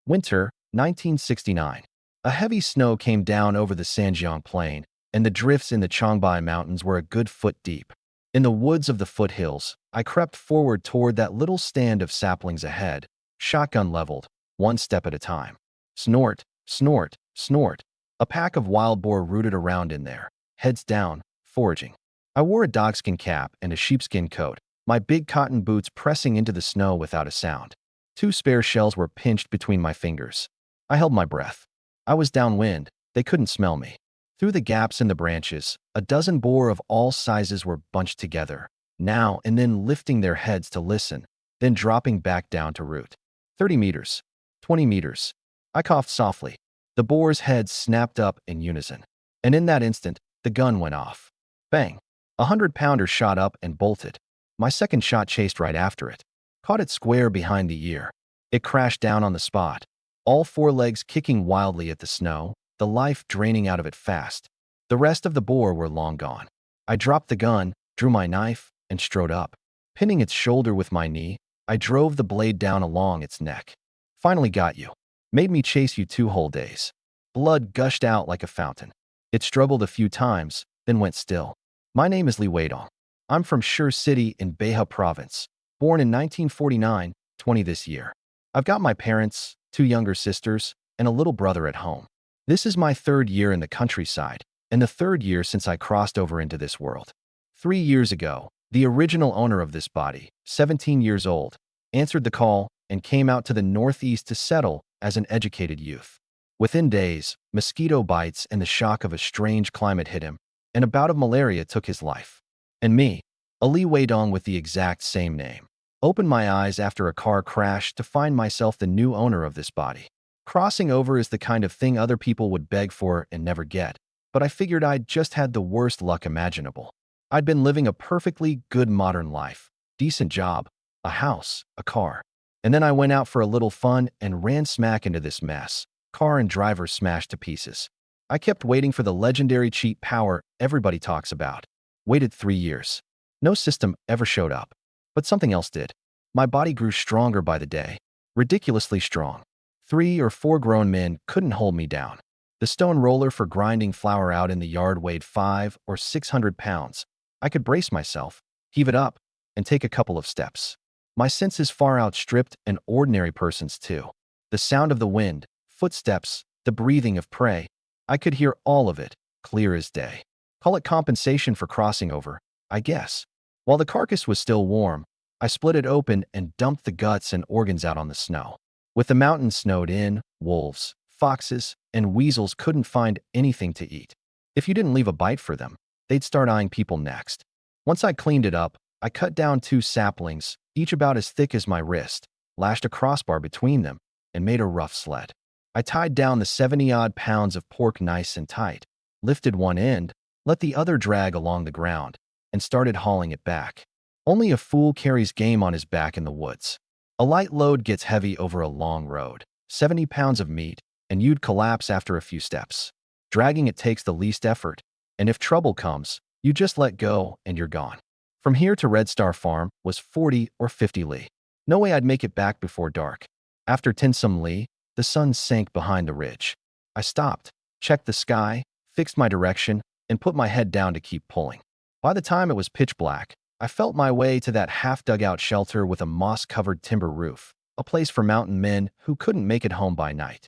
Winter, 1969. A heavy snow came down over the Sanjiang Plain, and the drifts in the Changbai Mountains were a good foot deep. In the woods of the foothills, I crept forward toward that little stand of saplings ahead, shotgun leveled, one step at a time. Snort, snort, snort. A pack of wild boar rooted around in there, heads down, foraging. I wore a dogskin cap and a sheepskin coat, my big cotton boots pressing into the snow without a sound. 2 spare shells were pinched between my fingers. I held my breath. I was downwind. They couldn't smell me. Through the gaps in the branches, a dozen boar of all sizes were bunched together, now and then lifting their heads to listen, then dropping back down to root. 30 meters. 20 meters. I coughed softly. The boar's heads snapped up in unison. And in that instant, the gun went off. Bang. A 100-pounder shot up and bolted. My second shot chased right after it. Caught it square behind the ear. It crashed down on the spot, all 4 legs kicking wildly at the snow, the life draining out of it fast. The rest of the boar were long gone. I dropped the gun, drew my knife, and strode up. Pinning its shoulder with my knee, I drove the blade down along its neck. Finally got you. Made me chase you 2 whole days. Blood gushed out like a fountain. It struggled a few times, then went still. My name is Li Weidong. I'm from Shi City in Beihai Province. Born in 1949, 20 this year. I've got my parents, 2 younger sisters, and a little brother at home. This is my 3rd year in the countryside, and the 3rd year since I crossed over into this world. 3 years ago, the original owner of this body, 17 years old, answered the call and came out to the northeast to settle as an educated youth. Within days, mosquito bites and the shock of a strange climate hit him, and a bout of malaria took his life. And me, a Li Weidong with the exact same name, opened my eyes after a car crash to find myself the new owner of this body. Crossing over is the kind of thing other people would beg for and never get, but I figured I'd just had the worst luck imaginable. I'd been living a perfectly good modern life, decent job, a house, a car. And then I went out for a little fun and ran smack into this mess, car and driver smashed to pieces. I kept waiting for the legendary cheat power everybody talks about. Waited 3 years. No system ever showed up. But something else did. My body grew stronger by the day. Ridiculously strong. 3 or 4 grown men couldn't hold me down. The stone roller for grinding flour out in the yard weighed 500 or 600 pounds. I could brace myself, heave it up, and take a couple of steps. My senses far outstripped an ordinary person's too. The sound of the wind, footsteps, the breathing of prey. I could hear all of it, clear as day. Call it compensation for crossing over, I guess. While the carcass was still warm, I split it open and dumped the guts and organs out on the snow. With the mountains snowed in, wolves, foxes, and weasels couldn't find anything to eat. If you didn't leave a bite for them, they'd start eyeing people next. Once I cleaned it up, I cut down 2 saplings, each about as thick as my wrist, lashed a crossbar between them, and made a rough sled. I tied down the 70-odd pounds of pork nice and tight, lifted one end, let the other drag along the ground, and started hauling it back. Only a fool carries game on his back in the woods. A light load gets heavy over a long road. 70 pounds of meat, and you'd collapse after a few steps. Dragging it takes the least effort, and if trouble comes, you just let go and you're gone. From here to Red Star Farm was 40 or 50 li. No way I'd make it back before dark. After 10 some li, the sun sank behind the ridge. I stopped, checked the sky, fixed my direction, and put my head down to keep pulling. By the time it was pitch black, I felt my way to that half-dugout shelter with a moss-covered timber roof, a place for mountain men who couldn't make it home by night.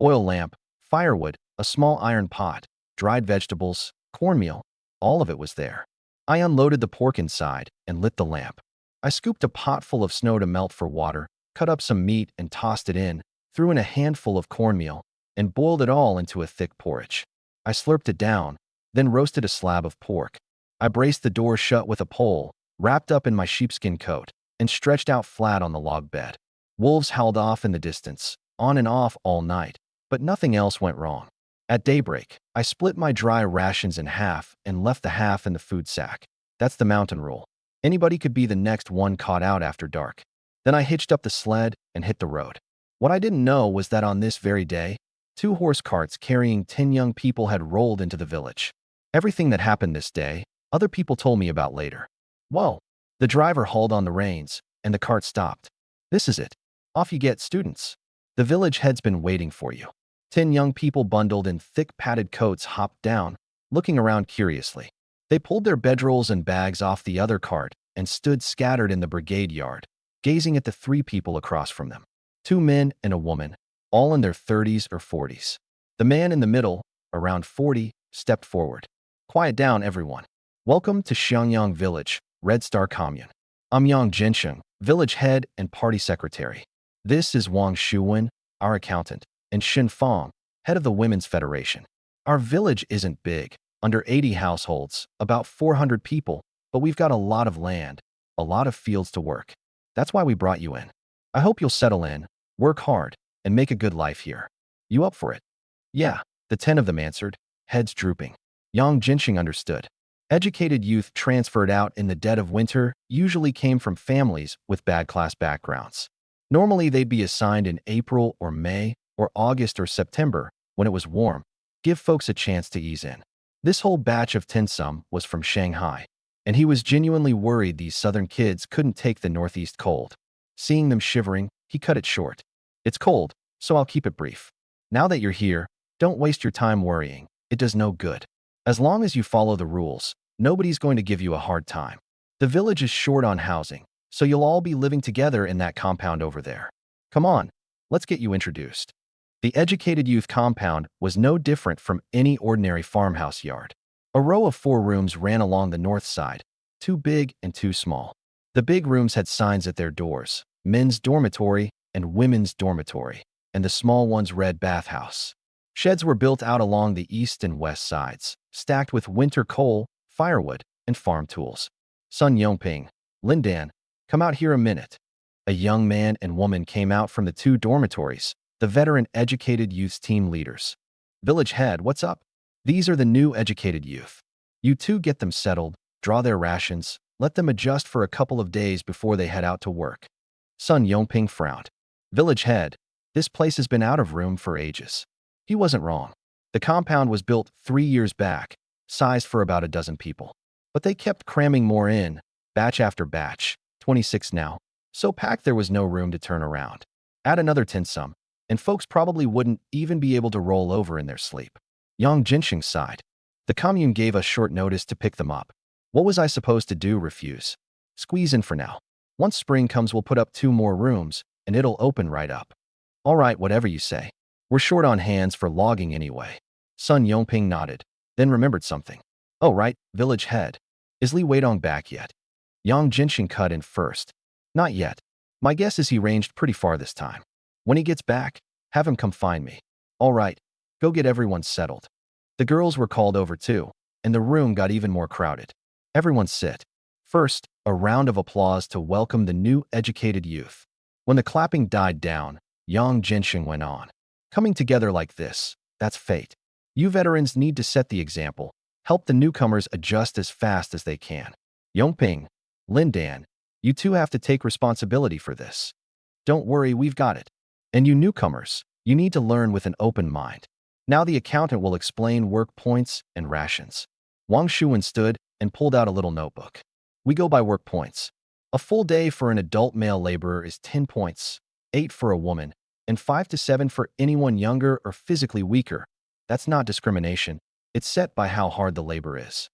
Oil lamp, firewood, a small iron pot, dried vegetables, cornmeal, all of it was there. I unloaded the pork inside and lit the lamp. I scooped a pot full of snow to melt for water, cut up some meat and tossed it in, threw in a handful of cornmeal, and boiled it all into a thick porridge. I slurped it down, then roasted a slab of pork. I braced the door shut with a pole, wrapped up in my sheepskin coat, and stretched out flat on the log bed. Wolves howled off in the distance, on and off all night, but nothing else went wrong. At daybreak, I split my dry rations in half and left the half in the food sack. That's the mountain rule. Anybody could be the next one caught out after dark. Then I hitched up the sled and hit the road. What I didn't know was that on this very day, 2 horse carts carrying 10 young people had rolled into the village. Everything that happened this day, other people told me about later. Whoa! The driver hauled on the reins, and the cart stopped. This is it. Off you get, students. The village head's been waiting for you. 10 young people bundled in thick padded coats hopped down, looking around curiously. They pulled their bedrolls and bags off the other cart and stood scattered in the brigade yard, gazing at the 3 people across from them. 2 men and a woman, all in their 30s or 40s. The man in the middle, around 40, stepped forward. Quiet down, everyone. Welcome to Xiangyang Village, Red Star Commune. I'm Yang Jinsheng, village head and party secretary. This is Wang Shuwen, our accountant, and Xin Fang, head of the Women's Federation. Our village isn't big, under 80 households, about 400 people, but we've got a lot of land, a lot of fields to work. That's why we brought you in. I hope you'll settle in, work hard, and make a good life here. You up for it? Yeah, the 10 of them answered, heads drooping. Yang Jinsheng understood. Educated youth transferred out in the dead of winter usually came from families with bad class backgrounds. Normally, they'd be assigned in April or May or August or September when it was warm. Give folks a chance to ease in. This whole batch of tinsum was from Shanghai, and he was genuinely worried these southern kids couldn't take the northeast cold. Seeing them shivering, he cut it short. It's cold, so I'll keep it brief. Now that you're here, don't waste your time worrying. It does no good. As long as you follow the rules, nobody's going to give you a hard time. The village is short on housing, so you'll all be living together in that compound over there. Come on, let's get you introduced. The educated youth compound was no different from any ordinary farmhouse yard. A row of 4 rooms ran along the north side, 2 big and 2 small. The big rooms had signs at their doors, men's dormitory and women's dormitory, and the small ones read bathhouse. Sheds were built out along the east and west sides, stacked with winter coal, firewood, and farm tools. Sun Yongping, Lindan, come out here a minute. A young man and woman came out from the 2 dormitories, the veteran educated youth's team leaders. Village head, what's up? These are the new educated youth. You 2 get them settled, draw their rations, let them adjust for a couple of days before they head out to work. Sun Yongping frowned. Village head, this place has been out of room for ages. He wasn't wrong. The compound was built 3 years back, sized for about a dozen people. But they kept cramming more in, batch after batch, 26 now, so packed there was no room to turn around. Add another tinsum, and folks probably wouldn't even be able to roll over in their sleep. Yang Jinsheng sighed. The commune gave us short notice to pick them up. What was I supposed to do? Refuse? Squeeze in for now. Once spring comes, we'll put up 2 more rooms, and it'll open right up. All right, whatever you say. We're short on hands for logging anyway. Sun Yongping nodded, then remembered something. Oh right, village head. Is Li Weidong back yet? Yang Jinsheng cut in first. Not yet. My guess is he ranged pretty far this time. When he gets back, have him come find me. All right, go get everyone settled. The girls were called over too, and the room got even more crowded. Everyone sit. First, a round of applause to welcome the new educated youth. When the clapping died down, Yang Jinsheng went on. Coming together like this, that's fate. You veterans need to set the example. Help the newcomers adjust as fast as they can. Yongping, Lindan, you 2 have to take responsibility for this. Don't worry, we've got it. And you newcomers, you need to learn with an open mind. Now the accountant will explain work points and rations. Wang Shuwen stood and pulled out a little notebook. We go by work points. A full day for an adult male laborer is 10 points, 8 for a woman, and 5 to 7 for anyone younger or physically weaker. That's not discrimination. It's set by how hard the labor is.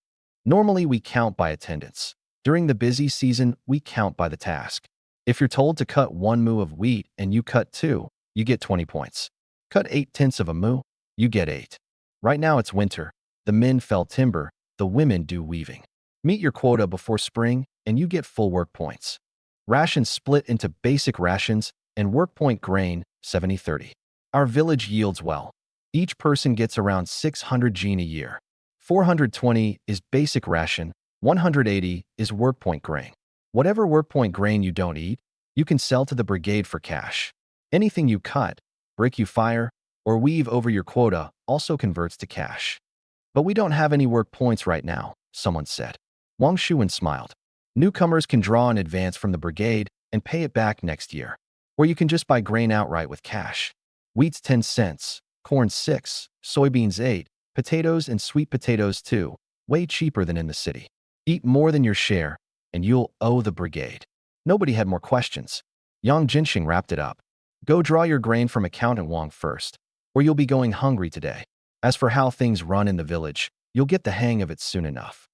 Normally, we count by attendance. During the busy season, we count by the task. If you're told to cut 1 mu of wheat and you cut 2, you get 20 points. Cut 8/10 of a mu, you get 8. Right now it's winter. The men fell timber, the women do weaving. Meet your quota before spring and you get full work points. Rations split into basic rations and work point grain, 70-30. Our village yields well. Each person gets around 600 jin a year. 420 is basic ration, 180 is work point grain. Whatever work point grain you don't eat, you can sell to the brigade for cash. Anything you cut, brick you fire, or weave over your quota also converts to cash. But we don't have any work points right now, someone said. Wang Shuwen smiled. Newcomers can draw in advance from the brigade and pay it back next year. Or you can just buy grain outright with cash. Wheat's 10 cents, corn 6, soybeans 8, potatoes and sweet potatoes 2, way cheaper than in the city. Eat more than your share, and you'll owe the brigade. Nobody had more questions. Yang Jinsheng wrapped it up. Go draw your grain from Accountant Wong first, or you'll be going hungry today. As for how things run in the village, you'll get the hang of it soon enough.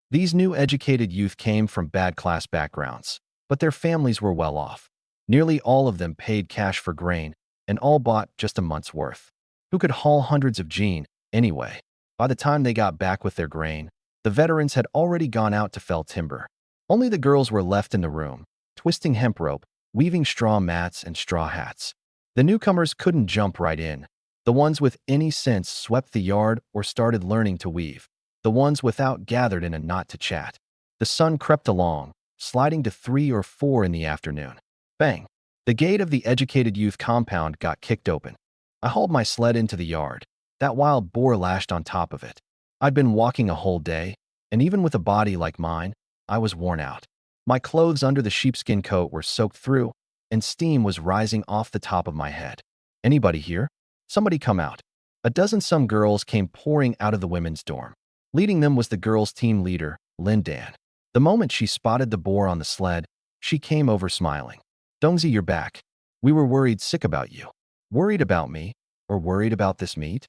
These new educated youth came from bad class backgrounds, but their families were well off. Nearly all of them paid cash for grain, and all bought just a month's worth. Who could haul hundreds of gene, anyway? By the time they got back with their grain, the veterans had already gone out to fell timber. Only the girls were left in the room, twisting hemp rope, weaving straw mats and straw hats. The newcomers couldn't jump right in. The ones with any sense swept the yard or started learning to weave. The ones without gathered in a knot to chat. The sun crept along, sliding to 3 or 4 in the afternoon. Bang! The gate of the educated youth compound got kicked open. I hauled my sled into the yard. That wild boar lashed on top of it. I'd been walking a whole day, and even with a body like mine, I was worn out. My clothes under the sheepskin coat were soaked through, and steam was rising off the top of my head. Anybody here? Somebody come out. A dozen some girls came pouring out of the women's dorm. Leading them was the girls' team leader, Lindan. The moment she spotted the boar on the sled, she came over smiling. Dongzi, you're back. We were worried sick about you. Worried about me? Or worried about this meat?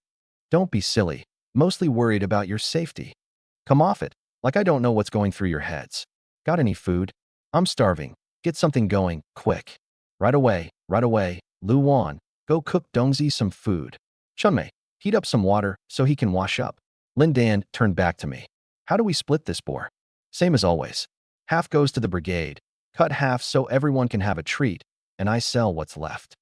Don't be silly. Mostly worried about your safety. Come off it, like I don't know what's going through your heads. Got any food? I'm starving. Get something going, quick. Right away, Lu Wan, go cook Dongzi some food. Chunmei, heat up some water so he can wash up. Lindan turned back to me. How do we split this boar? Same as always. Half goes to the brigade, cut half so everyone can have a treat, and I sell what's left.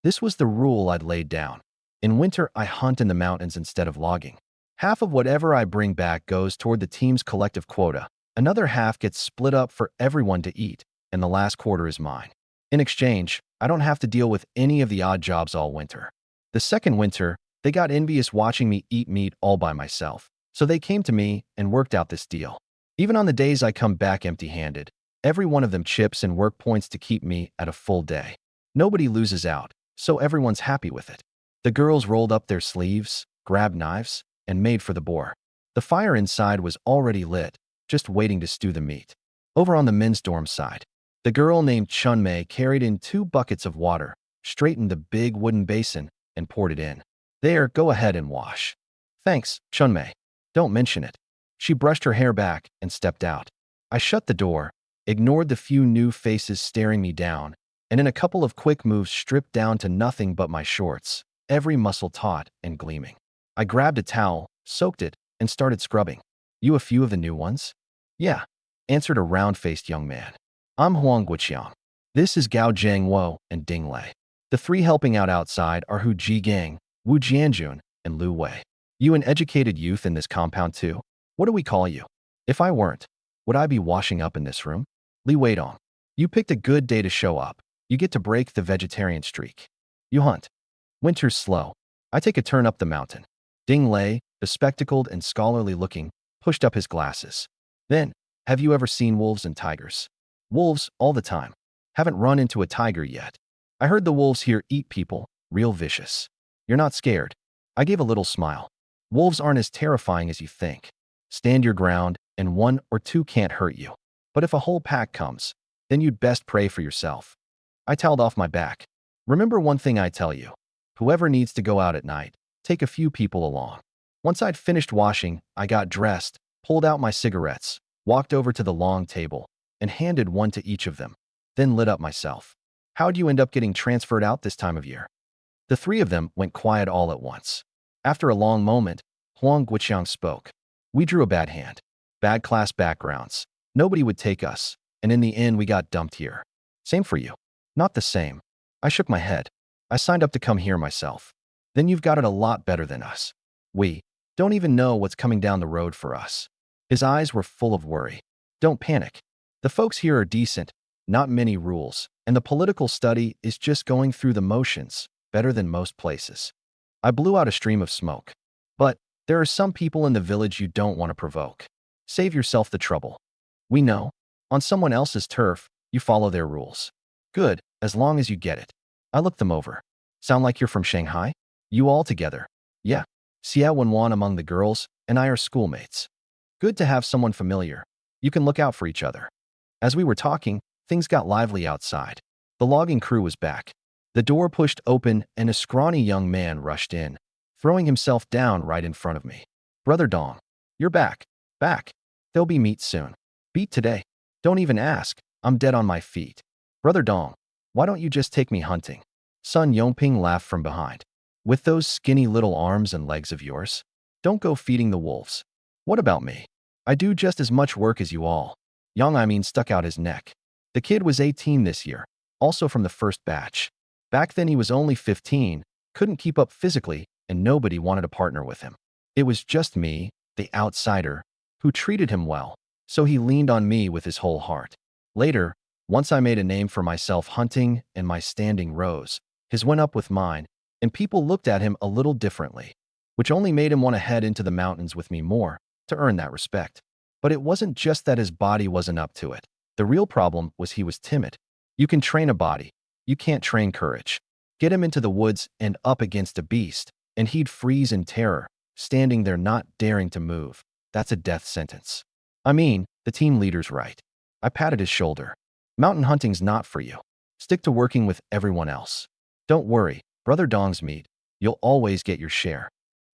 This was the rule I'd laid down. In winter, I hunt in the mountains instead of logging. Half of whatever I bring back goes toward the team's collective quota. Another half gets split up for everyone to eat, and the last quarter is mine. In exchange, I don't have to deal with any of the odd jobs all winter. The second winter, they got envious watching me eat meat all by myself, so they came to me and worked out this deal. Even on the days I come back empty-handed, every one of them chips and work points to keep me at a full day. Nobody loses out, so everyone's happy with it. The girls rolled up their sleeves, grabbed knives, and made for the boar. The fire inside was already lit, just waiting to stew the meat. Over on the men's dorm side, the girl named Chunmei carried in 2 buckets of water, straightened the big wooden basin, and poured it in. There, go ahead and wash. Thanks, Chunmei. Don't mention it. She brushed her hair back and stepped out. I shut the door, ignored the few new faces staring me down, and in a couple of quick moves stripped down to nothing but my shorts, every muscle taut and gleaming. I grabbed a towel, soaked it, and started scrubbing. You a few of the new ones? Yeah, answered a round-faced young man. I'm Huang Guiqiang. This is Gao Jiangwo and Ding Lei. The 3 helping out outside are Hu Jigang, Wu Jianjun, and Lu Wei. You an educated youth in this compound too? What do we call you? If I weren't, would I be washing up in this room? Li Weidong. You picked a good day to show up. You get to break the vegetarian streak. You hunt. Winter's slow. I take a turn up the mountain. Ding Lei, bespectacled and scholarly looking, pushed up his glasses. Then, have you ever seen wolves and tigers? Wolves, all the time. Haven't run into a tiger yet. I heard the wolves here eat people, real vicious. You're not scared. I gave a little smile. Wolves aren't as terrifying as you think. Stand your ground, and 1 or 2 can't hurt you. But if a whole pack comes, then you'd best pray for yourself. I toweled off my back. Remember one thing I tell you. Whoever needs to go out at night, take a few people along. Once I'd finished washing, I got dressed, pulled out my cigarettes, walked over to the long table, and handed one to each of them, then lit up myself. How'd you end up getting transferred out this time of year? The 3 of them went quiet all at once. After a long moment, Huang Guiqiang spoke. We drew a bad hand. Bad class backgrounds. Nobody would take us, and in the end we got dumped here. Same for you. Not the same. I shook my head. I signed up to come here myself. Then you've got it a lot better than us. We don't even know what's coming down the road for us. His eyes were full of worry. Don't panic. The folks here are decent, not many rules, and the political study is just going through the motions, better than most places. I blew out a stream of smoke. But there are some people in the village you don't want to provoke. Save yourself the trouble. We know. On someone else's turf, you follow their rules. Good, as long as you get it. I looked them over. Sound like you're from Shanghai? You all together? Yeah. Xia Wenwan among the girls, and I are schoolmates. Good to have someone familiar. You can look out for each other. As we were talking, things got lively outside. The logging crew was back. The door pushed open and a scrawny young man rushed in, throwing himself down right in front of me. Brother Dong, you're back. Back. There'll be meat soon. Beat today. Don't even ask. I'm dead on my feet. Brother Dong, why don't you just take me hunting? Sun Yongping laughed from behind. With those skinny little arms and legs of yours? Don't go feeding the wolves. What about me? I do just as much work as you all. Yang Aimin stuck out his neck. The kid was 18 this year, also from the first batch. Back then he was only 15, couldn't keep up physically, and nobody wanted to partner with him. It was just me, the outsider, who treated him well, so he leaned on me with his whole heart. Later, once I made a name for myself hunting and my standing rose, his went up with mine, and people looked at him a little differently, which only made him want to head into the mountains with me more to earn that respect. But it wasn't just that his body wasn't up to it. The real problem was he was timid. You can train a body. You can't train courage. Get him into the woods and up against a beast, and he'd freeze in terror, standing there not daring to move. That's a death sentence. I mean, the team leader's right. I patted his shoulder. Mountain hunting's not for you. Stick to working with everyone else. Don't worry, Brother Dong's meat. You'll always get your share.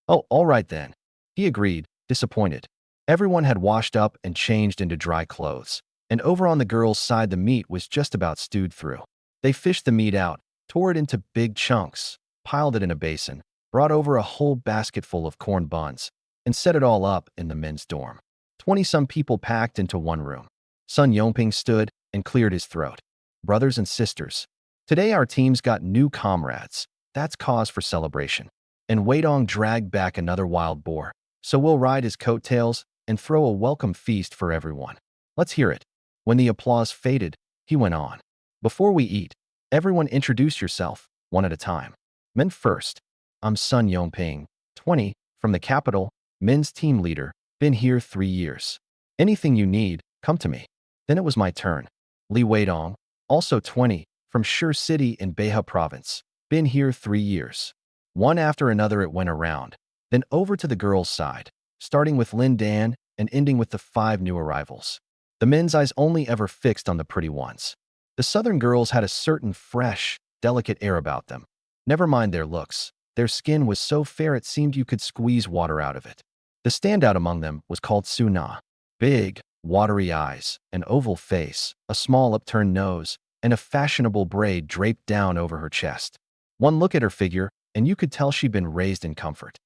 Oh, all right then. He agreed, disappointed. Everyone had washed up and changed into dry clothes, and over on the girls' side the meat was just about stewed through. They fished the meat out, tore it into big chunks, piled it in a basin, brought over a whole basket full of corn buns, and set it all up in the men's dorm. 20-some people packed into one room. Sun Yongping stood and cleared his throat. Brothers and sisters, today our team's got new comrades. That's cause for celebration. And Weidong dragged back another wild boar, so we'll ride his coattails and throw a welcome feast for everyone. Let's hear it. When the applause faded, he went on. Before we eat, everyone introduce yourself, one at a time. Men first. I'm Sun Yongping, 20, from the capital, men's team leader, been here 3 years. Anything you need, come to me. Then it was my turn. Li Weidong, also 20, from Shi City in Beihai Province, been here 3 years. One after another it went around, then over to the girls' side, starting with Lin Dan and ending with the 5 new arrivals. The men's eyes only ever fixed on the pretty ones. The southern girls had a certain fresh, delicate air about them. Never mind their looks. Their skin was so fair it seemed you could squeeze water out of it. The standout among them was called Suna. Big, watery eyes, an oval face, a small upturned nose, and a fashionable braid draped down over her chest. One look at her figure, and you could tell she'd been raised in comfort.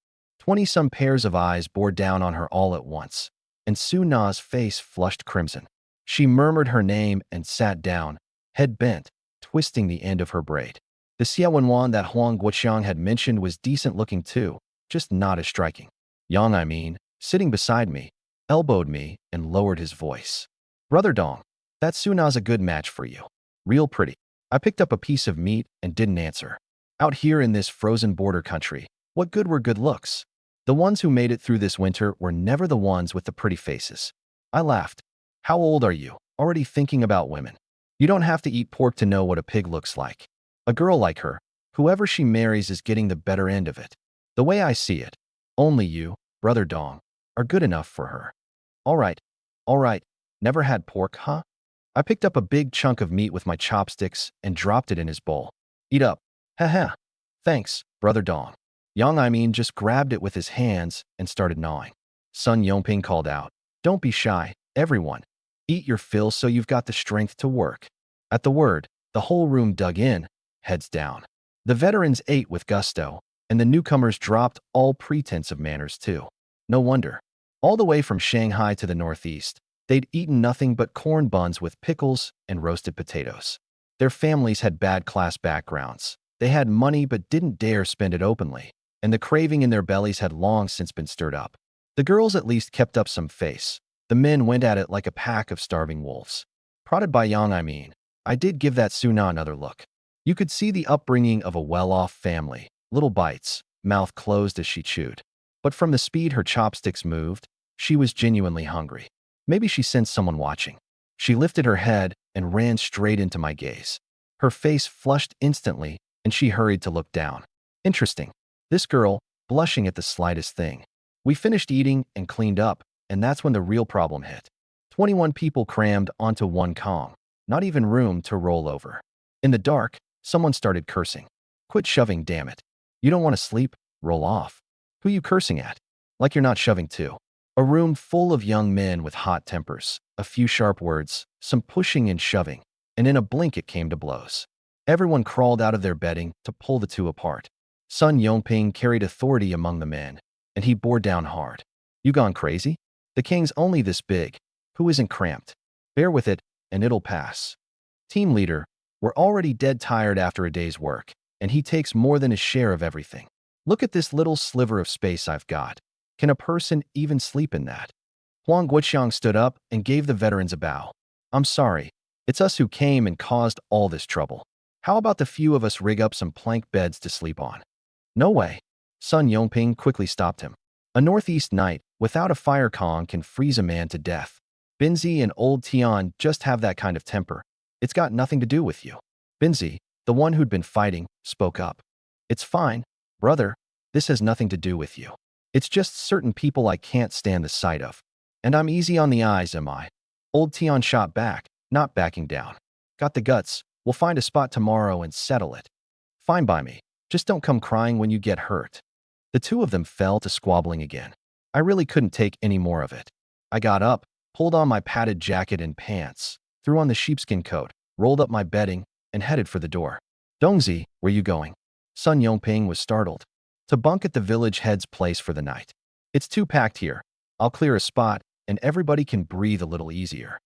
20-some pairs of eyes bore down on her all at once, and Suna's face flushed crimson. She murmured her name and sat down, head bent, twisting the end of her braid. The Xiaowenwan that Huang Guoqiang had mentioned was decent-looking too, just not as striking. Yang Aimin, sitting beside me, elbowed me and lowered his voice. Brother Dong, that Suna's a good match for you. Real pretty. I picked up a piece of meat and didn't answer. Out here in this frozen border country, what good were good looks? The ones who made it through this winter were never the ones with the pretty faces. I laughed. How old are you? Already thinking about women. You don't have to eat pork to know what a pig looks like. A girl like her, whoever she marries is getting the better end of it. The way I see it, only you, Brother Dong, are good enough for her. All right. Never had pork, huh? I picked up a big chunk of meat with my chopsticks and dropped it in his bowl. Eat up. Haha. Thanks, Brother Dong. Yang Aimin just grabbed it with his hands and started gnawing. Sun Yongping called out, don't be shy, everyone. Eat your fill so you've got the strength to work. At the word, the whole room dug in, heads down. The veterans ate with gusto, and the newcomers dropped all pretense of manners too. No wonder. All the way from Shanghai to the northeast, they'd eaten nothing but corn buns with pickles and roasted potatoes. Their families had bad class backgrounds. They had money but didn't dare spend it openly, and the craving in their bellies had long since been stirred up. The girls at least kept up some face. The men went at it like a pack of starving wolves. Prodded by Yang Aimin, I did give that Suna another look. You could see the upbringing of a well-off family, little bites, mouth closed as she chewed. But from the speed her chopsticks moved, she was genuinely hungry. Maybe she sensed someone watching. She lifted her head and ran straight into my gaze. Her face flushed instantly, and she hurried to look down. Interesting. This girl, blushing at the slightest thing. We finished eating and cleaned up, and that's when the real problem hit. 21 people crammed onto one Kong. Not even room to roll over. In the dark, someone started cursing. Quit shoving, damn it. You don't want to sleep? Roll off. Who you cursing at? Like you're not shoving too. A room full of young men with hot tempers, a few sharp words, some pushing and shoving, and in a blink it came to blows. Everyone crawled out of their bedding to pull the two apart. Sun Yongping carried authority among the men, and he bore down hard. You gone crazy? The king's only this big. Who isn't cramped? Bear with it, and it'll pass. Team leader, we're already dead tired after a day's work, and he takes more than his share of everything. Look at this little sliver of space I've got. Can a person even sleep in that? Huang Guoqiang stood up and gave the veterans a bow. I'm sorry. It's us who came and caused all this trouble. How about the few of us rig up some plank beds to sleep on? No way. Sun Yongping quickly stopped him. A northeast night without a fire Kong can freeze a man to death. Binzi and old Tian just have that kind of temper. It's got nothing to do with you. Binzi, the one who'd been fighting, spoke up. It's fine, brother. This has nothing to do with you. It's just certain people I can't stand the sight of. And I'm easy on the eyes, am I? Old Tian shot back, not backing down. Got the guts. We'll find a spot tomorrow and settle it. Fine by me. Just don't come crying when you get hurt. The two of them fell to squabbling again. I really couldn't take any more of it. I got up, pulled on my padded jacket and pants, threw on the sheepskin coat, rolled up my bedding, and headed for the door. Dongzi, where you going? Sun Yongping was startled. To bunk at the village head's place for the night. It's too packed here. I'll clear a spot, and everybody can breathe a little easier.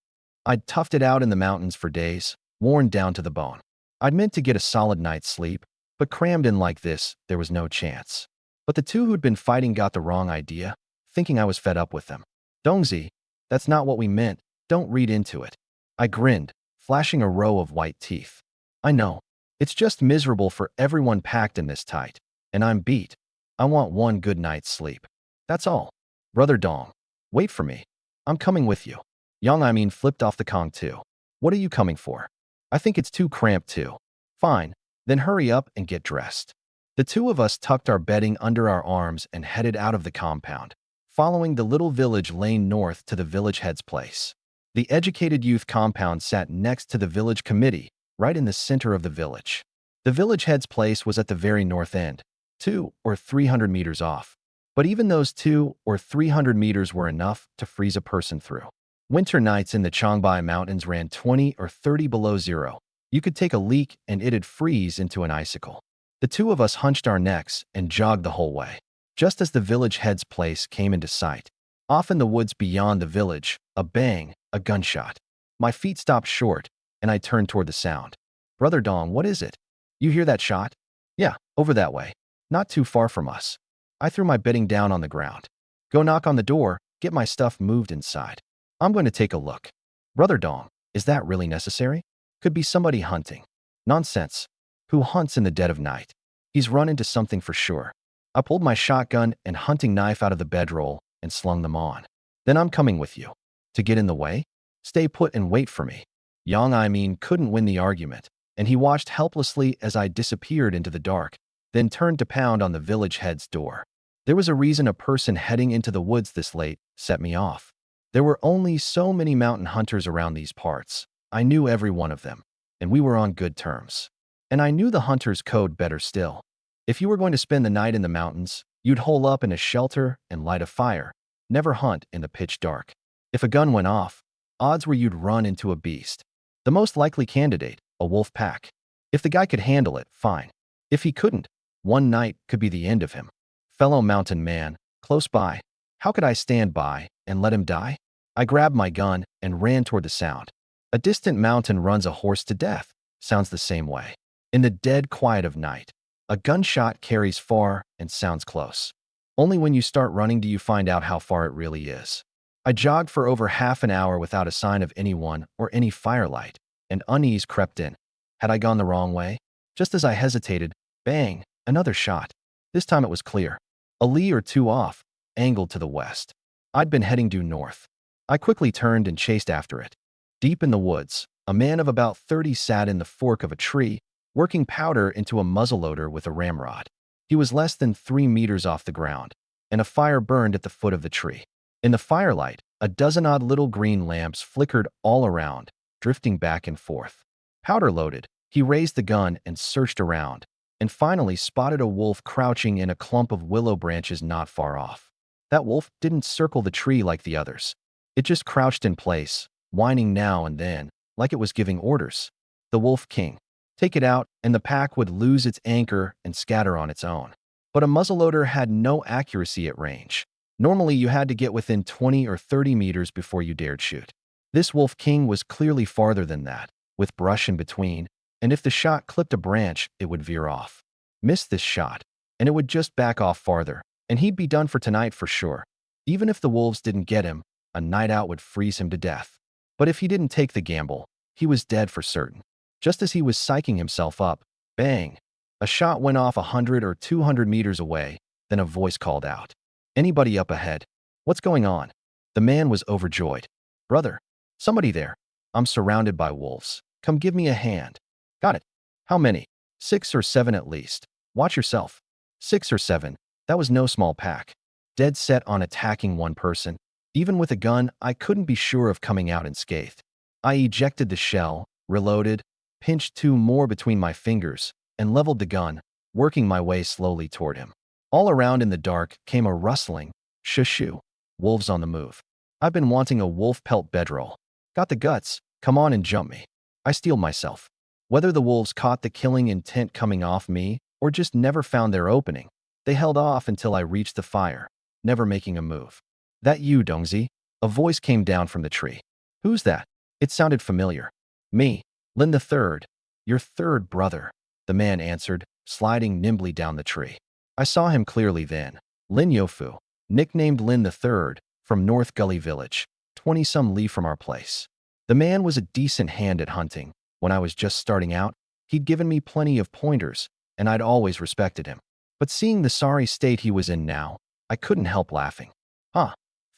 I'd toughed it out in the mountains for days, worn down to the bone. I'd meant to get a solid night's sleep, but crammed in like this, there was no chance. But the two who'd been fighting got the wrong idea, thinking I was fed up with them. Dongzi, that's not what we meant. Don't read into it. I grinned, flashing a row of white teeth. I know. It's just miserable for everyone packed in this tight. And I'm beat. I want one good night's sleep. That's all. Brother Dong, wait for me. I'm coming with you. Yang flipped off the Kong too. What are you coming for? I think it's too cramped too. Fine, then hurry up and get dressed. The two of us tucked our bedding under our arms and headed out of the compound, following the little village lane north to the village head's place. The educated youth compound sat next to the village committee, right in the center of the village. The village head's place was at the very north end, 200 or 300 meters off. But even those 200 or 300 meters were enough to freeze a person through. Winter nights in the Changbai Mountains ran 20 or 30 below zero. You could take a leak and it'd freeze into an icicle. The two of us hunched our necks and jogged the whole way. Just as the village head's place came into sight, off in the woods beyond the village, a bang, a gunshot. My feet stopped short, and I turned toward the sound. Brother Dong, what is it? You hear that shot? Yeah, over that way. Not too far from us. I threw my bedding down on the ground. Go knock on the door, get my stuff moved inside. I'm going to take a look. Brother Dong, is that really necessary? Could be somebody hunting. Nonsense. Who hunts in the dead of night? He's run into something for sure. I pulled my shotgun and hunting knife out of the bedroll and slung them on. Then I'm coming with you. To get in the way? Stay put and wait for me. Yang couldn't win the argument, and he watched helplessly as I disappeared into the dark, then turned to pound on the village head's door. There was a reason a person heading into the woods this late set me off. There were only so many mountain hunters around these parts. I knew every one of them, and we were on good terms. And I knew the hunter's code better still. If you were going to spend the night in the mountains, you'd hole up in a shelter and light a fire. Never hunt in the pitch dark. If a gun went off, odds were you'd run into a beast. The most likely candidate, a wolf pack. If the guy could handle it, fine. If he couldn't, one night could be the end of him. Fellow mountain man, close by. How could I stand by and let him die? I grabbed my gun and ran toward the sound. A distant mountain runs a horse to death. Sounds the same way. In the dead quiet of night, a gunshot carries far and sounds close. Only when you start running do you find out how far it really is. I jogged for over half an hour without a sign of anyone or any firelight, and unease crept in. Had I gone the wrong way? Just as I hesitated, bang, another shot. This time it was clear. A li or two off, angled to the west. I'd been heading due north. I quickly turned and chased after it. Deep in the woods, a man of about 30 sat in the fork of a tree, working powder into a muzzleloader with a ramrod. He was less than 3 meters off the ground, and a fire burned at the foot of the tree. In the firelight, a dozen odd little green lamps flickered all around, drifting back and forth. Powder loaded, he raised the gun and searched around, and finally spotted a wolf crouching in a clump of willow branches not far off. That wolf didn't circle the tree like the others. It just crouched in place, whining now and then, like it was giving orders. The Wolf King. Take it out, and the pack would lose its anchor and scatter on its own. But a muzzleloader had no accuracy at range. Normally, you had to get within 20 or 30 meters before you dared shoot. This Wolf King was clearly farther than that, with brush in between, and if the shot clipped a branch, it would veer off. Miss this shot, and it would just back off farther, and he'd be done for tonight for sure. Even if the wolves didn't get him, a night out would freeze him to death. But if he didn't take the gamble, he was dead for certain. Just as he was psyching himself up, bang! A shot went off 100 or 200 meters away, then a voice called out. Anybody up ahead? What's going on? The man was overjoyed. Brother, somebody there. I'm surrounded by wolves. Come give me a hand. Got it. How many? 6 or 7 at least. Watch yourself. 6 or 7. That was no small pack. Dead set on attacking one person. Even with a gun, I couldn't be sure of coming out unscathed. I ejected the shell, reloaded, pinched 2 more between my fingers, and leveled the gun, working my way slowly toward him. All around in the dark came a rustling, shoo-shoo. Wolves on the move. I've been wanting a wolf pelt bedroll. Got the guts, come on and jump me. I steeled myself. Whether the wolves caught the killing intent coming off me, or just never found their opening, they held off until I reached the fire, never making a move. That you, Dongzi? A voice came down from the tree. Who's that? It sounded familiar. Me, Lin the Third. Your third brother, the man answered, sliding nimbly down the tree. I saw him clearly then. Lin Yofu, nicknamed Lin the Third, from North Gully Village, 20-some li from our place. The man was a decent hand at hunting. When I was just starting out, he'd given me plenty of pointers, and I'd always respected him. But seeing the sorry state he was in now, I couldn't help laughing. Huh,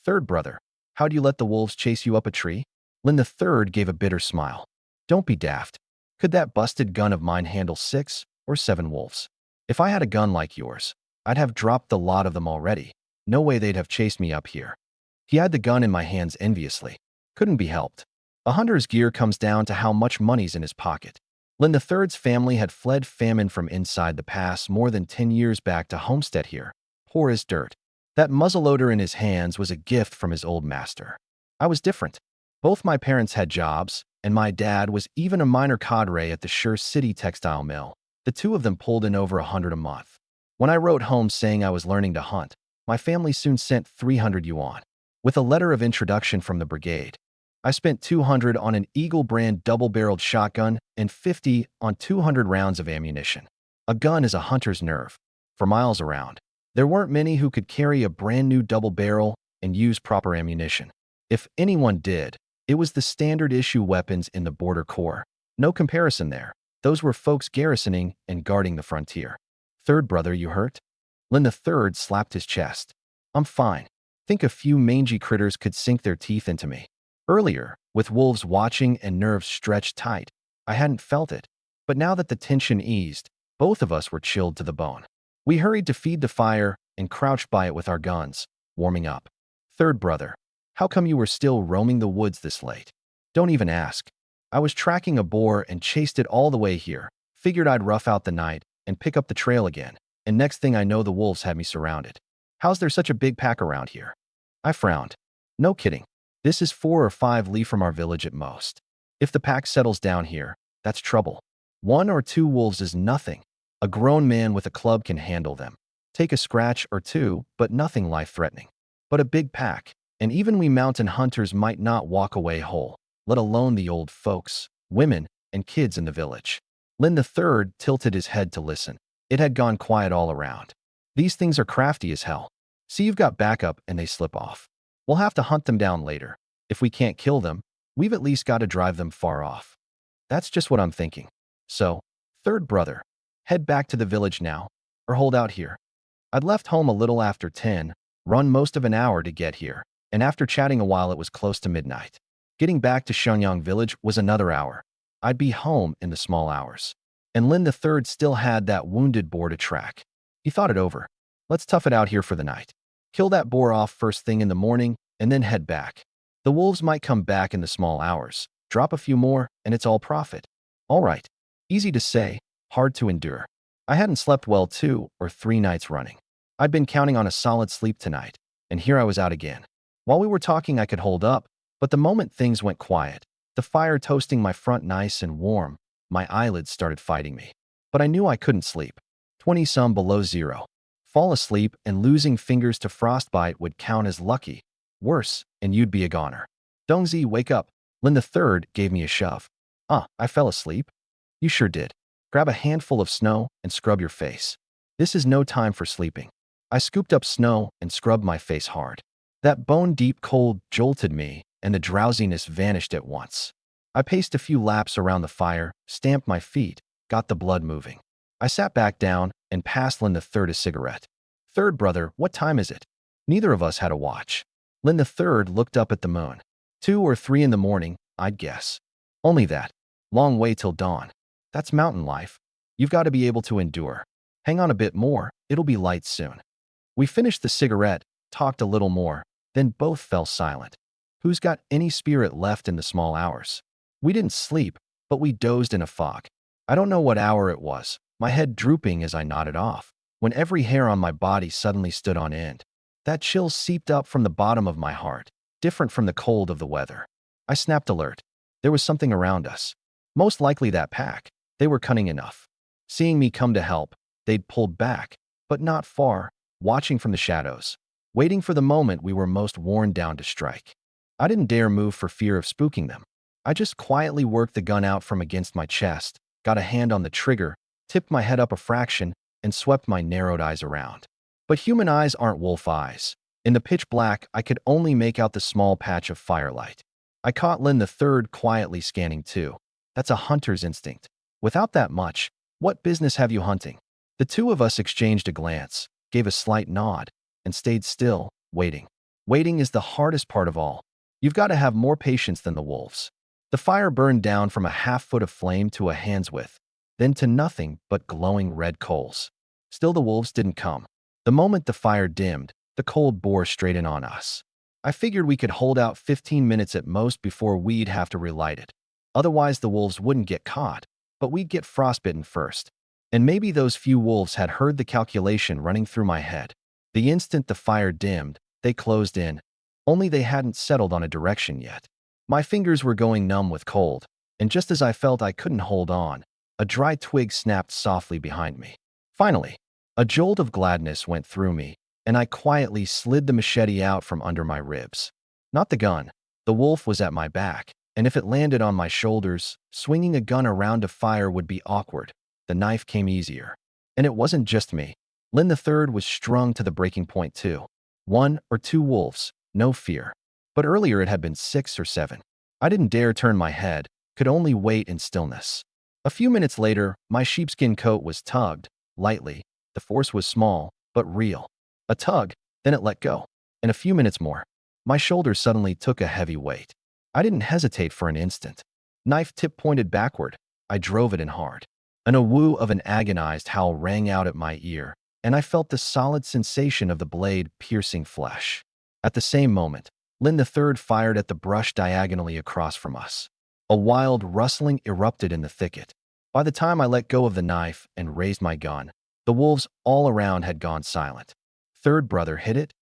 third brother, how'd you let the wolves chase you up a tree? Lin the Third gave a bitter smile. Don't be daft. Could that busted gun of mine handle 6 or 7 wolves? If I had a gun like yours, I'd have dropped the lot of them already. No way they'd have chased me up here. He had the gun in my hands enviously. Couldn't be helped. A hunter's gear comes down to how much money's in his pocket. Lin the Third's family had fled famine from inside the pass more than 10 years back to homestead here, poor as dirt. That muzzleloader in his hands was a gift from his old master. I was different. Both my parents had jobs, and my dad was even a minor cadre at the Sure City textile mill. The two of them pulled in over 100 a month. When I wrote home saying I was learning to hunt, my family soon sent 300 yuan, with a letter of introduction from the brigade. I spent 200 on an Eagle brand double-barreled shotgun and 50 on 200 rounds of ammunition. A gun is a hunter's nerve. For miles around, there weren't many who could carry a brand new double barrel and use proper ammunition. If anyone did, it was the standard issue weapons in the Border Corps. No comparison there. Those were folks garrisoning and guarding the frontier. Third brother, you hurt? Lin the Third slapped his chest. I'm fine. Think a few mangy critters could sink their teeth into me. Earlier, with wolves watching and nerves stretched tight, I hadn't felt it. But now that the tension eased, both of us were chilled to the bone. We hurried to feed the fire and crouched by it with our guns, warming up. Third brother, how come you were still roaming the woods this late? Don't even ask. I was tracking a boar and chased it all the way here. Figured I'd rough out the night and pick up the trail again. And next thing I know, the wolves had me surrounded. How's there such a big pack around here? I frowned. No kidding. This is 4 or 5 li from our village at most. If the pack settles down here, that's trouble. 1 or 2 wolves is nothing. A grown man with a club can handle them. Take a scratch or 2, but nothing life-threatening. But a big pack, and even we mountain hunters might not walk away whole, let alone the old folks, women, and kids in the village. Lin the Third tilted his head to listen. It had gone quiet all around. These things are crafty as hell. See, you've got backup and they slip off. We'll have to hunt them down later. If we can't kill them, we've at least got to drive them far off. That's just what I'm thinking. So, third brother, head back to the village now, or hold out here. I'd left home a little after 10, run most of an hour to get here, and after chatting a while it was close to midnight. Getting back to Shenyang village was another hour. I'd be home in the small hours. And Lin the Third still had that wounded boar to track. He thought it over. Let's tough it out here for the night. Kill that boar off first thing in the morning, and then head back. The wolves might come back in the small hours. Drop a few more, and it's all profit. All right. Easy to say, hard to endure. I hadn't slept well 2 or 3 nights running. I'd been counting on a solid sleep tonight, and here I was out again. While we were talking, I could hold up, but the moment things went quiet, the fire toasting my front nice and warm, my eyelids started fighting me. But I knew I couldn't sleep. 20-some below zero. Fall asleep and losing fingers to frostbite would count as lucky. Worse, and you'd be a goner. Dongzi, wake up. Lin the third gave me a shove. I fell asleep? You sure did. Grab a handful of snow and scrub your face. This is no time for sleeping. I scooped up snow and scrubbed my face hard. That bone-deep cold jolted me, and the drowsiness vanished at once. I paced a few laps around the fire, stamped my feet, got the blood moving. I sat back down and passed Lin the third a cigarette. Third brother, what time is it? Neither of us had a watch. Lin the third looked up at the moon. 2 or 3 in the morning, I'd guess. Only that. Long way till dawn. That's mountain life. You've got to be able to endure. Hang on a bit more, it'll be light soon. We finished the cigarette, talked a little more, then both fell silent. Who's got any spirit left in the small hours? We didn't sleep, but we dozed in a fog. I don't know what hour it was, my head drooping as I nodded off, when every hair on my body suddenly stood on end. That chill seeped up from the bottom of my heart, different from the cold of the weather. I snapped alert. There was something around us. Most likely that pack. They were cunning enough. Seeing me come to help, they'd pulled back, but not far, watching from the shadows, waiting for the moment we were most worn down to strike. I didn't dare move for fear of spooking them. I just quietly worked the gun out from against my chest, got a hand on the trigger, tipped my head up a fraction, and swept my narrowed eyes around. But human eyes aren't wolf eyes. In the pitch black, I could only make out the small patch of firelight. I caught Lin the third quietly scanning too. That's a hunter's instinct. Without that much, what business have you hunting? The two of us exchanged a glance, gave a slight nod, and stayed still, waiting. Waiting is the hardest part of all. You've got to have more patience than the wolves. The fire burned down from a half-foot of flame to a hand's width, then to nothing but glowing red coals. Still the wolves didn't come. The moment the fire dimmed, the cold bore straight in on us. I figured we could hold out 15 minutes at most before we'd have to relight it. Otherwise the wolves wouldn't get caught, but we'd get frostbitten first. And maybe those few wolves had heard the calculation running through my head. The instant the fire dimmed, they closed in, only they hadn't settled on a direction yet. My fingers were going numb with cold, and just as I felt I couldn't hold on, a dry twig snapped softly behind me. Finally, a jolt of gladness went through me, and I quietly slid the machete out from under my ribs. Not the gun. The wolf was at my back, and if it landed on my shoulders, swinging a gun around a fire would be awkward. The knife came easier. And it wasn't just me. Lin the third was strung to the breaking point too. 1 or 2 wolves, no fear. But earlier it had been 6 or 7. I didn't dare turn my head, could only wait in stillness. A few minutes later, my sheepskin coat was tugged, lightly. The force was small, but real. A tug, then it let go. In a few minutes more, my shoulders suddenly took a heavy weight. I didn't hesitate for an instant. Knife tip pointed backward. I drove it in hard. An awoo of an agonized howl rang out at my ear, and I felt the solid sensation of the blade piercing flesh. At the same moment, Lin the third fired at the brush diagonally across from us. A wild rustling erupted in the thicket. By the time I let go of the knife and raised my gun, the wolves all around had gone silent. Third brother hit it?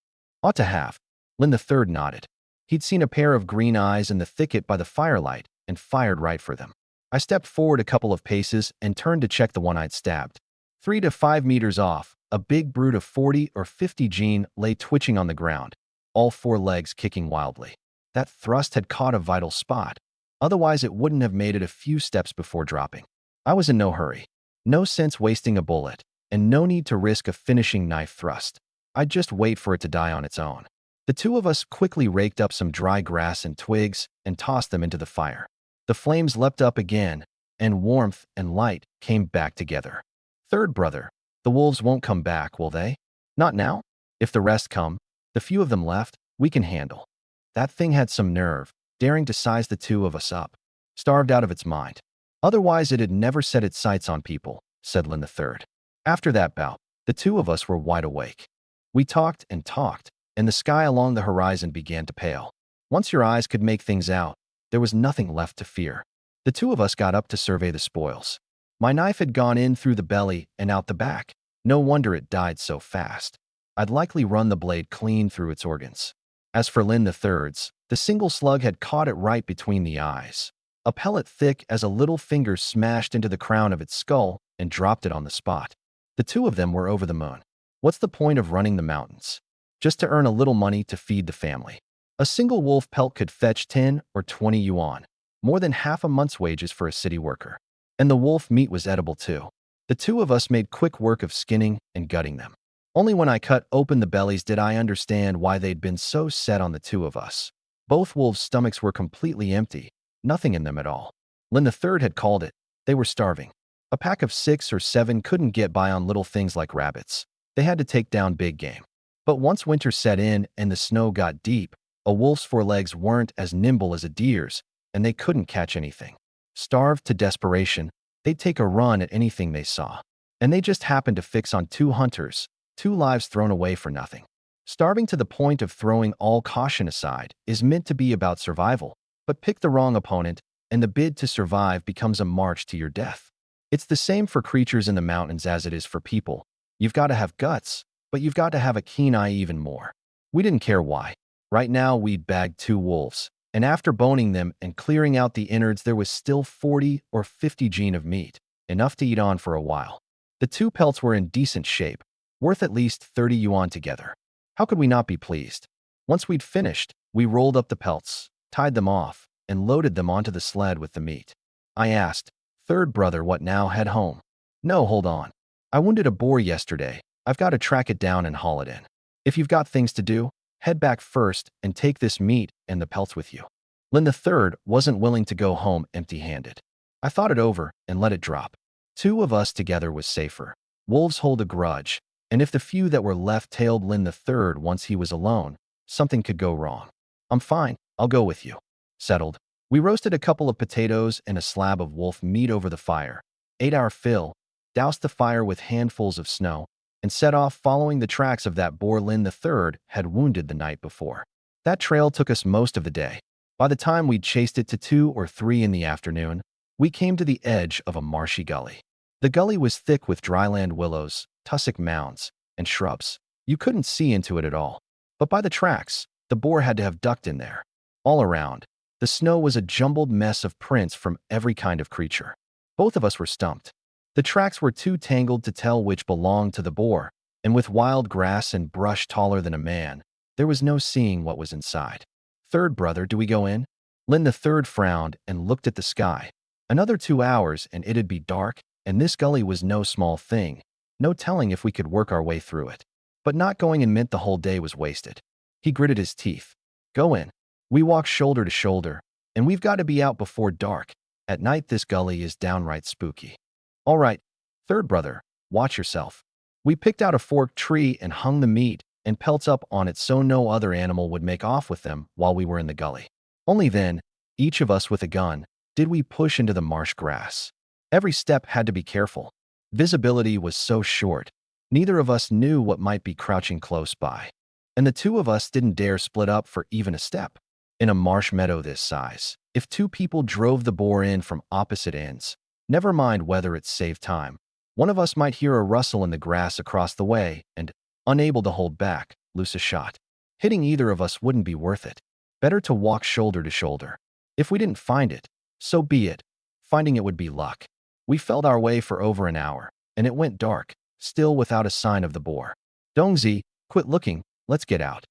Ought to have. Lin the third nodded. He'd seen a pair of green eyes in the thicket by the firelight and fired right for them. I stepped forward a couple of paces and turned to check the one I'd stabbed. 3 to 5 meters off, a big brute of 40 or 50 gene lay twitching on the ground, all 4 legs kicking wildly. That thrust had caught a vital spot. Otherwise, it wouldn't have made it a few steps before dropping. I was in no hurry. No sense wasting a bullet, and no need to risk a finishing knife thrust. I'd just wait for it to die on its own. The two of us quickly raked up some dry grass and twigs and tossed them into the fire. The flames leapt up again, and warmth and light came back together. Third brother, the wolves won't come back, will they? Not now? If the rest come, the few of them left, we can handle. That thing had some nerve, daring to size the two of us up. Starved out of its mind. Otherwise it'd never set its sights on people, said Lin the third. After that bout, the two of us were wide awake. We talked and talked, and the sky along the horizon began to pale. Once your eyes could make things out, there was nothing left to fear. The two of us got up to survey the spoils. My knife had gone in through the belly and out the back. No wonder it died so fast. I'd likely run the blade clean through its organs. As for Lin the Third's, the single slug had caught it right between the eyes. A pellet thick as a little finger smashed into the crown of its skull and dropped it on the spot. The two of them were over the moon. What's the point of running the mountains? Just to earn a little money to feed the family. A single wolf pelt could fetch 10 or 20 yuan, more than half a month's wages for a city worker. And the wolf meat was edible too. The two of us made quick work of skinning and gutting them. Only when I cut open the bellies did I understand why they'd been so set on the two of us. Both wolves' stomachs were completely empty, nothing in them at all. Lin the Third had called it. They were starving. A pack of 6 or 7 couldn't get by on little things like rabbits. They had to take down big game. But once winter set in and the snow got deep, a wolf's forelegs weren't as nimble as a deer's, and they couldn't catch anything. Starved to desperation, they'd take a run at anything they saw. And they just happened to fix on 2 hunters, 2 lives thrown away for nothing. Starving to the point of throwing all caution aside is meant to be about survival, but pick the wrong opponent, and the bid to survive becomes a march to your death. It's the same for creatures in the mountains as it is for people. You've got to have guts, but you've got to have a keen eye even more. We didn't care why. Right now, we'd bagged 2 wolves, and after boning them and clearing out the innards, there was still 40 or 50 gene of meat, enough to eat on for a while. The 2 pelts were in decent shape, worth at least 30 yuan together. How could we not be pleased? Once we'd finished, we rolled up the pelts, tied them off, and loaded them onto the sled with the meat. I asked, "Third brother, what now? Head home?" "No, hold on. I wounded a boar yesterday. I've got to track it down and haul it in. If you've got things to do, head back first and take this meat and the pelts with you." Lin the Third wasn't willing to go home empty-handed. I thought it over and let it drop. 2 of us together was safer. Wolves hold a grudge, and if the few that were left tailed Lin the Third once he was alone, something could go wrong. "I'm fine, I'll go with you." Settled. We roasted a couple of potatoes and a slab of wolf meat over the fire, ate our fill, doused the fire with handfuls of snow, and set off following the tracks of that boar Lin the Third had wounded the night before. That trail took us most of the day. By the time we'd chased it to 2 or 3 in the afternoon, we came to the edge of a marshy gully. The gully was thick with dryland willows, tussock mounds, and shrubs. You couldn't see into it at all. But by the tracks, the boar had to have ducked in there. All around, the snow was a jumbled mess of prints from every kind of creature. Both of us were stumped. The tracks were too tangled to tell which belonged to the boar, and with wild grass and brush taller than a man, there was no seeing what was inside. "Third brother, do we go in?" Lin the Third frowned and looked at the sky. Another 2 hours and it'd be dark, and this gully was no small thing. No telling if we could work our way through it. But not going in meant the whole day was wasted. He gritted his teeth. "Go in. We walk shoulder to shoulder, and we've got to be out before dark. At night this gully is downright spooky." "All right, third brother, watch yourself." We picked out a forked tree and hung the meat and pelts up on it so no other animal would make off with them while we were in the gully. Only then, each of us with a gun, did we push into the marsh grass. Every step had to be careful. Visibility was so short, neither of us knew what might be crouching close by. And the 2 of us didn't dare split up for even a step. In a marsh meadow this size, if 2 people drove the boar in from opposite ends, never mind whether it saved time, one of us might hear a rustle in the grass across the way and, unable to hold back, loose a shot. Hitting either of us wouldn't be worth it. Better to walk shoulder to shoulder. If we didn't find it, so be it. Finding it would be luck. We felt our way for over an hour, and it went dark, still without a sign of the boar. "Dongzi, quit looking, let's get out."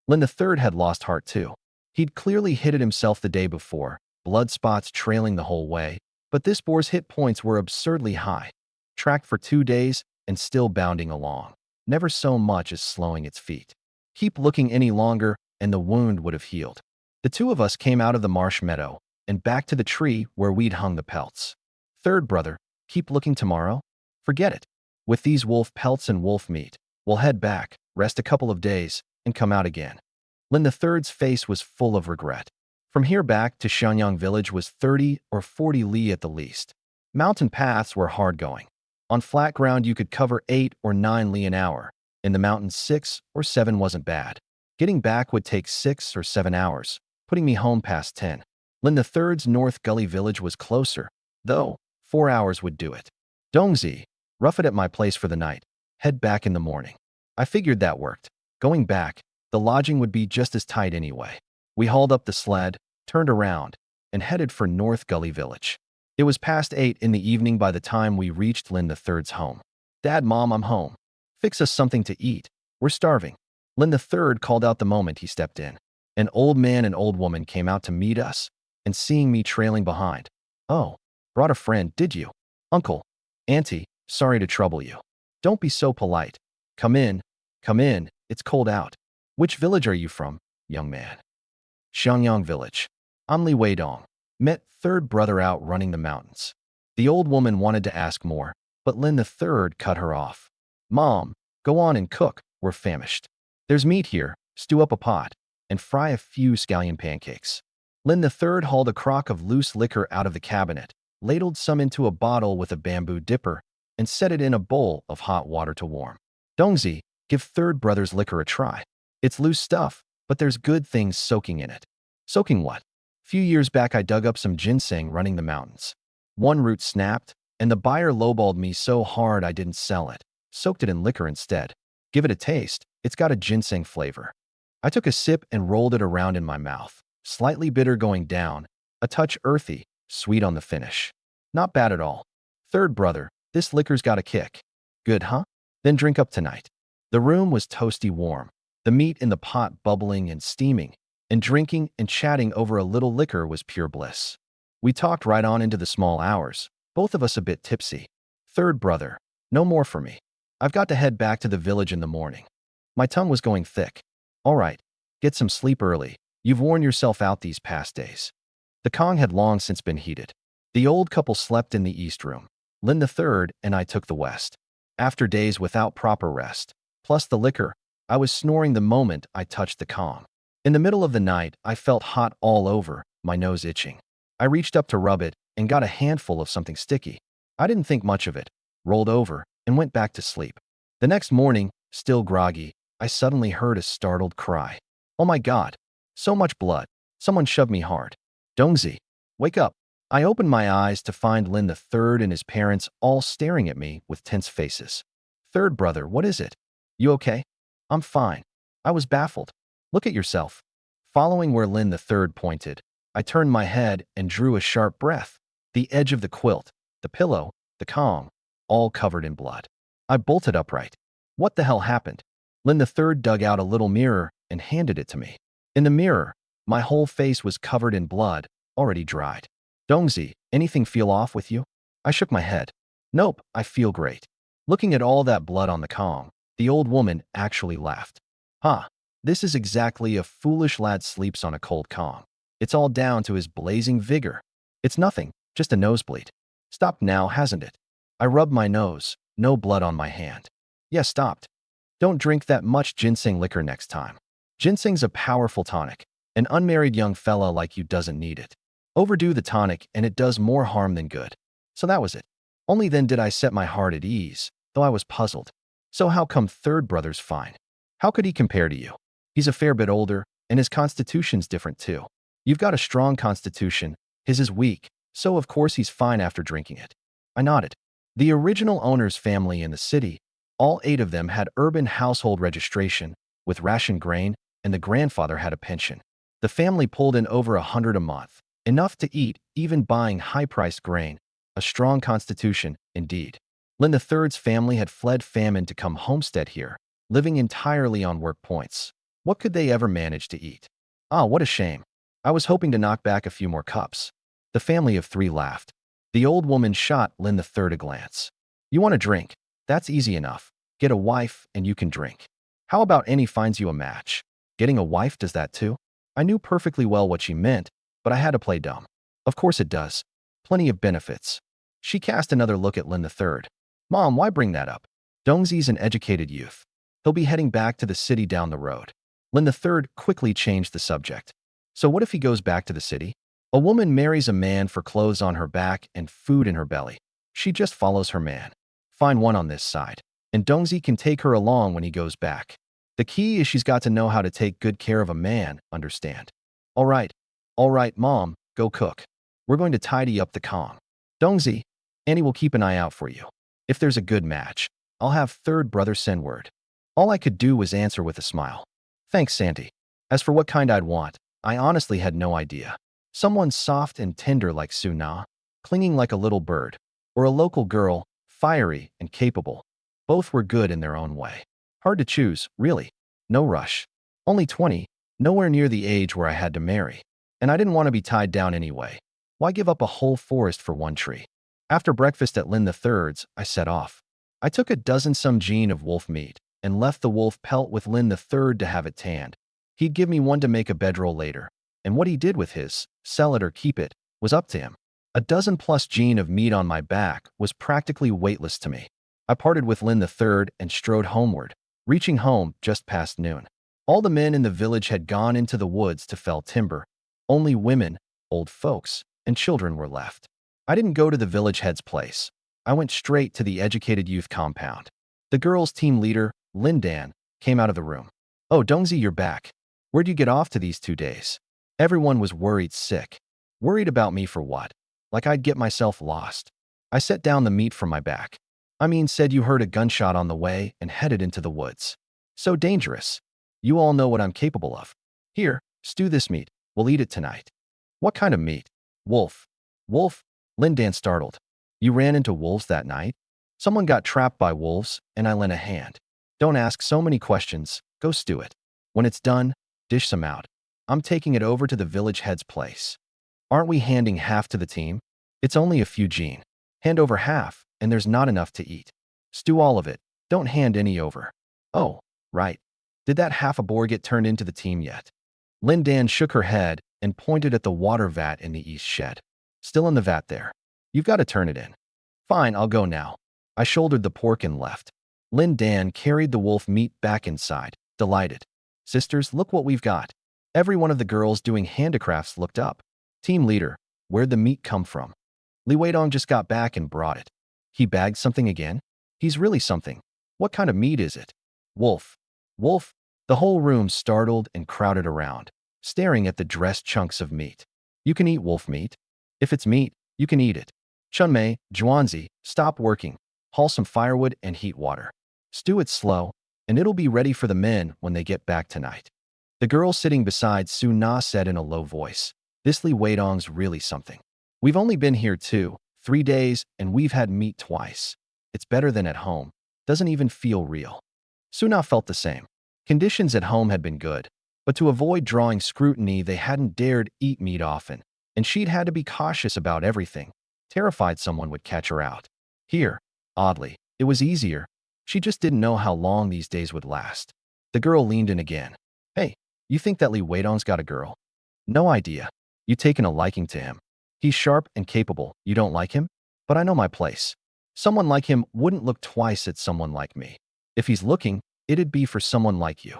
Lin the Third had lost heart too. He'd clearly hit it himself the day before, blood spots trailing the whole way, but this boar's hit points were absurdly high. Tracked for 2 days and still bounding along, never so much as slowing its feet. Keep looking any longer and the wound would have healed. The 2 of us came out of the marsh meadow and back to the tree where we'd hung the pelts. "Third brother, keep looking tomorrow?" "Forget it. With these wolf pelts and wolf meat, we'll head back, rest a couple of days, and come out again." Lin the Third's face was full of regret. From here back to Shenyang village was 30 or 40 li at the least. Mountain paths were hard going. On flat ground you could cover 8 or 9 li an hour. In the mountains 6 or 7 wasn't bad. Getting back would take 6 or 7 hours, putting me home past 10. Lin the Third's North Gully village was closer, though 4 hours would do it. Dongzi, rough it at my place for the night. Head back in the morning. I figured that worked. Going back, the lodging would be just as tight anyway. We hauled up the sled, turned around, and headed for North Gully Village. It was past 8 in the evening by the time we reached Lin the Third's home. Dad, Mom, I'm home. Fix us something to eat. We're starving. Lin the Third called out the moment he stepped in. An old man and old woman came out to meet us, and seeing me trailing behind. Oh, brought a friend, did you? Uncle, Auntie, sorry to trouble you. Don't be so polite. Come in, it's cold out. Which village are you from, young man? Xiangyang Village. I'm Li Weidong. Met third brother out running the mountains. The old woman wanted to ask more, but Lin the Third cut her off. Mom, go on and cook, we're famished. There's meat here, stew up a pot, and fry a few scallion pancakes. Lin the Third hauled a crock of loose liquor out of the cabinet, ladled some into a bottle with a bamboo dipper, and set it in a bowl of hot water to warm. Dongzi, give third brother's liquor a try. It's loose stuff, but there's good things soaking in it. Soaking what? Few years back I dug up some ginseng running the mountains. One root snapped, and the buyer lowballed me so hard I didn't sell it. Soaked it in liquor instead. Give it a taste, it's got a ginseng flavor. I took a sip and rolled it around in my mouth. Slightly bitter going down, a touch earthy, sweet on the finish. Not bad at all. Third brother, this liquor's got a kick. Good, huh? Then drink up tonight. The room was toasty warm, the meat in the pot bubbling and steaming, and drinking and chatting over a little liquor was pure bliss. We talked right on into the small hours, both of us a bit tipsy. Third brother, no more for me. I've got to head back to the village in the morning. My tongue was going thick. All right, get some sleep early. You've worn yourself out these past days. The Kong had long since been heated. The old couple slept in the east room. Lin the Third and I took the west. After days without proper rest, plus the liquor, I was snoring the moment I touched the Kong. In the middle of the night, I felt hot all over, my nose itching. I reached up to rub it and got a handful of something sticky. I didn't think much of it, rolled over, and went back to sleep. The next morning, still groggy, I suddenly heard a startled cry. Oh my God! So much blood. Someone shoved me hard. Dongzi, wake up. I opened my eyes to find Lin the Third and his parents all staring at me with tense faces. Third brother, what is it? You okay? I'm fine. I was baffled. Look at yourself. Following where Lin the Third pointed, I turned my head and drew a sharp breath. The edge of the quilt, the pillow, the Kong, all covered in blood. I bolted upright. What the hell happened? Lin the Third dug out a little mirror and handed it to me. In the mirror, my whole face was covered in blood, already dried. Dongzi, anything feel off with you? I shook my head. Nope, I feel great. Looking at all that blood on the Kong, the old woman actually laughed. Ha, this is exactly a foolish lad sleeps on a cold Kong. It's all down to his blazing vigor. It's nothing, just a nosebleed. Stopped now, hasn't it? I rubbed my nose, no blood on my hand. Yeah, stopped. Don't drink that much ginseng liquor next time. Ginseng's a powerful tonic. An unmarried young fella like you doesn't need it. Overdo the tonic and it does more harm than good. So that was it. Only then did I set my heart at ease, though I was puzzled. So how come third brother's fine? How could he compare to you? He's a fair bit older, and his constitution's different too. You've got a strong constitution, his is weak, so of course he's fine after drinking it. I nodded. The original owner's family in the city, all 8 of them had urban household registration, with ration grain, and the grandfather had a pension. The family pulled in over 100 a month, enough to eat, even buying high-priced grain. A strong constitution, indeed. Lin the Third's family had fled famine to come homestead here, living entirely on work points. What could they ever manage to eat? Ah, what a shame. I was hoping to knock back a few more cups. The family of 3 laughed. The old woman shot Lin the Third a glance. You want a drink? That's easy enough. Get a wife and you can drink. How about Annie finds you a match? Getting a wife does that too? I knew perfectly well what she meant, but I had to play dumb. Of course it does. Plenty of benefits. She cast another look at Lin the Third. Mom, why bring that up? Dongzi's an educated youth. He'll be heading back to the city down the road. Lin the Third quickly changed the subject. So what if he goes back to the city? A woman marries a man for clothes on her back and food in her belly. She just follows her man. Find one on this side. And Dongzi can take her along when he goes back. The key is she's got to know how to take good care of a man, understand? All right, Mom, go cook. We're going to tidy up the Kong. Dongzi, Annie will keep an eye out for you. If there's a good match, I'll have third brother send word. All I could do was answer with a smile. Thanks, Santi. As for what kind I'd want, I honestly had no idea. Someone soft and tender like Suna, clinging like a little bird, or a local girl, fiery and capable. Both were good in their own way. Hard to choose, really. No rush. Only 20, nowhere near the age where I had to marry. And I didn't want to be tied down anyway. Why give up a whole forest for one tree? After breakfast at Lin III's, I set off. I took a dozen some gene of wolf meat and left the wolf pelt with Lin III to have it tanned. He'd give me one to make a bedroll later, and what he did with his, sell it or keep it, was up to him. A dozen plus gene of meat on my back was practically weightless to me. I parted with Lin III and strode homeward, reaching home just past noon. All the men in the village had gone into the woods to fell timber. Only women, old folks, and children were left. I didn't go to the village head's place. I went straight to the educated youth compound. The girls' team leader, Lindan, came out of the room. Oh, Dongzi, you're back. Where'd you get off to these 2 days? Everyone was worried sick. Worried about me for what? Like I'd get myself lost. I set down the meat from my back. Said you heard a gunshot on the way and headed into the woods. So dangerous. You all know what I'm capable of. Here, stew this meat. We'll eat it tonight. What kind of meat? Wolf. Wolf? Lindan startled. You ran into wolves that night? Someone got trapped by wolves, and I lent a hand. Don't ask so many questions. Go stew it. When it's done, dish some out. I'm taking it over to the village head's place. Aren't we handing half to the team? It's only a few gene. Hand over half, and there's not enough to eat. Stew all of it. Don't hand any over. Oh, right. Did that half a boar get turned into the team yet? Lindan shook her head and pointed at the water vat in the east shed. Still in the vat there. You've got to turn it in. Fine, I'll go now. I shouldered the pork and left. Lindan carried the wolf meat back inside, delighted. Sisters, look what we've got. Every one of the girls doing handicrafts looked up. Team leader, where'd the meat come from? Li Weidong just got back and brought it. He bagged something again? He's really something. What kind of meat is it? Wolf. Wolf? The whole room startled and crowded around, staring at the dressed chunks of meat. You can eat wolf meat. If it's meat, you can eat it. Chunmei, Zhuanzi, stop working. Haul some firewood and heat water. Stew it slow, and it'll be ready for the men when they get back tonight. The girl sitting beside Su Na said in a low voice, This Li Weidong's really something. We've only been here 2-3 days, and we've had meat twice. It's better than at home. Doesn't even feel real. Su Na felt the same. Conditions at home had been good, but to avoid drawing scrutiny, they hadn't dared eat meat often, and she'd had to be cautious about everything, terrified someone would catch her out. Here, oddly, it was easier. She just didn't know how long these days would last. The girl leaned in again. Hey, you think that Li Weidong's got a girl? No idea. You taken a liking to him. He's sharp and capable. You don't like him? But I know my place. Someone like him wouldn't look twice at someone like me. If he's looking, it'd be for someone like you.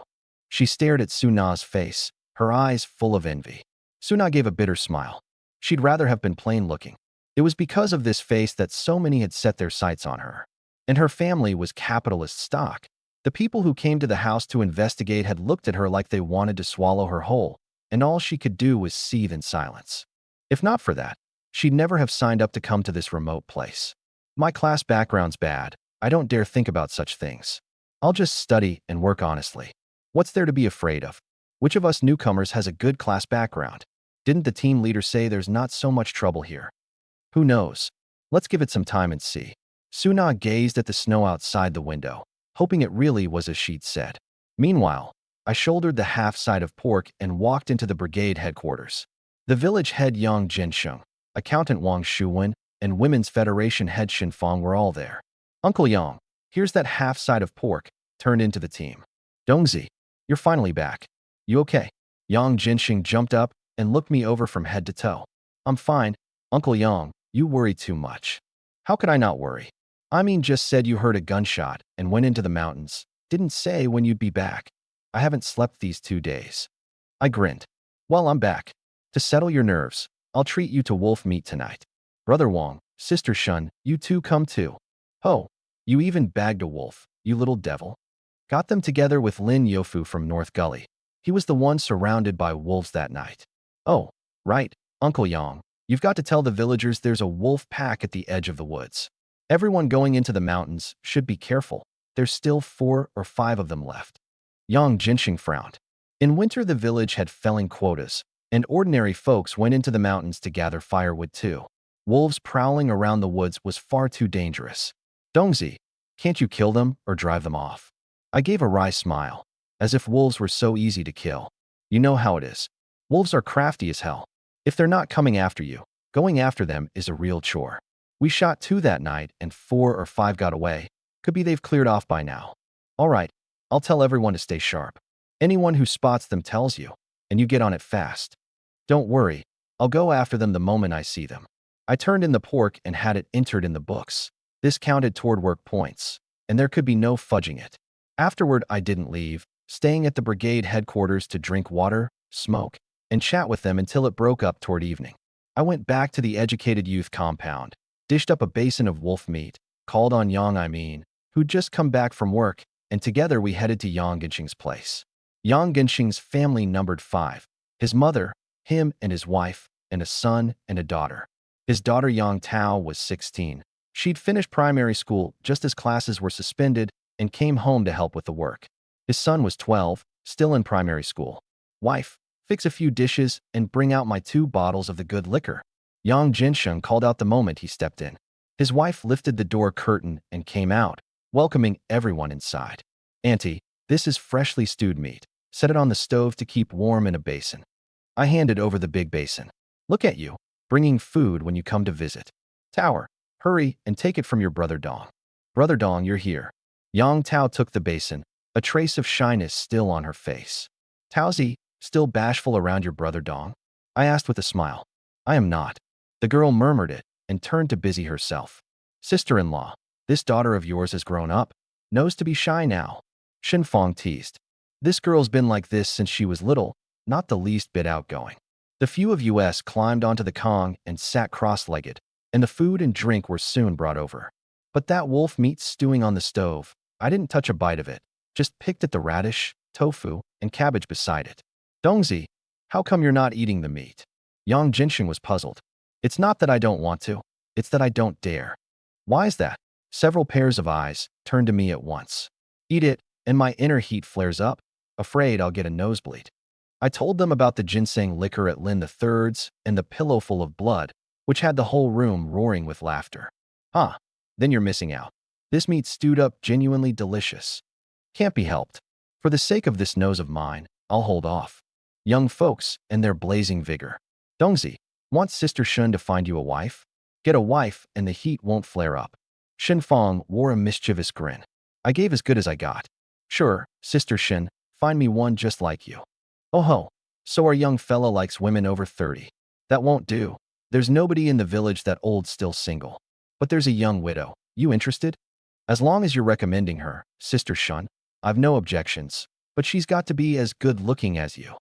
She stared at Suna's face, her eyes full of envy. Suna gave a bitter smile. She'd rather have been plain looking. It was because of this face that so many had set their sights on her. And her family was capitalist stock. The people who came to the house to investigate had looked at her like they wanted to swallow her whole, and all she could do was seethe in silence. If not for that, she'd never have signed up to come to this remote place. My class background's bad. I don't dare think about such things. I'll just study and work honestly. What's there to be afraid of? Which of us newcomers has a good class background? Didn't the team leader say there's not so much trouble here? Who knows? Let's give it some time and see. Suna gazed at the snow outside the window, hoping it really was as she'd said. Meanwhile, I shouldered the half-side of pork and walked into the brigade headquarters. The village head Yang Jinsheng, accountant Wang Shuwen, and Women's Federation head Shinfang were all there. Uncle Yang, here's that half-side of pork, turned into the team. Dongzi, you're finally back. You okay? Yang Jinsheng jumped up and looked me over from head to toe. I'm fine. Uncle Yang, you worry too much. How could I not worry? Just said you heard a gunshot and went into the mountains. Didn't say when you'd be back. I haven't slept these 2 days. I grinned. Well, I'm back. To settle your nerves, I'll treat you to wolf meat tonight. Brother Wang, Sister Shun, you two come too. Oh, you even bagged a wolf, you little devil. Got them together with Lin Yofu from North Gully. He was the one surrounded by wolves that night. Oh, right, Uncle Yang. You've got to tell the villagers there's a wolf pack at the edge of the woods. Everyone going into the mountains should be careful. There's still 4 or 5 of them left. Yang Jinxing frowned. In winter, the village had felling quotas, and ordinary folks went into the mountains to gather firewood too. Wolves prowling around the woods was far too dangerous. Dongzi, can't you kill them or drive them off? I gave a wry smile, as if wolves were so easy to kill. You know how it is. Wolves are crafty as hell. If they're not coming after you, going after them is a real chore. We shot 2 that night and 4 or 5 got away. Could be they've cleared off by now. All right, I'll tell everyone to stay sharp. Anyone who spots them tells you, and you get on it fast. Don't worry, I'll go after them the moment I see them. I turned in the pork and had it entered in the books. This counted toward work points, and there could be no fudging it. Afterward, I didn't leave, staying at the brigade headquarters to drink water, smoke, and chat with them until it broke up toward evening. I went back to the educated youth compound, dished up a basin of wolf meat, called on who'd just come back from work, and together we headed to Yang Genxing's place. Yang Genxing's family numbered 5. His mother, him and his wife, and a son and a daughter. His daughter Yang Tao was 16. She'd finished primary school just as classes were suspended and came home to help with the work. His son was 12, still in primary school. Wife, fix a few dishes and bring out my 2 bottles of the good liquor. Yang Jinsheng called out the moment he stepped in. His wife lifted the door curtain and came out, welcoming everyone inside. Auntie, this is freshly stewed meat. Set it on the stove to keep warm in a basin. I handed over the big basin. Look at you, bringing food when you come to visit. Tower, hurry and take it from your brother Dong. Brother Dong, you're here. Yang Tao took the basin, a trace of shyness still on her face. Taozi, still bashful around your brother Dong? I asked with a smile. I am not. The girl murmured it and turned to busy herself. Sister-in-law, this daughter of yours has grown up, knows to be shy now. Shen Fong teased. This girl's been like this since she was little, not the least bit outgoing. The few of us climbed onto the Kong and sat cross-legged, and the food and drink were soon brought over. But that wolf meat stewing on the stove, I didn't touch a bite of it, just picked at the radish, tofu, and cabbage beside it. Dongzi, how come you're not eating the meat? Yang Jinsheng was puzzled. It's not that I don't want to, it's that I don't dare. Why is that? Several pairs of eyes turned to me at once. Eat it, and my inner heat flares up, afraid I'll get a nosebleed. I told them about the ginseng liquor at Lin III's and the pillow full of blood, which had the whole room roaring with laughter. Huh, then you're missing out. This meat stewed up genuinely delicious. Can't be helped. For the sake of this nose of mine, I'll hold off. Young folks and their blazing vigor. Dongzi, want Sister Shun to find you a wife? Get a wife and the heat won't flare up. Shen Fong wore a mischievous grin. I gave as good as I got. Sure, Sister Shen, find me one just like you. Oh ho, so our young fella likes women over 30. That won't do. There's nobody in the village that old's still single. But there's a young widow. You interested? As long as you're recommending her, Sister Shun, I've no objections. But she's got to be as good-looking as you.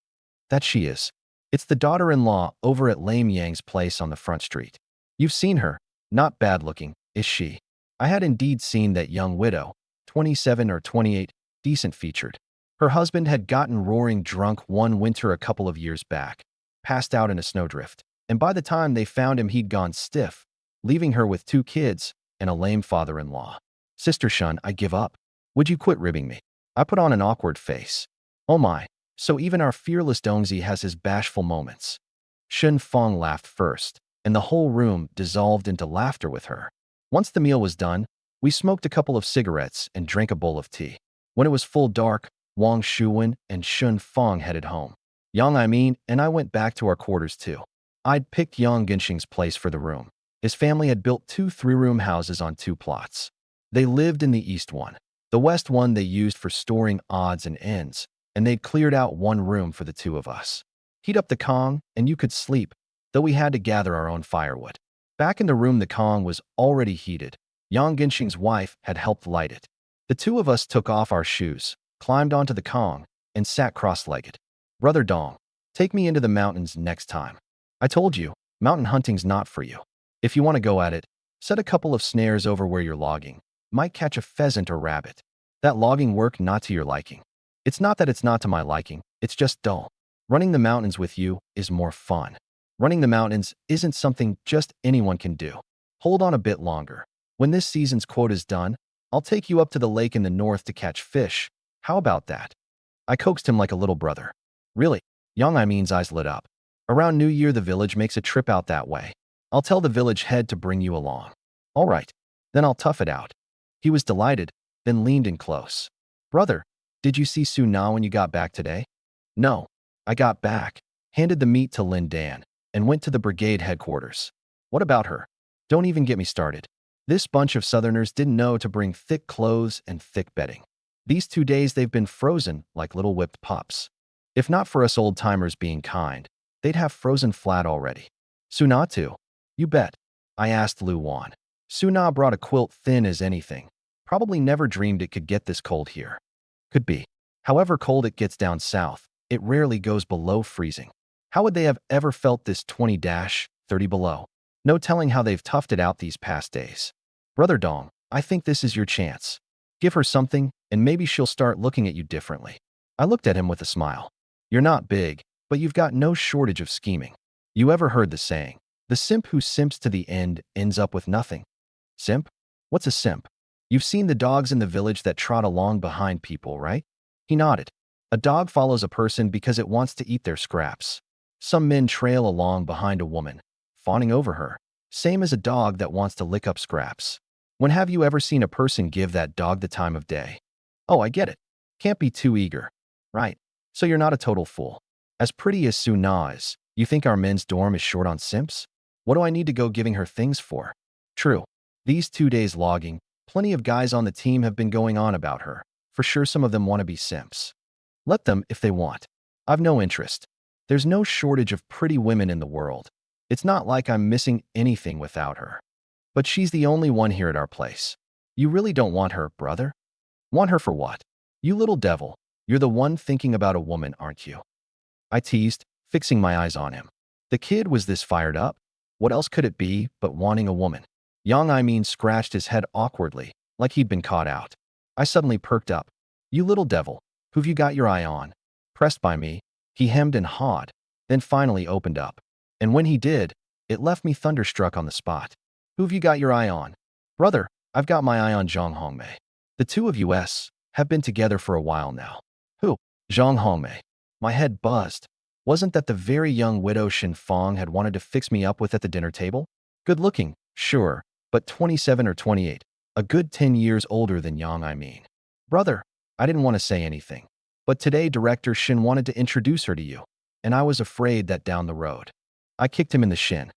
That she is. It's the daughter-in-law over at Lame Yang's place on the front street. You've seen her. Not bad-looking, is she? I had indeed seen that young widow, 27 or 28, decent-featured. Her husband had gotten roaring drunk one winter a couple of years back, passed out in a snowdrift, and by the time they found him he'd gone stiff, leaving her with 2 kids and a lame father-in-law. Sister Shun, I give up. Would you quit ribbing me? I put on an awkward face. Oh my, so even our fearless Dongzi has his bashful moments. Shen Fong laughed first, and the whole room dissolved into laughter with her. Once the meal was done, we smoked a couple of cigarettes and drank a bowl of tea. When it was full dark, Wang Shuwen and Shen Fong headed home. Yang and I went back to our quarters too. I'd picked Yang Genxing's place for the room. His family had built 2 3-room houses on 2 plots. They lived in the east one. The west one they used for storing odds and ends, and they'd cleared out 1 room for the 2 of us. Heat up the Kong, and you could sleep, though we had to gather our own firewood. Back in the room the Kong was already heated. Yang Genxing's wife had helped light it. The 2 of us took off our shoes, climbed onto the Kong, and sat cross-legged. Brother Dong, take me into the mountains next time. I told you, mountain hunting's not for you. If you want to go at it, set a couple of snares over where you're logging. Might catch a pheasant or rabbit. That logging work not to your liking. It's not that it's not to my liking, it's just dull. Running the mountains with you is more fun. Running the mountains isn't something just anyone can do. Hold on a bit longer. When this season's quota's done, I'll take you up to the lake in the north to catch fish. How about that? I coaxed him like a little brother. Really? Young Imin's eyes lit up. Around New Year, the village makes a trip out that way. I'll tell the village head to bring you along. All right. Then I'll tough it out. He was delighted, then leaned in close. Brother, did you see Suna when you got back today? No. I got back, handed the meat to Lin Dan, and went to the brigade headquarters. What about her? Don't even get me started. This bunch of Southerners didn't know to bring thick clothes and thick bedding. These 2 days they've been frozen like little whipped pups. If not for us old-timers being kind, they'd have frozen flat already. Suna too? You bet. I asked Lu Wan. Suna brought a quilt thin as anything. Probably never dreamed it could get this cold here. Could be. However cold it gets down south, it rarely goes below freezing. How would they have ever felt this 20-30 below? No telling how they've toughed it out these past days. Brother Dong, I think this is your chance. Give her something, and maybe she'll start looking at you differently. I looked at him with a smile. You're not big, but you've got no shortage of scheming. You ever heard the saying, the simp who simps to the end ends up with nothing? Simp? What's a simp? You've seen the dogs in the village that trot along behind people, right? He nodded. A dog follows a person because it wants to eat their scraps. Some men trail along behind a woman, fawning over her, same as a dog that wants to lick up scraps. When have you ever seen a person give that dog the time of day? Oh, I get it. Can't be too eager. Right. So you're not a total fool. As pretty as Suna is, you think our men's dorm is short on simps? What do I need to go giving her things for? True. These 2 days logging, plenty of guys on the team have been going on about her. For sure some of them want to be simps. Let them if they want. I've no interest. There's no shortage of pretty women in the world. It's not like I'm missing anything without her. But she's the only one here at our place. You really don't want her, brother? Want her for what? You little devil. You're the one thinking about a woman, aren't you? I teased, fixing my eyes on him. The kid was this fired up? What else could it be but wanting a woman? Yang Imin scratched his head awkwardly, like he'd been caught out. I suddenly perked up. You little devil, who've you got your eye on? Pressed by me, he hemmed and hawed, then finally opened up. And when he did, it left me thunderstruck on the spot. Who've you got your eye on? Brother, I've got my eye on Zhang Hongmei. The two of us have been together for a while now. Who? Zhang Hongmei. My head buzzed. Wasn't that the very young widow Shin Fong had wanted to fix me up with at the dinner table? Good looking, sure, but 27 or 28. A good 10 years older than Yang Imin. Brother, I didn't want to say anything. But today Director Shin wanted to introduce her to you. And I was afraid that down the road. I kicked him in the shin.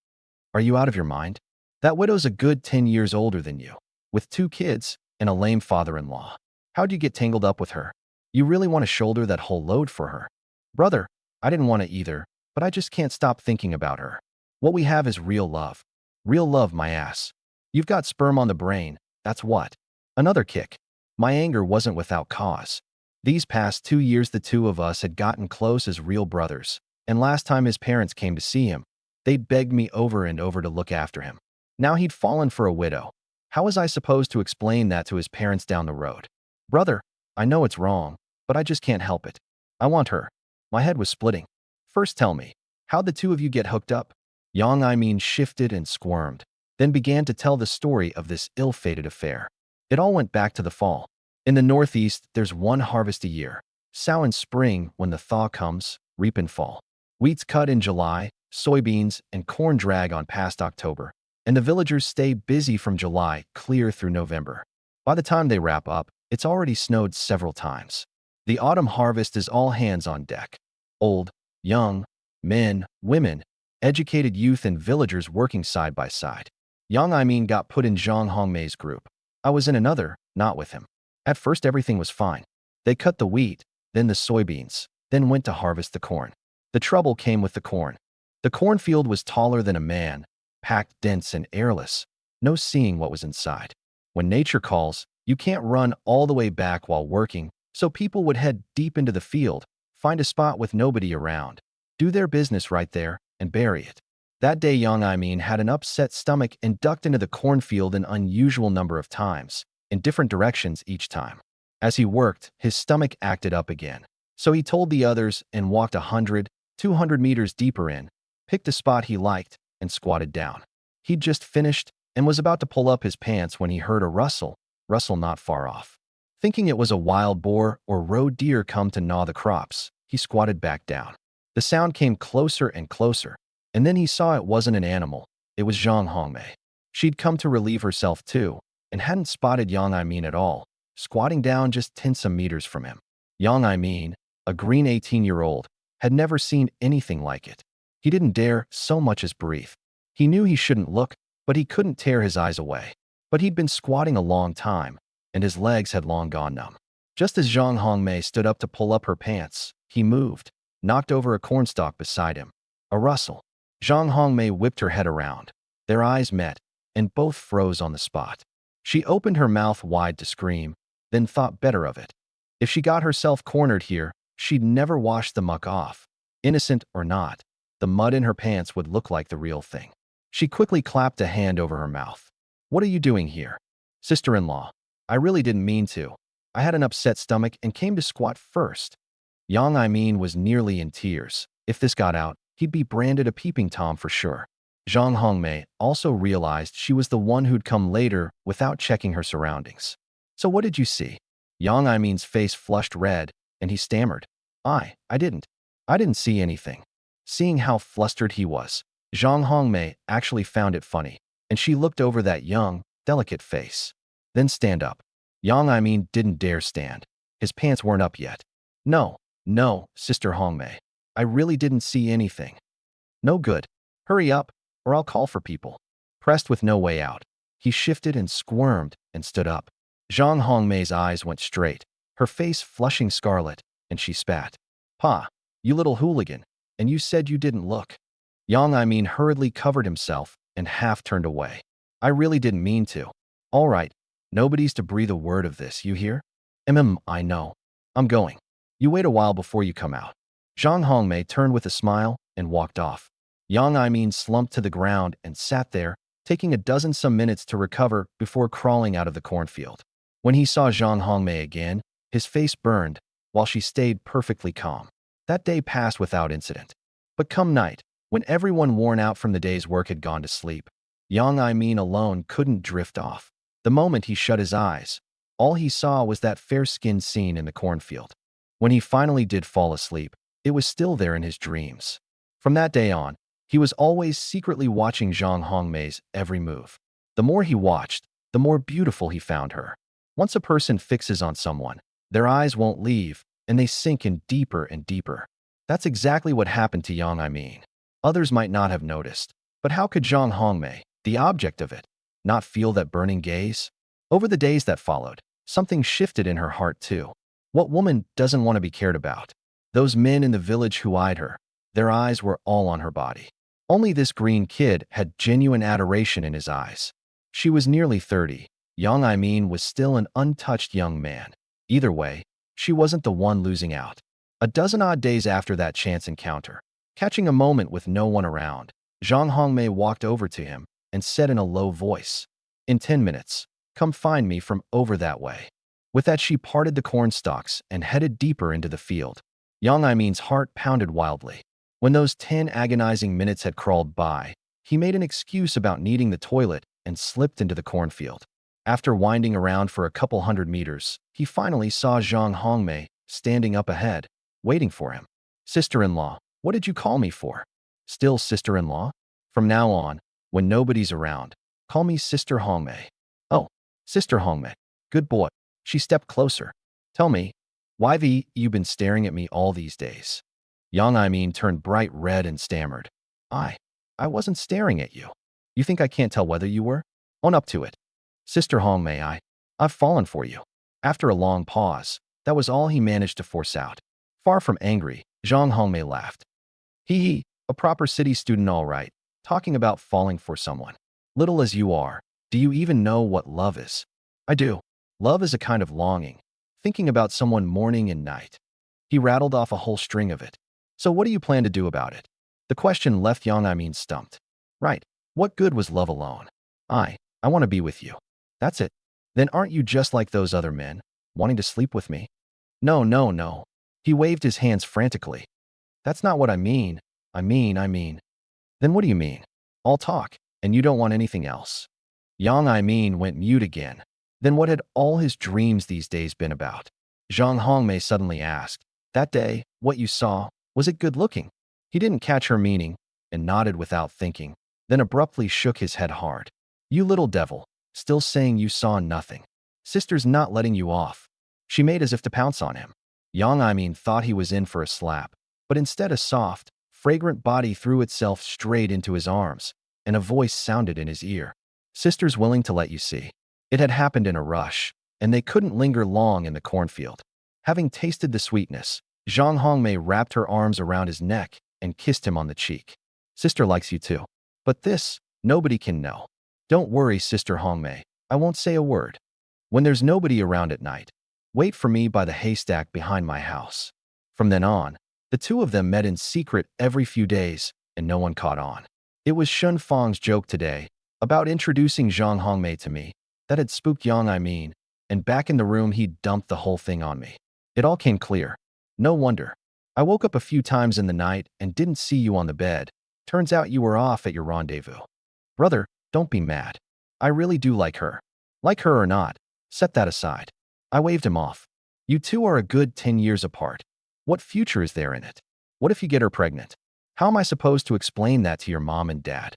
Are you out of your mind? That widow's a good 10 years older than you, with 2 kids and a lame father-in-law. How'd you get tangled up with her? You really want to shoulder that whole load for her? Brother, I didn't want to either, but I just can't stop thinking about her. What we have is real love. Real love, my ass. You've got sperm on the brain, that's what. Another kick. My anger wasn't without cause. These past 2 years the two of us had gotten close as real brothers, and last time his parents came to see him, they'd begged me over and over to look after him. Now he'd fallen for a widow. How was I supposed to explain that to his parents down the road? Brother, I know it's wrong, but I just can't help it. I want her. My head was splitting. First tell me, how'd the two of you get hooked up? Yang Imin shifted and squirmed, then began to tell the story of this ill-fated affair. It all went back to the fall. In the Northeast, there's one harvest a year. Sow in spring when the thaw comes, reap in fall. Wheat's cut in July, soybeans and corn drag on past October, and the villagers stay busy from July clear through November. By the time they wrap up, it's already snowed several times. The autumn harvest is all hands on deck. Old, young, men, women, educated youth and villagers working side by side. Yang Imin got put in Zhang Hongmei's group. I was in another, not with him. At first everything was fine. They cut the wheat, then the soybeans, then went to harvest the corn. The trouble came with the corn. The cornfield was taller than a man, packed dense and airless, no seeing what was inside. When nature calls, you can't run all the way back while working, so people would head deep into the field, find a spot with nobody around, do their business right there, and bury it. That day Yang Imin had an upset stomach and ducked into the cornfield an unusual number of times, in different directions each time. As he worked, his stomach acted up again. So he told the others and walked 100, 200 meters deeper in, picked a spot he liked, and squatted down. He'd just finished, and was about to pull up his pants when he heard a rustle not far off. Thinking it was a wild boar or roe deer come to gnaw the crops, he squatted back down. The sound came closer and closer, and then he saw it wasn't an animal. It was Zhang Hongmei. She'd come to relieve herself too, and hadn't spotted Yang Aimin at all, squatting down just 10 some meters from him. Yang Aimin, a green 18-year-old, had never seen anything like it. He didn't dare so much as breathe. He knew he shouldn't look, but he couldn't tear his eyes away. But he'd been squatting a long time, and his legs had long gone numb. Just as Zhang Hongmei stood up to pull up her pants, he moved, knocked over a cornstalk beside him. A rustle. Zhang Hongmei whipped her head around. Their eyes met, and both froze on the spot. She opened her mouth wide to scream, then thought better of it. If she got herself cornered here, she'd never wash the muck off. Innocent or not, the mud in her pants would look like the real thing. She quickly clapped a hand over her mouth. "What are you doing here?" "Sister-in-law, I really didn't mean to. I had an upset stomach and came to squat first." Yang Aimin was nearly in tears. If this got out, he'd be branded a peeping Tom for sure. Zhang Hongmei also realized she was the one who'd come later without checking her surroundings. "So what did you see?" Yang Aimin's face flushed red, and he stammered. I didn't see anything." Seeing how flustered he was, Zhang Hongmei actually found it funny, and she looked over that young, delicate face. "Then stand up." Yang Aimin didn't dare stand. His pants weren't up yet. No, Sister Hongmei. I really didn't see anything." "No good. Hurry up, or I'll call for people." Pressed with no way out, he shifted and squirmed and stood up. Zhang Hongmei's eyes went straight, her face flushing scarlet, and she spat. "Pa, you little hooligan, and you said you didn't look." Yang Aimin hurriedly covered himself and half turned away. "I really didn't mean to." "All right, nobody's to breathe a word of this, you hear?" I know. I'm going. You wait a while before you come out." Zhang Hongmei turned with a smile and walked off. Yang Aimin slumped to the ground and sat there, taking a dozen some minutes to recover before crawling out of the cornfield. When he saw Zhang Hongmei again, his face burned, while she stayed perfectly calm. That day passed without incident. But come night, when everyone worn out from the day's work had gone to sleep, Yang Aimin alone couldn't drift off. The moment he shut his eyes, all he saw was that fair-skinned scene in the cornfield. When he finally did fall asleep, it was still there in his dreams. From that day on, he was always secretly watching Zhang Hongmei's every move. The more he watched, the more beautiful he found her. Once a person fixes on someone, their eyes won't leave, and they sink in deeper and deeper. That's exactly what happened to Yang Aimin. Others might not have noticed, but how could Zhang Hongmei, the object of it, not feel that burning gaze? Over the days that followed, something shifted in her heart too. What woman doesn't want to be cared about? Those men in the village who eyed her, their eyes were all on her body. Only this green kid had genuine adoration in his eyes. She was nearly 30. Yang Aimin was still an untouched young man. Either way, she wasn't the one losing out. A dozen odd days after that chance encounter, catching a moment with no one around, Zhang Hongmei walked over to him and said in a low voice, "In 10 minutes, come find me from over that way." With that, she parted the cornstalks and headed deeper into the field. Yang Aimin's heart pounded wildly. When those 10 agonizing minutes had crawled by, he made an excuse about needing the toilet and slipped into the cornfield. After winding around for a couple hundred meters, he finally saw Zhang Hongmei standing up ahead, waiting for him. "Sister-in-law, what did you call me for?" "Still sister-in-law? From now on, when nobody's around, call me Sister Hongmei." "Oh, Sister Hongmei. Good boy." She stepped closer. "Tell me, why you been staring at me all these days?" Yang Aimin turned bright red and stammered. I wasn't staring at you. You think I can't tell whether you were? Own up to it." "Sister Hongmei, I've fallen for you." After a long pause, that was all he managed to force out. Far from angry, Zhang Hongmei laughed. He, a proper city student all right, talking about falling for someone. "Little as you are, do you even know what love is?" "I do. Love is a kind of longing, thinking about someone morning and night." He rattled off a whole string of it. "So what do you plan to do about it?" The question left Yang Aimin stumped. "Right. What good was love alone? I want to be with you. That's it." "Then aren't you just like those other men, wanting to sleep with me?" No. He waved his hands frantically. "That's not what I mean. I mean. Then what do you mean?" "All talk, and you don't want anything else." Yang I went mute again. Then what had all his dreams these days been about? Zhang Hongmei suddenly asked. That day, what you saw, was it good looking? He didn't catch her meaning and nodded without thinking, then abruptly shook his head hard. You little devil, still saying you saw nothing. Sister's not letting you off. She made as if to pounce on him. Yang thought he was in for a slap, but instead a soft, fragrant body threw itself straight into his arms, and a voice sounded in his ear. Sister's willing to let you see. It had happened in a rush, and they couldn't linger long in the cornfield. Having tasted the sweetness, Zhang Hongmei wrapped her arms around his neck and kissed him on the cheek. Sister likes you too. But this, nobody can know. Don't worry, Sister Hongmei. I won't say a word. When there's nobody around at night, wait for me by the haystack behind my house. From then on, the two of them met in secret every few days, and no one caught on. It was Shun Fang's joke today, about introducing Zhang Hongmei to me, that had spooked Yang and back in the room he dumped the whole thing on me. It all came clear. No wonder. I woke up a few times in the night and didn't see you on the bed. Turns out you were off at your rendezvous. Brother, don't be mad. I really do like her. Like her or not, set that aside. I waved him off. You two are a good 10 years apart. What future is there in it? What if you get her pregnant? How am I supposed to explain that to your mom and dad?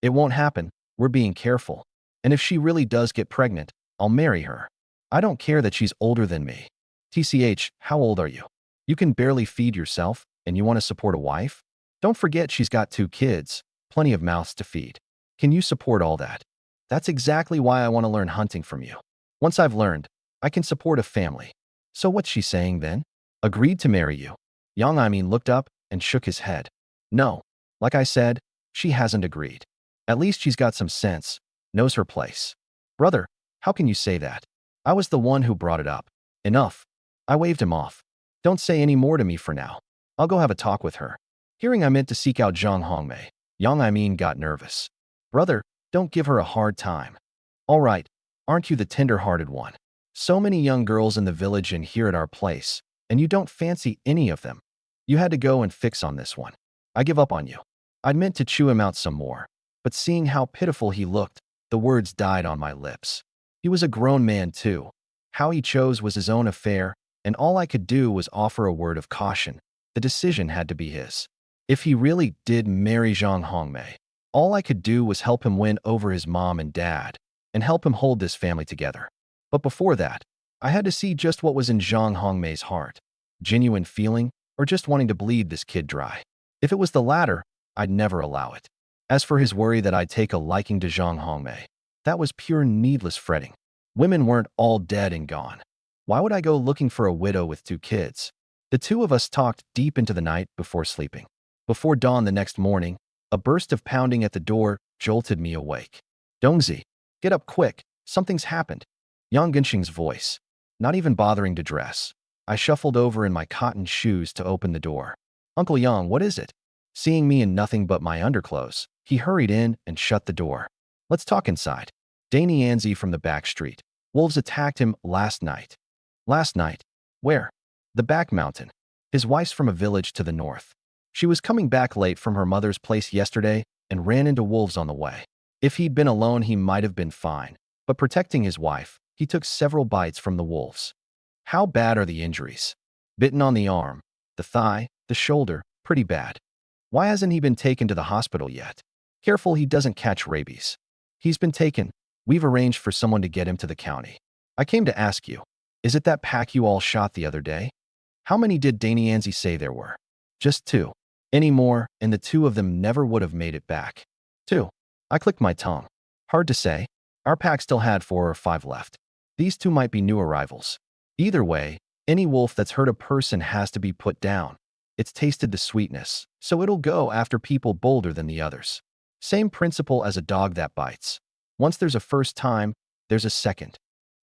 It won't happen. We're being careful. And if she really does get pregnant, I'll marry her. I don't care that she's older than me. TCH, how old are you? You can barely feed yourself, and you want to support a wife? Don't forget she's got 2 kids, plenty of mouths to feed. Can you support all that? That's exactly why I want to learn hunting from you. Once I've learned, I can support a family. So what's she saying then? Agreed to marry you. Yang looked up and shook his head. No, like I said, she hasn't agreed. At least she's got some sense, knows her place. Brother, how can you say that? I was the one who brought it up. Enough. I waved him off. Don't say any more to me for now. I'll go have a talk with her. Hearing I meant to seek out Zhang Hongmei, Yang got nervous. Brother, don't give her a hard time. All right, aren't you the tender-hearted one? So many young girls in the village and here at our place, and you don't fancy any of them. You had to go and fix on this one. I give up on you. I'd meant to chew him out some more, but seeing how pitiful he looked, the words died on my lips. He was a grown man too. How he chose was his own affair, and all I could do was offer a word of caution. The decision had to be his. If he really did marry Zhang Hongmei, all I could do was help him win over his mom and dad, and help him hold this family together. But before that, I had to see just what was in Zhang Hongmei's heart. Genuine feeling, or just wanting to bleed this kid dry. If it was the latter, I'd never allow it. As for his worry that I'd take a liking to Zhang Hongmei, that was pure needless fretting. Women weren't all dead and gone. Why would I go looking for a widow with 2 kids? The two of us talked deep into the night before sleeping. Before dawn the next morning, a burst of pounding at the door jolted me awake. Dongzi, get up quick, something's happened. Yang Genshing's voice. Not even bothering to dress, I shuffled over in my cotton shoes to open the door. Uncle Yang, what is it? Seeing me in nothing but my underclothes, he hurried in and shut the door. Let's talk inside. Danny Anzi from the back street. Wolves attacked him last night. Last night? Where? The back mountain. His wife's from a village to the north. She was coming back late from her mother's place yesterday and ran into wolves on the way. If he'd been alone, he might have been fine, but protecting his wife, he took several bites from the wolves. How bad are the injuries? Bitten on the arm, the thigh, the shoulder, pretty bad. Why hasn't he been taken to the hospital yet? Careful he doesn't catch rabies. He's been taken. We've arranged for someone to get him to the county. I came to ask you, is it that pack you all shot the other day? How many did Danny Anzi say there were? Just 2. Any more, and the 2 of them never would have made it back. 2. I clicked my tongue. Hard to say. Our pack still had 4 or 5 left. These 2 might be new arrivals. Either way, any wolf that's hurt a person has to be put down. It's tasted the sweetness, so it'll go after people bolder than the others. Same principle as a dog that bites. Once there's a first time, there's a second.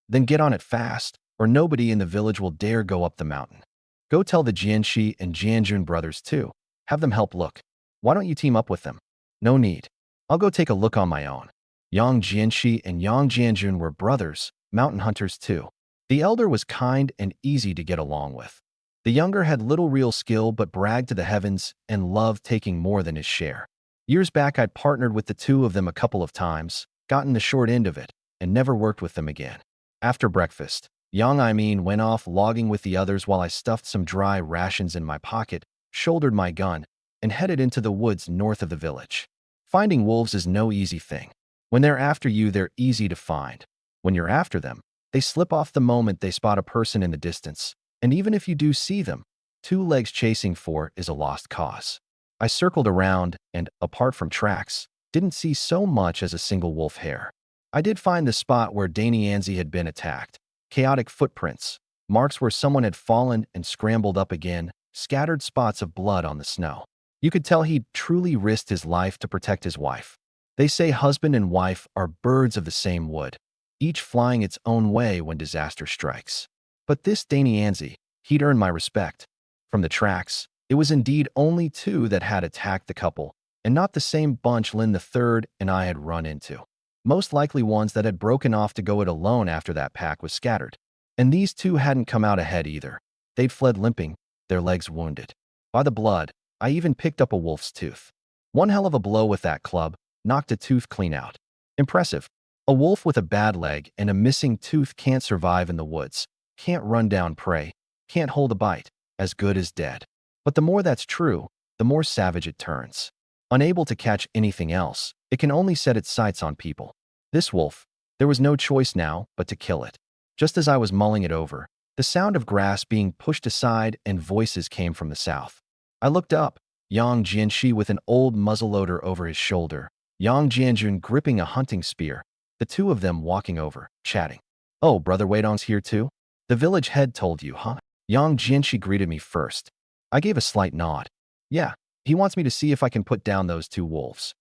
Then get on it fast, or nobody in the village will dare go up the mountain. Go tell the Jianxi and Jianjun brothers too. Have them help look. Why don't you team up with them? No need. I'll go take a look on my own. Yang Jianxi and Yang Jianjun were brothers, mountain hunters too. The elder was kind and easy to get along with. The younger had little real skill but bragged to the heavens and loved taking more than his share. Years back I'd partnered with the 2 of them a couple of times, gotten the short end of it, and never worked with them again. After breakfast, young Imeen went off logging with the others while I stuffed some dry rations in my pocket, shouldered my gun, and headed into the woods north of the village. Finding wolves is no easy thing. When they're after you, they're easy to find. When you're after them, they slip off the moment they spot a person in the distance, and even if you do see them, 2 legs chasing for is a lost cause. I circled around and, apart from tracks, didn't see so much as a single wolf hair. I did find the spot where Danny Anzi had been attacked. Chaotic footprints, marks where someone had fallen and scrambled up again, scattered spots of blood on the snow. You could tell he'd truly risked his life to protect his wife. They say husband and wife are birds of the same wood, each flying its own way when disaster strikes. But this Danny Anzi, he'd earned my respect. From the tracks, it was indeed only 2 that had attacked the couple, and not the same bunch Lynn the third and I had run into. Most likely ones that had broken off to go it alone after that pack was scattered. And these 2 hadn't come out ahead either. They'd fled limping, their legs wounded. By the blood, I even picked up a wolf's tooth. One hell of a blow with that club, knocked a tooth clean out. Impressive. A wolf with a bad leg and a missing tooth can't survive in the woods, can't run down prey, can't hold a bite, as good as dead. But the more that's true, the more savage it turns. Unable to catch anything else, it can only set its sights on people. This wolf, there was no choice now but to kill it. Just as I was mulling it over, the sound of grass being pushed aside and voices came from the south. I looked up, Yang Jianxi with an old muzzleloader over his shoulder, Yang Jianjun gripping a hunting spear, the 2 of them walking over, chatting. "Oh, Brother Weidong's here too? The village head told you, huh?" Yang Jianxi greeted me first. I gave a slight nod. "Yeah, he wants me to see if I can put down those 2 wolves.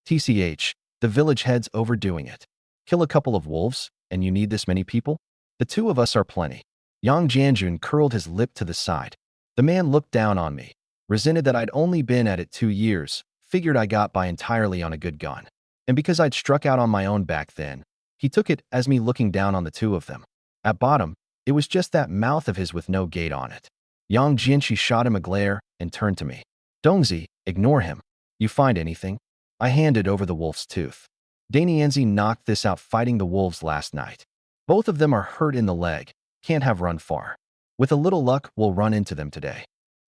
TCH, the village head's overdoing it. Kill a couple of wolves, and you need this many people? The 2 of us are plenty." Yang Jianjun curled his lip to the side. The man looked down on me, resented that I'd only been at it 2 years, figured I got by entirely on a good gun. And because I'd struck out on my own back then, he took it as me looking down on the 2 of them. At bottom, it was just that mouth of his with no gate on it. Yang Jianxi shot him a glare and turned to me. "Dongzi, ignore him. You find anything?" I handed over the wolf's tooth. "Danny Anzi knocked this out fighting the wolves last night. Both of them are hurt in the leg, can't have run far. With a little luck, we'll run into them today."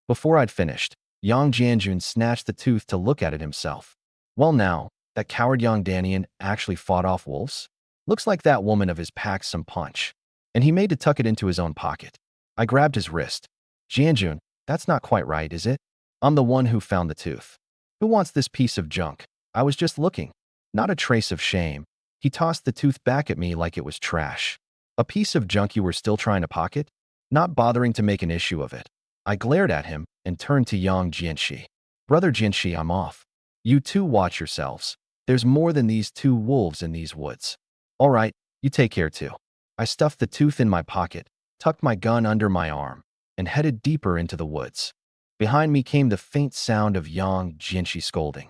Before I'd finished, Yang Jianjun snatched the tooth to look at it himself. "Well now, that coward young Danian actually fought off wolves? Looks like that woman of his packed some punch." And he made to tuck it into his own pocket. I grabbed his wrist. "Jianjun, that's not quite right, is it? I'm the one who found the tooth. Who wants this piece of junk? I was just looking." Not a trace of shame. He tossed the tooth back at me like it was trash. "A piece of junk you were still trying to pocket?" Not bothering to make an issue of it, I glared at him and turned to Yang Jianxi. "Brother Jianxi, I'm off. You 2 watch yourselves. There's more than these 2 wolves in these woods." "All right, you take care too." I stuffed the tooth in my pocket, tucked my gun under my arm, and headed deeper into the woods. Behind me came the faint sound of Yang Jianxi scolding.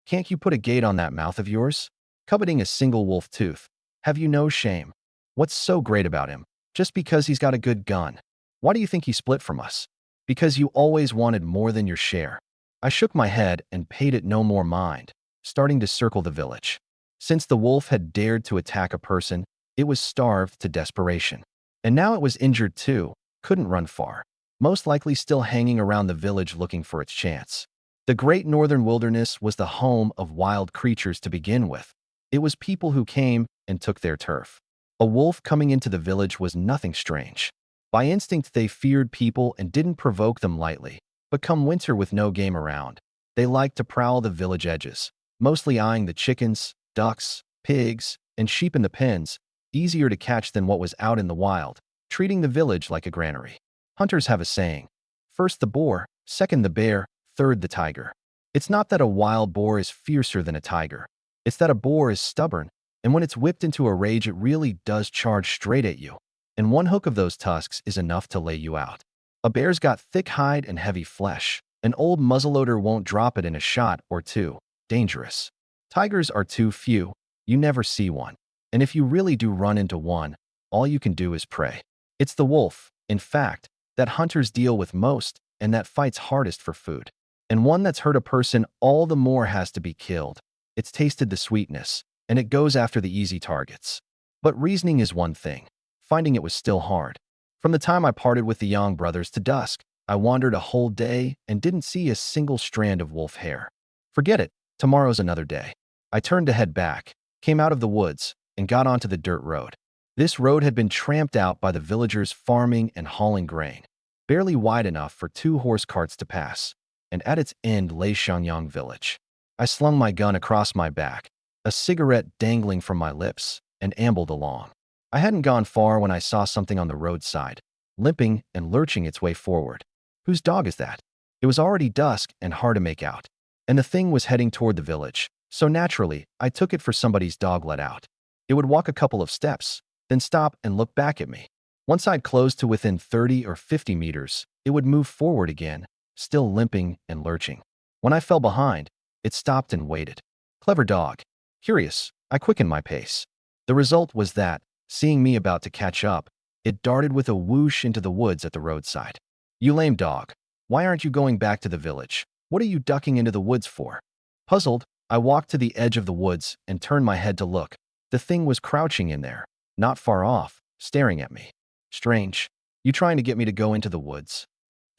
"Can't you put a gate on that mouth of yours? Coveting a single wolf tooth. Have you no shame? What's so great about him? Just because he's got a good gun. Why do you think he split from us? Because you always wanted more than your share." I shook my head and paid it no more mind, starting to circle the village. Since the wolf had dared to attack a person, it was starved to desperation. And now it was injured too, couldn't run far, most likely still hanging around the village looking for its chance. The great northern wilderness was the home of wild creatures to begin with. It was people who came and took their turf. A wolf coming into the village was nothing strange. By instinct, they feared people and didn't provoke them lightly. But come winter with no game around, they liked to prowl the village edges, mostly eyeing the chickens, ducks, pigs, and sheep in the pens, easier to catch than what was out in the wild, treating the village like a granary. Hunters have a saying: first the boar, second the bear, third the tiger. It's not that a wild boar is fiercer than a tiger. It's that a boar is stubborn, and when it's whipped into a rage, it really does charge straight at you. And one hook of those tusks is enough to lay you out. A bear's got thick hide and heavy flesh. An old muzzleloader won't drop it in a shot or 2. Dangerous. Tigers are too few. You never see one. And if you really do run into one, all you can do is pray. It's the wolf, in fact, that hunters deal with most and that fights hardest for food. And one that's hurt a person all the more has to be killed. It's tasted the sweetness, and it goes after the easy targets. But reasoning is one thing. Finding it was still hard. From the time I parted with the Young brothers to dusk, I wandered a whole day and didn't see a single strand of wolf hair. Forget it, tomorrow's another day. I turned to head back, came out of the woods, and got onto the dirt road. This road had been tramped out by the villagers farming and hauling grain, barely wide enough for 2 horse carts to pass, and at its end lay Shenyang village. I slung my gun across my back, a cigarette dangling from my lips, and ambled along. I hadn't gone far when I saw something on the roadside, limping and lurching its way forward. Whose dog is that? It was already dusk and hard to make out, and the thing was heading toward the village, so naturally, I took it for somebody's dog let out. It would walk a couple of steps, then stop and look back at me. Once I'd closed to within 30 or 50 meters, it would move forward again, still limping and lurching. When I fell behind, it stopped and waited. Clever dog. Curious, I quickened my pace. The result was that, seeing me about to catch up, it darted with a whoosh into the woods at the roadside. You lame dog. Why aren't you going back to the village? What are you ducking into the woods for? Puzzled, I walked to the edge of the woods and turned my head to look. The thing was crouching in there, not far off, staring at me. Strange. You trying to get me to go into the woods?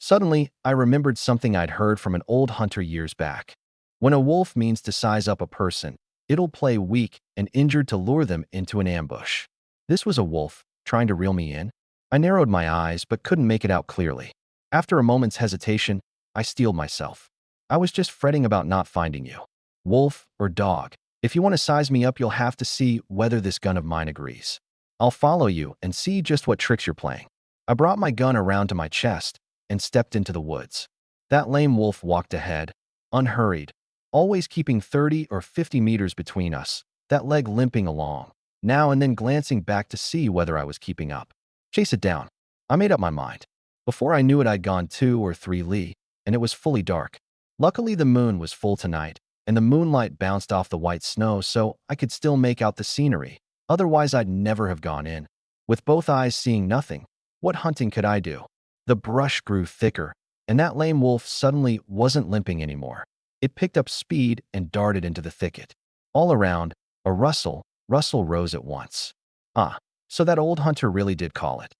Suddenly, I remembered something I'd heard from an old hunter years back. When a wolf means to size up a person, it'll play weak and injured to lure them into an ambush. This was a wolf, trying to reel me in. I narrowed my eyes but couldn't make it out clearly. After a moment's hesitation, I steeled myself. I was just fretting about not finding you. Wolf or dog, if you want to size me up, you'll have to see whether this gun of mine agrees. I'll follow you and see just what tricks you're playing. I brought my gun around to my chest and stepped into the woods. That lame wolf walked ahead, unhurried, always keeping 30 or 50 meters between us, that leg limping along, now and then glancing back to see whether I was keeping up. Chase it down. I made up my mind. Before I knew it, I'd gone 2 or 3 li, and it was fully dark. Luckily, the moon was full tonight, and the moonlight bounced off the white snow so I could still make out the scenery. Otherwise, I'd never have gone in. With both eyes seeing nothing, what hunting could I do? The brush grew thicker, and that lame wolf suddenly wasn't limping anymore. It picked up speed and darted into the thicket. All around, a rustle rose at once. Ah, so that old hunter really did call it.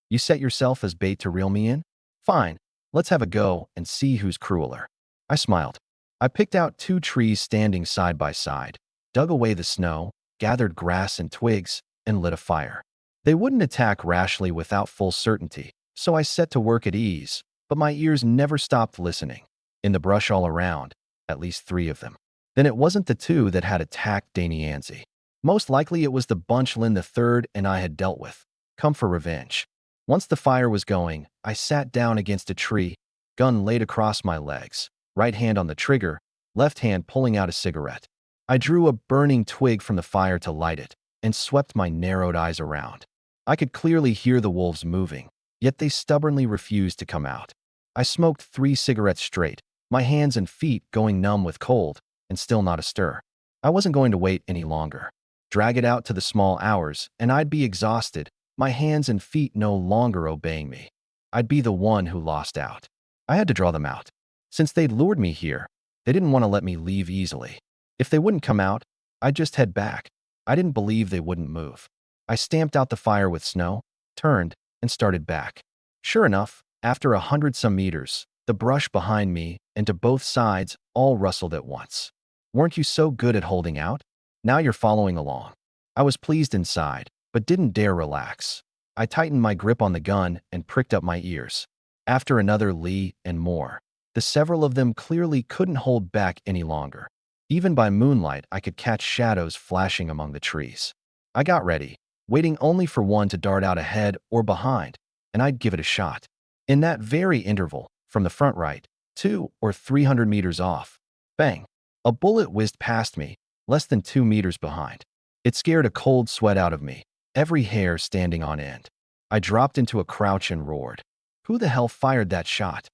You set yourself as bait to reel me in? Fine, let's have a go and see who's crueler. I smiled. I picked out 2 trees standing side by side, dug away the snow, gathered grass and twigs, and lit a fire. They wouldn't attack rashly without full certainty, so I set to work at ease, but my ears never stopped listening. In the brush all around, at least 3 of them. Then it wasn't the 2 that had attacked Danianzi. Most likely it was the bunch Lin the third and I had dealt with, come for revenge. Once the fire was going, I sat down against a tree, gun laid across my legs, right hand on the trigger, left hand pulling out a cigarette. I drew a burning twig from the fire to light it, and swept my narrowed eyes around. I could clearly hear the wolves moving, yet they stubbornly refused to come out. I smoked 3 cigarettes straight, my hands and feet going numb with cold, and still not a stir. I wasn't going to wait any longer. Drag it out to the small hours, and I'd be exhausted, my hands and feet no longer obeying me. I'd be the one who lost out. I had to draw them out. Since they'd lured me here, they didn't want to let me leave easily. If they wouldn't come out, I'd just head back. I didn't believe they wouldn't move. I stamped out the fire with snow, turned, and started back. Sure enough, after 100-some meters, the brush behind me and to both sides all rustled at once. Weren't you so good at holding out? Now you're following along. I was pleased inside, but didn't dare relax. I tightened my grip on the gun and pricked up my ears. After another li and more, the several of them clearly couldn't hold back any longer. Even by moonlight, I could catch shadows flashing among the trees. I got ready, waiting only for one to dart out ahead or behind, and I'd give it a shot. In that very interval, from the front right, 200 or 300 meters off, bang, a bullet whizzed past me, less than 2 meters behind. It scared a cold sweat out of me, every hair standing on end. I dropped into a crouch and roared. Who the hell fired that shot?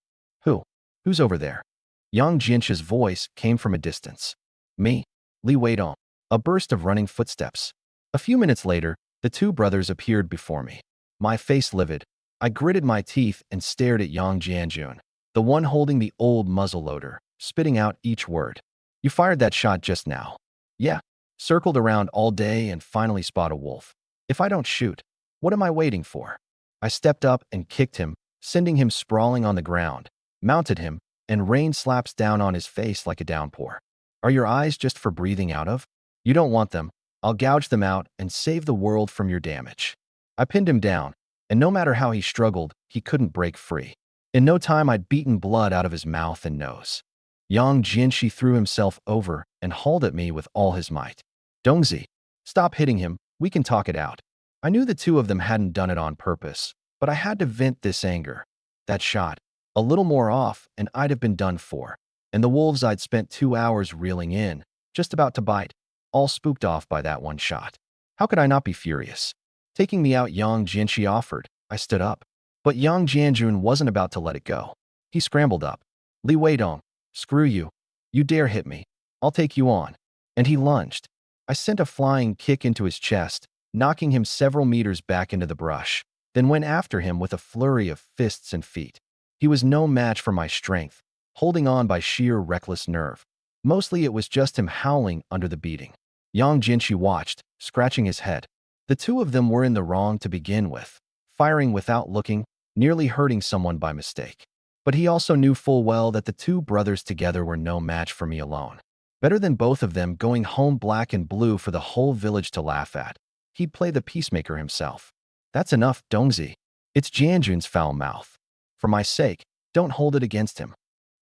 Who's over there? Yang Jian's voice came from a distance. Me, Li Weidong. A burst of running footsteps. A few minutes later, the 2 brothers appeared before me. My face livid, I gritted my teeth and stared at Yang Jianjun, the one holding the old muzzleloader, spitting out each word. You fired that shot just now. Yeah. Circled around all day and finally spot a wolf. If I don't shoot, what am I waiting for? I stepped up and kicked him, sending him sprawling on the ground, mounted him, and rain slaps down on his face like a downpour. Are your eyes just for breathing out of? You don't want them. I'll gouge them out and save the world from your damage. I pinned him down, and no matter how he struggled, he couldn't break free. In no time, I'd beaten blood out of his mouth and nose. Yang Jianxi threw himself over and hauled at me with all his might. Dongzi, stop hitting him. We can talk it out. I knew the two of them hadn't done it on purpose, but I had to vent this anger. That shot, a little more off, and I'd have been done for. And the wolves I'd spent 2 hours reeling in, just about to bite, all spooked off by that one shot. How could I not be furious? Taking me out, Yang Jianxi offered. I stood up. But Yang Jianjun wasn't about to let it go. He scrambled up. Li Weidong, screw you. You dare hit me. I'll take you on. And he lunged. I sent a flying kick into his chest, knocking him several meters back into the brush, then went after him with a flurry of fists and feet. He was no match for my strength, holding on by sheer reckless nerve. Mostly it was just him howling under the beating. Yang Jianxi watched, scratching his head. The two of them were in the wrong to begin with, firing without looking, nearly hurting someone by mistake. But he also knew full well that the two brothers together were no match for me alone. Better than both of them going home black and blue for the whole village to laugh at. He'd play the peacemaker himself. That's enough, Dongzi. It's Jianjun's foul mouth. For my sake, don't hold it against him.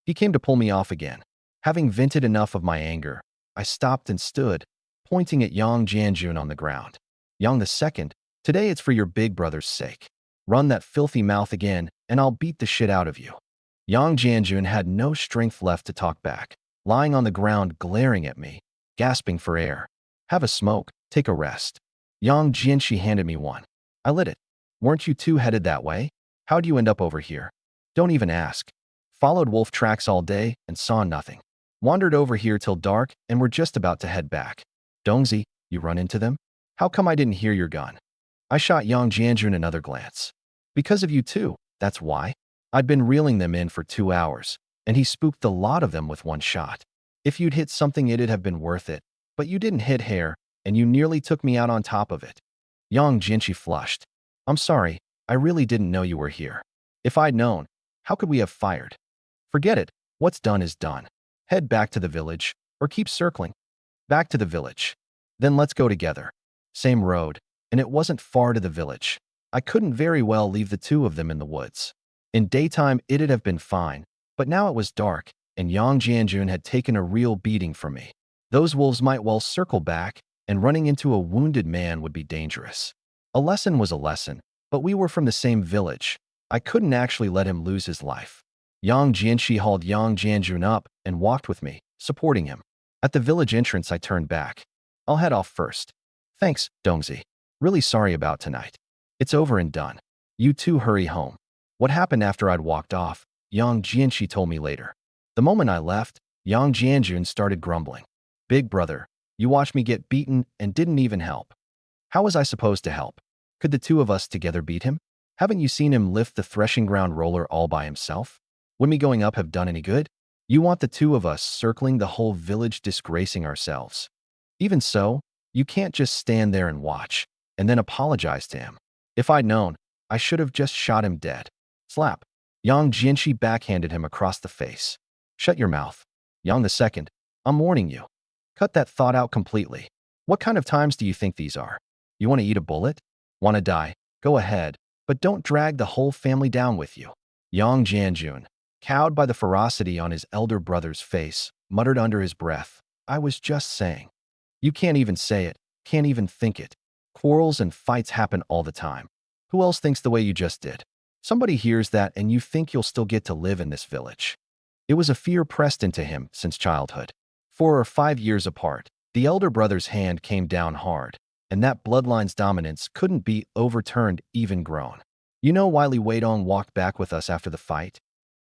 He came to pull me off again. Having vented enough of my anger, I stopped and stood, pointing at Yang Jianjun on the ground. Yang the second, today it's for your big brother's sake. Run that filthy mouth again, and I'll beat the shit out of you. Yang Jianjun had no strength left to talk back, lying on the ground glaring at me, gasping for air. Have a smoke, take a rest. Yang Jianxi handed me one. I lit it. Weren't you two headed that way? How'd you end up over here? Don't even ask. Followed wolf tracks all day and saw nothing. Wandered over here till dark and were just about to head back. Dongzi, you run into them? How come I didn't hear your gun? I shot Yang Jianjun another glance. Because of you too, that's why. I'd been reeling them in for 2 hours, and he spooked the lot of them with one shot. If you'd hit something, it'd have been worth it, but you didn't hit hair, and you nearly took me out on top of it. Yang Jianxi flushed. I'm sorry, I really didn't know you were here. If I'd known, how could we have fired? Forget it, what's done is done. Head back to the village, or keep circling. Back to the village. Then let's go together. Same road, and it wasn't far to the village. I couldn't very well leave the two of them in the woods. In daytime, it'd have been fine, but now it was dark, and Yang Jianjun had taken a real beating from me. Those wolves might well circle back, and running into a wounded man would be dangerous. A lesson was a lesson, but we were from the same village. I couldn't actually let him lose his life. Yang Jianxi hauled Yang Jianjun up and walked with me, supporting him. At the village entrance, I turned back. I'll head off first. Thanks, Dongzi. Really sorry about tonight. It's over and done. You two hurry home. What happened after I'd walked off, Yang Jianxi told me later. The moment I left, Yang Jianjun started grumbling. Big brother, you watched me get beaten and didn't even help. How was I supposed to help? Could the two of us together beat him? Haven't you seen him lift the threshing ground roller all by himself? Would me going up have done any good? You want the two of us circling the whole village disgracing ourselves. Even so, you can't just stand there and watch, and then apologize to him. If I'd known, I should have just shot him dead. Slap. Yang Jianxi backhanded him across the face. Shut your mouth. Yang the second, I'm warning you. Cut that thought out completely. What kind of times do you think these are? You want to eat a bullet? Want to die? Go ahead, but don't drag the whole family down with you. Yang Jianjun, cowed by the ferocity on his elder brother's face, muttered under his breath, I was just saying. You can't even say it, can't even think it. Quarrels and fights happen all the time. Who else thinks the way you just did? Somebody hears that and you think you'll still get to live in this village. It was a fear pressed into him since childhood. 4 or 5 years apart, the elder brother's hand came down hard, and that bloodline's dominance couldn't be overturned even grown. You know why Li Weidong walked back with us after the fight?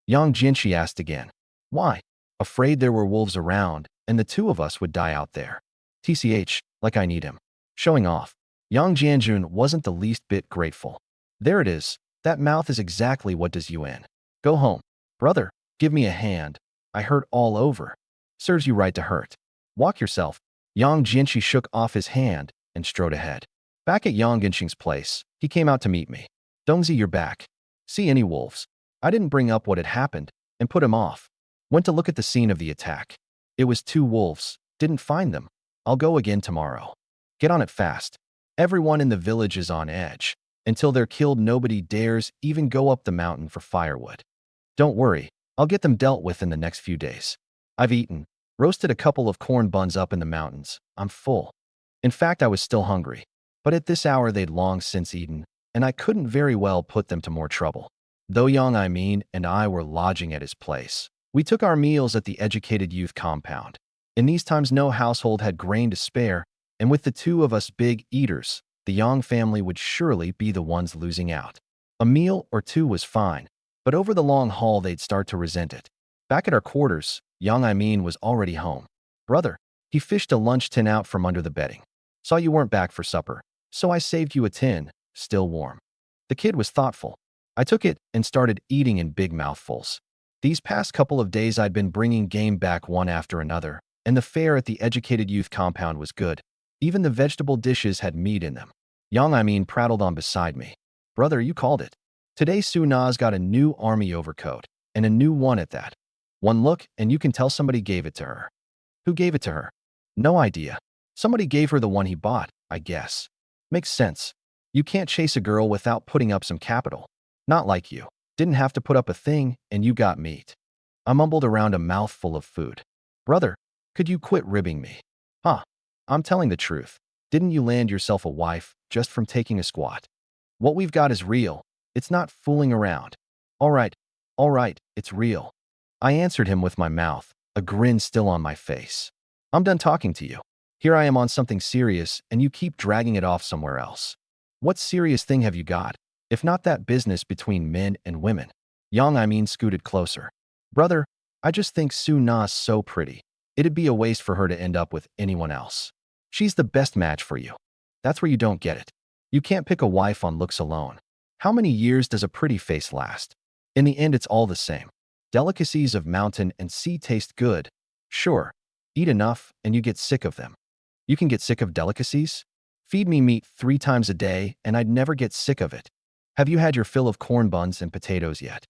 Yang Jianxi asked again. Why? Afraid there were wolves around, and the two of us would die out there. TCH, like I need him. Showing off. Yang Jianjun wasn't the least bit grateful. There it is. That mouth is exactly what does you in. Go home. Brother, give me a hand. I hurt all over. Serves you right to hurt. Walk yourself. Yang Jianxi shook off his hand and strode ahead. Back at Yang Jianxing's place, he came out to meet me. Dongzi, you're back. See any wolves? I didn't bring up what had happened and put him off. Went to look at the scene of the attack. It was 2 wolves. Didn't find them. I'll go again tomorrow. Get on it fast. Everyone in the village is on edge. Until they're killed, nobody dares even go up the mountain for firewood. Don't worry, I'll get them dealt with in the next few days. I've eaten, roasted a couple of corn buns up in the mountains. I'm full. In fact, I was still hungry. But at this hour they'd long since eaten, and I couldn't very well put them to more trouble. Though Yang and I were lodging at his place, we took our meals at the educated youth compound. In these times no household had grain to spare, and with the 2 of us big eaters, the Yang family would surely be the ones losing out. A meal or 2 was fine, but over the long haul they'd start to resent it. Back at our quarters, Yang was already home. Brother, he fished a lunch tin out from under the bedding. Saw you weren't back for supper, so I saved you a tin, still warm. The kid was thoughtful. I took it and started eating in big mouthfuls. These past couple of days I'd been bringing game back one after another, and the fare at the educated youth compound was good. Even the vegetable dishes had meat in them. Yang prattled on beside me. Brother, you called it. Today Su Na's got a new army overcoat, and a new one at that. One look and you can tell somebody gave it to her. Who gave it to her? No idea. Somebody gave her the one he bought, I guess. Makes sense. You can't chase a girl without putting up some capital. Not like you. Didn't have to put up a thing, and you got meat. I mumbled around a mouthful of food. Brother, could you quit ribbing me? Huh. I'm telling the truth. Didn't you land yourself a wife just from taking a squat? What we've got is real. It's not fooling around. All right, it's real. I answered him with my mouth, a grin still on my face. I'm done talking to you. Here I am on something serious, and you keep dragging it off somewhere else. What serious thing have you got, if not that business between men and women? Yang scooted closer. Brother, I just think Su Na's so pretty. It'd be a waste for her to end up with anyone else. She's the best match for you. That's where you don't get it. You can't pick a wife on looks alone. How many years does a pretty face last? In the end, it's all the same. Delicacies of mountain and sea taste good. Sure, eat enough and you get sick of them. You can get sick of delicacies? Feed me meat 3 times a day and I'd never get sick of it. Have you had your fill of corn buns and potatoes yet?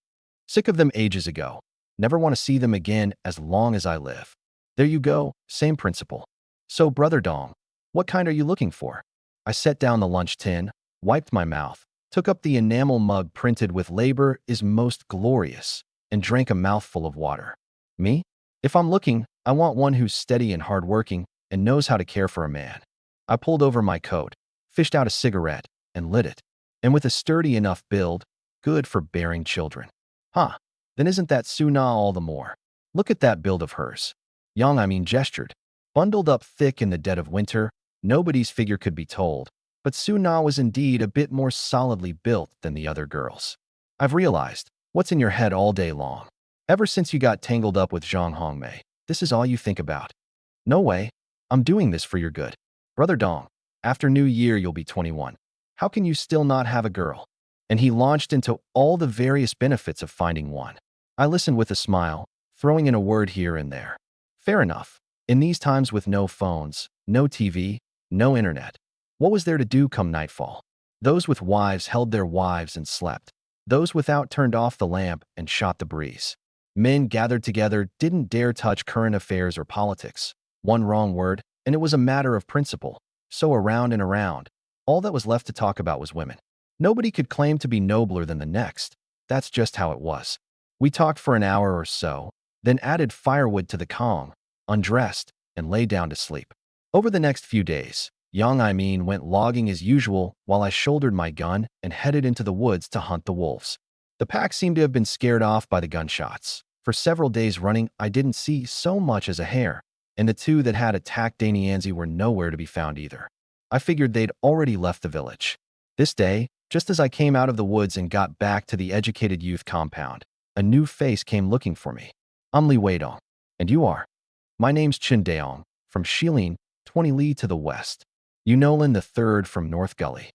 Sick of them ages ago. Never want to see them again as long as I live. There you go, same principle. So, Brother Dong, what kind are you looking for? I set down the lunch tin, wiped my mouth, took up the enamel mug printed with "Labor is most glorious," and drank a mouthful of water. Me? If I'm looking, I want one who's steady and hardworking and knows how to care for a man. I pulled over my coat, fished out a cigarette, and lit it. And with a sturdy enough build, good for bearing children. Huh, then isn't that Su Na all the more? Look at that build of hers. Yang gestured. Bundled up thick in the dead of winter, nobody's figure could be told, but Su Na was indeed a bit more solidly built than the other girls. I've realized, what's in your head all day long? Ever since you got tangled up with Zhang Hongmei, this is all you think about. No way. I'm doing this for your good. Brother Dong, after New Year you'll be 21. How can you still not have a girl? And he launched into all the various benefits of finding one. I listened with a smile, throwing in a word here and there. Fair enough. In these times with no phones, no TV, no internet, what was there to do come nightfall? Those with wives held their wives and slept. Those without turned off the lamp and shot the breeze. Men gathered together didn't dare touch current affairs or politics. One wrong word, and it was a matter of principle. So around and around, all that was left to talk about was women. Nobody could claim to be nobler than the next. That's just how it was. We talked for an hour or so, then added firewood to the Kong, undressed, and lay down to sleep. Over the next few days, Yang went logging as usual while I shouldered my gun and headed into the woods to hunt the wolves. The pack seemed to have been scared off by the gunshots. For several days running, I didn't see so much as a hare, and the 2 that had attacked Danianzi were nowhere to be found either. I figured they'd already left the village. This day, just as I came out of the woods and got back to the educated youth compound, a new face came looking for me. I'm Li Weidong. And you are? My name's Chen Daong, from Shilin, 20 li to the west. You know Lin the Third from North Gully?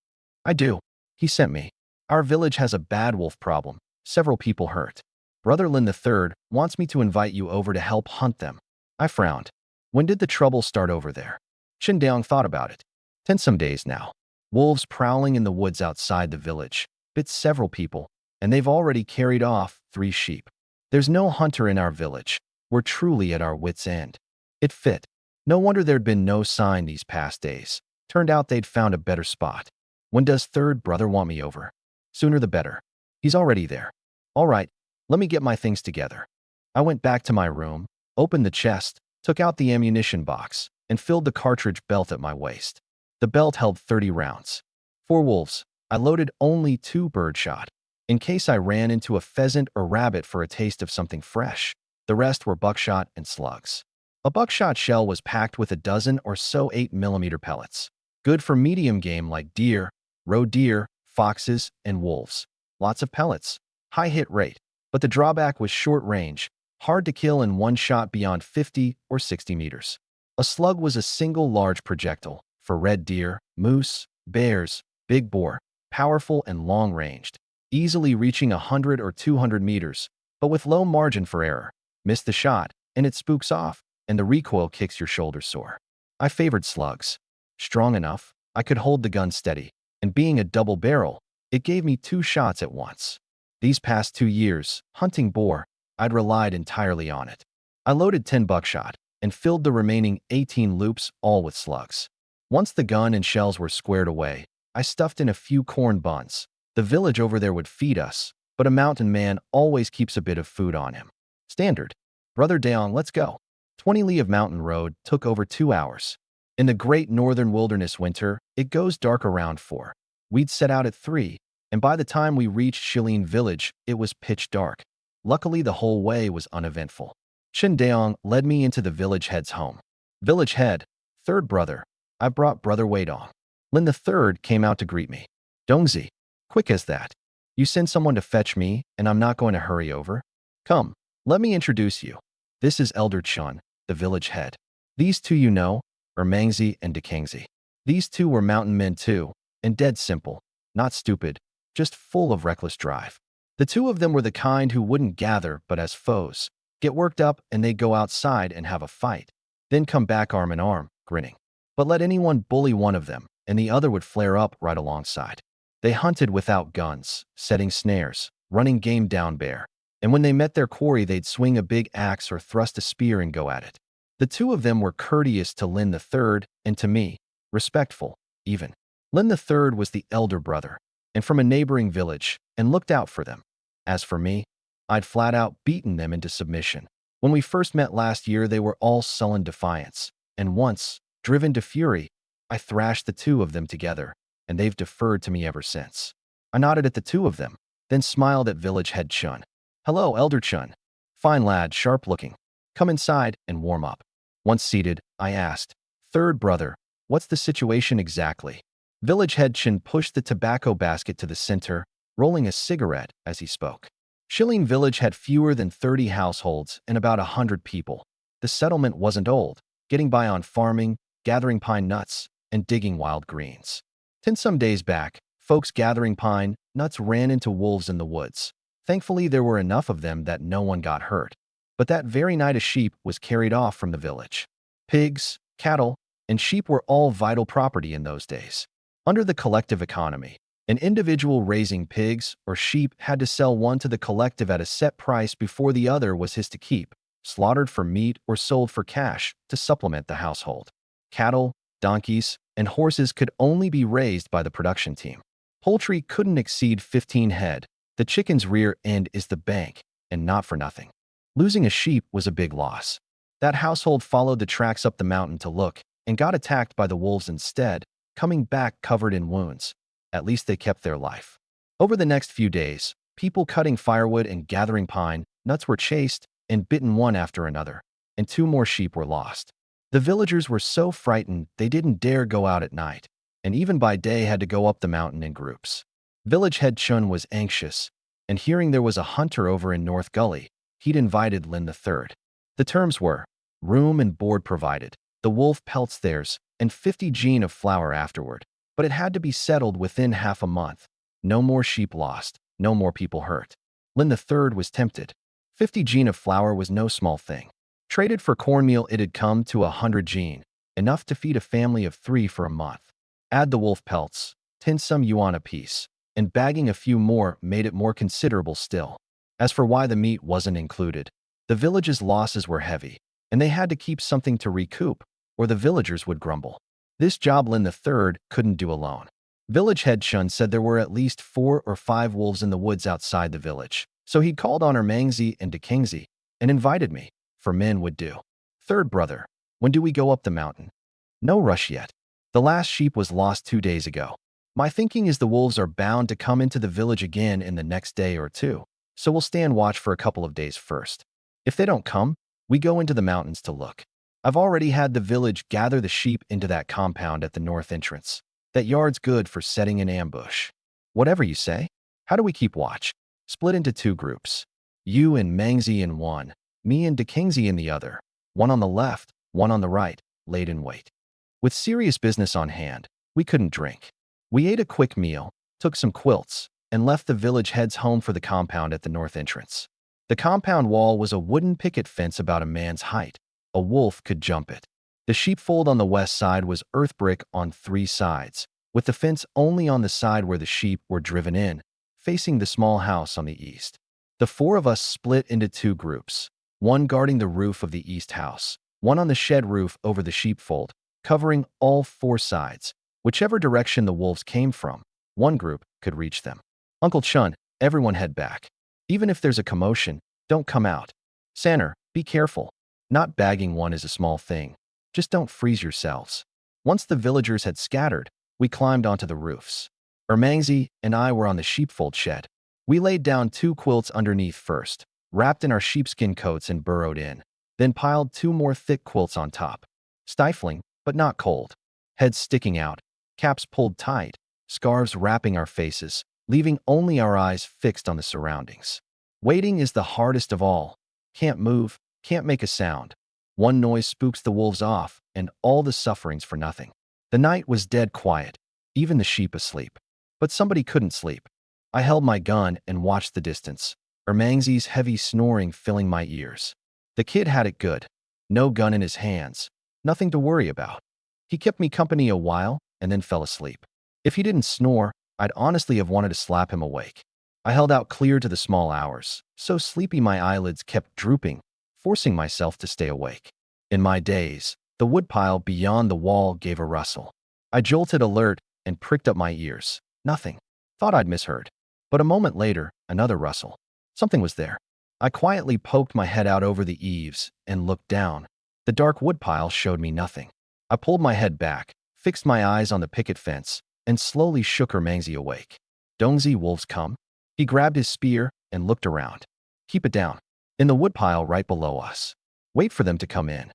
I do. He sent me. Our village has a bad wolf problem. Several people hurt. Brother Lin the Third wants me to invite you over to help hunt them. I frowned. When did the trouble start over there? Xindiang thought about it. 10 some days now. Wolves prowling in the woods outside the village, bit several people, and they've already carried off 3 sheep. There's no hunter in our village. We're truly at our wits' end. It fit. No wonder there'd been no sign these past days. Turned out they'd found a better spot. When does third brother want me over? Sooner the better. He's already there. All right, let me get my things together. I went back to my room, opened the chest, took out the ammunition box, and filled the cartridge belt at my waist. The belt held 30 rounds. 4 wolves. I loaded only 2 birdshot, in case I ran into a pheasant or rabbit for a taste of something fresh. The rest were buckshot and slugs. A buckshot shell was packed with a dozen or so 8mm pellets. Good for medium game like deer, roe deer, foxes, and wolves. Lots of pellets. High hit rate. But the drawback was short range, hard to kill in one shot beyond 50 or 60 meters. A slug was a single large projectile for red deer, moose, bears, big boar, powerful and long-ranged, easily reaching 100 or 200 meters, but with low margin for error. Miss the shot, and it spooks off, and the recoil kicks your shoulders sore. I favored slugs. Strong enough, I could hold the gun steady, and being a double barrel, it gave me 2 shots at once. These past 2 years, hunting boar, I'd relied entirely on it. I loaded 10 buckshot and filled the remaining 18 loops all with slugs. Once the gun and shells were squared away, I stuffed in a few corn buns. The village over there would feed us, but a mountain man always keeps a bit of food on him. Standard. Brother Daong, let's go. 20 li of mountain road took over 2 hours. In the great northern wilderness winter, it goes dark around 4. We'd set out at 3, and by the time we reached Shilin village, it was pitch dark. Luckily, the whole way was uneventful. Chen Daong led me into the village head's home. Village head, third brother. I brought brother Wei Dong. Lin the third came out to greet me. Dongzi, quick as that. You send someone to fetch me, and I'm not going to hurry over? Come, let me introduce you. This is Elder Chun, the village head. These 2 you know are Mangzi and Dekangzi. These 2 were mountain men too, and dead simple, not stupid, just full of reckless drive. The 2 of them were the kind who wouldn't gather but as foes, get worked up and they'd go outside and have a fight, then come back arm in arm, grinning. But let anyone bully one of them, and the other would flare up right alongside. They hunted without guns, setting snares, running game down bare, and when they met their quarry they'd swing a big axe or thrust a spear and go at it. The 2 of them were courteous to Lin the third and to me, respectful, even. Lin the third was the elder brother, and from a neighboring village, and looked out for them. As for me, I'd flat out beaten them into submission. When we first met last year, they were all sullen defiance, and once, driven to fury, I thrashed the 2 of them together, and they've deferred to me ever since. I nodded at the 2 of them, then smiled at village head Chun. Hello, Elder Chun. Fine lad, sharp looking. Come inside and warm up. Once seated, I asked, third brother, what's the situation exactly? Village head Chun pushed the tobacco basket to the center, rolling a cigarette as he spoke. Shilin village had fewer than 30 households and about 100 people. The settlement wasn't old, getting by on farming, gathering pine nuts, and digging wild greens. 10 some days back, folks gathering pine nuts ran into wolves in the woods. Thankfully, there were enough of them that no one got hurt. But that very night a sheep was carried off from the village. Pigs, cattle, and sheep were all vital property in those days. Under the collective economy, an individual raising pigs or sheep had to sell one to the collective at a set price before the other was his to keep, slaughtered for meat or sold for cash to supplement the household. Cattle, donkeys, and horses could only be raised by the production team. Poultry couldn't exceed 15 head. The chicken's rear end is the bank, and not for nothing. Losing a sheep was a big loss. That household followed the tracks up the mountain to look and got attacked by the wolves instead, coming back covered in wounds. At least they kept their life. Over the next few days, people cutting firewood and gathering pine nuts were chased and bitten one after another, and 2 more sheep were lost. The villagers were so frightened they didn't dare go out at night, and even by day had to go up the mountain in groups. Village head Chun was anxious, and hearing there was a hunter over in North Gully, he'd invited Lin the third. The terms were room and board provided, the wolf pelts theirs, and 50 gene of flour afterward. But it had to be settled within half a month. No more sheep lost, no more people hurt. Lin the third was tempted. 50 gene of flour was no small thing. Traded for cornmeal, it had come to 100 gene, enough to feed a family of 3 for a month. Add the wolf pelts, 10 some yuan apiece, and bagging a few more made it more considerable still. As for why the meat wasn't included, the village's losses were heavy, and they had to keep something to recoup, or the villagers would grumble. This job Lin III couldn't do alone. Village head Chun said there were at least 4 or 5 wolves in the woods outside the village, so he called on Ermangzi and Dekingzi and invited me, for men would do. Third brother, when do we go up the mountain? No rush yet. The last sheep was lost 2 days ago. My thinking is the wolves are bound to come into the village again in the next day or two, so we'll stand watch for a couple of days first. If they don't come, we go into the mountains to look. I've already had the village gather the sheep into that compound at the north entrance. That yard's good for setting an ambush. Whatever you say. How do we keep watch? Split into 2 groups. You and Mangzi in one, me and Dekingzi in the other. One on the left, one on the right, laid in wait. With serious business on hand, we couldn't drink. We ate a quick meal, took some quilts, and left the village heads home for the compound at the north entrance. The compound wall was a wooden picket fence about a man's height. A wolf could jump it. The sheepfold on the west side was earth brick on 3 sides, with the fence only on the side where the sheep were driven in, facing the small house on the east. The 4 of us split into 2 groups, one guarding the roof of the east house, one on the shed roof over the sheepfold, covering all 4 sides. Whichever direction the wolves came from, one group could reach them. Uncle Chun, everyone head back. Even if there's a commotion, don't come out. Sanner, be careful. Not bagging one is a small thing. Just don't freeze yourselves. Once the villagers had scattered, we climbed onto the roofs. Ermangzi and I were on the sheepfold shed. We laid down 2 quilts underneath first, wrapped in our sheepskin coats and burrowed in, then piled 2 more thick quilts on top. Stifling, but not cold. Heads sticking out, caps pulled tight, scarves wrapping our faces, leaving only our eyes fixed on the surroundings. Waiting is the hardest of all. Can't move, can't make a sound. One noise spooks the wolves off, and all the sufferings for nothing. The night was dead quiet, even the sheep asleep. But somebody couldn't sleep. I held my gun and watched the distance, Ermangzi's heavy snoring filling my ears. The kid had it good. No gun in his hands, nothing to worry about. He kept me company a while and then fell asleep. If he didn't snore, I'd honestly have wanted to slap him awake. I held out clear to the small hours, so sleepy my eyelids kept drooping, forcing myself to stay awake. In my daze, the woodpile beyond the wall gave a rustle. I jolted alert and pricked up my ears. Nothing. Thought I'd misheard. But a moment later, another rustle. Something was there. I quietly poked my head out over the eaves and looked down. The dark woodpile showed me nothing. I pulled my head back, fixed my eyes on the picket fence, and slowly shook Ermangzi awake. Dongzi, wolves come? He grabbed his spear and looked around. Keep it down. In the woodpile right below us. Wait for them to come in.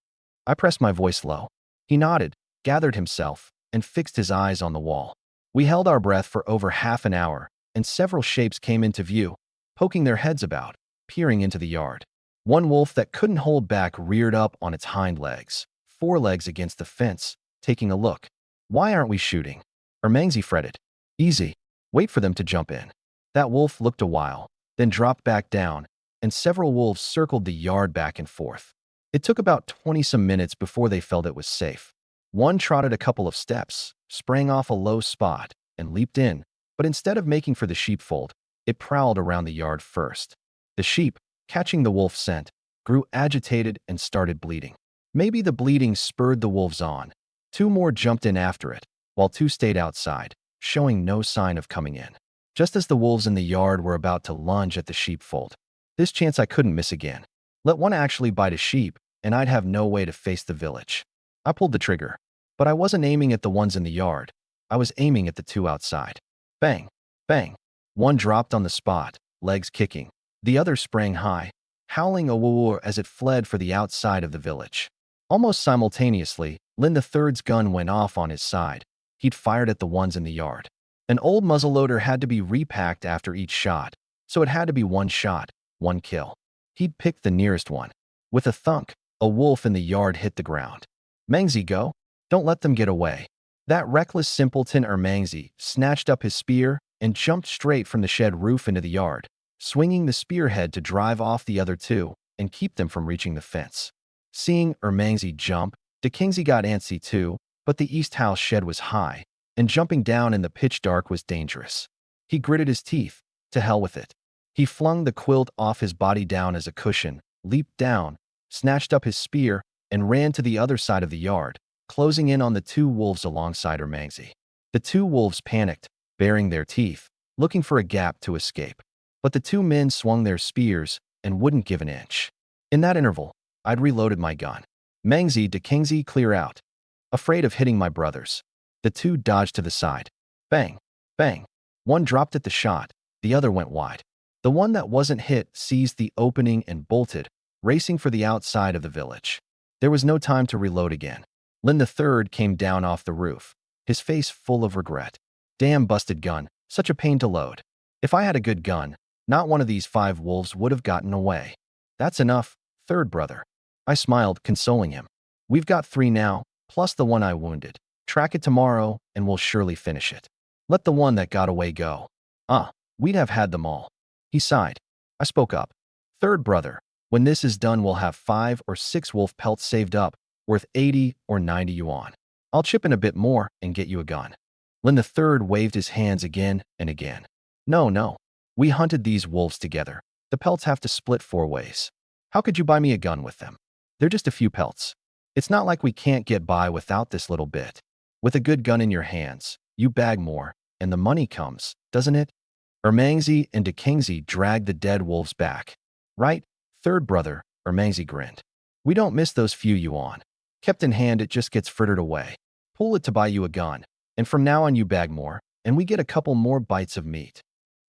I pressed my voice low. He nodded, gathered himself, and fixed his eyes on the wall. We held our breath for over half an hour, and several shapes came into view, poking their heads about, peering into the yard. One wolf that couldn't hold back reared up on its hind legs, forelegs against the fence, taking a look. Why aren't we shooting? Ermangzi fretted. Easy. Wait for them to jump in. That wolf looked a while, then dropped back down, and several wolves circled the yard back and forth. It took about 20-some minutes before they felt it was safe. One trotted a couple of steps, sprang off a low spot, and leaped in, but instead of making for the sheepfold, it prowled around the yard first. The sheep, catching the wolf scent, grew agitated and started bleeding. Maybe the bleeding spurred the wolves on. 2 more jumped in after it, while 2 stayed outside, showing no sign of coming in. Just as the wolves in the yard were about to lunge at the sheepfold. This chance I couldn't miss again. Let one actually bite a sheep, and I'd have no way to face the village. I pulled the trigger, but I wasn't aiming at the ones in the yard. I was aiming at the 2 outside. Bang! Bang! One dropped on the spot, legs kicking. The other sprang high, howling a woo as it fled for the outside of the village. Almost simultaneously, Lin III's gun went off on his side. He'd fired at the ones in the yard. An old muzzleloader had to be repacked after each shot, so it had to be 1 shot, 1 kill. He'd picked the nearest one. With a thunk, a wolf in the yard hit the ground. Mangzi, go! Don't let them get away. That reckless simpleton Ermangzi snatched up his spear and jumped straight from the shed roof into the yard, swinging the spearhead to drive off the other 2 and keep them from reaching the fence. Seeing Ermangzi jump, Kingsley got antsy too, but the east house shed was high, and jumping down in the pitch dark was dangerous. He gritted his teeth. To hell with it. He flung the quilt off his body down as a cushion, leaped down, snatched up his spear, and ran to the other side of the yard, closing in on the two wolves alongside Ermangzi. The two wolves panicked, baring their teeth, looking for a gap to escape. But the two men swung their spears and wouldn't give an inch. In that interval, I'd reloaded my gun. Mangzi de Kingsley, clear out. Afraid of hitting my brothers. The two dodged to the side. Bang, bang. One dropped at the shot, the other went wide. The one that wasn't hit seized the opening and bolted, racing for the outside of the village. There was no time to reload again. Lin III came down off the roof, his face full of regret. Damn busted gun, such a pain to load. If I had a good gun, not one of these 5 wolves would have gotten away. That's enough, third brother. I smiled, consoling him. We've got 3 now, plus the one I wounded. Track it tomorrow, and we'll surely finish it. Let the one that got away go. We'd have had them all. He sighed. I spoke up. Third brother, when this is done we'll have 5 or 6 wolf pelts saved up, worth 80 or 90 yuan. I'll chip in a bit more and get you a gun. Lin III waved his hands again and again. No. We hunted these wolves together. The pelts have to split 4 ways. How could you buy me a gun with them? They're just a few pelts. It's not like we can't get by without this little bit. With a good gun in your hands, you bag more, and the money comes, doesn't it? Ermangzi and de Kingsley dragged the dead wolves back. Right, third brother, Ermangzi grinned. We don't miss those few yuan. Kept in hand, it just gets frittered away. Pull it to buy you a gun, and from now on you bag more, and we get a couple more bites of meat.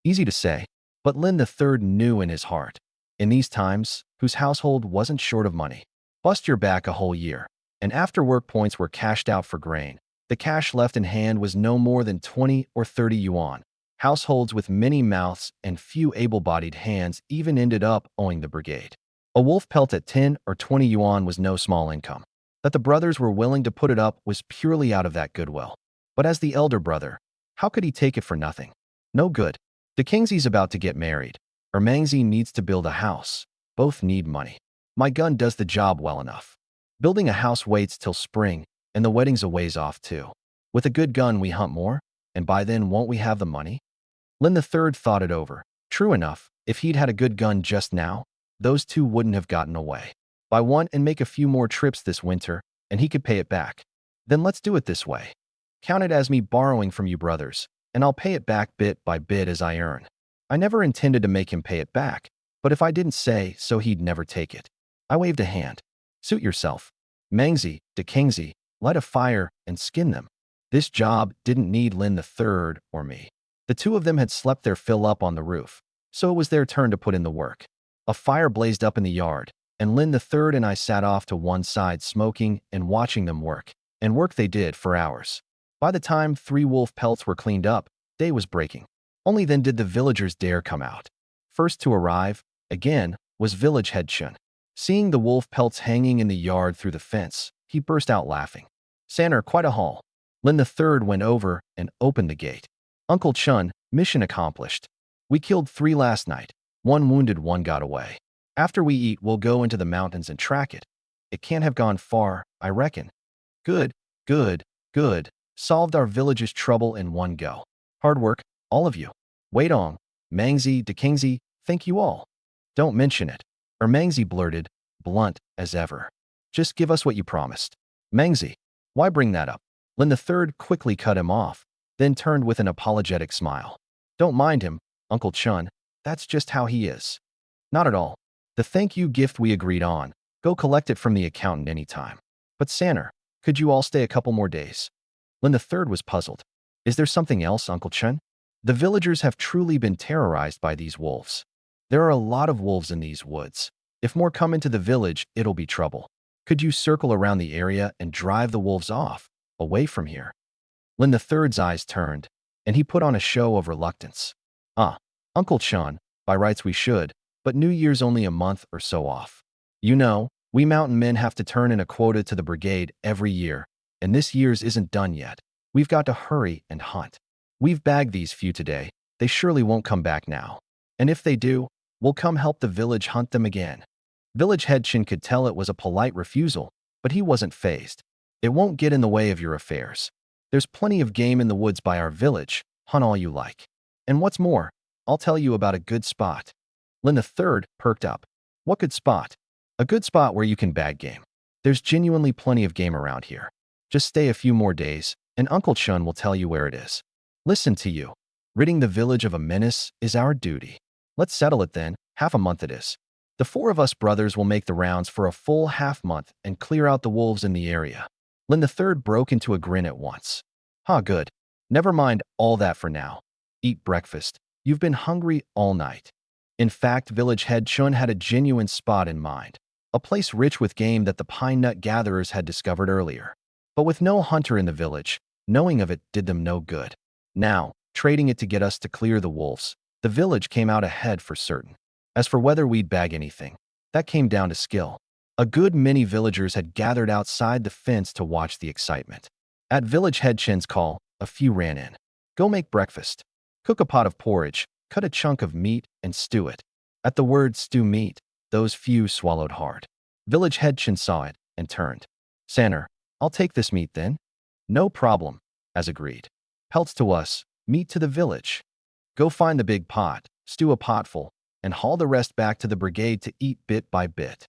Easy to say, but Lin III knew in his heart. In these times, whose household wasn't short of money. Bust your back a whole year, and after work points were cashed out for grain. The cash left in hand was no more than 20 or 30 yuan. Households with many mouths and few able-bodied hands even ended up owing the brigade. A wolf pelt at 10 or 20 yuan was no small income. That the brothers were willing to put it up was purely out of that goodwill. But as the elder brother, how could he take it for nothing? No good. De Kingsley's about to get married. Ermangzi needs to build a house. Both need money. My gun does the job well enough. Building a house waits till spring, and the wedding's a ways off too. With a good gun we hunt more, and by then won't we have the money? Lin III thought it over. True enough, if he'd had a good gun just now, those two wouldn't have gotten away. Buy one and make a few more trips this winter, and he could pay it back. Then let's do it this way. Count it as me borrowing from you brothers, and I'll pay it back bit by bit as I earn. I never intended to make him pay it back, but if I didn't say so he'd never take it. I waved a hand. Suit yourself. Mangzi, de Kingsley, light a fire and skin them. This job didn't need Lin III or me. The two of them had slept their fill up on the roof, so it was their turn to put in the work. A fire blazed up in the yard, and Lin III and I sat off to one side smoking and watching them work, and work they did for hours. By the time 3 wolf pelts were cleaned up, day was breaking. Only then did the villagers dare come out. First to arrive, again, was village head Chun. Seeing the wolf pelts hanging in the yard through the fence, he burst out laughing. Saner, quite a haul. Lin III went over and opened the gate. Uncle Chun, mission accomplished. We killed 3 last night. 1 wounded, 1 got away. After we eat, we'll go into the mountains and track it. It can't have gone far, I reckon. Good. Solved our village's trouble in one go. Hard work, all of you. Wait on. Mangzi, de Kingsley, thank you all. Don't mention it. Ermangzi blurted, blunt as ever. Just give us what you promised. Mangzi, why bring that up? Lin III quickly cut him off, then turned with an apologetic smile. Don't mind him, Uncle Chun. That's just how he is. Not at all. The thank you gift we agreed on. Go collect it from the accountant anytime. But Saner, could you all stay a couple more days? Lin III was puzzled. Is there something else, Uncle Chun? The villagers have truly been terrorized by these wolves. There are a lot of wolves in these woods. If more come into the village, it'll be trouble. Could you circle around the area and drive the wolves off, away from here? Lin III's eyes turned, and he put on a show of reluctance. Uncle Chun, by rights we should, but New Year's only a month or so off. You know, we mountain men have to turn in a quota to the brigade every year, and this year's isn't done yet. We've got to hurry and hunt. We've bagged these few today. They surely won't come back now. And if they do, we'll come help the village hunt them again. Village head Chin could tell it was a polite refusal, but he wasn't fazed. It won't get in the way of your affairs. There's plenty of game in the woods by our village. Hunt all you like. And what's more, I'll tell you about a good spot. Lin the Third perked up. What good spot? A good spot where you can bag game. There's genuinely plenty of game around here. Just stay a few more days, and Uncle Chun will tell you where it is. Listen to you. Ridding the village of a menace is our duty. Let's settle it then. Half a month it is. The four of us brothers will make the rounds for a full half-month and clear out the wolves in the area. Lin the Third broke into a grin at once. Good. Never mind all that for now. Eat breakfast. You've been hungry all night. In fact, village head Chun had a genuine spot in mind. A place rich with game that the pine nut gatherers had discovered earlier. But with no hunter in the village, knowing of it did them no good. Now, trading it to get us to clear the wolves, the village came out ahead for certain. As for whether we'd bag anything, that came down to skill. A good many villagers had gathered outside the fence to watch the excitement. At village head Chin's call, a few ran in. Go make breakfast. Cook a pot of porridge, cut a chunk of meat, and stew it. At the word stew meat, those few swallowed hard. Village head Chin saw it and turned. Sanner, I'll take this meat then. No problem, as agreed. Pelts to us, meat to the village. Go find the big pot, stew a potful, and haul the rest back to the brigade to eat bit by bit.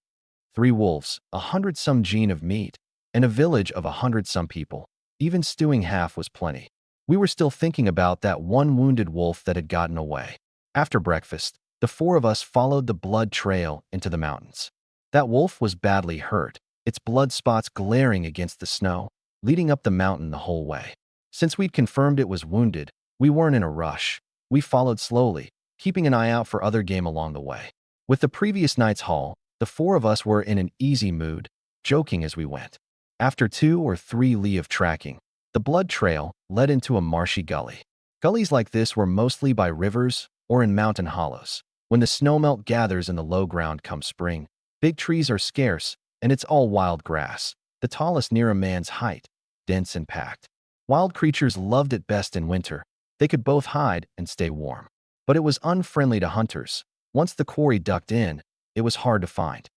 3 wolves, 100-some gene of meat, and a village of 100-some people. Even stewing half was plenty. We were still thinking about that one wounded wolf that had gotten away. After breakfast, the 4 of us followed the blood trail into the mountains. That wolf was badly hurt, its blood spots glaring against the snow, leading up the mountain the whole way. Since we'd confirmed it was wounded, we weren't in a rush. We followed slowly, keeping an eye out for other game along the way. With the previous night's haul, the 4 of us were in an easy mood, joking as we went. After 2 or 3 li of tracking, the blood trail led into a marshy gully. Gullies like this were mostly by rivers or in mountain hollows. When the snowmelt gathers in the low ground come spring, big trees are scarce, and it's all wild grass, the tallest near a man's height, dense and packed. Wild creatures loved it best in winter. They could both hide and stay warm. But it was unfriendly to hunters. Once the quarry ducked in, it was hard to find.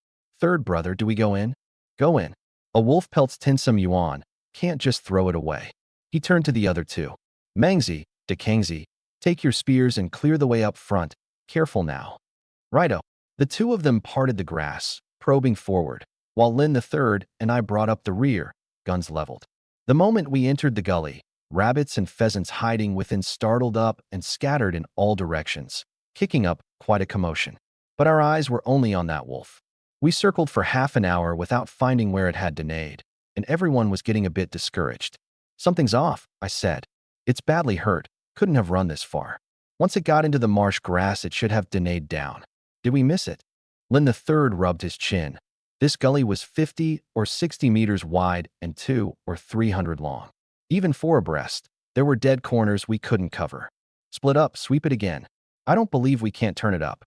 Third brother, do we go in? Go in. A wolf pelts tinsome yuan, can't just throw it away. He turned to the other 2. Mangzi, Dekangzi, take your spears and clear the way up front. Careful now. Righto. The 2 of them parted the grass, probing forward, while Lin the Third and I brought up the rear, guns leveled. The moment we entered the gully, rabbits and pheasants hiding within startled up and scattered in all directions, kicking up quite a commotion. But our eyes were only on that wolf. We circled for half an hour without finding where it had denayed, and everyone was getting a bit discouraged. Something's off, I said. It's badly hurt, couldn't have run this far. Once it got into the marsh grass, it should have denayed down. Did we miss it? Lin the Third rubbed his chin. This gully was 50 or 60 meters wide and 200 or 300 long. Even 4 abreast, there were dead corners we couldn't cover. Split up, sweep it again. I don't believe we can't turn it up.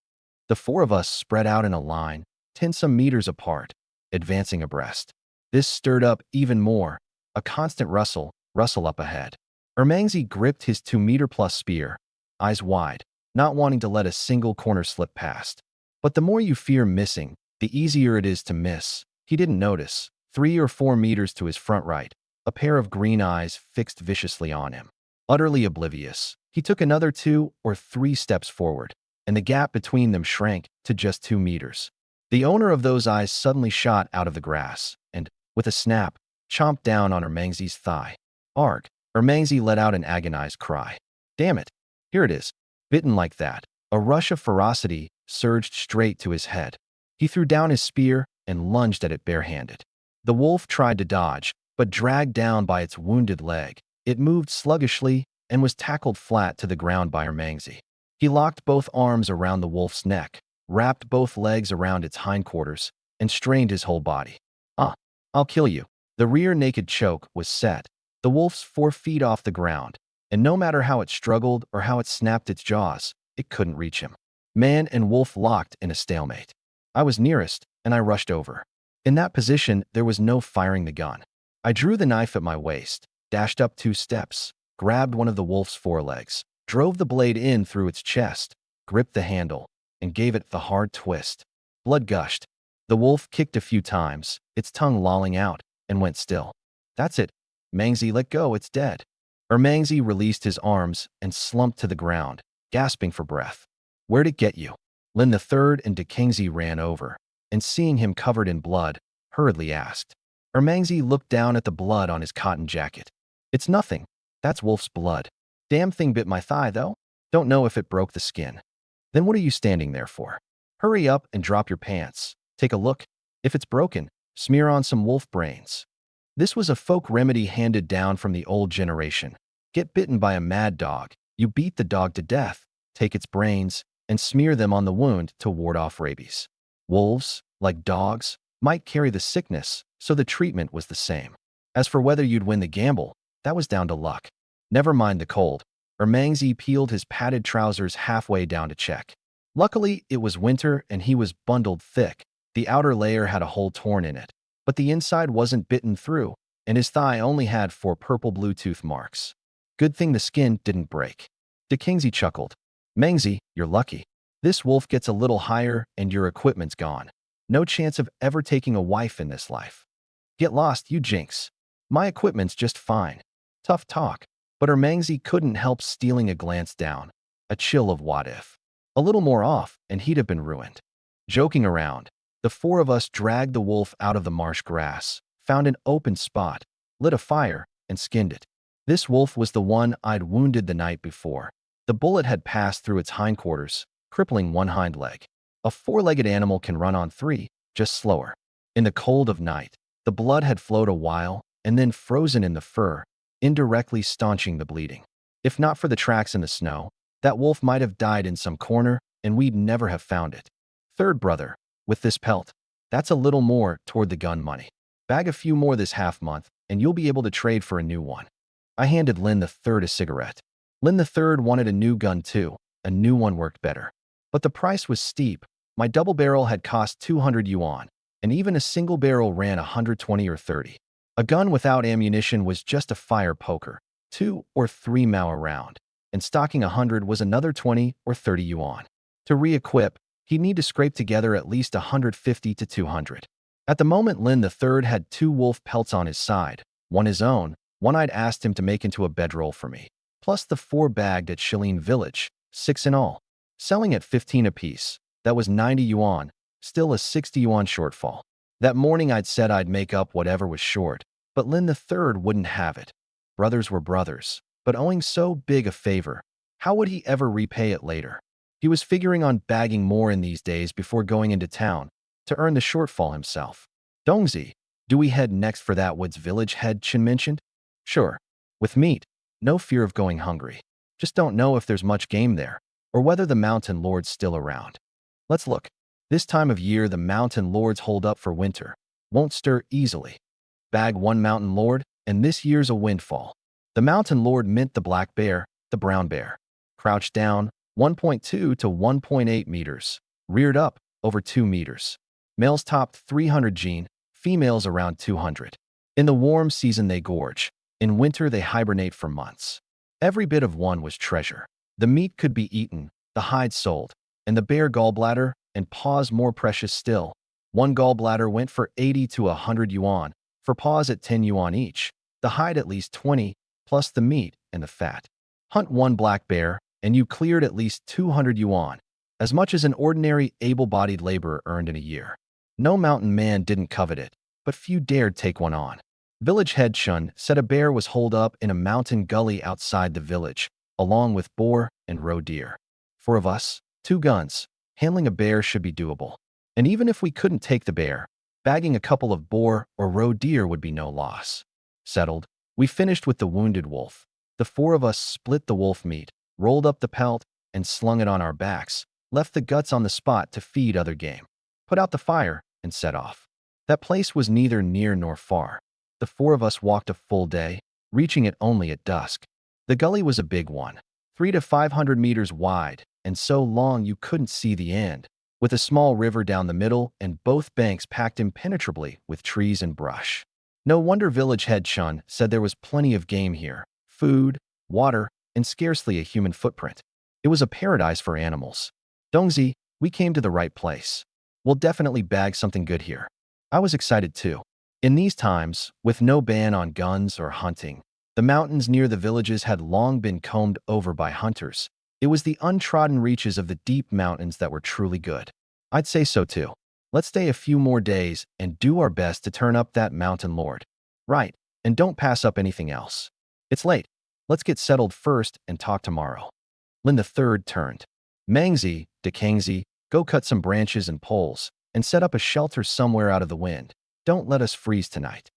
The 4 of us spread out in a line, 10-some meters apart, advancing abreast. This stirred up even more, a constant rustle up ahead. Ermangzi gripped his 2-meter-plus spear, eyes wide, not wanting to let a single corner slip past. But the more you fear missing, the easier it is to miss. He didn't notice. 3 or 4 meters to his front right, a pair of green eyes fixed viciously on him. Utterly oblivious, he took another 2 or 3 steps forward, and the gap between them shrank to just 2 meters. The owner of those eyes suddenly shot out of the grass, and, with a snap, chomped down on Ermangzi's thigh. Arg! Ermangzi let out an agonized cry. Damn it! Here it is. Bitten like that. A rush of ferocity surged straight to his head. He threw down his spear and lunged at it barehanded. The wolf tried to dodge, but dragged down by its wounded leg, it moved sluggishly and was tackled flat to the ground by Ermangzi. He locked both arms around the wolf's neck, wrapped both legs around its hindquarters, and strained his whole body. I'll kill you. The rear naked choke was set, the wolf's 4 feet off the ground, and no matter how it struggled or how it snapped its jaws, it couldn't reach him. Man and wolf locked in a stalemate. I was nearest, and I rushed over. In that position, there was no firing the gun. I drew the knife at my waist, dashed up 2 steps, grabbed one of the wolf's forelegs, drove the blade in through its chest, gripped the handle, and gave it the hard twist. Blood gushed. The wolf kicked a few times, its tongue lolling out, and went still. That's it. Mangzi, let go, it's dead. Mangzi released his arms and slumped to the ground, gasping for breath. Where'd it get you? Lin III and Dekangzi ran over, and seeing him covered in blood, hurriedly asked. Mangzi looked down at the blood on his cotton jacket. It's nothing. That's wolf's blood. Damn thing bit my thigh, though. Don't know if it broke the skin. Then what are you standing there for? Hurry up and drop your pants. Take a look. If it's broken, smear on some wolf brains. This was a folk remedy handed down from the old generation. Get bitten by a mad dog, you beat the dog to death, take its brains, and smear them on the wound to ward off rabies. Wolves, like dogs, might carry the sickness, so the treatment was the same. As for whether you'd win the gamble, that was down to luck. Never mind the cold. Mangzi peeled his padded trousers halfway down to check. Luckily, it was winter and he was bundled thick. The outer layer had a hole torn in it, but the inside wasn't bitten through, and his thigh only had 4 purple Bluetooth marks. Good thing the skin didn't break. Dekangzi chuckled. Mangzi, you're lucky. This wolf gets a little higher and your equipment's gone. No chance of ever taking a wife in this life. Get lost, you jinx. My equipment's just fine. Tough talk. But Mangzi couldn't help stealing a glance down. A chill of what if. A little more off, and he'd have been ruined. Joking around, the 4 of us dragged the wolf out of the marsh grass, found an open spot, lit a fire, and skinned it. This wolf was the one I'd wounded the night before. The bullet had passed through its hindquarters, crippling one hind leg. A 4-legged animal can run on 3, just slower. In the cold of night, the blood had flowed a while and then frozen in the fur, indirectly staunching the bleeding. If not for the tracks in the snow, that wolf might have died in some corner and we'd never have found it. Third brother, with this pelt, that's a little more toward the gun money. Bag a few more this half month and you'll be able to trade for a new one. I handed Lin III a cigarette. Lin III wanted a new gun too. A new one worked better. But the price was steep. My double barrel had cost 200 yuan, and even a single barrel ran 120 or 30. A gun without ammunition was just a fire poker, 2 or 3 mao a round, and stocking 100 was another 20 or 30 yuan. To re-equip, he'd need to scrape together at least 150 to 200. At the moment, Lin III had 2 wolf pelts on his side, one his own, one I'd asked him to make into a bedroll for me, plus the 4 bagged at Shilin Village, 6 in all. Selling at 15 apiece, that was 90 yuan, still a 60 yuan shortfall. That morning I'd said I'd make up whatever was short, but Lin III wouldn't have it. Brothers were brothers, but owing so big a favor, how would he ever repay it later? He was figuring on bagging more in these days before going into town, to earn the shortfall himself. Dongzi, do we head next for that woods village head Chin mentioned? Sure. With meat, no fear of going hungry. Just don't know if there's much game there, or whether the mountain lord's still around. Let's look. This time of year the mountain lords hold up for winter, won't stir easily. Bag 1 mountain lord, and this year's a windfall. The mountain lord mint the black bear, the brown bear. Crouched down, 1.2 to 1.8 meters. Reared up, over 2 meters. Males topped 300 gene, females around 200. In the warm season they gorge. In winter they hibernate for months. Every bit of one was treasure. The meat could be eaten, the hide sold, and the bear gallbladder and paws more precious still. One gallbladder went for 80 to 100 yuan, for paws at 10 yuan each, the hide at least 20, plus the meat and the fat. Hunt 1 black bear, and you cleared at least 200 yuan, as much as an ordinary able-bodied laborer earned in a year. No mountain man didn't covet it, but few dared take one on. Village head Chun said a bear was holed up in a mountain gully outside the village, along with boar and roe deer. 4 of us, 2 guns. Handling a bear should be doable. And even if we couldn't take the bear, bagging a couple of boar or roe deer would be no loss. Settled, we finished with the wounded wolf. The 4 of us split the wolf meat, rolled up the pelt, and slung it on our backs, left the guts on the spot to feed other game, put out the fire, and set off. That place was neither near nor far. The 4 of us walked a full day, reaching it only at dusk. The gully was a big one, 300 to 500 meters wide, and so long you couldn't see the end, with a small river down the middle and both banks packed impenetrably with trees and brush. No wonder village head Chun said there was plenty of game here, food, water, and scarcely a human footprint. It was a paradise for animals. Dongzi, we came to the right place. We'll definitely bag something good here. I was excited too. In these times, with no ban on guns or hunting, the mountains near the villages had long been combed over by hunters. It was the untrodden reaches of the deep mountains that were truly good. I'd say so too. Let's stay a few more days and do our best to turn up that mountain lord. Right, and don't pass up anything else. It's late. Let's get settled first and talk tomorrow. Lin the third turned. Mangzi, Dekangzi, go cut some branches and poles, and set up a shelter somewhere out of the wind. Don't let us freeze tonight.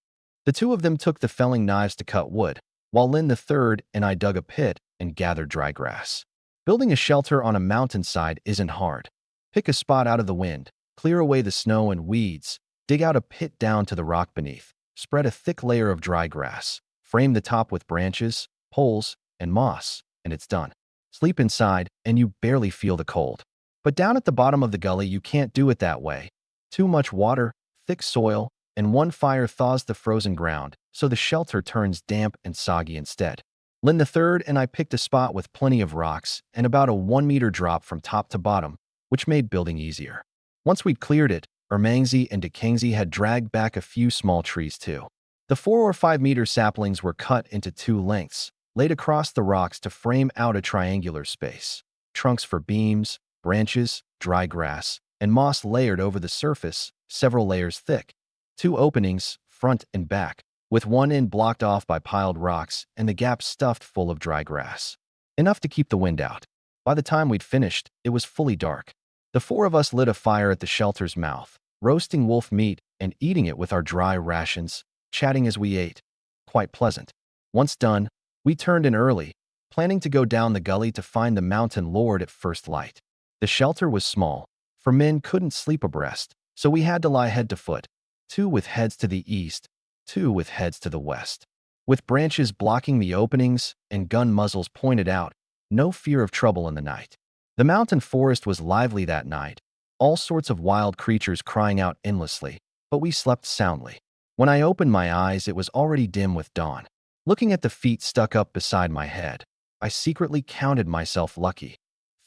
The two of them took the felling knives to cut wood, while Lin the third and I dug a pit and gathered dry grass. Building a shelter on a mountainside isn't hard. Pick a spot out of the wind, clear away the snow and weeds, dig out a pit down to the rock beneath, spread a thick layer of dry grass, frame the top with branches, poles, and moss, and it's done. Sleep inside, and you barely feel the cold. But down at the bottom of the gully, you can't do it that way. Too much water, thick soil, and one fire thaws the frozen ground, so the shelter turns damp and soggy instead. Lin the third and I picked a spot with plenty of rocks and about a 1-meter drop from top to bottom, which made building easier. Once we'd cleared it, Ermangzi and Dekangzi had dragged back a few small trees too. The 4 or 5-meter saplings were cut into 2 lengths, laid across the rocks to frame out a triangular space. Trunks for beams, branches, dry grass, and moss layered over the surface, several layers thick. 2 openings, front and back, with one end blocked off by piled rocks and the gap stuffed full of dry grass. Enough to keep the wind out. By the time we'd finished, it was fully dark. The 4 of us lit a fire at the shelter's mouth, roasting wolf meat and eating it with our dry rations, chatting as we ate. Quite pleasant. Once done, we turned in early, planning to go down the gully to find the mountain lord at first light. The shelter was small, for men couldn't sleep abreast, so we had to lie head to foot, 2 with heads to the east, 2 with heads to the west. With branches blocking the openings and gun muzzles pointed out, no fear of trouble in the night. The mountain forest was lively that night, all sorts of wild creatures crying out endlessly, but we slept soundly. When I opened my eyes, it was already dim with dawn. Looking at the feet stuck up beside my head, I secretly counted myself lucky.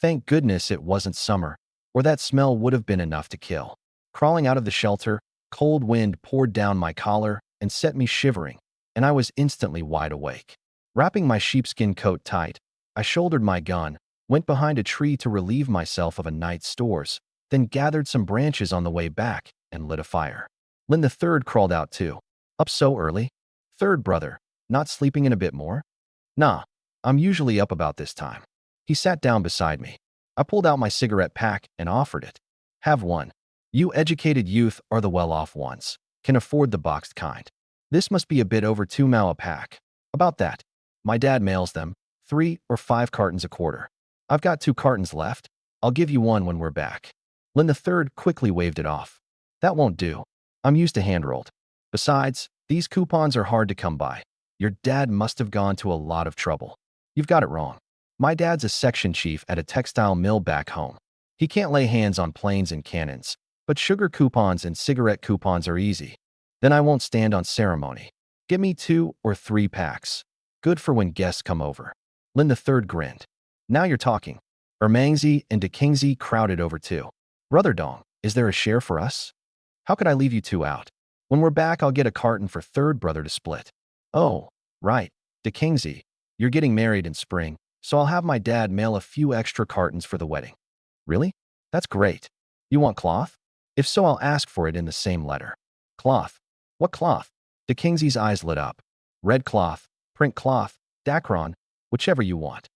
Thank goodness it wasn't summer, or that smell would have been enough to kill. Crawling out of the shelter, cold wind poured down my collar and set me shivering, and I was instantly wide awake. Wrapping my sheepskin coat tight, I shouldered my gun, went behind a tree to relieve myself of a night's stores, then gathered some branches on the way back and lit a fire. Lin the third crawled out too. Up so early? Third brother, not sleeping in a bit more? Nah, I'm usually up about this time. He sat down beside me. I pulled out my cigarette pack and offered it. Have one. You educated youth are the well-off ones. Can afford the boxed kind. This must be a bit over 2 mao a pack. About that. My dad mails them, 3 or 5 cartons a quarter. I've got 2 cartons left. I'll give you one when we're back. Lin the third quickly waved it off. That won't do. I'm used to hand-rolled. Besides, these coupons are hard to come by. Your dad must have gone to a lot of trouble. You've got it wrong. My dad's a section chief at a textile mill back home. He can't lay hands on planes and cannons, but sugar coupons and cigarette coupons are easy. Then I won't stand on ceremony. Give me 2 or 3 packs. Good for when guests come over. Lin the third grinned. Now you're talking. Ermangzi and Dekangzi crowded over too. Brother Dong, is there a share for us? How could I leave you 2 out? When we're back, I'll get a carton for third brother to split. Oh, right. Dekangzi, you're getting married in spring, so I'll have my dad mail a few extra cartons for the wedding. Really? That's great. You want cloth? If so, I'll ask for it in the same letter. Cloth? What cloth? Dekangzi's eyes lit up. Red cloth, print cloth, dacron, whichever you want.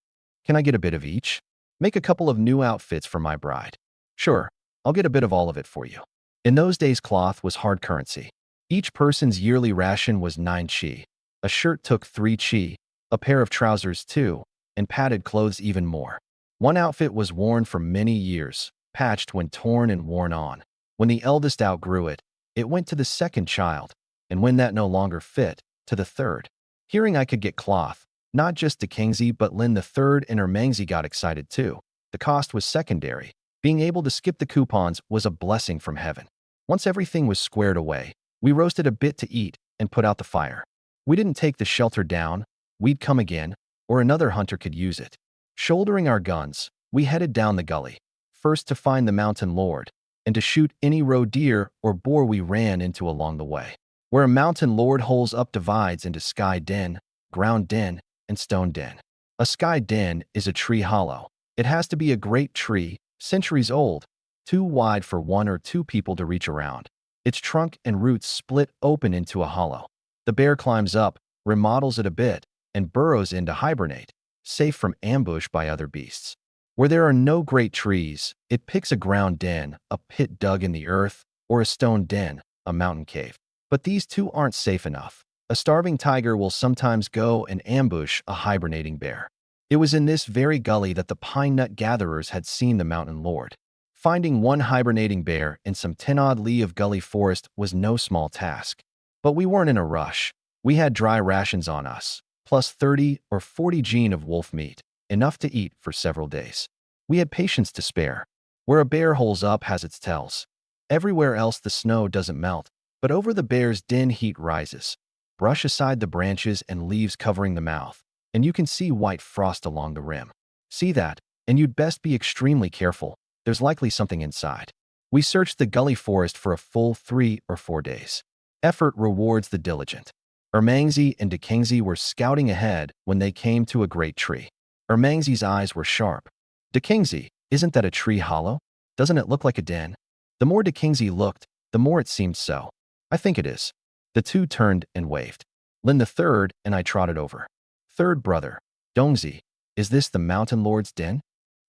Can I get a bit of each? Make a couple of new outfits for my bride. Sure, I'll get a bit of all of it for you. In those days, cloth was hard currency. Each person's yearly ration was 9 chi. A shirt took 3 chi, a pair of trousers 2, and padded clothes even more. One outfit was worn for many years, patched when torn and worn on. When the eldest outgrew it, it went to the second child, and when that no longer fit, to the third. Hearing I could get cloth, not just Dekangzi but Lin the third and Ermangzi got excited too. The cost was secondary. Being able to skip the coupons was a blessing from heaven. Once everything was squared away, we roasted a bit to eat and put out the fire. We didn't take the shelter down. We'd come again, or another hunter could use it. Shouldering our guns, we headed down the gully, first to find the mountain lord, and to shoot any roe deer or boar we ran into along the way. Where a mountain lord holes up divides into sky den, ground den, and stone den. A sky den is a tree hollow. It has to be a great tree, centuries old, too wide for one or two people to reach around. Its trunk and roots split open into a hollow. The bear climbs up, remodels it a bit, and burrows in to hibernate, safe from ambush by other beasts. Where there are no great trees, it picks a ground den, a pit dug in the earth, or a stone den, a mountain cave. But these two aren't safe enough. A starving tiger will sometimes go and ambush a hibernating bear. It was in this very gully that the pine nut gatherers had seen the mountain lord. Finding one hibernating bear in some 10-odd li of gully forest was no small task. But we weren't in a rush. We had dry rations on us, plus 30 or 40 gene of wolf meat, enough to eat for several days. We had patience to spare. Where a bear holes up has its tells. Everywhere else the snow doesn't melt, but over the bear's den heat rises. Brush aside the branches and leaves covering the mouth, and you can see white frost along the rim. See that, and you'd best be extremely careful. There's likely something inside. We searched the gully forest for a full 3 or 4 days. Effort rewards the diligent. Ermangzi and Dekingzi were scouting ahead when they came to a great tree. Ermangzi's eyes were sharp. Dekingzi, isn't that a tree hollow? Doesn't it look like a den? The more Dekingzi looked, the more it seemed so. I think it is. The two turned and waved. Lin the third and I trotted over. Third brother, Dongzi, is this the mountain lord's den?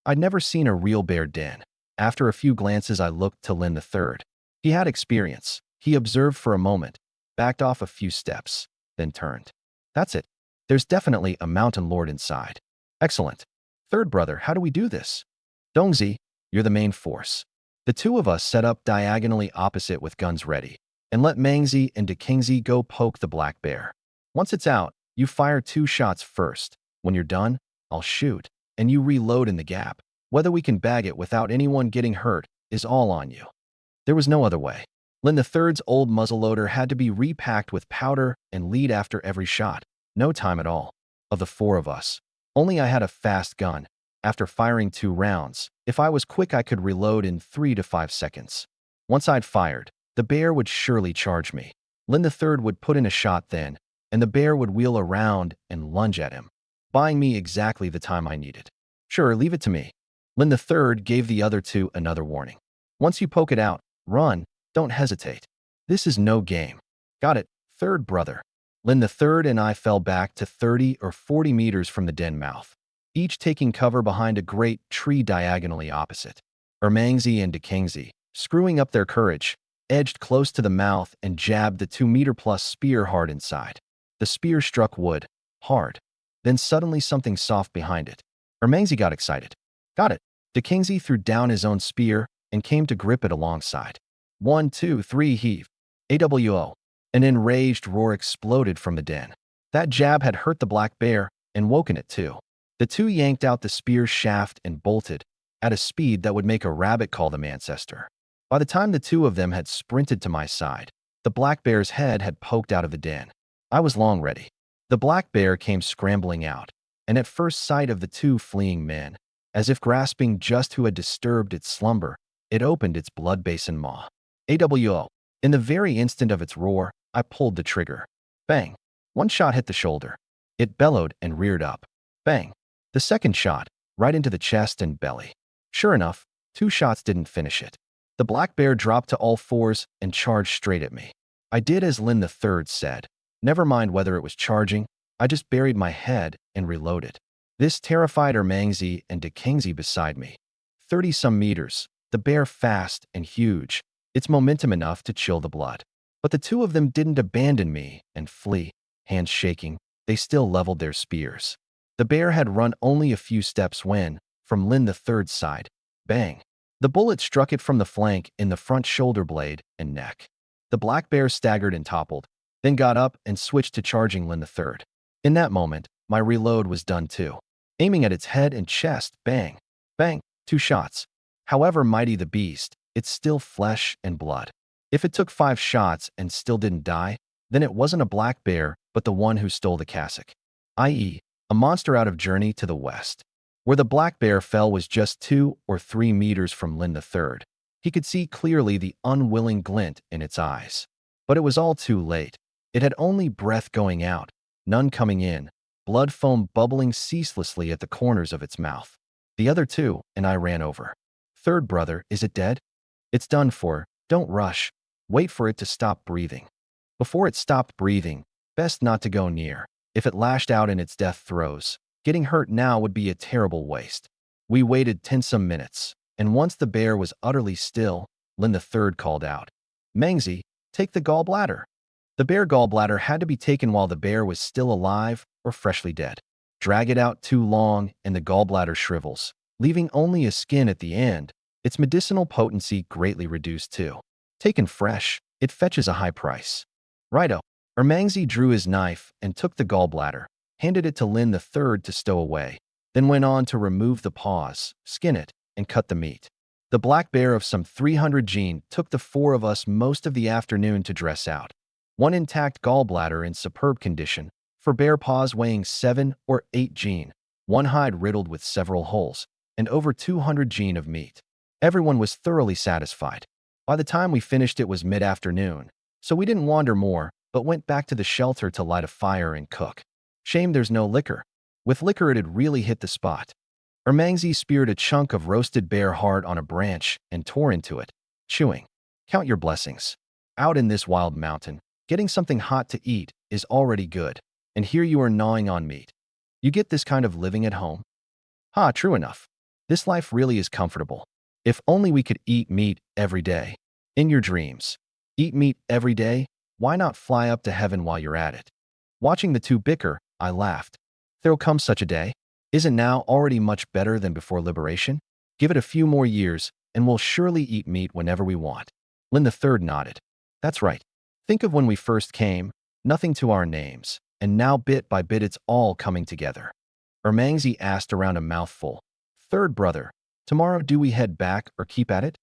I'd never seen a real bear den. After a few glances I looked to Lin the third. He had experience. He observed for a moment, backed off a few steps, then turned. That's it. There's definitely a mountain lord inside. Excellent. Third brother, how do we do this? Dongzi, you're the main force. The two of us set up diagonally opposite with guns ready, and let Mangzi and Dekingzi go poke the black bear. Once it's out, you fire 2 shots first. When you're done, I'll shoot, and you reload in the gap. Whether we can bag it without anyone getting hurt is all on you. There was no other way. Lin the third's old muzzleloader had to be repacked with powder and lead after every shot. No time at all. Of the 4 of us, only I had a fast gun. After firing 2 rounds, if I was quick I could reload in 3 to 5 seconds. Once I'd fired, the bear would surely charge me. Lin the third would put in a shot then, and the bear would wheel around and lunge at him, buying me exactly the time I needed. Sure, leave it to me. Lin the third gave the other 2 another warning. Once you poke it out, run, don't hesitate. This is no game. Got it, third brother. Lin the third and I fell back to 30 or 40 meters from the den mouth, each taking cover behind a great tree diagonally opposite. Ermangzi and Dekingzi, screwing up their courage, edged close to the mouth and jabbed the 2-meter-plus spear hard inside. The spear struck wood, hard. Then suddenly something soft behind it. Ermangzi got excited. Got it. Dekingzi threw down his own spear and came to grip it alongside. 1, 2, 3, heave. AWO. An enraged roar exploded from the den. That jab had hurt the black bear and woken it too. The two yanked out the spear shaft and bolted, at a speed that would make a rabbit call them ancestor. By the time the 2 of them had sprinted to my side, the black bear's head had poked out of the den. I was long ready. The black bear came scrambling out, and at first sight of the 2 fleeing men, as if grasping just who had disturbed its slumber, it opened its blood basin maw. AWO. In the very instant of its roar, I pulled the trigger. Bang. 1 shot hit the shoulder. It bellowed and reared up. Bang. The second shot, right into the chest and belly. Sure enough, 2 shots didn't finish it. The black bear dropped to all 4s and charged straight at me. I did as Lin the third said. Never mind whether it was charging, I just buried my head and reloaded. This terrified Ermangzi and Dekingzi beside me. 30-some meters, the bear fast and huge, its momentum enough to chill the blood. But the 2 of them didn't abandon me and flee. Hands shaking, they still leveled their spears. The bear had run only a few steps when, from Lin the third's side, bang. The bullet struck it from the flank in the front shoulder blade and neck. The black bear staggered and toppled, then got up and switched to charging Lin the third. In that moment, my reload was done too. Aiming at its head and chest, bang, bang, 2 shots. However mighty the beast, it's still flesh and blood. If it took 5 shots and still didn't die, then it wasn't a black bear, but the one who stole the cassock, i.e., a monster out of Journey to the West. Where the black bear fell was just 2 or 3 meters from Lin the third. He could see clearly the unwilling glint in its eyes. But it was all too late. It had only breath going out, none coming in, blood foam bubbling ceaselessly at the corners of its mouth. The other two and I ran over. Third brother, is it dead? It's done for. Don't rush. Wait for it to stop breathing. Before it stopped breathing, best not to go near. If it lashed out in its death throes, getting hurt now would be a terrible waste. We waited 10-some minutes, and once the bear was utterly still, Lin the Third called out, "Mangzi, take the gallbladder." The bear gallbladder had to be taken while the bear was still alive or freshly dead. Drag it out too long and the gallbladder shrivels, leaving only a skin at the end, its medicinal potency greatly reduced too. Taken fresh, it fetches a high price. Righto. Ermangzi drew his knife and took the gallbladder, handed it to Lin the Third to stow away, then went on to remove the paws, skin it, and cut the meat. The black bear of some 300 gene took the four of us most of the afternoon to dress out. One intact gallbladder in superb condition, for bear paws weighing 7 or 8 gene, one hide riddled with several holes, and over 200 gene of meat. Everyone was thoroughly satisfied. By the time we finished it was mid-afternoon, so we didn't wander more, but went back to the shelter to light a fire and cook. Shame there's no liquor. With liquor it had really hit the spot. Ermangzi speared a chunk of roasted bear heart on a branch and tore into it, chewing. Count your blessings. Out in this wild mountain, getting something hot to eat is already good, and here you are gnawing on meat. You get this kind of living at home? Ha, true enough. This life really is comfortable. If only we could eat meat every day. In your dreams. Eat meat every day? Why not fly up to heaven while you're at it? Watching the two bicker, I laughed. There'll come such a day. Isn't now already much better than before liberation? Give it a few more years, and we'll surely eat meat whenever we want. Lin the Third nodded. That's right. Think of when we first came, nothing to our names, and now bit by bit it's all coming together. Ermangzi asked around a mouthful. Third brother, tomorrow do we head back or keep at it?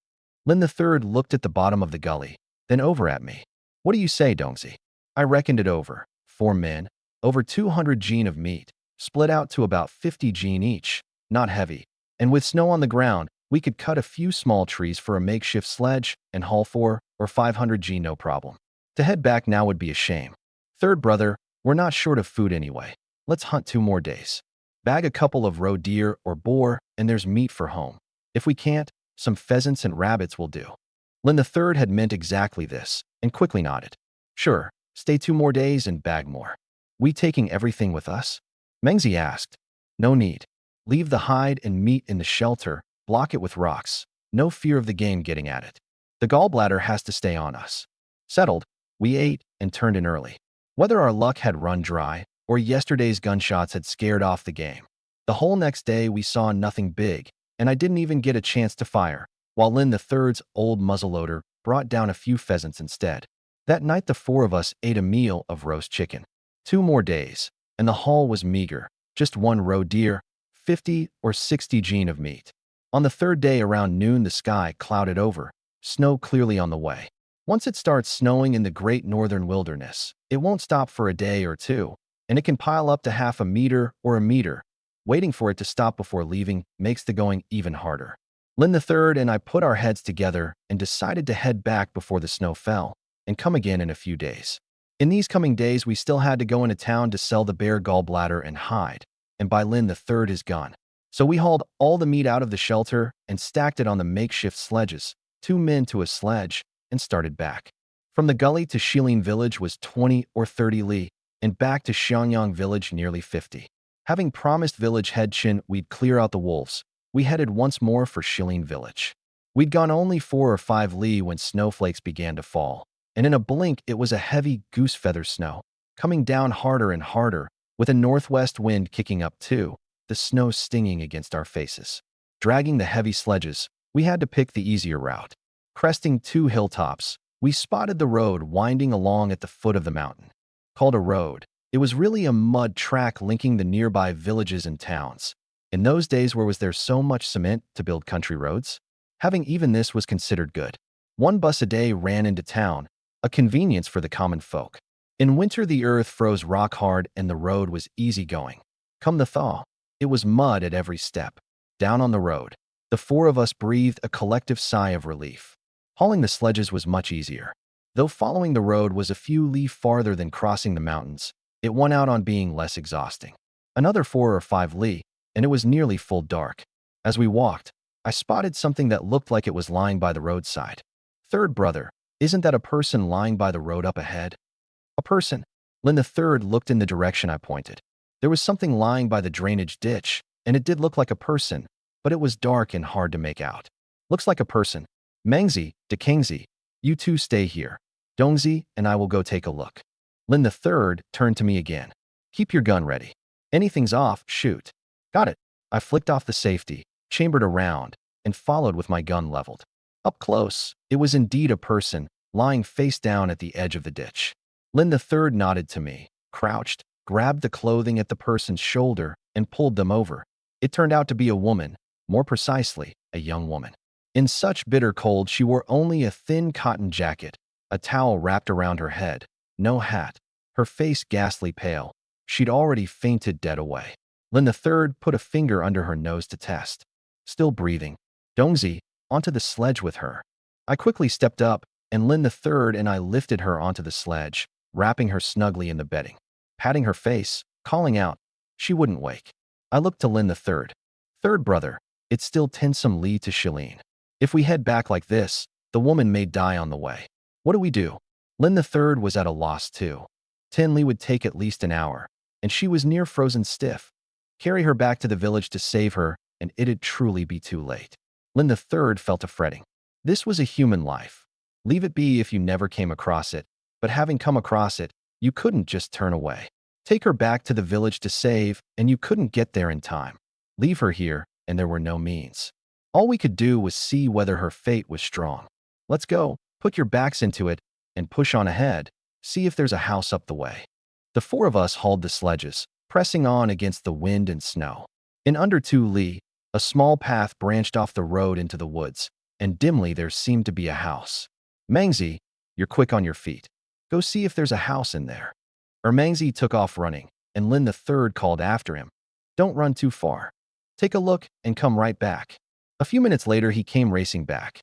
Lin the Third looked at the bottom of the gully, then over at me. What do you say, Dongzi? I reckoned it over. 4 men, over 200 gene of meat, split out to about 50 gene each, not heavy. And with snow on the ground, we could cut a few small trees for a makeshift sledge and haul 4 or 500 gene no problem. To head back now would be a shame. Third brother, we're not short of food anyway. Let's hunt 2 more days. Bag a couple of roe deer or boar, and there's meat for home. If we can't, some pheasants and rabbits will do. Lin the Third had meant exactly this, and quickly nodded. Sure, stay 2 more days and bag more. We taking everything with us? Mengzi asked. No need. Leave the hide and meat in the shelter, block it with rocks. No fear of the game getting at it. The gallbladder has to stay on us. Settled, we ate and turned in early. Whether our luck had run dry, or yesterday's gunshots had scared off the game. The whole next day we saw nothing big, and I didn't even get a chance to fire, while Lin the Third's old muzzleloader brought down a few pheasants instead. That night the 4 of us ate a meal of roast chicken. 2 more days, and the haul was meager, just 1 roe deer, 50 or 60 gene of meat. On the 3rd day around noon the sky clouded over, snow clearly on the way. Once it starts snowing in the great northern wilderness, it won't stop for a day or 2, and it can pile up to half a meter or a meter. Waiting for it to stop before leaving makes the going even harder. Lin the Third and I put our heads together and decided to head back before the snow fell, and come again in a few days. In these coming days we still had to go into town to sell the bear gallbladder and hide, and by Lin the Third is gone. So we hauled all the meat out of the shelter and stacked it on the makeshift sledges, 2 men to a sledge, and started back. From the gully to Shilin village was 20 or 30 li, and back to Xiangyang village nearly 50. Having promised village head Chin we'd clear out the wolves, we headed once more for Shilin village. We'd gone only 4 or 5 li when snowflakes began to fall, and in a blink it was a heavy goose feather snow, coming down harder and harder, with a northwest wind kicking up too, the snow stinging against our faces. Dragging the heavy sledges, we had to pick the easier route. Cresting 2 hilltops, we spotted the road winding along at the foot of the mountain. Called a road, it was really a mud track linking the nearby villages and towns. In those days where was there so much cement to build country roads? Having even this was considered good. 1 bus a day ran into town, a convenience for the common folk. In winter the earth froze rock hard and the road was easy going. Come the thaw, it was mud at every step. Down on the road, The four of us breathed a collective sigh of relief. Hauling the sledges was much easier. Though following the road was a few li farther than crossing the mountains, it won out on being less exhausting. Another 4 or 5 li, and it was nearly full dark. As we walked, I spotted something that looked like it was lying by the roadside. Third brother, isn't that a person lying by the road up ahead? A person. Lin the third looked in the direction I pointed. There was something lying by the drainage ditch, and it did look like a person, but it was dark and hard to make out. Looks like a person. Mangzi, Dekingzi, you two stay here. Dongzi and I will go take a look. Lin the third turned to me again. Keep your gun ready. Anything's off, shoot. Got it. I flicked off the safety, chambered around, and followed with my gun leveled. Up close, it was indeed a person, lying face down at the edge of the ditch. Lin the third nodded to me, crouched, grabbed the clothing at the person's shoulder, and pulled them over. It turned out to be a woman, more precisely, a young woman. In such bitter cold, she wore only a thin cotton jacket, a towel wrapped around her head, no hat, her face ghastly pale. She'd already fainted dead away. Lin the third put a finger under her nose to test. Still breathing. Dongzi, onto the sledge with her. I quickly stepped up, and Lin the third and I lifted her onto the sledge, wrapping her snugly in the bedding. Patting her face, calling out. She wouldn't wake. I looked to Lin the third. Third brother, it's still 10 some li to Shilin. If we head back like this, the woman may die on the way. What do we do? Lin the third was at a loss too. 10 li would take at least an hour, and she was near frozen stiff. Carry her back to the village to save her, and it'd truly be too late. Lin the third fell to fretting. This was a human life. Leave it be if you never came across it, but having come across it, you couldn't just turn away. Take her back to the village to save, and you couldn't get there in time. Leave her here, and there were no means. All we could do was see whether her fate was strong. Let's go, put your backs into it, and push on ahead, see if there's a house up the way. The four of us hauled the sledges, pressing on against the wind and snow. In under 2 li, a small path branched off the road into the woods, and dimly there seemed to be a house. Mangzi, you're quick on your feet. Go see if there's a house in there. Mangzi took off running, and Lin the third called after him. Don't run too far. Take a look and come right back. A few minutes later, he came racing back.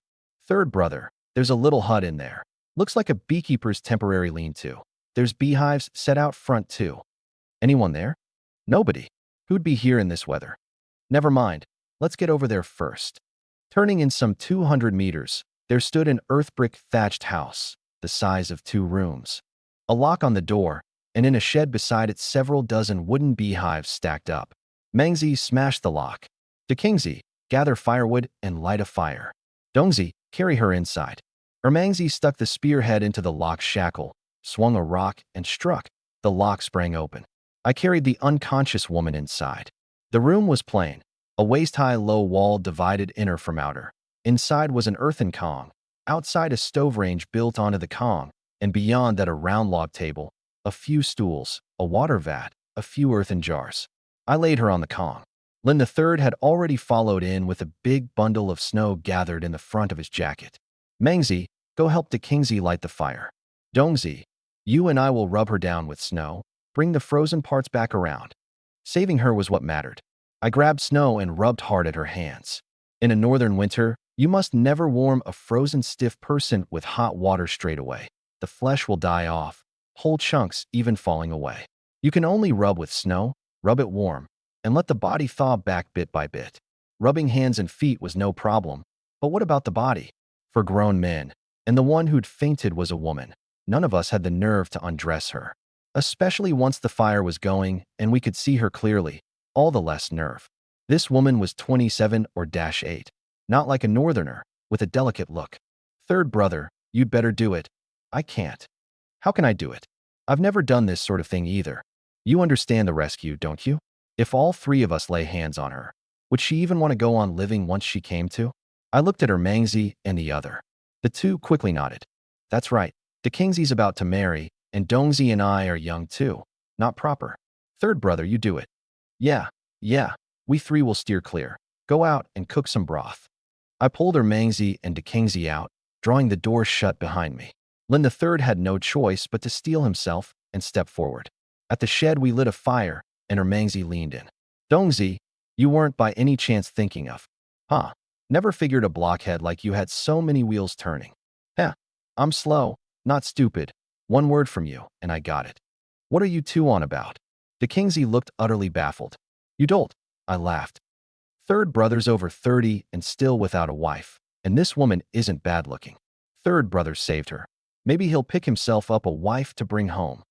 Third brother, there's a little hut in there. Looks like a beekeeper's temporary lean-to. There's beehives set out front too. Anyone there? Nobody. Who'd be here in this weather? Never mind. Let's get over there first. Turning in some 200 meters, there stood an earth brick thatched house, the size of 2 rooms. A lock on the door, and in a shed beside it several dozen wooden beehives stacked up. Mangzi smashed the lock. Dekingzi, gather firewood and light a fire. Dongzi, carry her inside. Mangzi stuck the spearhead into the lock's shackle, swung a rock, and struck. The lock sprang open. I carried the unconscious woman inside. The room was plain. A waist-high low wall divided inner from outer. Inside was an earthen kong. Outside a stove range built onto the kong, and beyond that a round log table, a few stools, a water vat, a few earthen jars. I laid her on the kong. Lin the third had already followed in with a big bundle of snow gathered in the front of his jacket. Mangzi, go help Dekingzi light the fire. Dongzi, you and I will rub her down with snow, bring the frozen parts back around. Saving her was what mattered. I grabbed snow and rubbed hard at her hands. In a northern winter, you must never warm a frozen stiff person with hot water straight away. The flesh will die off, whole chunks even falling away. You can only rub with snow, rub it warm, and let the body thaw back bit by bit. Rubbing hands and feet was no problem, but what about the body? For grown men, and the one who'd fainted was a woman. None of us had the nerve to undress her. Especially once the fire was going and we could see her clearly, all the less nerve. This woman was 27 or -8, not like a northerner, with a delicate look. Third brother, you'd better do it. I can't. How can I do it? I've never done this sort of thing either. You understand the rescue, don't you? If all 3 of us lay hands on her, would she even want to go on living once she came to? I looked at her Mangzi and the other. The 2 quickly nodded. That's right. Dekingzi's about to marry, and Dongzi and I are young too. Not proper. Third brother, you do it. Yeah. We 3 will steer clear. Go out and cook some broth. I pulled her Mangzi and Dekingzi out, drawing the door shut behind me. Lin the third had no choice but to steel himself and step forward. At the shed we lit a fire, and her Mangzi leaned in. Dongzi, you weren't by any chance thinking of, huh? Never figured a blockhead like you had so many wheels turning. Heh, I'm slow, not stupid. One word from you, and I got it. What are you two on about? De Kingsley looked utterly baffled. You dolt, I laughed. Third brother's over 30 and still without a wife, and this woman isn't bad looking. Third brother saved her. Maybe he'll pick himself up a wife to bring home.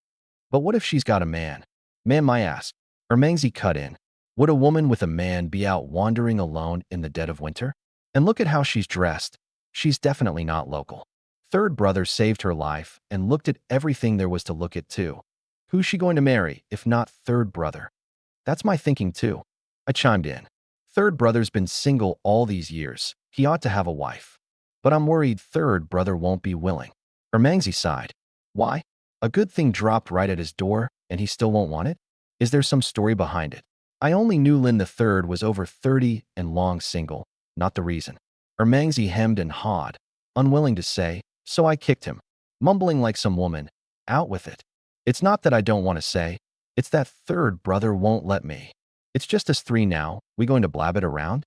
But what if she's got a man? Man, my ass. Ermangzi cut in. Would a woman with a man be out wandering alone in the dead of winter? And look at how she's dressed. She's definitely not local. Third brother saved her life and looked at everything there was to look at too. Who's she going to marry, if not third brother? That's my thinking too. I chimed in. Third brother's been single all these years. He ought to have a wife. But I'm worried third brother won't be willing. Ermangzi sighed. Why? A good thing dropped right at his door, and he still won't want it? Is there some story behind it? I only knew Lin the Third was over 30 and long single, not the reason. Ermangzi hemmed and hawed, unwilling to say, so I kicked him, mumbling like some woman, out with it. It's not that I don't want to say, it's that third brother won't let me. It's just us three now, we going to blab it around?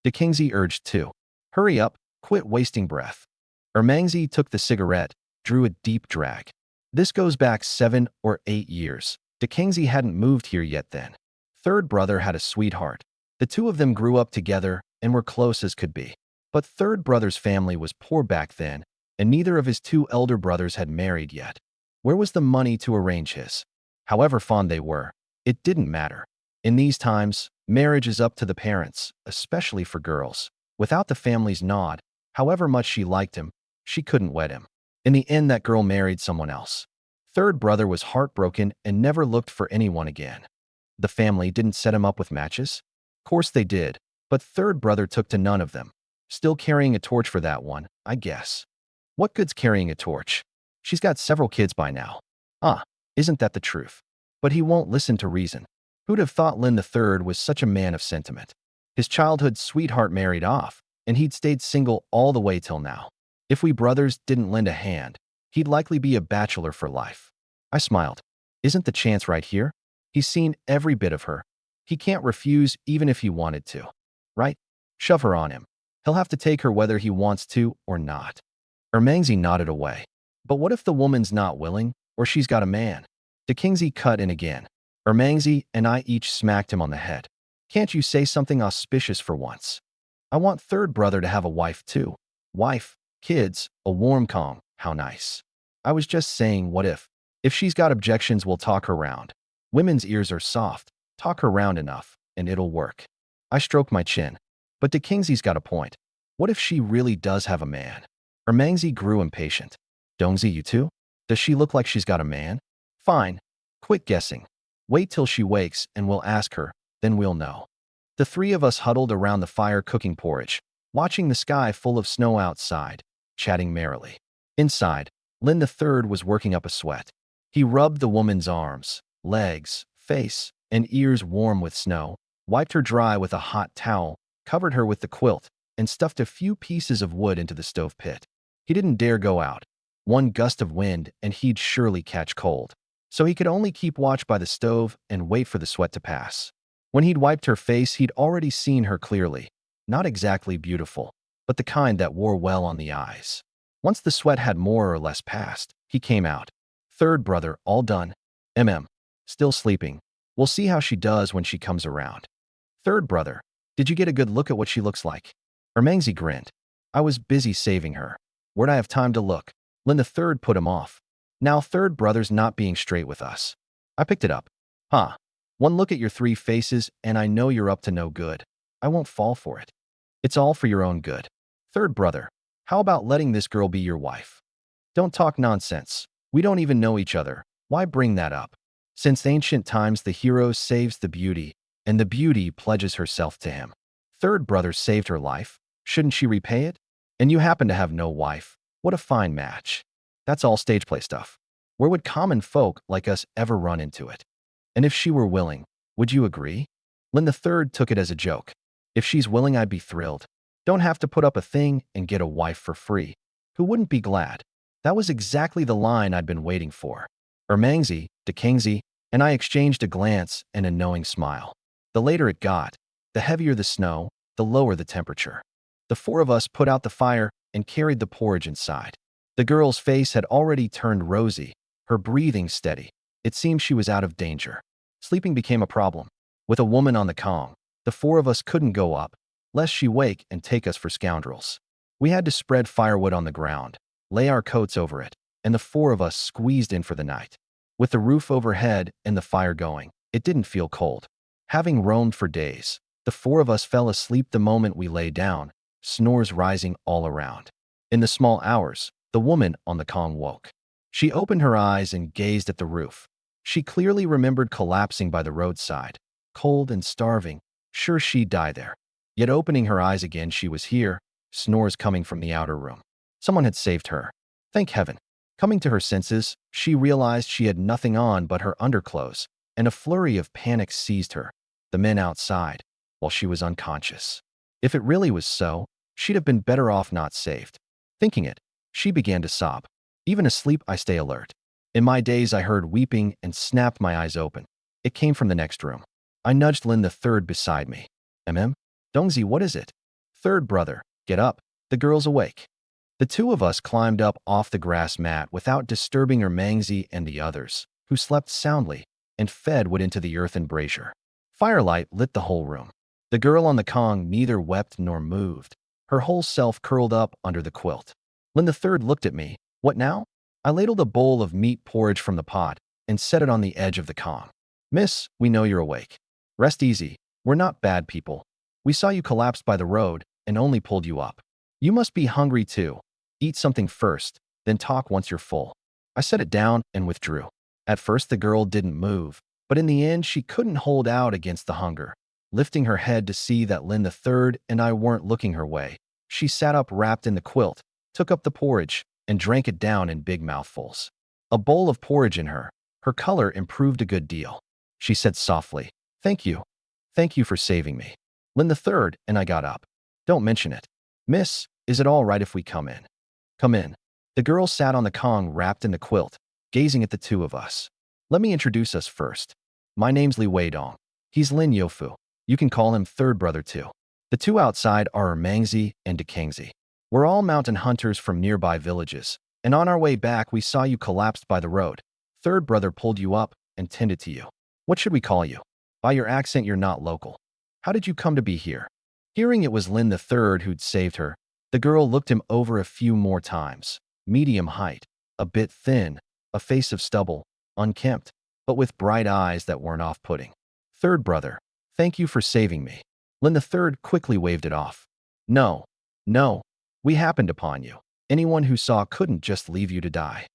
De Kingsley urged too. Hurry up, quit wasting breath. Ermangzi took the cigarette, drew a deep drag. This goes back 7 or 8 years. De Kingsley hadn't moved here yet then. Third brother had a sweetheart. The two of them grew up together and were close as could be. But third brother's family was poor back then, and neither of his two elder brothers had married yet. Where was the money to arrange his? However fond they were, it didn't matter. In these times, marriage is up to the parents, especially for girls. Without the family's nod, however much she liked him, she couldn't wed him. In the end, that girl married someone else. Third brother was heartbroken and never looked for anyone again. The family didn't set him up with matches? Course they did, but third brother took to none of them. Still carrying a torch for that one, I guess. What good's carrying a torch? She's got several kids by now. Isn't that the truth? But he won't listen to reason. Who'd have thought Lin the Third was such a man of sentiment? His childhood sweetheart married off, and he'd stayed single all the way till now. If we brothers didn't lend a hand, he'd likely be a bachelor for life. I smiled. Isn't the chance right here? He's seen every bit of her. He can't refuse even if he wanted to. Right? Shove her on him. He'll have to take her whether he wants to or not. Ermangzi nodded away. But what if the woman's not willing, or she's got a man? De Kingsley cut in again. Ermangzi and I each smacked him on the head. Can't you say something auspicious for once? I want third brother to have a wife too. Wife, kids, a warm Kong, how nice. I was just saying, what if? If she's got objections, we'll talk her round. Women's ears are soft. Talk her round enough, and it'll work. I stroked my chin. But De Kingsley's got a point. What if she really does have a man? Ermangzi grew impatient. Dongzi, you too? Does she look like she's got a man? Fine. Quit guessing. Wait till she wakes and we'll ask her, then we'll know. The three of us huddled around the fire cooking porridge, watching the sky full of snow outside, chatting merrily. Inside, Lin the Third was working up a sweat. He rubbed the woman's arms, legs, face, and ears warm with snow, wiped her dry with a hot towel, covered her with the quilt, and stuffed a few pieces of wood into the stove pit. He didn't dare go out. One gust of wind and he'd surely catch cold. So he could only keep watch by the stove and wait for the sweat to pass. When he'd wiped her face, he'd already seen her clearly. Not exactly beautiful, but the kind that wore well on the eyes. Once the sweat had more or less passed, he came out. Third brother, all done. Still sleeping. We'll see how she does when she comes around. Third brother, did you get a good look at what she looks like? Ermangzi grinned. I was busy saving her. Where'd I have time to look? Lin the Third put him off. Now third brother's not being straight with us. I picked it up. One look at your three faces and I know you're up to no good. I won't fall for it. It's all for your own good. Third brother, how about letting this girl be your wife? Don't talk nonsense. We don't even know each other. Why bring that up? Since ancient times, the hero saves the beauty, and the beauty pledges herself to him. Third brother saved her life. Shouldn't she repay it? And you happen to have no wife. What a fine match. That's all stage play stuff. Where would common folk like us ever run into it? And if she were willing, would you agree? Lin the Third took it as a joke. If she's willing, I'd be thrilled. Don't have to put up a thing and get a wife for free. Who wouldn't be glad? That was exactly the line I'd been waiting for. Ermangzi, De Kingsley, and I exchanged a glance and a knowing smile. The later it got, the heavier the snow, the lower the temperature. The four of us put out the fire and carried the porridge inside. The girl's face had already turned rosy, her breathing steady. It seemed she was out of danger. Sleeping became a problem. With a woman on the Kong, the four of us couldn't go up, lest she wake and take us for scoundrels. We had to spread firewood on the ground, lay our coats over it, and the four of us squeezed in for the night. With the roof overhead and the fire going, it didn't feel cold. Having roamed for days, the four of us fell asleep the moment we lay down, snores rising all around. In the small hours, the woman on the Kong woke. She opened her eyes and gazed at the roof. She clearly remembered collapsing by the roadside, cold and starving, sure she'd die there. Yet opening her eyes again, she was here, snores coming from the outer room. Someone had saved her. Thank heaven. Coming to her senses, she realized she had nothing on but her underclothes, and a flurry of panic seized her. The men outside, while she was unconscious. If it really was so, she'd have been better off not saved. Thinking it, she began to sob. Even asleep, I stay alert. In my daze, I heard weeping and snapped my eyes open. It came from the next room. I nudged Lin the third beside me. Dongzi, what is it? Third brother, get up. The girl's awake. The two of us climbed up off the grass mat without disturbing Mangzi and the others, who slept soundly, and fed wood into the earthen brazier. Firelight lit the whole room. The girl on the Kong neither wept nor moved. Her whole self curled up under the quilt. Lin the third looked at me. What now? I ladled a bowl of meat porridge from the pot and set it on the edge of the Kong. Miss, we know you're awake. Rest easy. We're not bad people. We saw you collapse by the road and only pulled you up. You must be hungry too. Eat something first, then talk once you're full. I set it down and withdrew. At first the girl didn't move, but in the end she couldn't hold out against the hunger. Lifting her head to see that Lin the third and I weren't looking her way, she sat up wrapped in the quilt, took up the porridge, and drank it down in big mouthfuls. A bowl of porridge in her color improved a good deal. She said softly, Thank you. Thank you for saving me. Lin the third and I got up. Don't mention it. Miss, is it all right if we come in? Come in. The girl sat on the Kong wrapped in the quilt, gazing at the two of us. Let me introduce us first. My name's Li Weidong. He's Lin Yofu. You can call him third brother too. The two outside are Mangzi and Dekangzi. We're all mountain hunters from nearby villages, and on our way back we saw you collapsed by the road. Third brother pulled you up and tended to you. What should we call you? By your accent, you're not local. How did you come to be here? Hearing it was Lin the third who'd saved her, the girl looked him over a few more times. Medium height, a bit thin, a face of stubble, unkempt, but with bright eyes that weren't off-putting. Third brother, thank you for saving me. Lin the third quickly waved it off. No. We happened upon you. Anyone who saw couldn't just leave you to die.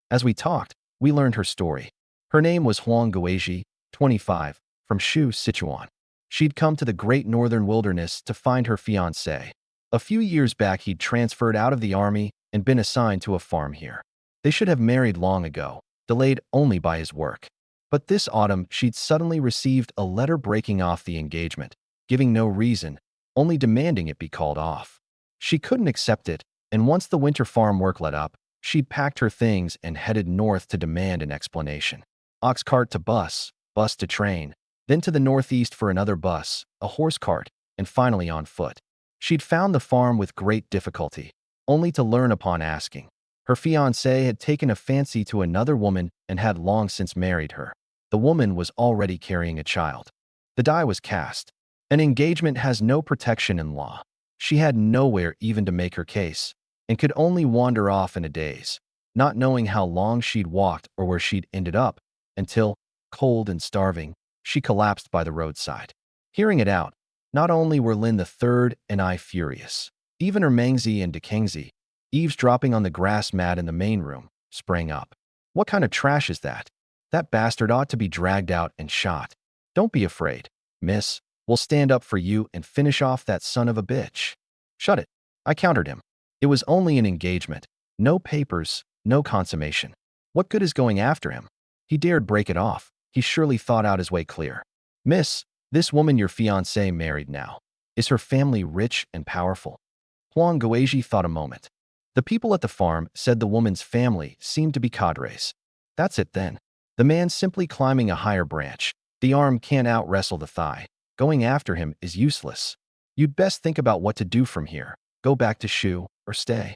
As we talked, we learned her story. Her name was Huang Guizhi, 25, from Shu, Sichuan. She'd come to the great northern wilderness to find her fiancé. A few years back, he'd transferred out of the army and been assigned to a farm here. They should have married long ago, delayed only by his work. But this autumn, she'd suddenly received a letter breaking off the engagement, giving no reason, only demanding it be called off. She couldn't accept it, and once the winter farm work let up, she'd packed her things and headed north to demand an explanation. Ox cart to bus, bus to train, then to the northeast for another bus, a horse cart, and finally on foot. She'd found the farm with great difficulty, only to learn upon asking. Her fiancé had taken a fancy to another woman and had long since married her. The woman was already carrying a child. The die was cast. An engagement has no protection in law. She had nowhere even to make her case, and could only wander off in a daze, not knowing how long she'd walked or where she'd ended up, until, cold and starving, she collapsed by the roadside. Hearing it out, not only were Lin the third and I furious, even Mangzi and Dekangzi, eavesdropping on the grass mat in the main room, sprang up. What kind of trash is that? That bastard ought to be dragged out and shot. Don't be afraid, miss. We'll stand up for you and finish off that son of a bitch. Shut it. I countered him. It was only an engagement. No papers, no consummation. What good is going after him? He dared break it off. He surely thought out his way clear. Miss, this woman your fiancé married now. Is her family rich and powerful? Huang Guizhi thought a moment. The people at the farm said the woman's family seemed to be cadres. That's it then. The man simply climbing a higher branch. The arm can't out-wrestle the thigh. Going after him is useless. You'd best think about what to do from here. Go back to Shu, or stay.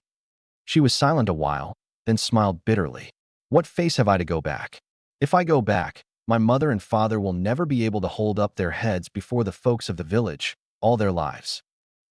She was silent a while, then smiled bitterly. What face have I to go back? If I go back, my mother and father will never be able to hold up their heads before the folks of the village, all their lives.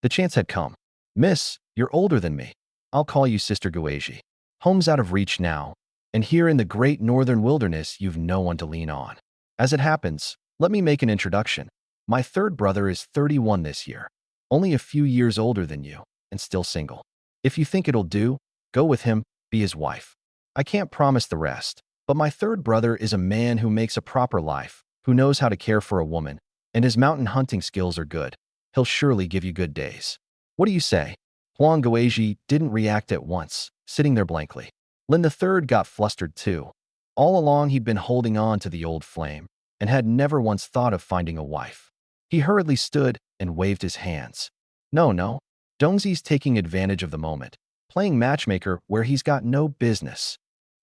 The chance had come. Miss, you're older than me. I'll call you Sister Guaji. Home's out of reach now, and here in the great northern wilderness you've no one to lean on. As it happens, let me make an introduction. My third brother is 31 this year, only a few years older than you, and still single. If you think it'll do, go with him, be his wife. I can't promise the rest, but my third brother is a man who makes a proper life, who knows how to care for a woman, and his mountain hunting skills are good. He'll surely give you good days. What do you say? Huang Guaji didn't react at once, sitting there blankly. Lin III got flustered too. All along he'd been holding on to the old flame, and had never once thought of finding a wife. He hurriedly stood and waved his hands. No. Dongzi's taking advantage of the moment, playing matchmaker where he's got no business.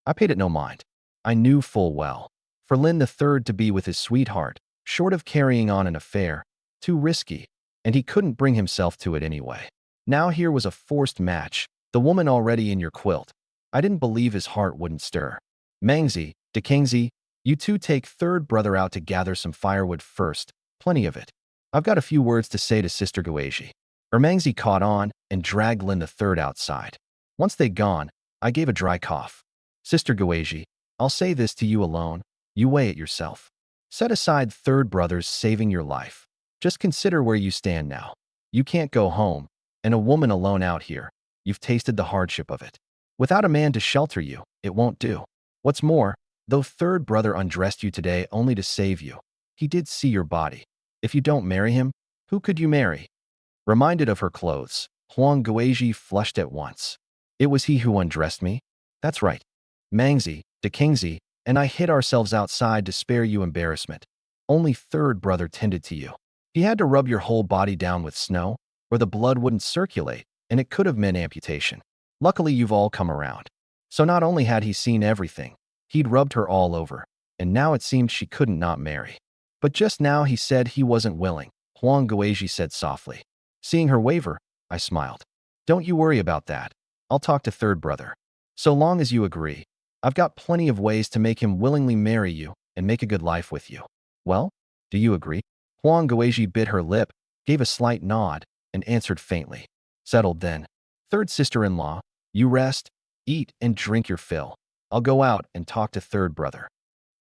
I paid it no mind. I knew full well. For Lin III to be with his sweetheart, short of carrying on an affair, too risky, and he couldn't bring himself to it anyway. Now here was a forced match, the woman already in your quilt. I didn't believe his heart wouldn't stir. Mangzi, Dekangzi, you two take third brother out to gather some firewood first, plenty of it. I've got a few words to say to Sister Guaji. Mangzi caught on and dragged Lin III outside. Once they'd gone, I gave a dry cough. Sister Guaji, I'll say this to you alone, you weigh it yourself. Set aside third brother's saving your life. Just consider where you stand now. You can't go home, and a woman alone out here. You've tasted the hardship of it. Without a man to shelter you, it won't do. What's more, though third brother undressed you today only to save you, he did see your body. If you don't marry him, who could you marry? Reminded of her clothes, Huang Guaji flushed at once. It was he who undressed me? That's right. Mangzi, Dekangzi, and I hid ourselves outside to spare you embarrassment. Only third brother tended to you. He had to rub your whole body down with snow, or the blood wouldn't circulate, and it could have meant amputation. Luckily, you've all come around. So not only had he seen everything, he'd rubbed her all over, and now it seemed she couldn't not marry. But just now he said he wasn't willing, Huang Guaji said softly. Seeing her waver, I smiled. Don't you worry about that. I'll talk to third brother. So long as you agree, I've got plenty of ways to make him willingly marry you and make a good life with you. Well, do you agree? Huang Guaji bit her lip, gave a slight nod, and answered faintly. Settled then. Third sister-in-law, you rest, eat, and drink your fill. I'll go out and talk to third brother.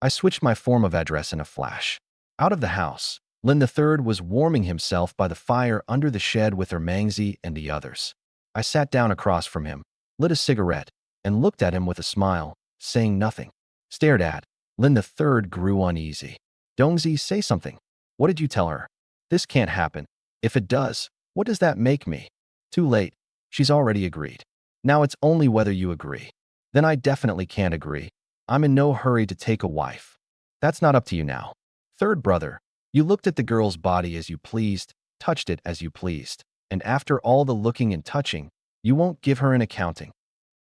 I switched my form of address in a flash. Out of the house, Lin III was warming himself by the fire under the shed with her Mangzi and the others. I sat down across from him, lit a cigarette, and looked at him with a smile, saying nothing. Stared at. Lin III grew uneasy. Dongzi, say something. What did you tell her? This can't happen. If it does, what does that make me? Too late. She's already agreed. Now it's only whether you agree. Then I definitely can't agree. I'm in no hurry to take a wife. That's not up to you now. Third brother, you looked at the girl's body as you pleased, touched it as you pleased, and after all the looking and touching, you won't give her an accounting.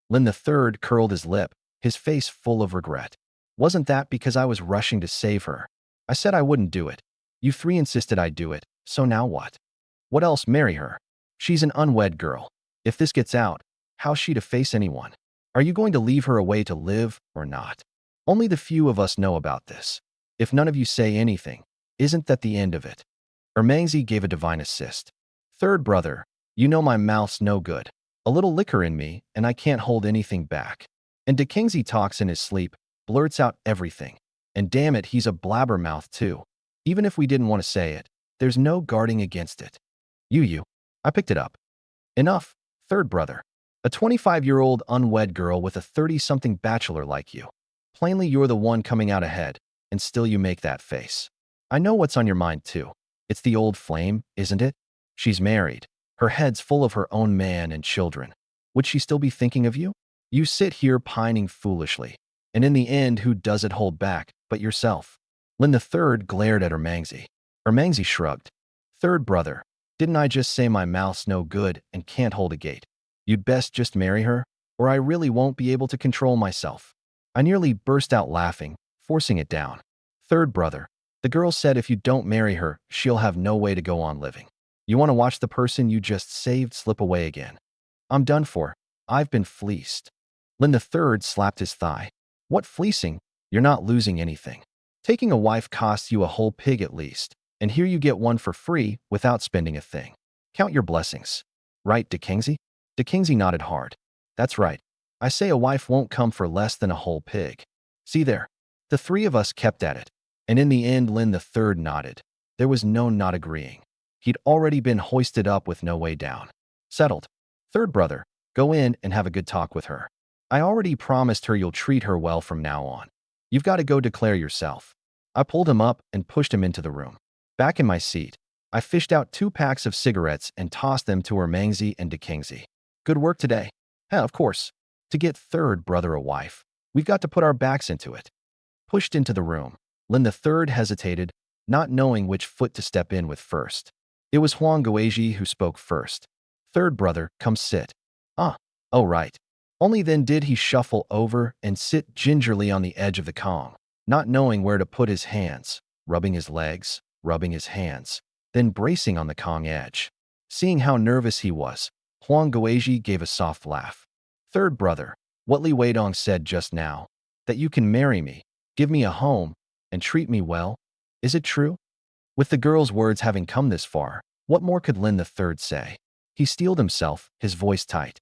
Lin III curled his lip, his face full of regret. Wasn't that because I was rushing to save her? I said I wouldn't do it. You three insisted I'd do it, so now what? What else? Marry her. She's an unwed girl. If this gets out, how's she to face anyone? Are you going to leave her away to live or not? Only the few of us know about this. If none of you say anything, isn't that the end of it? Mangzi gave a divine assist. Third brother, you know my mouth's no good. A little liquor in me, and I can't hold anything back. And Dekangzi talks in his sleep, blurts out everything. And damn it, he's a blabbermouth too. Even if we didn't want to say it, there's no guarding against it. You. I picked it up. Enough, third brother. A 25-year-old unwed girl with a 30-something bachelor like you. Plainly you're the one coming out ahead, and still you make that face. I know what's on your mind too. It's the old flame, isn't it? She's married. Her head's full of her own man and children. Would she still be thinking of you? You sit here pining foolishly. And in the end, who does it hold back but yourself? Lin III glared at Mangzi. Mangzi shrugged. Third brother, didn't I just say my mouth's no good and can't hold a gate? You'd best just marry her, or I really won't be able to control myself. I nearly burst out laughing, forcing it down. Third brother, the girl said if you don't marry her, she'll have no way to go on living. You want to watch the person you just saved slip away again. I'm done for. I've been fleeced. Lin the third slapped his thigh. What fleecing? You're not losing anything. Taking a wife costs you a whole pig at least, and here you get one for free without spending a thing. Count your blessings. Right, DeKingsey? DeKingsey nodded hard. That's right. I say a wife won't come for less than a whole pig. See there. The three of us kept at it, and in the end Lin the third nodded. There was no not agreeing. He'd already been hoisted up with no way down. Settled. Third brother, go in and have a good talk with her. I already promised her you'll treat her well from now on. You've got to go declare yourself. I pulled him up and pushed him into the room. Back in my seat, I fished out 2 packs of cigarettes and tossed them to her Mangzi and DeKingsey. Good work today. Of course. To get third brother a wife, we've got to put our backs into it. Pushed into the room, Lin the third hesitated, not knowing which foot to step in with first. It was Huang Guizhi who spoke first. Third brother, come sit. Oh right. Only then did he shuffle over and sit gingerly on the edge of the Kong, not knowing where to put his hands, rubbing his legs, rubbing his hands, then bracing on the Kong edge. Seeing how nervous he was, Huang Guizhi gave a soft laugh. Third brother, what Li Weidong said just now, that you can marry me, give me a home, and treat me well, is it true? With the girl's words having come this far, what more could Lin the third say? He steeled himself, his voice tight.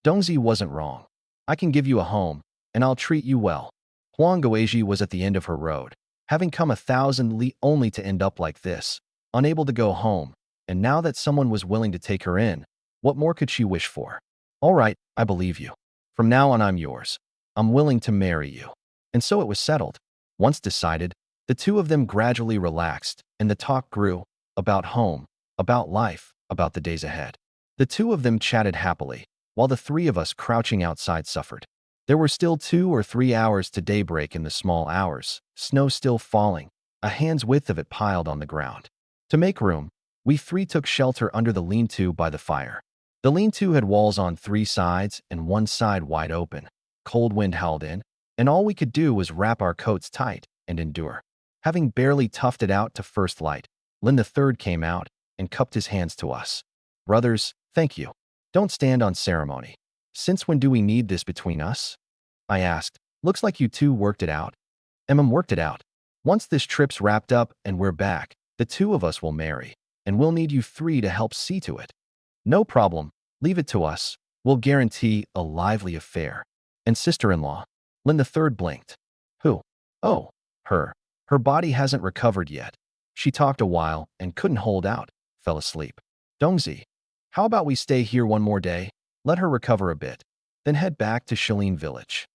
Dongzi wasn't wrong. I can give you a home, and I'll treat you well. Huang Guizhi was at the end of her road, having come 1,000 li only to end up like this, unable to go home, and now that someone was willing to take her in, what more could she wish for? All right, I believe you. From now on I'm yours. I'm willing to marry you. And so it was settled. Once decided, the two of them gradually relaxed, and the talk grew, about home, about life, about the days ahead. The two of them chatted happily, while the three of us crouching outside suffered. There were still 2 or 3 hours to daybreak in the small hours, snow still falling, a hand's width of it piled on the ground. To make room, we 3 took shelter under the lean-to by the fire. The lean-to had walls on 3 sides and one side wide open. Cold wind howled in, and all we could do was wrap our coats tight and endure. Having barely toughed it out to first light, Lin the third came out and cupped his hands to us. Brothers, thank you. Don't stand on ceremony. Since when do we need this between us? I asked. Looks like you two worked it out. Worked it out. Once this trip's wrapped up and we're back, the 2 of us will marry, and we'll need you 3 to help see to it. No problem. Leave it to us. We'll guarantee a lively affair. And sister-in-law? Lin the third blinked. Who? Oh, her. Her body hasn't recovered yet. She talked a while and couldn't hold out, fell asleep. Dongzi, how about we stay here one more day, let her recover a bit, then head back to Shilin village?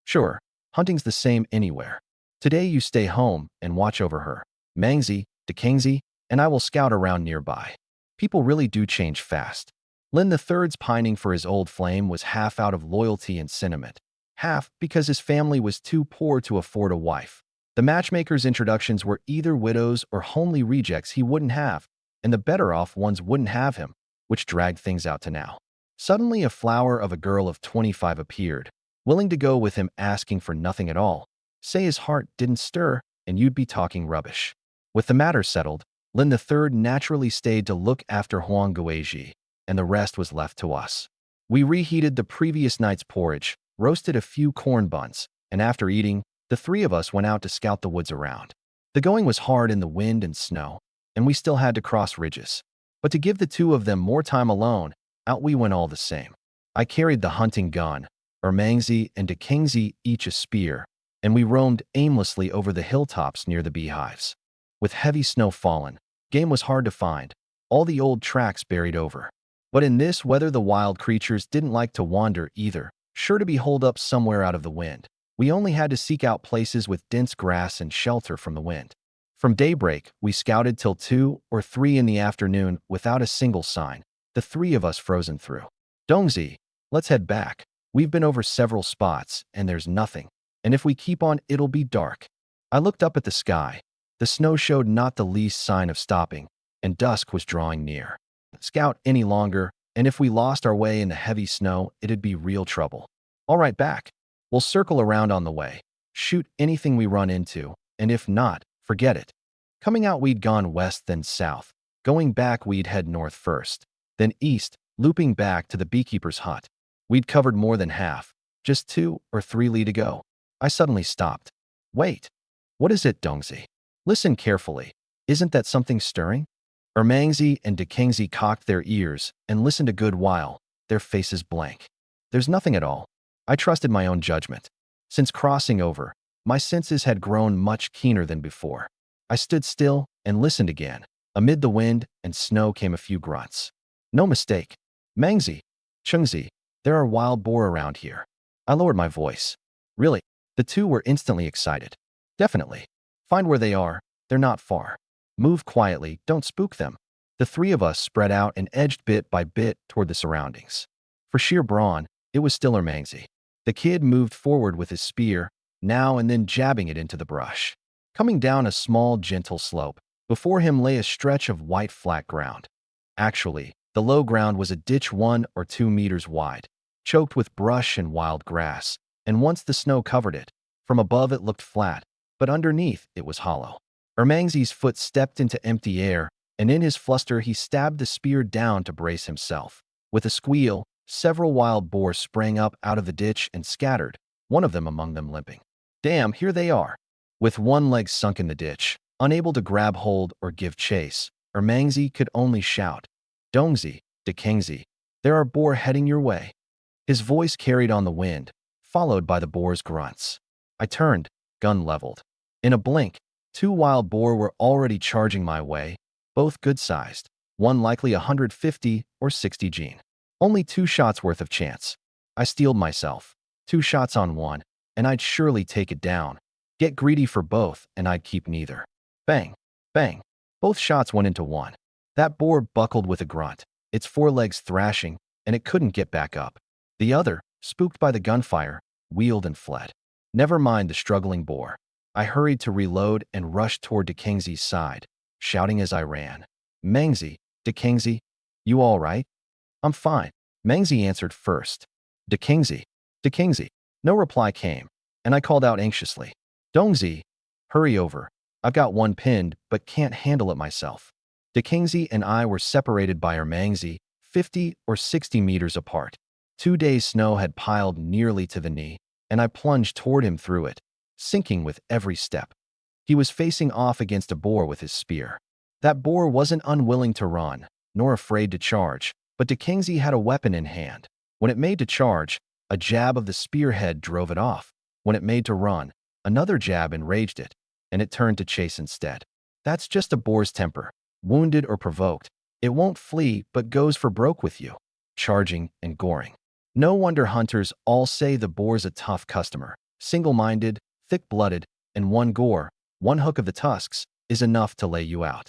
Sure, hunting's the same anywhere. Today you stay home and watch over her. Mangzi, DeKingsey, and I will scout around nearby. People really do change fast. Lin the third's pining for his old flame was half out of loyalty and sentiment, half because his family was too poor to afford a wife. The matchmaker's introductions were either widows or homely rejects he wouldn't have, and the better-off ones wouldn't have him, which dragged things out to now. Suddenly a flower of a girl of 25 appeared, willing to go with him, asking for nothing at all. Say his heart didn't stir, and you'd be talking rubbish. With the matter settled, Lin the third naturally stayed to look after Huang Guizhi, and the rest was left to us. We reheated the previous night's porridge, roasted a few corn buns, and after eating, the 3 of us went out to scout the woods around. The going was hard in the wind and snow, and we still had to cross ridges. But to give the 2 of them more time alone, out we went all the same. I carried the hunting gun, Mangzi and DeKingsey each a spear, and we roamed aimlessly over the hilltops near the beehives. With heavy snow fallen, game was hard to find, all the old tracks buried over. But in this weather the wild creatures didn't like to wander either, sure to be holed up somewhere out of the wind. We only had to seek out places with dense grass and shelter from the wind. From daybreak, we scouted till 2 or 3 in the afternoon without a single sign, the 3 of us frozen through. Dongzi, let's head back. We've been over several spots, and there's nothing. And if we keep on, it'll be dark. I looked up at the sky. The snow showed not the least sign of stopping, and dusk was drawing near. Scout any longer, and if we lost our way in the heavy snow, it'd be real trouble. All right, back. We'll circle around on the way, shoot anything we run into, and if not, forget it. Coming out we'd gone west then south, Going back, we'd head north first, then east, looping back to the beekeeper's hut. We'd covered more than half, just 2 or 3 li to go. I suddenly stopped. Wait. What is it, Dongzi? Listen carefully. Isn't that something stirring? Ermangzi and Dekengzi cocked their ears and listened a good while, their faces blank. There's nothing at all. I trusted my own judgment. Since crossing over, my senses had grown much keener than before. I stood still and listened again. Amid the wind and snow came a few grunts. No mistake. Mangzi, Chungzi, there are wild boar around here. I lowered my voice. Really? The two were instantly excited. Definitely. Find where they are. They're not far. Move quietly, don't spook them. The three of us spread out and edged bit by bit toward the surroundings. For sheer brawn, it was still Ermangzi. The kid moved forward with his spear, now and then jabbing it into the brush. Coming down a small, gentle slope, before him lay a stretch of white flat ground. Actually, the low ground was a ditch 1 or 2 meters wide, choked with brush and wild grass, and once the snow covered it, from above it looked flat, but underneath it was hollow. Ermangzi's foot stepped into empty air, and in his fluster he stabbed the spear down to brace himself. With a squeal, several wild boar sprang up out of the ditch and scattered, one of them among them limping. Damn, here they are. With one leg sunk in the ditch, unable to grab hold or give chase, Ermangzi could only shout, Dongzi, Dekengzi, there are boar heading your way. His voice carried on the wind, followed by the boar's grunts. I turned, gun leveled. In a blink, 2 wild boar were already charging my way, both good-sized, one likely 150 or 60 gene. Only 2 shots worth of chance. I steeled myself. 2 shots on one, and I'd surely take it down. Get greedy for both, and I'd keep neither. Bang, bang. Both shots went into one. That boar buckled with a grunt, its forelegs thrashing, and it couldn't get back up. The other, spooked by the gunfire, wheeled and fled. Never mind the struggling boar. I hurried to reload and rushed toward Dekengzi's side, shouting as I ran. Mangzi, Dekengzi, you all right? I'm fine. Mangzi answered first. Dekengzi, Dekengzi. No reply came, and I called out anxiously. Dongzi, hurry over. I've got one pinned, but can't handle it myself. Dekengzi and I were separated by Ermangzi, 50 or 60 meters apart. 2 days' snow had piled nearly to the knee, and I plunged toward him through it, sinking with every step. He was facing off against a boar with his spear. That boar wasn't unwilling to run, nor afraid to charge, but Dekengzi had a weapon in hand. When it made to charge, a jab of the spearhead drove it off. When it made to run, another jab enraged it, and it turned to chase instead. That's just a boar's temper. Wounded or provoked, it won't flee but goes for broke with you, charging and goring. No wonder hunters all say the boar's a tough customer. Single-minded, thick-blooded, and one gore, one hook of the tusks, is enough to lay you out.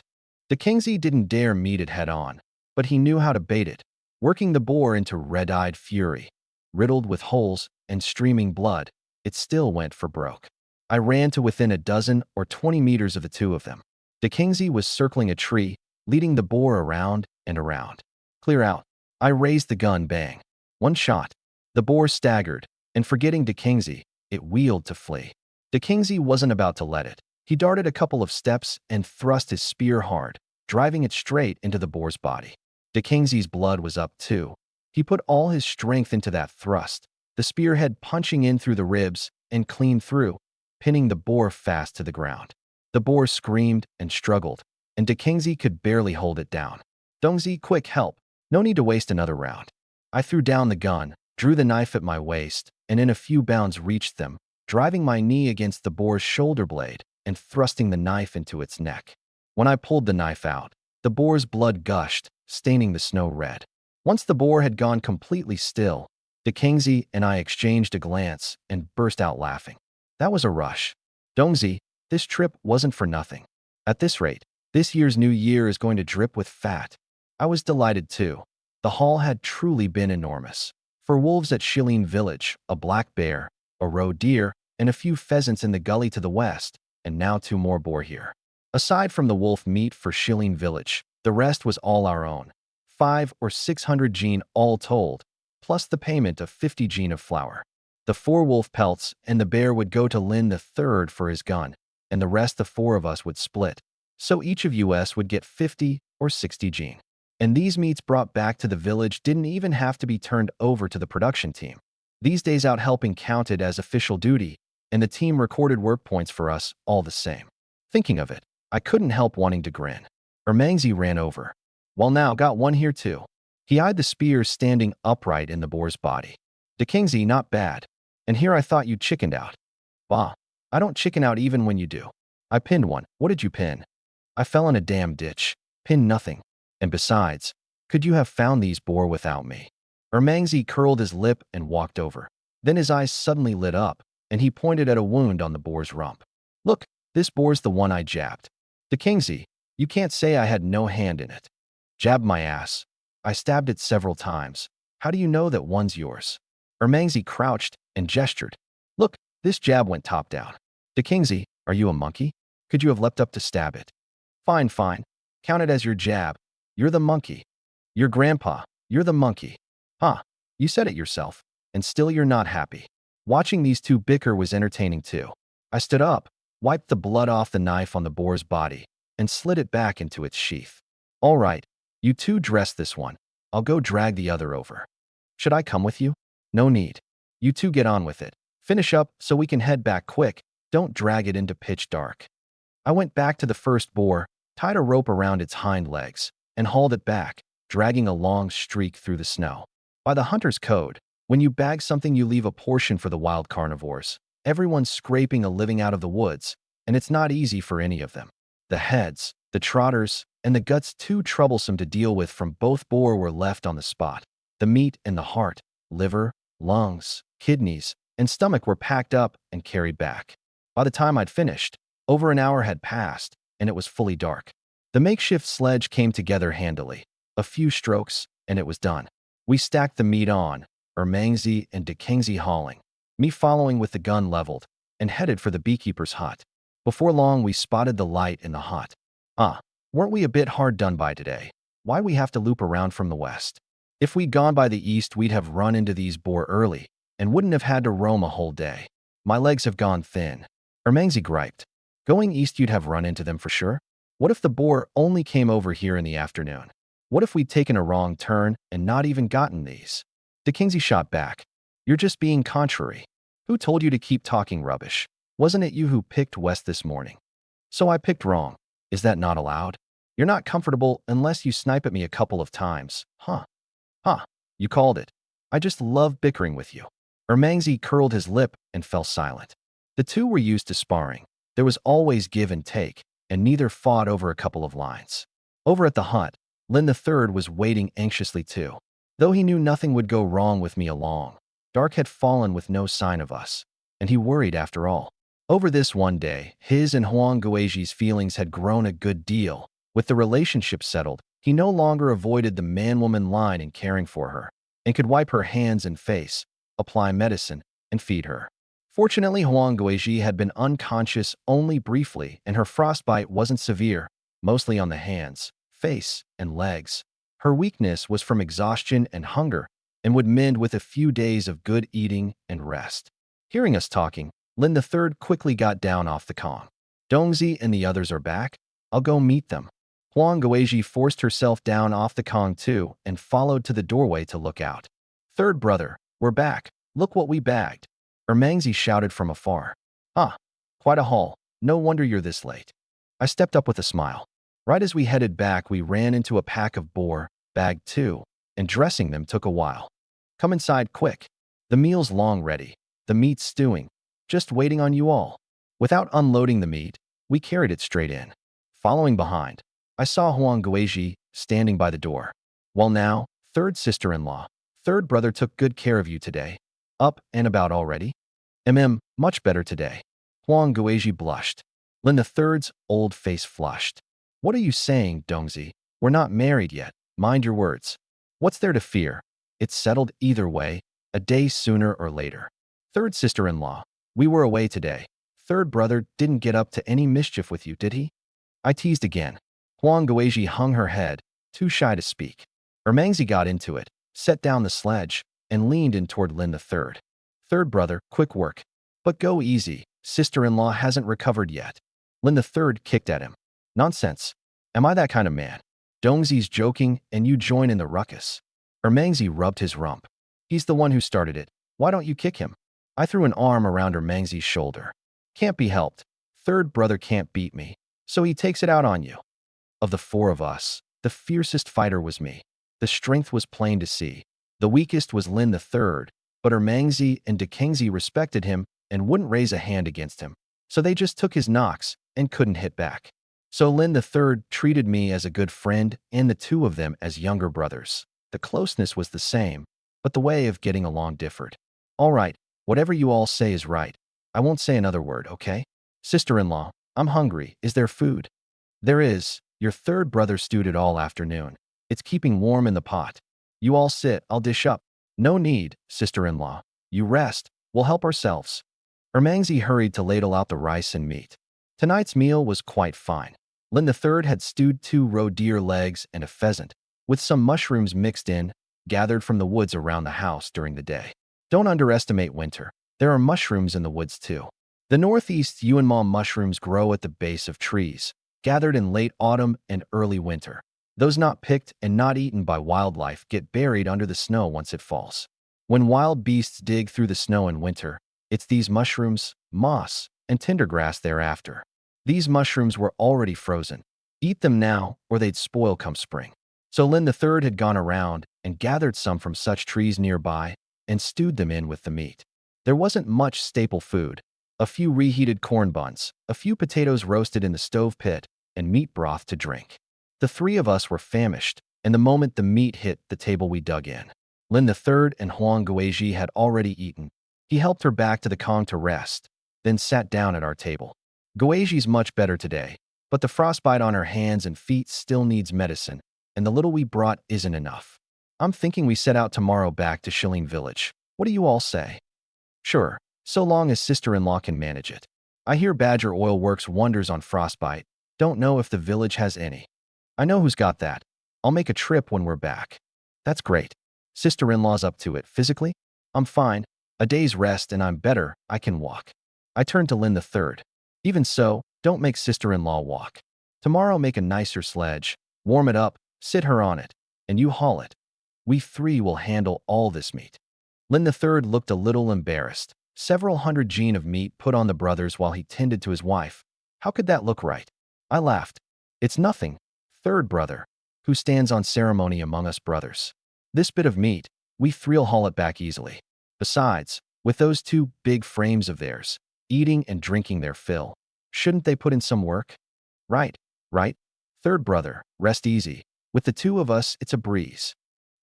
Dekengzi didn't dare meet it head-on, but he knew how to bait it, working the boar into red-eyed fury. Riddled with holes and streaming blood, it still went for broke. I ran to within a dozen or 20 meters of the two of them. Dekengzi was circling a tree, leading the boar around and around. Clear out. I raised the gun, bang. One shot. The boar staggered, and forgetting Dekengzi, it wheeled to flee. Dekengzi wasn't about to let it. He darted a couple of steps and thrust his spear hard, driving it straight into the boar's body. Dekengzi's blood was up too. He put all his strength into that thrust, the spearhead punching in through the ribs and clean through, pinning the boar fast to the ground. The boar screamed and struggled, and Dekengzi could barely hold it down. Dongzi, quick, help. No need to waste another round. I threw down the gun, drew the knife at my waist, and in a few bounds reached them, driving my knee against the boar's shoulder blade and thrusting the knife into its neck. When I pulled the knife out, the boar's blood gushed, staining the snow red. Once the boar had gone completely still, Dekengzi and I exchanged a glance and burst out laughing. That was a rush. Dongzi, this trip wasn't for nothing. At this rate, this year's new year is going to drip with fat. I was delighted too. The haul had truly been enormous. For wolves at Shilin village, a black bear, a roe deer, and a few pheasants in the gully to the west, and now 2 more boar here. Aside from the wolf meat for Shilin village, the rest was all our own. 500 or 600 gene all told, plus the payment of 50 gene of flour. The 4 wolf pelts and the bear would go to Lin the third for his gun, and the rest the 4 of us would split. So each of us would get 50 or 60 gene. And these meats brought back to the village didn't even have to be turned over to the production team. These days out helping counted as official duty, and the team recorded work points for us all the same. Thinking of it, I couldn't help wanting to grin. Ermangzi ran over. Well now, got one here too. He eyed the spears standing upright in the boar's body. Kingsley, not bad. And here I thought you chickened out. Bah, I don't chicken out even when you do. I pinned one. What did you pin? I fell in a damn ditch. Pinned nothing. And besides, could you have found these boar without me? Ermangzi curled his lip and walked over. Then his eyes suddenly lit up, and he pointed at a wound on the boar's rump. Look, this boar's the one I jabbed. Kingsley, you can't say I had no hand in it. Jabbed my ass. I stabbed it several times. How do you know that one's yours? Ermangzi crouched and gestured. Look, this jab went top down. Kingsley, are you a monkey? Could you have leapt up to stab it? Fine, fine. Count it as your jab. You're the monkey. Your grandpa. You're the monkey. Huh, you said it yourself, and still you're not happy. Watching these two bicker was entertaining too. I stood up, wiped the blood off the knife on the boar's body, and slid it back into its sheath. All right, you two dress this one. I'll go drag the other over. Should I come with you? No need. You two get on with it. Finish up so we can head back quick. Don't drag it into pitch dark. I went back to the first boar, tied a rope around its hind legs, and hauled it back, dragging a long streak through the snow. By the hunter's code, when you bag something you leave a portion for the wild carnivores. Everyone's scraping a living out of the woods, and it's not easy for any of them. The heads, the trotters, and the guts too troublesome to deal with from both boar were left on the spot. The meat and the heart, liver, lungs, kidneys, and stomach were packed up and carried back. By the time I'd finished, over an hour had passed, and it was fully dark. The makeshift sledge came together handily. A few strokes, and it was done. We stacked the meat on, Ermangzi and Kingsley hauling, me following with the gun leveled, and headed for the beekeeper's hut. Before long, we spotted the light in the hut. Weren't we a bit hard done by today? Why we have to loop around from the west? If we'd gone by the east, we'd have run into these boar early, and wouldn't have had to roam a whole day. My legs have gone thin. Ermangzi griped. Going east, you'd have run into them for sure. What if the boar only came over here in the afternoon? What if we'd taken a wrong turn and not even gotten these? Kingsley shot back. You're just being contrary. Who told you to keep talking rubbish? Wasn't it you who picked west this morning? So I picked wrong. Is that not allowed? You're not comfortable unless you snipe at me a couple of times. You called it. I just love bickering with you. Ermangzi curled his lip and fell silent. The two were used to sparring. There was always give and take, and neither fought over a couple of lines. Over at the hut, Lin III was waiting anxiously too. Though he knew nothing would go wrong with me along, dark had fallen with no sign of us, and he worried after all. Over this one day, his and Huang Guizhi's feelings had grown a good deal. With the relationship settled, he no longer avoided the man-woman line in caring for her, and could wipe her hands and face, apply medicine, and feed her. Fortunately, Huang Guizhi had been unconscious only briefly, and her frostbite wasn't severe, mostly on the hands, face, and legs. Her weakness was from exhaustion and hunger, and would mend with a few days of good eating and rest. Hearing us talking, Lin III quickly got down off the Kong. Dongzi and the others are back. I'll go meet them. Huang Guizhi forced herself down off the Kong too and followed to the doorway to look out. Third brother, we're back. Look what we bagged. Ermangzi shouted from afar. Quite a haul. No wonder you're this late. I stepped up with a smile. Right as we headed back, we ran into a pack of boar, bagged two, and dressing them took a while. Come inside quick. The meal's long ready. The meat's stewing. Just waiting on you all. Without unloading the meat, we carried it straight in. Following behind, I saw Huang Guizhi standing by the door. Well now, third sister-in-law, third brother took good care of you today. Up and about already? Much better today. Huang Guizhi blushed. Lin III's old face flushed. What are you saying, Dongzi? We're not married yet. Mind your words. What's there to fear? It's settled either way, a day sooner or later. Third sister-in-law, we were away today. Third brother didn't get up to any mischief with you, did he? I teased again. Huang Guizhi hung her head, too shy to speak. Ermangzi got into it, set down the sledge, and leaned in toward Lin III. Third brother, quick work. But go easy, sister-in-law hasn't recovered yet. Lin III kicked at him. Nonsense. Am I that kind of man? Dongzi's joking and you join in the ruckus. Ermangzi rubbed his rump. He's the one who started it. Why don't you kick him? I threw an arm around Ermangzi's shoulder. Can't be helped. Third brother can't beat me, so he takes it out on you. Of the four of us, the fiercest fighter was me. The strength was plain to see. The weakest was Lin the third, but Ermangzi and Dekengzi respected him and wouldn't raise a hand against him, so they just took his knocks and couldn't hit back. So Lin the third treated me as a good friend and the two of them as younger brothers. The closeness was the same, but the way of getting along differed. All right, whatever you all say is right. I won't say another word, okay? Sister-in-law, I'm hungry. Is there food? There is. Your third brother stewed it all afternoon. It's keeping warm in the pot. You all sit, I'll dish up. No need, sister-in-law. You rest. We'll help ourselves. Ermangzi hurried to ladle out the rice and meat. Tonight's meal was quite fine. Lin the third had stewed 2 roe deer legs and a pheasant, with some mushrooms mixed in, gathered from the woods around the house during the day. Don't underestimate winter. There are mushrooms in the woods too. The northeast yuanma mushrooms grow at the base of trees, gathered in late autumn and early winter. Those not picked and not eaten by wildlife get buried under the snow once it falls. When wild beasts dig through the snow in winter, it's these mushrooms, moss, and tindergrass thereafter. These mushrooms were already frozen. Eat them now, or they'd spoil come spring. So Lin the third had gone around and gathered some from such trees nearby and stewed them in with the meat. There wasn't much staple food. A few reheated corn buns, a few potatoes roasted in the stove pit, and meat broth to drink. The three of us were famished, and the moment the meat hit the table we dug in. Lin the third and Huang Guizhi had already eaten. He helped her back to the Kong to rest, then sat down at our table. Guizhi's much better today, but the frostbite on her hands and feet still needs medicine, and the little we brought isn't enough. I'm thinking we set out tomorrow back to Shilin Village. What do you all say? Sure, so long as sister-in-law can manage it. I hear badger oil works wonders on frostbite. Don't know if the village has any. I know who's got that. I'll make a trip when we're back. That's great. Sister-in-law's up to it. Physically? I'm fine. A day's rest and I'm better. I can walk. I turned to Lin the third. Even so, don't make sister-in-law walk. Tomorrow make a nicer sledge, warm it up, sit her on it, and you haul it. We three will handle all this meat. Lin the third looked a little embarrassed. Several hundred jin of meat put on the brothers while he tended to his wife. How could that look right? I laughed. It's nothing, third brother, who stands on ceremony among us brothers. This bit of meat, we three'll haul it back easily. Besides, with those 2 big frames of theirs, eating and drinking their fill, shouldn't they put in some work? Right, right. Third brother, rest easy. With the 2 of us, it's a breeze.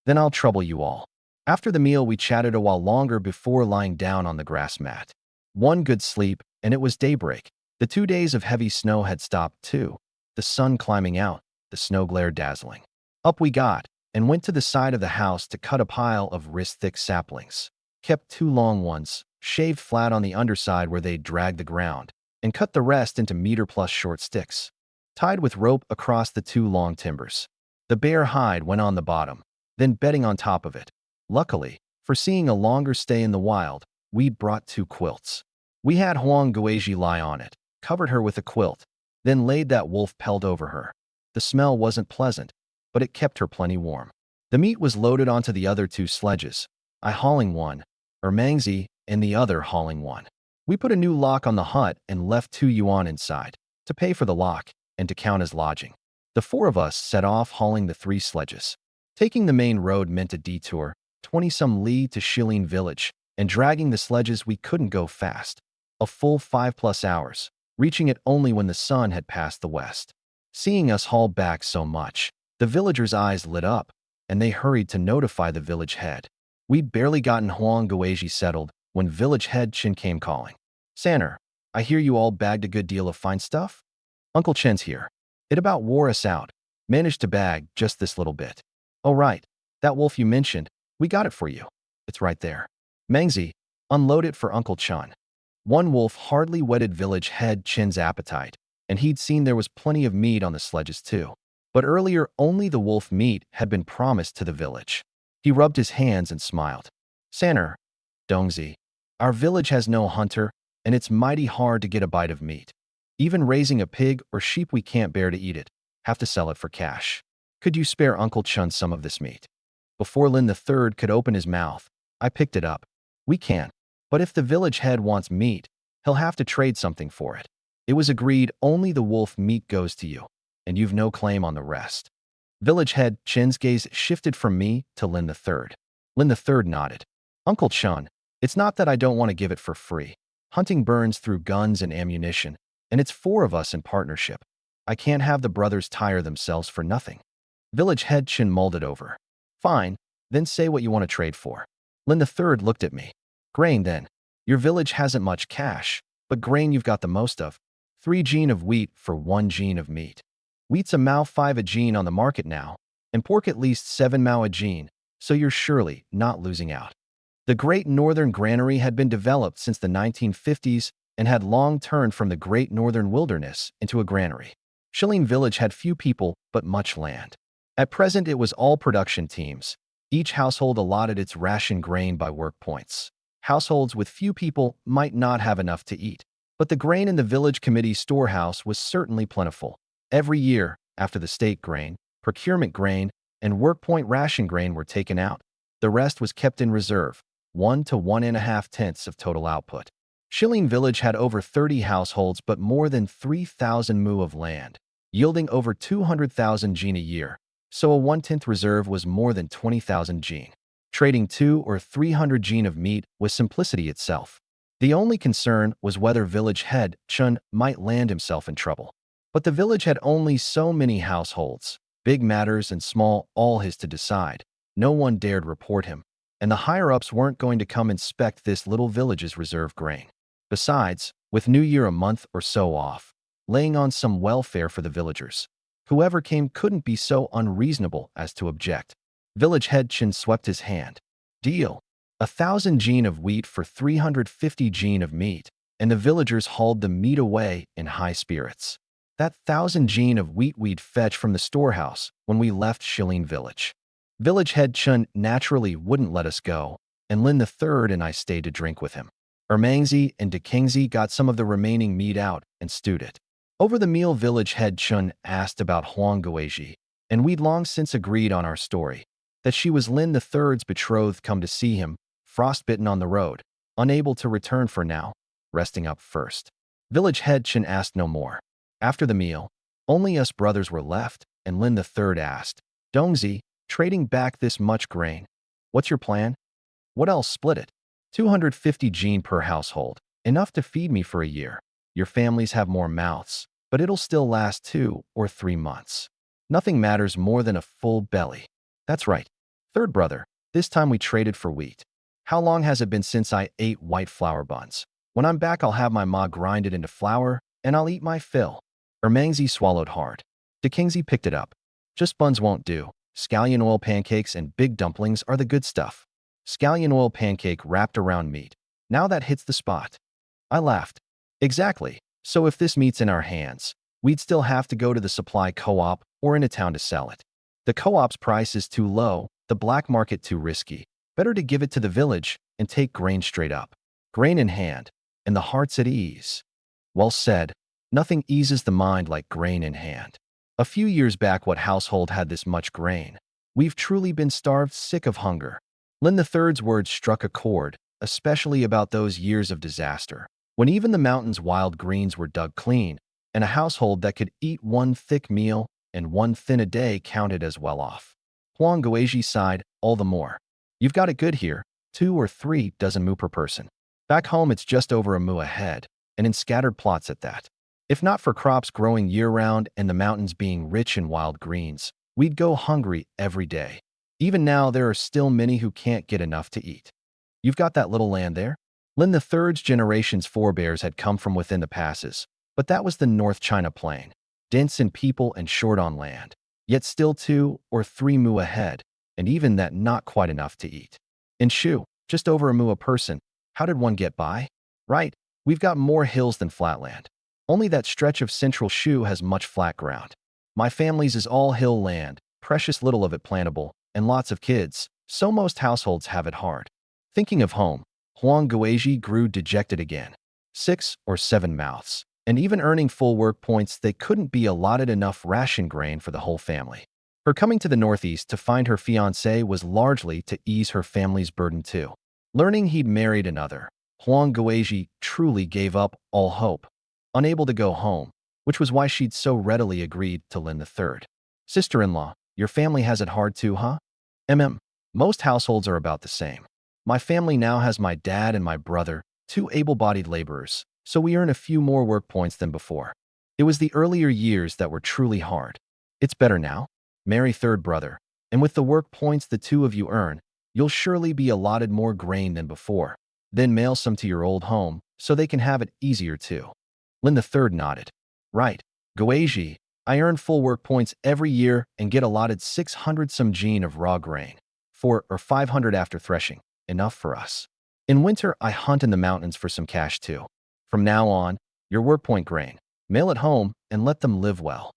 Then I'll trouble you all. After the meal, we chatted a while longer before lying down on the grass mat. One good sleep, and it was daybreak. The 2 days of heavy snow had stopped too, the sun climbing out, the snow glare dazzling. Up we got, and went to the side of the house to cut a pile of wrist-thick saplings. Kept 2 long ones, shaved flat on the underside where they'd drag the ground, and cut the rest into meter-plus short sticks, tied with rope across the 2 long timbers. The bare hide went on the bottom, then bedding on top of it. Luckily, foreseeing a longer stay in the wild, we'd brought 2 quilts. We had Huang Guizhi lie on it, covered her with a quilt, then laid that wolf pelt over her. The smell wasn't pleasant, but it kept her plenty warm. The meat was loaded onto the other 2 sledges, I hauling one, Ermangzi and the other hauling one. We put a new lock on the hut and left 2 yuan inside, to pay for the lock and to count as lodging. The 4 of us set off hauling the 3 sledges. Taking the main road meant a detour, 20-some li to Shilin Village, and dragging the sledges we couldn't go fast. A full 5+ hours, reaching it only when the sun had passed the west. Seeing us haul back so much, the villagers' eyes lit up, and they hurried to notify the village head. We'd barely gotten Huang Guizhi settled when village head Chen came calling. Sanner, I hear you all bagged a good deal of fine stuff? Uncle Chen's here. It about wore us out. Managed to bag just this little bit. Oh right, that wolf you mentioned, we got it for you. It's right there. Mangzi, unload it for Uncle Chen. One wolf hardly whetted village head Chen's appetite, and he'd seen there was plenty of meat on the sledges too. But earlier, only the wolf meat had been promised to the village. He rubbed his hands and smiled. Sanner, Dongzi, our village has no hunter, and it's mighty hard to get a bite of meat. Even raising a pig or sheep we can't bear to eat it, have to sell it for cash. Could you spare Uncle Chun some of this meat? Before Lin the Third could open his mouth, I picked it up. We can. But if the village head wants meat, he'll have to trade something for it. It was agreed only the wolf meat goes to you, and you've no claim on the rest. Village head Chin's gaze shifted from me to Lin the Third. Lin the Third nodded. Uncle Chun, it's not that I don't want to give it for free. Hunting burns through guns and ammunition, and it's 4 of us in partnership. I can't have the brothers tire themselves for nothing. Village head Chin mulled it over. Fine, then say what you want to trade for. Lin the Third looked at me. Grain then. Your village hasn't much cash, but grain you've got the most of. 3 gene of wheat for 1 gene of meat. Wheat's a mao 5 a gene on the market now, and pork at least 7 mao a gene, so you're surely not losing out. The Great Northern Granary had been developed since the 1950s and had long turned from the Great Northern Wilderness into a granary. Shilin Village had few people but much land. At present it was all production teams. Each household allotted its ration grain by work points. Households with few people might not have enough to eat, but the grain in the village committee storehouse was certainly plentiful. Every year, after the state grain, procurement grain, and work point ration grain were taken out, the rest was kept in reserve, 1 to 1.5 tenths of total output. Shilin Village had over 30 households but more than 3,000 mu of land, yielding over 200,000 gene a year, so a 1/10 reserve was more than 20,000 gene. Trading 200 or 300 gene of meat was simplicity itself. The only concern was whether village head Chun might land himself in trouble. But the village had only so many households, big matters and small, all his to decide. No one dared report him, and the higher-ups weren't going to come inspect this little village's reserve grain. Besides, with New Year a month or so off, laying on some welfare for the villagers, whoever came couldn't be so unreasonable as to object. Village head Chin swept his hand. Deal. 1,000 gene of wheat for 350 gene of meat, and the villagers hauled the meat away in high spirits. That 1,000 gene of wheat we'd fetch from the storehouse when we left Shilin Village. Village head Chun naturally wouldn't let us go, and Lin the Third and I stayed to drink with him. Ermangzi and Dekingzi got some of the remaining meat out and stewed it. Over the meal, village head Chun asked about Huang Guizhi, and we'd long since agreed on our story, that she was Lin the Third's betrothed come to see him, frostbitten on the road, unable to return for now, resting up first. Village head Chin asked no more. After the meal, only us brothers were left, and Lin the Third asked, Dongzi, trading back this much grain, what's your plan? What else? Split it. 250 gene per household, enough to feed me for a year. Your families have more mouths, but it'll still last 2 or 3 months. Nothing matters more than a full belly. That's right. Third brother, this time we traded for wheat. How long has it been since I ate white flour buns? When I'm back, I'll have my ma grind it into flour, and I'll eat my fill. Ermangzi swallowed hard. Dekingzi picked it up. Just buns won't do. Scallion oil pancakes and big dumplings are the good stuff. Scallion oil pancake wrapped around meat. Now that hits the spot. I laughed. Exactly. So if this meat's in our hands, we'd still have to go to the supply co-op or in a town to sell it. The co-op's price is too low, the black market too risky. Better to give it to the village and take grain straight up. Grain in hand, and the heart's at ease. Well said. Nothing eases the mind like grain in hand. A few years back, what household had this much grain? We've truly been starved sick of hunger. Lin the Third's words struck a chord, especially about those years of disaster, when even the mountain's wild greens were dug clean, and a household that could eat 1 thick meal and 1 thin a day counted as well off. Huang Guizhi sighed, all the more. You've got it good here, 2 or 3 dozen mu per person. Back home it's just over a mu a head, and in scattered plots at that. If not for crops growing year-round and the mountains being rich in wild greens, we'd go hungry every day. Even now, there are still many who can't get enough to eat. You've got that little land there? Lin the Third's generation's forebears had come from within the passes, but that was the North China Plain, dense in people and short on land, yet still 2 or 3 mu a head, and even that not quite enough to eat. In Shu, just over a mu a person, how did one get by? Right, we've got more hills than flatland. Only that stretch of central Shu has much flat ground. My family's is all hill land, precious little of it plantable, and lots of kids, so most households have it hard. Thinking of home, Huang Guizhi grew dejected again. 6 or 7 mouths. And even earning full work points, they couldn't be allotted enough ration grain for the whole family. Her coming to the Northeast to find her fiancé was largely to ease her family's burden too. Learning he'd married another, Huang Guizhi truly gave up all hope, unable to go home, which was why she'd so readily agreed to Lin III. Sister-in-law, your family has it hard too, huh? Most households are about the same. My family now has my dad and my brother, two able-bodied laborers, so we earn a few more work points than before. It was the earlier years that were truly hard. It's better now. Marry third brother, and with the work points the two of you earn, you'll surely be allotted more grain than before. Then mail some to your old home, so they can have it easier too. Lin III nodded. Right, Guizhi, I earn full work points every year and get allotted 600 some gene of raw grain. 4 or 500 after threshing, enough for us. In winter, I hunt in the mountains for some cash too. From now on, your work point grain, mail it home and let them live well.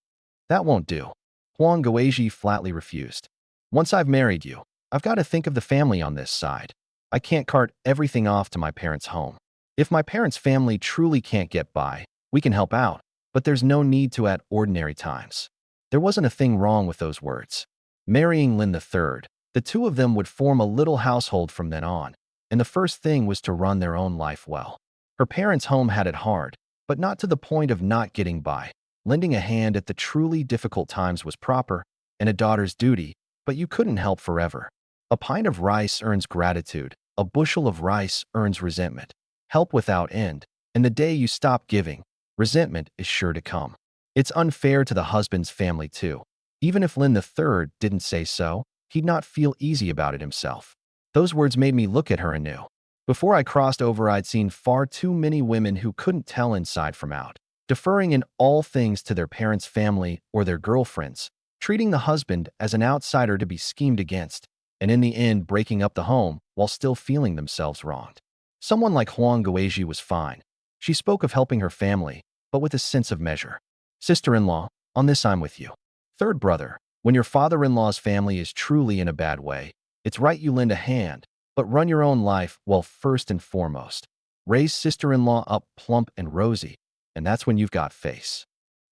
That won't do. Huang Guizhi flatly refused. Once I've married you, I've got to think of the family on this side. I can't cart everything off to my parents' home. If my parents' family truly can't get by, we can help out, but there's no need to at ordinary times. There wasn't a thing wrong with those words. Marrying Lin III, the two of them would form a little household from then on, and the first thing was to run their own life well. Her parents' home had it hard, but not to the point of not getting by. Lending a hand at the truly difficult times was proper, and a daughter's duty, but you couldn't help forever. A pint of rice earns gratitude, a bushel of rice earns resentment. Help without end, and the day you stop giving, resentment is sure to come. It's unfair to the husband's family too. Even if Lin III didn't say so, he'd not feel easy about it himself. Those words made me look at her anew. Before I crossed over, I'd seen far too many women who couldn't tell inside from out, deferring in all things to their parents' family or their girlfriends, treating the husband as an outsider to be schemed against, and in the end breaking up the home while still feeling themselves wronged. Someone like Huang Guizhi was fine. She spoke of helping her family, but with a sense of measure. Sister-in-law, on this I'm with you. Third brother, when your father-in-law's family is truly in a bad way, it's right you lend a hand, but run your own life well first and foremost. Raise sister-in-law up plump and rosy, and that's when you've got face.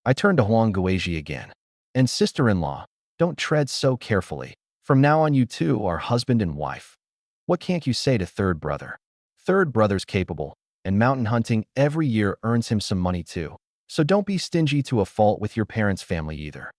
I turned to Huang Guizhi again. And sister-in-law, don't tread so carefully. From now on you two are husband and wife. What can't you say to third brother? Third brother's capable, and mountain hunting every year earns him some money too. So don't be stingy to a fault with your parents' family either.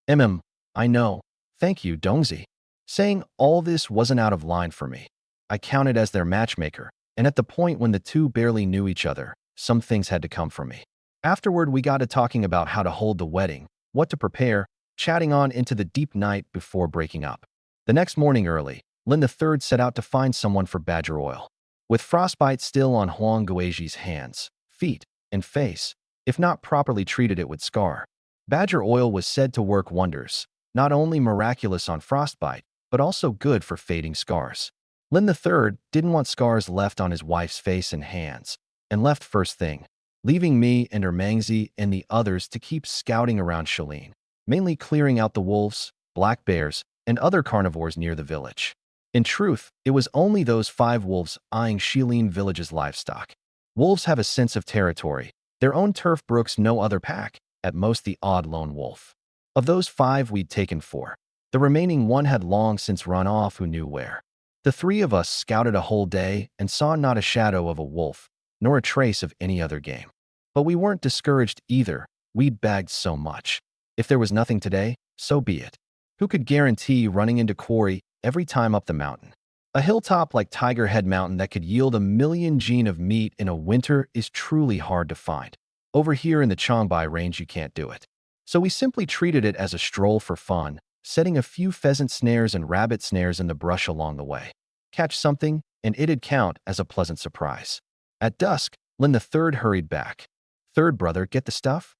I know. Thank you, Dongzi. Saying all this wasn't out of line for me. I counted as their matchmaker, and at the point when the two barely knew each other, some things had to come from me. Afterward, we got to talking about how to hold the wedding, what to prepare, chatting on into the deep night before breaking up. The next morning early, Lin III set out to find someone for badger oil. With frostbite still on Huang Guizhi's hands, feet, and face, if not properly treated it would scar. Badger oil was said to work wonders, not only miraculous on frostbite, but also good for fading scars. Lin III didn't want scars left on his wife's face and hands, and left first thing, leaving me and Ermangzi and the others to keep scouting around Shalin, mainly clearing out the wolves, black bears, and other carnivores near the village. In truth, it was only those 5 wolves eyeing Shilin village's livestock. Wolves have a sense of territory. Their own turf brooks no other pack, at most the odd lone wolf. Of those 5 we'd taken 4. The remaining 1 had long since run off who knew where. The 3 of us scouted a whole day and saw not a shadow of a wolf, nor a trace of any other game. But we weren't discouraged either. We'd bagged so much. If there was nothing today, so be it. Who could guarantee running into quarry every time up the mountain? A hilltop like Tiger Head Mountain that could yield 1,000,000 gene of meat in a winter is truly hard to find. Over here in the Changbai range you can't do it. So we simply treated it as a stroll for fun, setting a few pheasant snares and rabbit snares in the brush along the way. Catch something, and it'd count as a pleasant surprise. At dusk, Lin III hurried back. Third brother, get the stuff?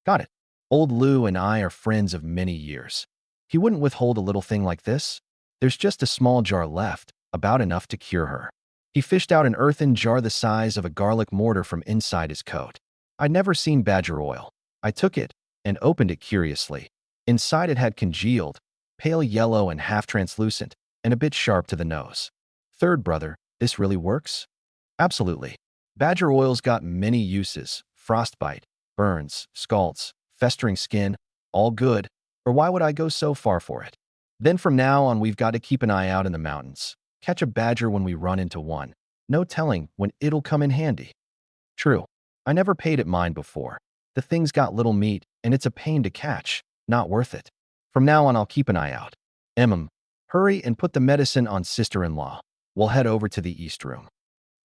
Got it. Old Lu and I are friends of many years. He wouldn't withhold a little thing like this. There's just a small jar left, about enough to cure her. He fished out an earthen jar the size of a garlic mortar from inside his coat. I'd never seen badger oil. I took it and opened it curiously. Inside it had congealed, pale yellow and half translucent, and a bit sharp to the nose. Third brother, this really works? Absolutely. Badger oil's got many uses: frostbite, burns, scalds, festering skin, all good, or why would I go so far for it? Then from now on, we've got to keep an eye out in the mountains. Catch a badger when we run into one. No telling when it'll come in handy. True. I never paid it mind before. The thing's got little meat, and it's a pain to catch. Not worth it. From now on, I'll keep an eye out. Hurry and put the medicine on sister-in-law. We'll head over to the East Room.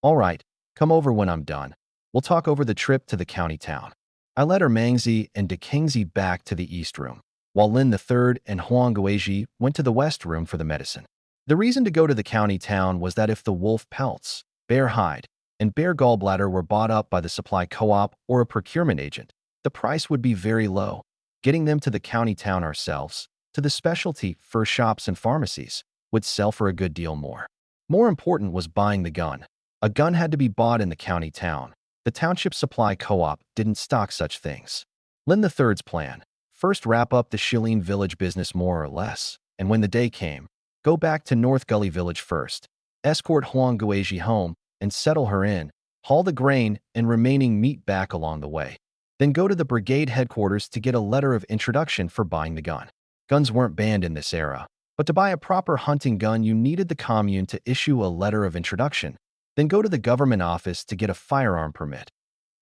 All right, come over when I'm done. We'll talk over the trip to the county town. I led Ermangzi and Dekingzi back to the East Room, while Lin III and Huangguiji went to the West Room for the medicine. The reason to go to the county town was that if the wolf pelts, bear hide, and bear gallbladder were bought up by the supply co-op or a procurement agent, the price would be very low. Getting them to the county town ourselves, to the specialty fur shops and pharmacies, would sell for a good deal more. More important was buying the gun. A gun had to be bought in the county town. The township supply co-op didn't stock such things. Lin III's plan: first wrap up the Shilin village business more or less, and when the day came, go back to North Gully village first, escort Huangguiji home and settle her in, haul the grain and remaining meat back along the way. Then go to the brigade headquarters to get a letter of introduction for buying the gun. Guns weren't banned in this era, but to buy a proper hunting gun you needed the commune to issue a letter of introduction. Then go to the government office to get a firearm permit.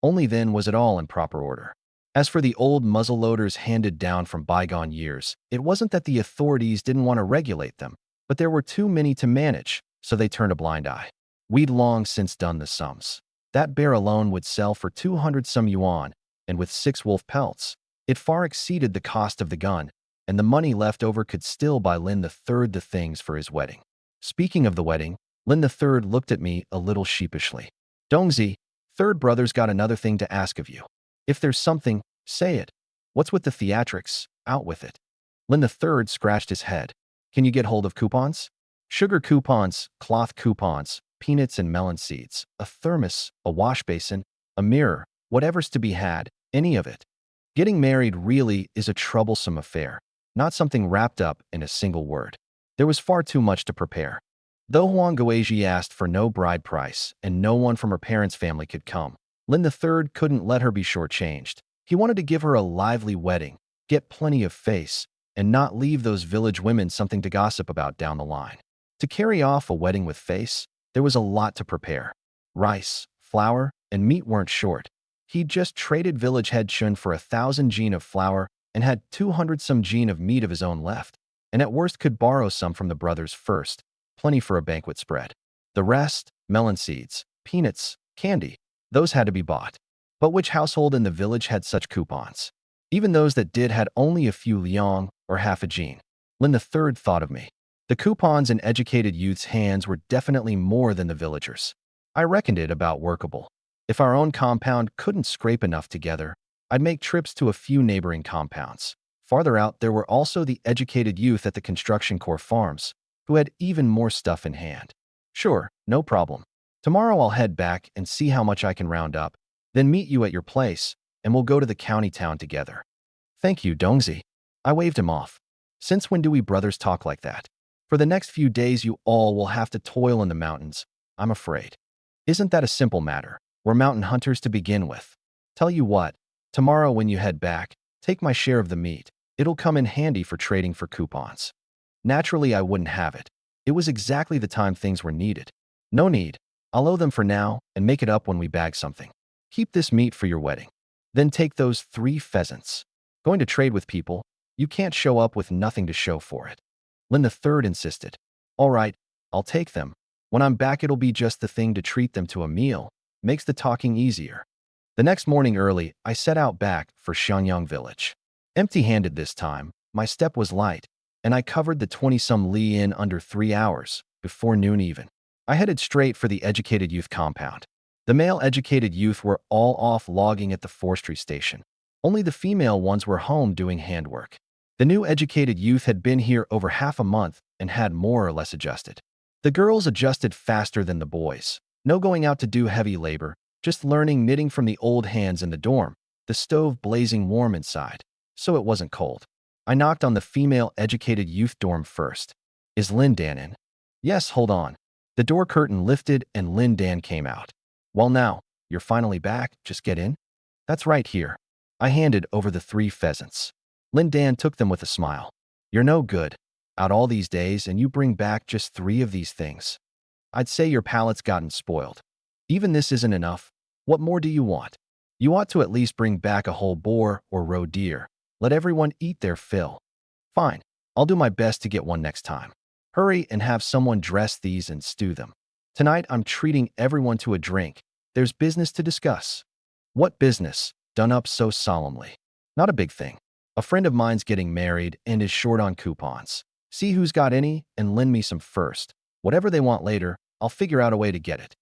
Only then was it all in proper order. As for the old muzzleloaders handed down from bygone years, it wasn't that the authorities didn't want to regulate them, but there were too many to manage, so they turned a blind eye. We'd long since done the sums. That bear alone would sell for 200 some yuan, and with 6 wolf pelts, it far exceeded the cost of the gun, and the money left over could still buy Lin III the things for his wedding. Speaking of the wedding, Lin III looked at me a little sheepishly. Dongzi, third brother's got another thing to ask of you. If there's something, say it. What's with the theatrics? Out with it. Lin III scratched his head. Can you get hold of coupons? Sugar coupons, cloth coupons, peanuts and melon seeds, a thermos, a wash basin, a mirror, whatever's to be had, any of it. Getting married really is a troublesome affair, not something wrapped up in a single word. There was far too much to prepare. Though Huangguiji asked for no bride price and no one from her parents' family could come, Lin III couldn't let her be shortchanged. He wanted to give her a lively wedding, get plenty of face, and not leave those village women something to gossip about down the line. To carry off a wedding with face, there was a lot to prepare. Rice, flour, and meat weren't short. He'd just traded village head Chun for 1,000 jin of flour and had 200 some jin of meat of his own left, and at worst could borrow some from the brothers first, plenty for a banquet spread. The rest, melon seeds, peanuts, candy, those had to be bought. But which household in the village had such coupons? Even those that did had only a few liang or half a jin. Lin III thought of me. The coupons in educated youth's hands were definitely more than the villagers. I reckoned it about workable. If our own compound couldn't scrape enough together, I'd make trips to a few neighboring compounds. Farther out, there were also the educated youth at the construction corps farms, who had even more stuff in hand. Sure, no problem. Tomorrow I'll head back and see how much I can round up, then meet you at your place, and we'll go to the county town together. Thank you, Dongzi. I waved him off. Since when do we brothers talk like that? For the next few days you all will have to toil in the mountains, I'm afraid. Isn't that a simple matter? We're mountain hunters to begin with. Tell you what, tomorrow when you head back, take my share of the meat. It'll come in handy for trading for coupons. Naturally, I wouldn't have it. It was exactly the time things were needed. No need. I'll owe them for now and make it up when we bag something. Keep this meat for your wedding. Then take those 3 pheasants. Going to trade with people, you can't show up with nothing to show for it. Lin III insisted. All right, I'll take them. When I'm back, it'll be just the thing to treat them to a meal. Makes the talking easier. The next morning early, I set out back for Shenyang village. Empty-handed this time, my step was light, and I covered the 20-some li in under 3 hours, before noon even. I headed straight for the educated youth compound. The male educated youth were all off logging at the forestry station. Only the female ones were home doing handwork. The new educated youth had been here over half a month and had more or less adjusted. The girls adjusted faster than the boys. No going out to do heavy labor, just learning knitting from the old hands in the dorm, the stove blazing warm inside, so it wasn't cold. I knocked on the female educated youth dorm first. Is Lin Dan in? Yes, hold on. The door curtain lifted and Lin Dan came out. Well now, you're finally back, just get in? That's right here. I handed over the 3 pheasants. Lin Dan took them with a smile. You're no good. Out all these days and you bring back just 3 of these things. I'd say your palate's gotten spoiled. Even this isn't enough. What more do you want? You ought to at least bring back a whole boar or roe deer. Let everyone eat their fill. Fine. I'll do my best to get one next time. Hurry and have someone dress these and stew them. Tonight I'm treating everyone to a drink. There's business to discuss. What business? Done up so solemnly. Not a big thing. A friend of mine's getting married and is short on coupons. See who's got any and lend me some first. Whatever they want later, I'll figure out a way to get it.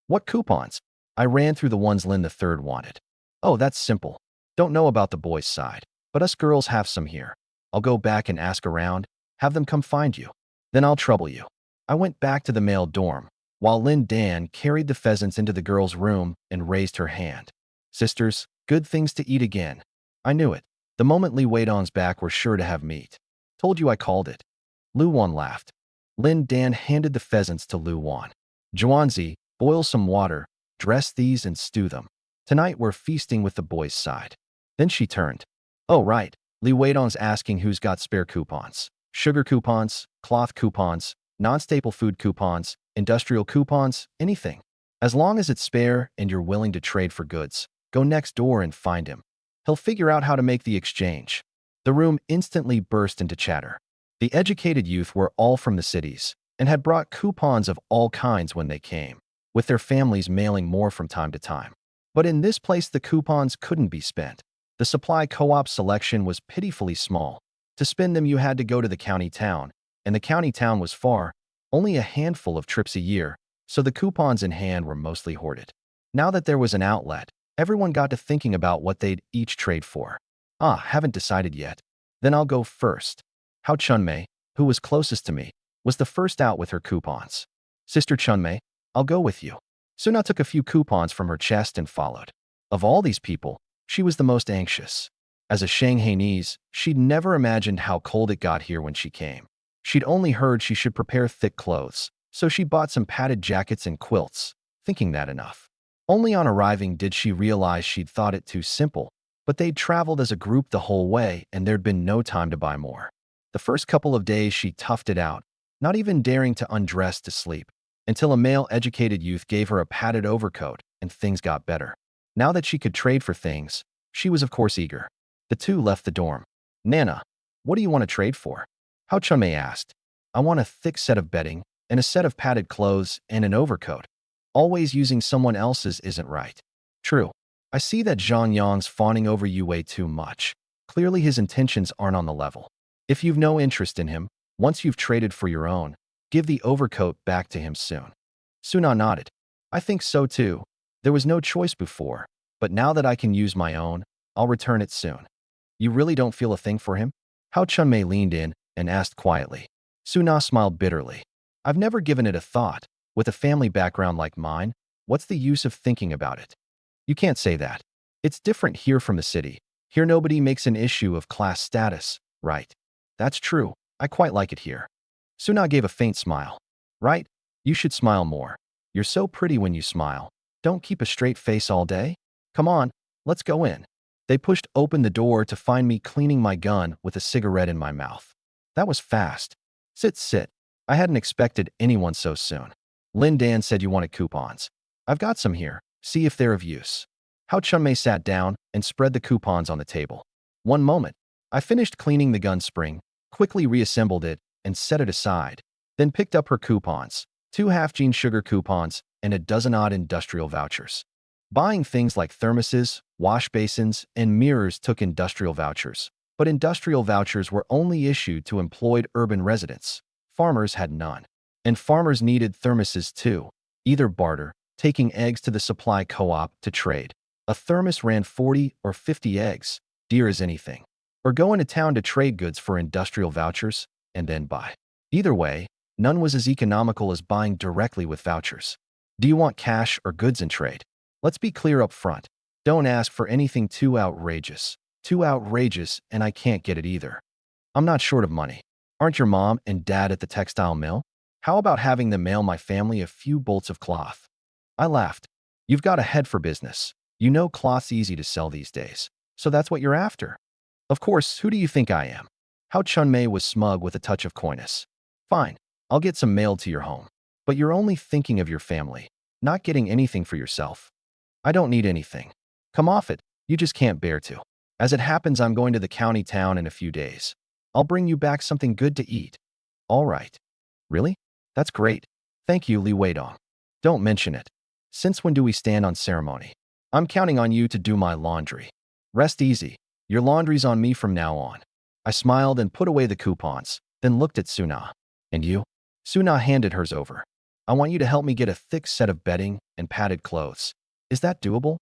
What coupons? I ran through the ones Lin the Third wanted. Oh, that's simple. Don't know about the boys' side, but us girls have some here. I'll go back and ask around, have them come find you. Then I'll trouble you. I went back to the male dorm, while Lin Dan carried the pheasants into the girls' room and raised her hand. Sisters, good things to eat again. I knew it. The moment Li Weidong's back were sure to have meat. Told you I called it. Lu Wan laughed. Lin Dan handed the pheasants to Lu Wan. Zhuanzi, boil some water, dress these and stew them. Tonight we're feasting with the boys' side. Then she turned. Oh, right. Li Weidong's asking who's got spare coupons. Sugar coupons, cloth coupons, non-staple food coupons, industrial coupons, anything. As long as it's spare and you're willing to trade for goods, go next door and find him. He'll figure out how to make the exchange. The room instantly burst into chatter. The educated youth were all from the cities and had brought coupons of all kinds when they came, with their families mailing more from time to time. But in this place the coupons couldn't be spent. The supply co-op selection was pitifully small. To spend them you had to go to the county town, and the county town was far, only a handful of trips a year, so the coupons in hand were mostly hoarded. Now that there was an outlet, everyone got to thinking about what they'd each trade for. Haven't decided yet. Then I'll go first. Hao Chunmei, who was closest to me, was the first out with her coupons. Sister Chunmei, I'll go with you. Suna took a few coupons from her chest and followed. Of all these people, she was the most anxious. As a Shanghainese, she'd never imagined how cold it got here when she came. She'd only heard she should prepare thick clothes, so she bought some padded jackets and quilts, thinking that enough. Only on arriving did she realize she'd thought it too simple, but they'd traveled as a group the whole way and there'd been no time to buy more. The first couple of days she toughed it out, not even daring to undress to sleep, until a male educated youth gave her a padded overcoat and things got better. Now that she could trade for things, she was of course eager. The two left the dorm. Nana, what do you want to trade for? Hao Chunmei asked. I want a thick set of bedding and a set of padded clothes and an overcoat. Always using someone else's isn't right. True. I see that Zhang Yang's fawning over you way too much. Clearly his intentions aren't on the level. If you've no interest in him, once you've traded for your own, give the overcoat back to him soon. Suna nodded. I think so too. There was no choice before, but now that I can use my own, I'll return it soon. You really don't feel a thing for him? Hao Chunmei leaned in and asked quietly. Suna smiled bitterly. I've never given it a thought. With a family background like mine, what's the use of thinking about it? You can't say that. It's different here from the city. Here nobody makes an issue of class status, right? That's true. I quite like it here. Suna gave a faint smile. Right? You should smile more. You're so pretty when you smile. Don't keep a straight face all day. Come on, let's go in. They pushed open the door to find me cleaning my gun with a cigarette in my mouth. That was fast. Sit. I hadn't expected anyone so soon. Lin Dan said you wanted coupons. I've got some here. See if they're of use. Hao Chunmei sat down and spread the coupons on the table. One moment. I finished cleaning the gun spring, quickly reassembled it, and set it aside, then picked up her coupons, 2 half-gene sugar coupons, and a dozen odd industrial vouchers. Buying things like thermoses, wash basins, and mirrors took industrial vouchers, but industrial vouchers were only issued to employed urban residents. Farmers had none. And farmers needed thermoses too, either barter, taking eggs to the supply co-op to trade. A thermos ran 40 or 50 eggs, dear as anything. Or go into town to trade goods for industrial vouchers, and then buy. Either way, none was as economical as buying directly with vouchers. Do you want cash or goods in trade? Let's be clear up front. Don't ask for anything too outrageous. Too outrageous, and I can't get it either. I'm not short of money. Aren't your mom and dad at the textile mill? How about having them mail my family a few bolts of cloth? I laughed. You've got a head for business. You know cloth's easy to sell these days. So that's what you're after? Of course, who do you think I am? How Chunmei was smug with a touch of coyness. Fine, I'll get some mail to your home. But you're only thinking of your family, not getting anything for yourself. I don't need anything. Come off it, you just can't bear to. As it happens, I'm going to the county town in a few days. I'll bring you back something good to eat. All right. Really? That's great. Thank you, Li Weidong. Don't mention it. Since when do we stand on ceremony? I'm counting on you to do my laundry. Rest easy. Your laundry's on me from now on. I smiled and put away the coupons, then looked at Suna. And you? Suna handed hers over. I want you to help me get a thick set of bedding and padded clothes. Is that doable?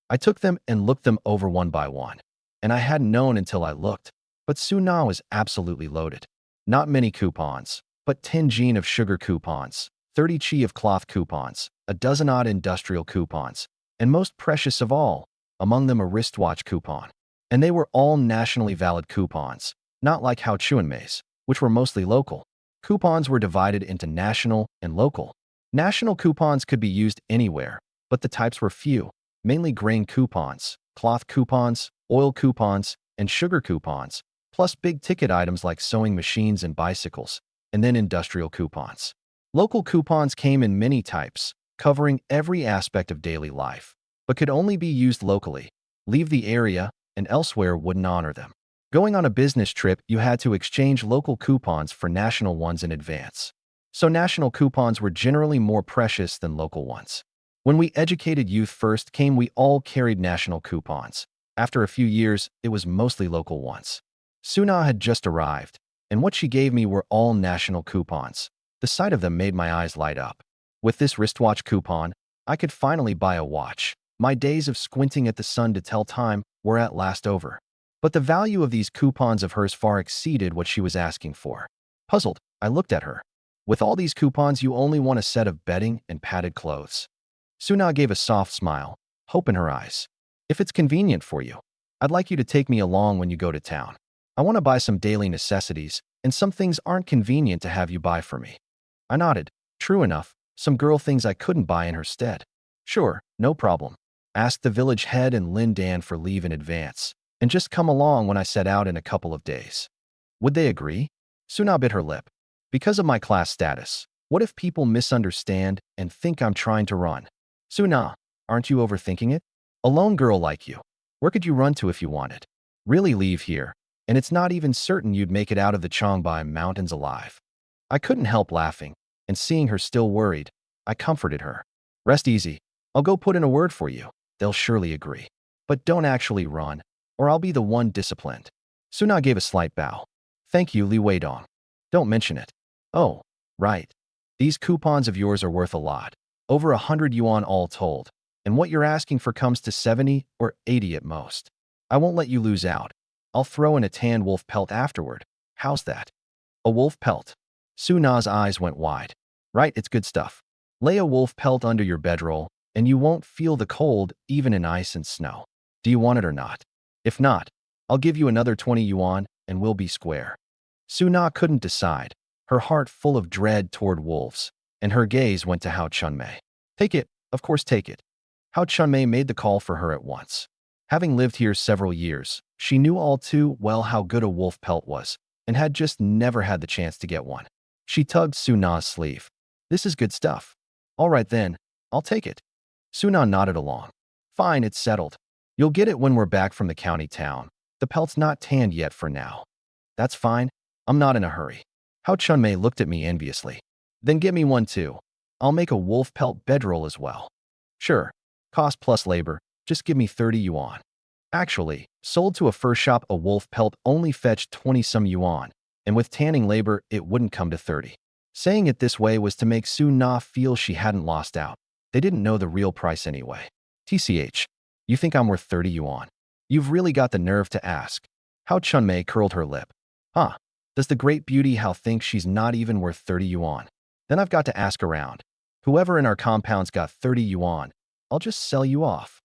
I took them and looked them over one by one. And I hadn't known until I looked. But Suna was absolutely loaded. Not many coupons, but 10 jean of sugar coupons, 30 chi of cloth coupons, a dozen odd industrial coupons, and most precious of all, among them a wristwatch coupon. And they were all nationally valid coupons, not like Hao Chuanmei's, which were mostly local. Coupons were divided into national and local. National coupons could be used anywhere, but the types were few, mainly grain coupons, cloth coupons, oil coupons, and sugar coupons, plus big-ticket items like sewing machines and bicycles, and then industrial coupons. Local coupons came in many types, covering every aspect of daily life, but could only be used locally, leave the area, and elsewhere wouldn't honor them. Going on a business trip, you had to exchange local coupons for national ones in advance. So national coupons were generally more precious than local ones. When we educated youth first came, we all carried national coupons. After a few years, it was mostly local ones. Suna had just arrived, and what she gave me were all national coupons. The sight of them made my eyes light up. With this wristwatch coupon, I could finally buy a watch. My days of squinting at the sun to tell time were at last over. But the value of these coupons of hers far exceeded what she was asking for. Puzzled, I looked at her. With all these coupons, you only want a set of bedding and padded clothes. Suna gave a soft smile, hope in her eyes. If it's convenient for you, I'd like you to take me along when you go to town. I want to buy some daily necessities, and some things aren't convenient to have you buy for me. I nodded. True enough, some girl things I couldn't buy in her stead. Sure, no problem. Asked the village head and Lin Dan for leave in advance, and just come along when I set out in a couple of days. Would they agree? Suna bit her lip. Because of my class status, what if people misunderstand and think I'm trying to run? Suna, aren't you overthinking it? A lone girl like you, where could you run to if you wanted? Really leave here, and it's not even certain you'd make it out of the Changbai Mountains alive. I couldn't help laughing, and seeing her still worried, I comforted her. Rest easy. I'll go put in a word for you. They'll surely agree. But don't actually run, or I'll be the one disciplined. Suna gave a slight bow. Thank you, Li Weidong. Don't mention it. Oh, right. These coupons of yours are worth a lot. Over 100 yuan all told. And what you're asking for comes to 70 or 80 at most. I won't let you lose out. I'll throw in a tan wolf pelt afterward. How's that? A wolf pelt? Suna's eyes went wide. Right, it's good stuff. Lay a wolf pelt under your bedroll, and you won't feel the cold even in ice and snow. Do you want it or not? If not, I'll give you another 20 yuan, and we'll be square. Suna couldn't decide, her heart full of dread toward wolves, and her gaze went to Hao Chunmei. Take it, of course take it. Hao Chunmei made the call for her at once. Having lived here several years, she knew all too well how good a wolf pelt was, and had just never had the chance to get one. She tugged Suna's sleeve. This is good stuff. All right then, I'll take it. Suna nodded along. Fine, it's settled. You'll get it when we're back from the county town. The pelt's not tanned yet for now. That's fine. I'm not in a hurry. Hao Chunmei looked at me enviously. Then get me one too. I'll make a wolf pelt bedroll as well. Sure. Cost plus labor. Just give me 30 yuan. Actually, sold to a fur shop, a wolf pelt only fetched 20-some yuan, and with tanning labor, it wouldn't come to 30. Saying it this way was to make Suna feel she hadn't lost out. They didn't know the real price anyway. TCH, you think I'm worth 30 yuan? You've really got the nerve to ask. Hao Chunmei curled her lip. Huh, does the great beauty Hao think she's not even worth 30 yuan? Then I've got to ask around. Whoever in our compound's got 30 yuan, I'll just sell you off.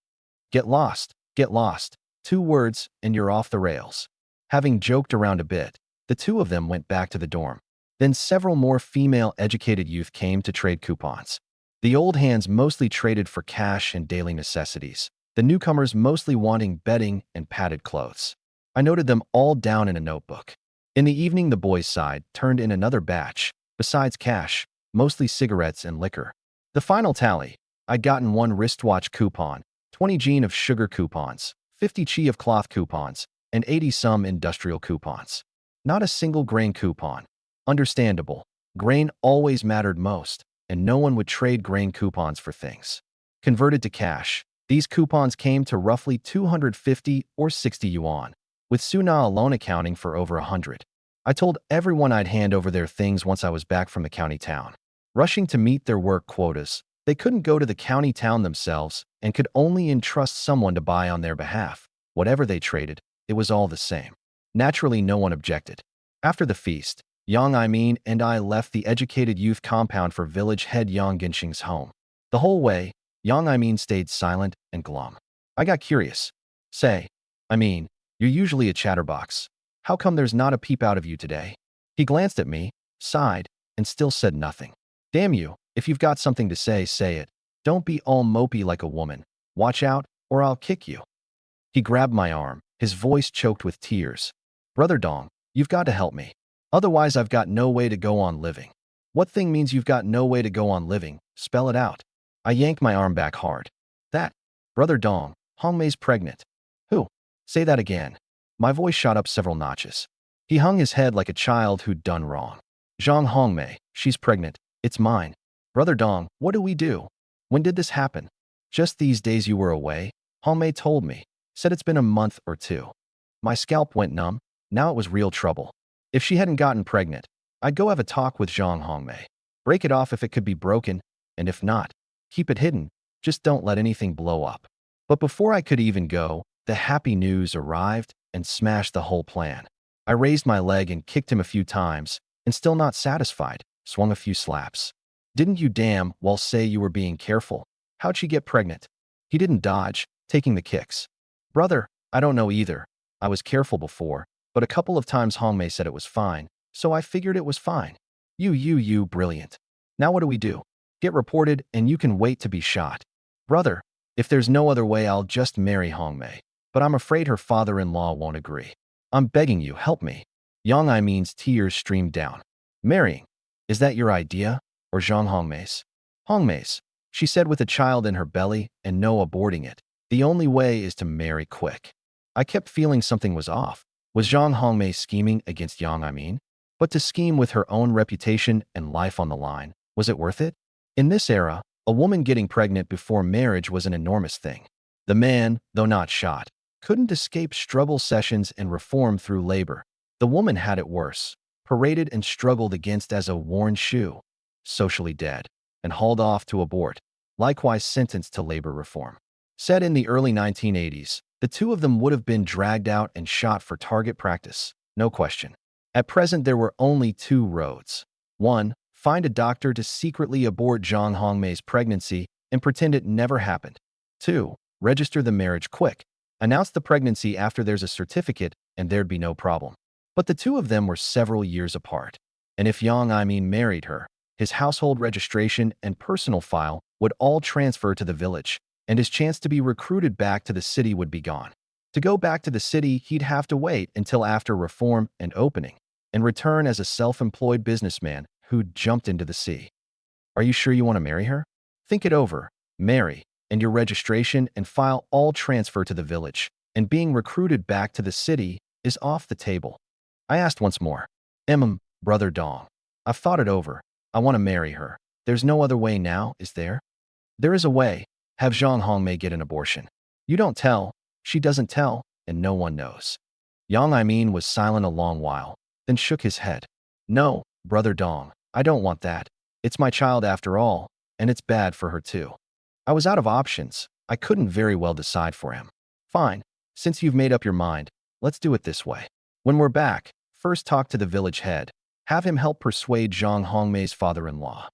Get lost, get lost. 2 words, and you're off the rails. Having joked around a bit, the two of them went back to the dorm. Then several more female educated youth came to trade coupons. The old hands mostly traded for cash and daily necessities, the newcomers mostly wanting bedding and padded clothes. I noted them all down in a notebook. In the evening, the boys' side turned in another batch, besides cash, mostly cigarettes and liquor. The final tally: I'd gotten one wristwatch coupon, 20 Gene of sugar coupons, 50 Chi of cloth coupons, and 80 some industrial coupons. Not a single grain coupon. Understandable. Grain always mattered most, and no one would trade grain coupons for things. Converted to cash, these coupons came to roughly 250 or 60 yuan, with Suna alone accounting for over 100. I told everyone I'd hand over their things once I was back from the county town. Rushing to meet their work quotas, they couldn't go to the county town themselves and could only entrust someone to buy on their behalf. Whatever they traded, it was all the same. Naturally, no one objected. After the feast, Yang Aimin and I left the educated youth compound for village head Yang Ginshing's home. The whole way, Yang Aimin stayed silent and glum. I got curious. Say, you're usually a chatterbox. How come there's not a peep out of you today? He glanced at me, sighed, and still said nothing. Damn you, if you've got something to say, say it. Don't be all mopey like a woman. Watch out, or I'll kick you. He grabbed my arm, his voice choked with tears. Brother Dong, you've got to help me. Otherwise I've got no way to go on living. What thing means you've got no way to go on living? Spell it out. I yanked my arm back hard. That. Brother Dong, Hongmei's pregnant. Who? Say that again. My voice shot up several notches. He hung his head like a child who'd done wrong. Zhang Hongmei, she's pregnant. It's mine. Brother Dong, what do we do? When did this happen? Just these days you were away, Hongmei told me. Said it's been a month or two. My scalp went numb. Now it was real trouble. If she hadn't gotten pregnant, I'd go have a talk with Zhang Hongmei. Break it off if it could be broken, and if not, keep it hidden. Just don't let anything blow up. But before I could even go, the happy news arrived and smashed the whole plan. I raised my leg and kicked him a few times, and still not satisfied, swung a few slaps. Didn't you damn well say you were being careful? How'd she get pregnant? He didn't dodge, taking the kicks. Brother, I don't know either. I was careful before, but a couple of times Hongmei said it was fine, so I figured it was fine. You, brilliant. Now what do we do? Get reported and you can wait to be shot. Brother, if there's no other way I'll just marry Hongmei, but I'm afraid her father-in-law won't agree. I'm begging you, help me. Yang Aimin's tears streamed down. Marrying? Is that your idea? Or Zhang Hongmei's? Hongmei's, she said with a child in her belly and no aborting it. The only way is to marry quick. I kept feeling something was off. Was Zhang Hongmei scheming against Yang Aimin? But to scheme with her own reputation and life on the line, was it worth it? In this era, a woman getting pregnant before marriage was an enormous thing. The man, though not shot, couldn't escape struggle sessions and reform through labor. The woman had it worse, paraded and struggled against as a worn shoe, socially dead, and hauled off to abort, likewise sentenced to labor reform. Said in the early 1980s, the two of them would have been dragged out and shot for target practice, no question. At present, there were only two roads. 1. Find a doctor to secretly abort Zhang Hongmei's pregnancy and pretend it never happened. 2. Register the marriage quick. Announce the pregnancy after there's a certificate and there'd be no problem. But the two of them were several years apart. And if Yang Aimin married her, his household registration and personal file would all transfer to the village, and his chance to be recruited back to the city would be gone. To go back to the city, he'd have to wait until after reform and opening, and return as a self-employed businessman who'd jumped into the sea. Are you sure you want to marry her? Think it over. Marry, and your registration and file all transfer to the village, and being recruited back to the city is off the table. I asked once more. Brother Dong. I've thought it over. I want to marry her. There's no other way now, is there? There is a way. Have Zhang Hongmei get an abortion. You don't tell, she doesn't tell, and no one knows. Yang Aimin was silent a long while, then shook his head. No, Brother Dong, I don't want that. It's my child after all, and it's bad for her too. I was out of options. I couldn't very well decide for him. Fine, since you've made up your mind, let's do it this way. When we're back, first talk to the village head. Have him help persuade Zhang Hongmei's father-in-law.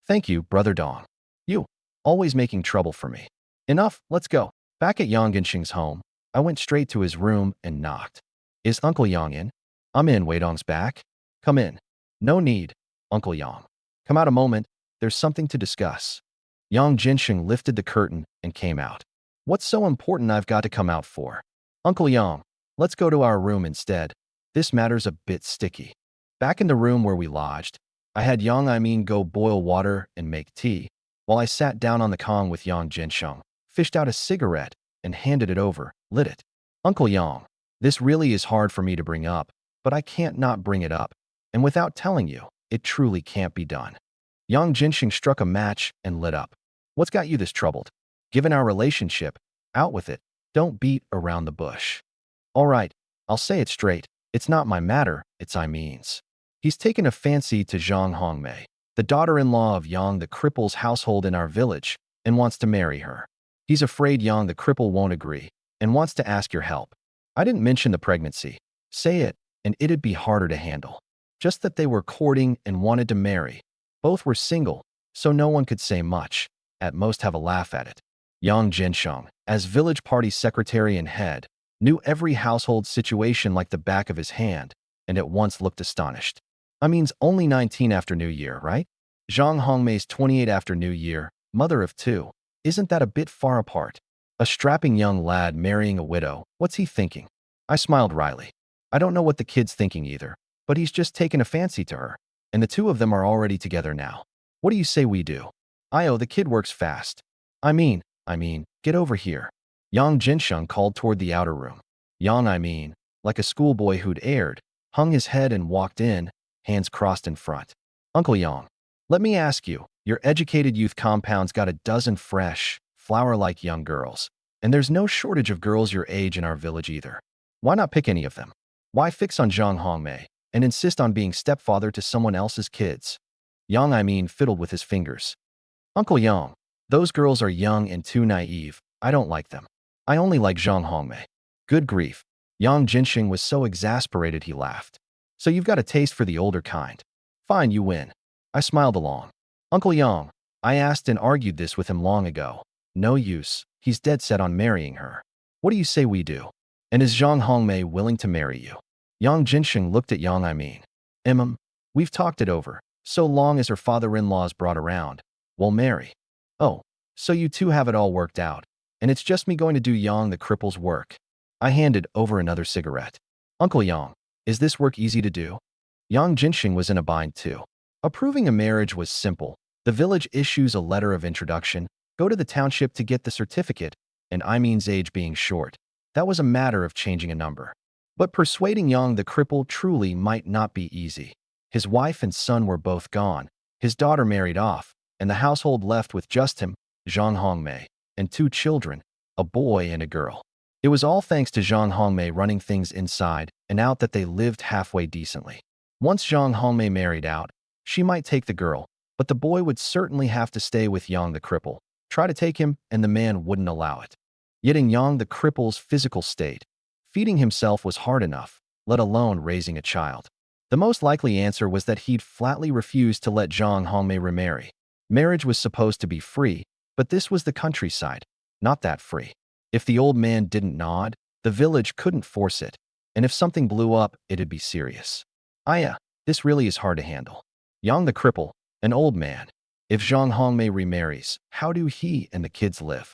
Thank you, Brother Dong. You. Always making trouble for me. Enough, let's go. Back at Yang Genshing's home, I went straight to his room and knocked. Is Uncle Yang in? I'm in, Weidong's back. Come in. No need, Uncle Yang. Come out a moment, there's something to discuss. Yang Genshing lifted the curtain and came out. What's so important I've got to come out for? Uncle Yang, let's go to our room instead. This matter's a bit sticky. Back in the room where we lodged, I had go boil water and make tea, while I sat down on the Kong with Yang Jinsheng, fished out a cigarette, and handed it over, lit it. Uncle Yang, this really is hard for me to bring up, but I can't not bring it up. And without telling you, it truly can't be done. Yang Jinsheng struck a match and lit up. What's got you this troubled? Given our relationship, out with it. Don't beat around the bush. All right, I'll say it straight. It's not my matter, it's I means. He's taken a fancy to Zhang Hongmei, the daughter-in-law of Yang the cripple's household in our village, and wants to marry her. He's afraid Yang the cripple won't agree and wants to ask your help. I didn't mention the pregnancy. Say it, and it'd be harder to handle. Just that they were courting and wanted to marry. Both were single, so no one could say much, at most have a laugh at it. Yang Jinsheng, as village party secretary and head, knew every household situation like the back of his hand, and at once looked astonished. I mean's only 19 after New Year, right? Zhang Hongmei's 28 after New Year, mother of two. Isn't that a bit far apart? A strapping young lad marrying a widow, what's he thinking? I smiled wryly. I don't know what the kid's thinking either, but he's just taken a fancy to her, and the two of them are already together now. What do you say we do? The kid works fast. I mean, get over here. Yang Jinsheng called toward the outer room. Yang, like a schoolboy who'd erred, hung his head and walked in, hands crossed in front. Uncle Yang, let me ask you, your educated youth compound's got a dozen fresh, flower-like young girls, and there's no shortage of girls your age in our village either. Why not pick any of them? Why fix on Zhang Hongmei and insist on being stepfather to someone else's kids? Yang, fiddled with his fingers. Uncle Yang, those girls are young and too naive. I don't like them. I only like Zhang Hongmei. Good grief. Yang Jinsheng was so exasperated he laughed. So you've got a taste for the older kind. Fine, you win. I smiled along. Uncle Yang, I asked and argued this with him long ago. No use. He's dead set on marrying her. What do you say we do? And is Zhang Hongmei willing to marry you? Yang Jinsheng looked at Yang. We've talked it over. So long as her father-in-law's brought around, we'll marry. Oh, so you two have it all worked out, and it's just me going to do Yang the cripple's work. I handed over another cigarette. Uncle Yang, is this work easy to do? Yang Jinsheng was in a bind too. Approving a marriage was simple. The village issues a letter of introduction, go to the township to get the certificate, and age being short. That was a matter of changing a number. But persuading Yang the cripple truly might not be easy. His wife and son were both gone, his daughter married off, and the household left with just him, Zhang Hongmei, and two children, a boy and a girl. It was all thanks to Zhang Hongmei running things inside and out that they lived halfway decently. Once Zhang Hongmei married out, she might take the girl, but the boy would certainly have to stay with Yang the cripple. Try to take him, and the man wouldn't allow it. Yet in Yang the cripple's physical state, feeding himself was hard enough, let alone raising a child. The most likely answer was that he'd flatly refuse to let Zhang Hongmei remarry. Marriage was supposed to be free, but this was the countryside, not that free. If the old man didn't nod, the village couldn't force it, and if something blew up, it'd be serious. This really is hard to handle. Yang the cripple, an old man. If Zhang Hongmei remarries, how do he and the kids live?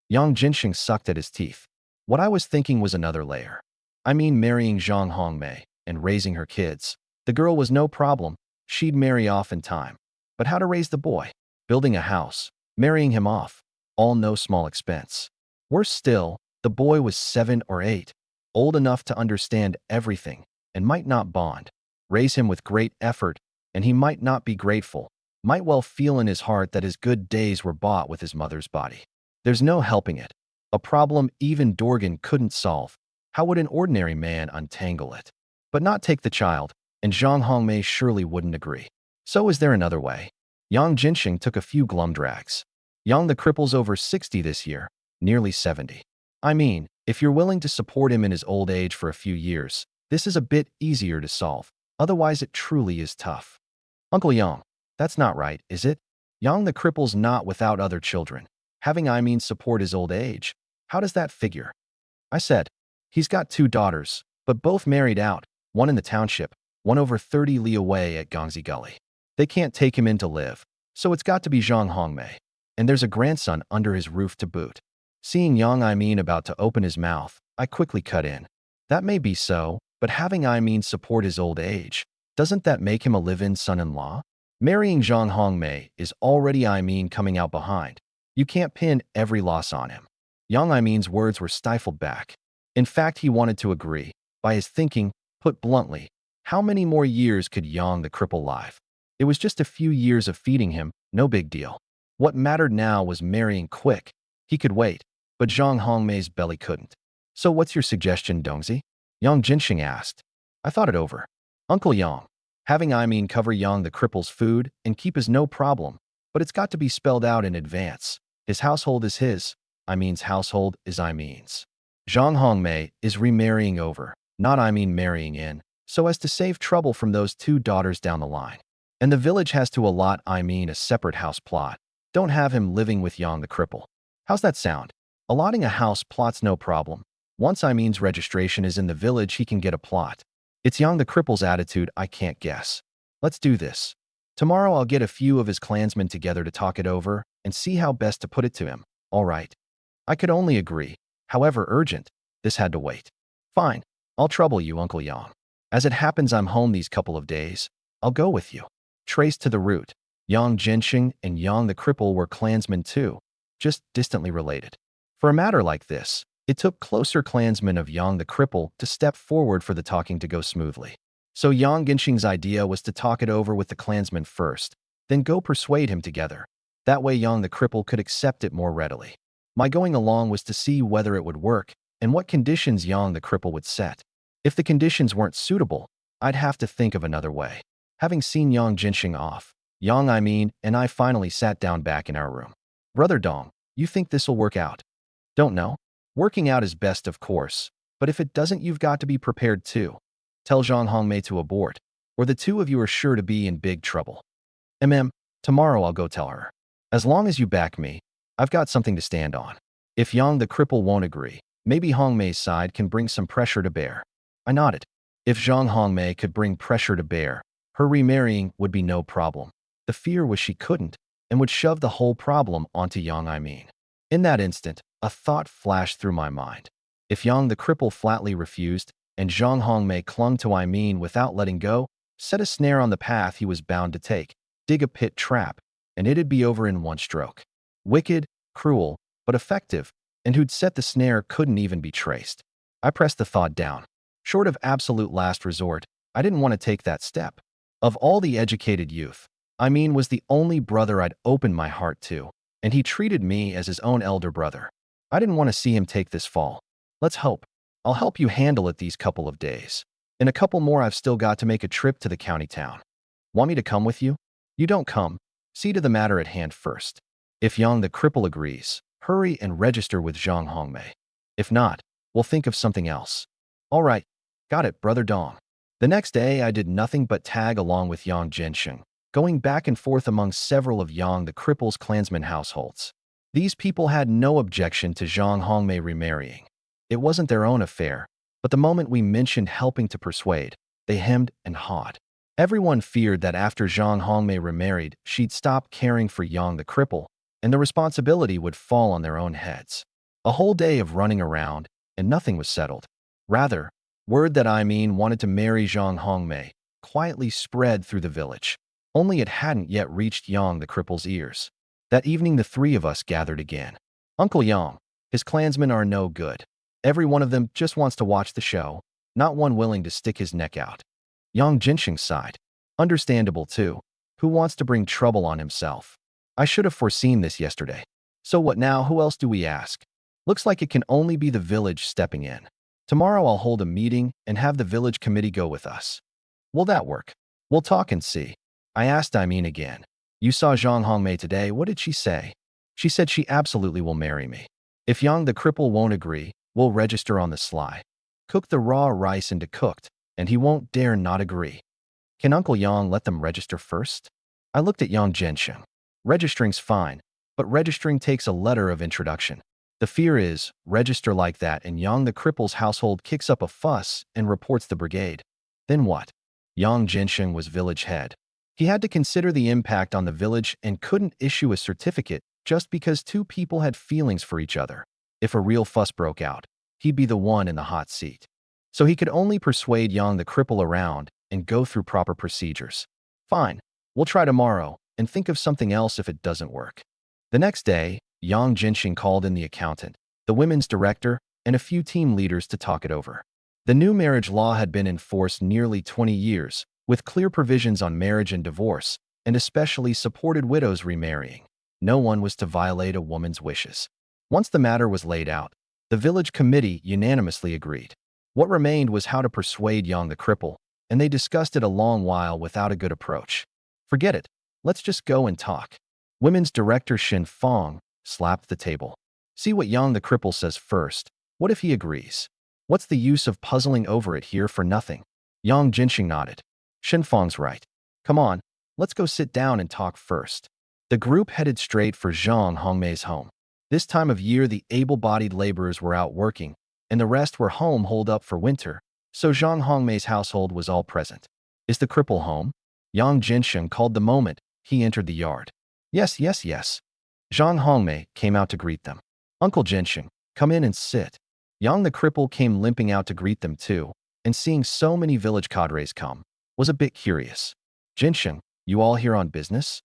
Yang Jinsheng sucked at his teeth. What I was thinking was another layer. Marrying Zhang Hongmei and raising her kids. The girl was no problem. She'd marry off in time. But how to raise the boy? Building a house, marrying him off, all no small expense. Worse still, the boy was 7 or 8, old enough to understand everything, and might not bond. Raise him with great effort, and he might not be grateful, might well feel in his heart that his good days were bought with his mother's body. There's no helping it. A problem even Dorgan couldn't solve. How would an ordinary man untangle it? But not take the child, and Zhang Hongmei surely wouldn't agree. So is there another way? Yang Jinsheng took a few glum drags. Yang the cripple's over 60 this year, nearly 70. If you're willing to support him in his old age for a few years, this is a bit easier to solve. Otherwise, it truly is tough. Uncle Yang, that's not right, is it? Yang the cripple's not without other children. Having support his old age. How does that figure? I said, he's got 2 daughters, but both married out, one in the township, one over 30 li away at Gongzi Gully. They can't take him in to live, so it's got to be Zhang Hongmei. And there's a grandson under his roof to boot. Seeing young Imean about to open his mouth, I quickly cut in. That may be so, but having Imean support his old age, doesn't that make him a live-in son-in-law? Marrying Zhang Hongmei is already Imean coming out behind. You can't pin every loss on him. Young Imean's words were stifled back. In fact, he wanted to agree. By his thinking, put bluntly, how many more years could Yang the cripple live? It was just a few years of feeding him, no big deal. What mattered now was marrying quick. He could wait, but Zhang Hongmei's belly couldn't. So what's your suggestion, Dongzi? Yang Jinxing asked. I thought it over. Uncle Yang, having Imean cover Yang the cripple's food and keep is no problem, but it's got to be spelled out in advance. His household is his, Imean's household is Imean's. Zhang Hongmei is remarrying over, not Imean marrying in, so as to save trouble from those two daughters down the line. And the village has to allot Imean a separate house plot. Don't have him living with Yang the cripple. How's that sound? Allotting a house plot's no problem. Once Imean's registration is in the village, he can get a plot. It's Yang the cripple's attitude I can't guess. Let's do this. Tomorrow I'll get a few of his clansmen together to talk it over and see how best to put it to him. All right. I could only agree. However urgent, this had to wait. Fine. I'll trouble you, Uncle Yang. As it happens, I'm home these couple of days. I'll go with you. Traced to the root, Yang Jinxing and Yang the cripple were clansmen too, just distantly related. For a matter like this, it took closer clansmen of Yang the cripple to step forward for the talking to go smoothly. So Yang Jinxing's idea was to talk it over with the clansmen first, then go persuade him together. That way Yang the cripple could accept it more readily. My going along was to see whether it would work and what conditions Yang the cripple would set. If the conditions weren't suitable, I'd have to think of another way. Having seen Yang Jinxing off, Yang Imean and I finally sat down back in our room. Brother Dong, you think this'll work out? Don't know. Working out is best, of course, but if it doesn't, you've got to be prepared too. Tell Zhang Hongmei to abort, or the two of you are sure to be in big trouble. Tomorrow I'll go tell her. As long as you back me, I've got something to stand on. If Yang the cripple won't agree, maybe Hongmei's side can bring some pressure to bear. I nodded. If Zhang Hongmei could bring pressure to bear, her remarrying would be no problem. The fear was she couldn't, and would shove the whole problem onto Yang Imean. In that instant, a thought flashed through my mind. If Yang the cripple flatly refused, and Zhang Hongmei clung to Imean without letting go, set a snare on the path he was bound to take, dig a pit trap, and it'd be over in one stroke. Wicked, cruel, but effective, and who'd set the snare couldn't even be traced. I pressed the thought down. Short of absolute last resort, I didn't want to take that step. Of all the educated youth, Imean was the only brother I'd opened my heart to, and he treated me as his own elder brother. I didn't want to see him take this fall. Let's hope. I'll help you handle it these couple of days. In a couple more, I've still got to make a trip to the county town. Want me to come with you? You don't come. See to the matter at hand first. If Yang the cripple agrees, hurry and register with Zhang Hongmei. If not, we'll think of something else. All right. Got it, Brother Dong. The next day, I did nothing but tag along with Yang Jinxing, going back and forth among several of Yang the cripple's clansmen households. These people had no objection to Zhang Hongmei remarrying. It wasn't their own affair, but the moment we mentioned helping to persuade, they hemmed and hawed. Everyone feared that after Zhang Hongmei remarried, she'd stop caring for Yang the cripple, and the responsibility would fall on their own heads. A whole day of running around, and nothing was settled. Rather, word that Imean wanted to marry Zhang Hongmei quietly spread through the village. Only it hadn't yet reached Yang the cripple's ears. That evening, the three of us gathered again. Uncle Yang, his clansmen are no good. Every one of them just wants to watch the show, not one willing to stick his neck out. Yang Jinxing sighed. Understandable too. Who wants to bring trouble on himself? I should have foreseen this yesterday. So what now? Who else do we ask? Looks like it can only be the village stepping in. Tomorrow I'll hold a meeting and have the village committee go with us. Will that work? We'll talk and see. I asked Imean again. You saw Zhang Hongmei today. What did she say? She said she absolutely will marry me. If Yang the cripple won't agree, we'll register on the sly. Cook the raw rice into cooked, and he won't dare not agree. Can Uncle Yang let them register first? I looked at Yang Jinxing. Registering's fine, but registering takes a letter of introduction. The fear is, register like that and Yang the cripple's household kicks up a fuss and reports the brigade. Then what? Yang Jinxing was village head. He had to consider the impact on the village and couldn't issue a certificate just because two people had feelings for each other. If a real fuss broke out, he'd be the one in the hot seat. So he could only persuade Yang the cripple around and go through proper procedures. Fine, we'll try tomorrow and think of something else if it doesn't work. The next day, Yang Jinxing called in the accountant, the women's director, and a few team leaders to talk it over. The new marriage law had been in force nearly 20 years, with clear provisions on marriage and divorce, and especially supported widows remarrying. No one was to violate a woman's wishes. Once the matter was laid out, the village committee unanimously agreed. What remained was how to persuade Yang the cripple, and they discussed it a long while without a good approach. Forget it. Let's just go and talk. Women's director Xin Fong slapped the table. See what Yang the cripple says first. What if he agrees? What's the use of puzzling over it here for nothing? Yang Jinxing nodded. Xin Fong's right. Come on, let's go sit down and talk first. The group headed straight for Zhang Hongmei's home. This time of year, the able-bodied laborers were out working, and the rest were home holed up for winter, so Zhang Hongmei's household was all present. Is the cripple home? Yang Jinxing called the moment he entered the yard. Yes, yes, yes. Zhang Hongmei came out to greet them. Uncle Jinxing, come in and sit. Yang the cripple came limping out to greet them too, and seeing so many village cadres come, was a bit curious. Jinxing, you all here on business?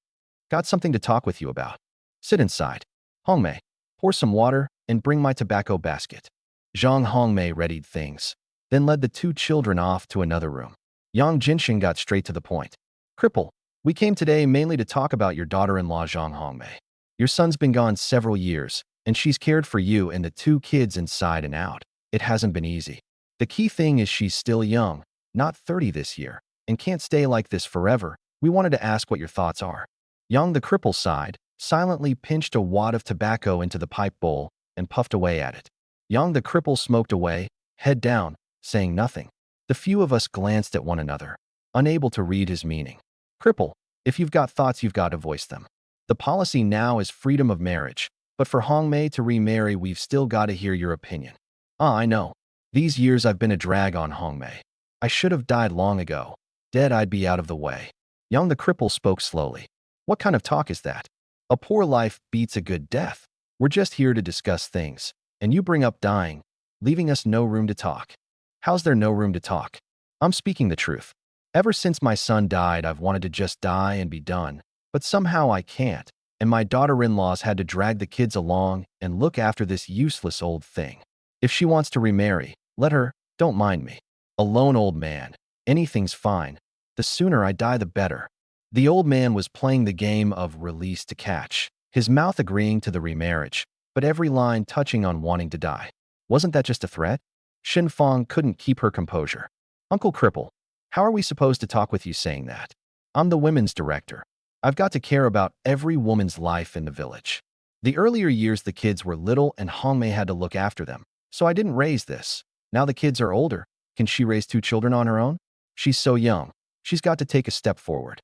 Got something to talk with you about. Sit inside. Hongmei, pour some water and bring my tobacco basket. Zhang Hongmei readied things, then led the two children off to another room. Yang Jinxing got straight to the point. Cripple, we came today mainly to talk about your daughter-in-law Zhang Hongmei. Your son's been gone several years, and she's cared for you and the two kids inside and out. It hasn't been easy. The key thing is she's still young, not 30 this year, and can't stay like this forever. We wanted to ask what your thoughts are. Yang the cripple sighed, silently pinched a wad of tobacco into the pipe bowl, and puffed away at it. Yang the cripple smoked away, head down, saying nothing. The few of us glanced at one another, unable to read his meaning. Cripple, if you've got thoughts, you've got to voice them. The policy now is freedom of marriage, but for Hongmei to remarry, we've still got to hear your opinion. I know. These years I've been a drag on Hongmei. I should have died long ago. Dead, I'd be out of the way. Yang the cripple spoke slowly. What kind of talk is that? A poor life beats a good death. We're just here to discuss things, and you bring up dying, leaving us no room to talk. How's there no room to talk? I'm speaking the truth. Ever since my son died, I've wanted to just die and be done, but somehow I can't, and my daughter-in-law's had to drag the kids along and look after this useless old thing. If she wants to remarry, let her, don't mind me. A lone old man. Anything's fine. The sooner I die, the better. The old man was playing the game of release to catch, his mouth agreeing to the remarriage, but every line touching on wanting to die. Wasn't that just a threat? Xin Fong couldn't keep her composure. Uncle Cripple, how are we supposed to talk with you saying that? I'm the women's director. I've got to care about every woman's life in the village. The earlier years the kids were little and Hongmei had to look after them, so I didn't raise this. Now the kids are older. Can she raise two children on her own? She's so young. She's got to take a step forward.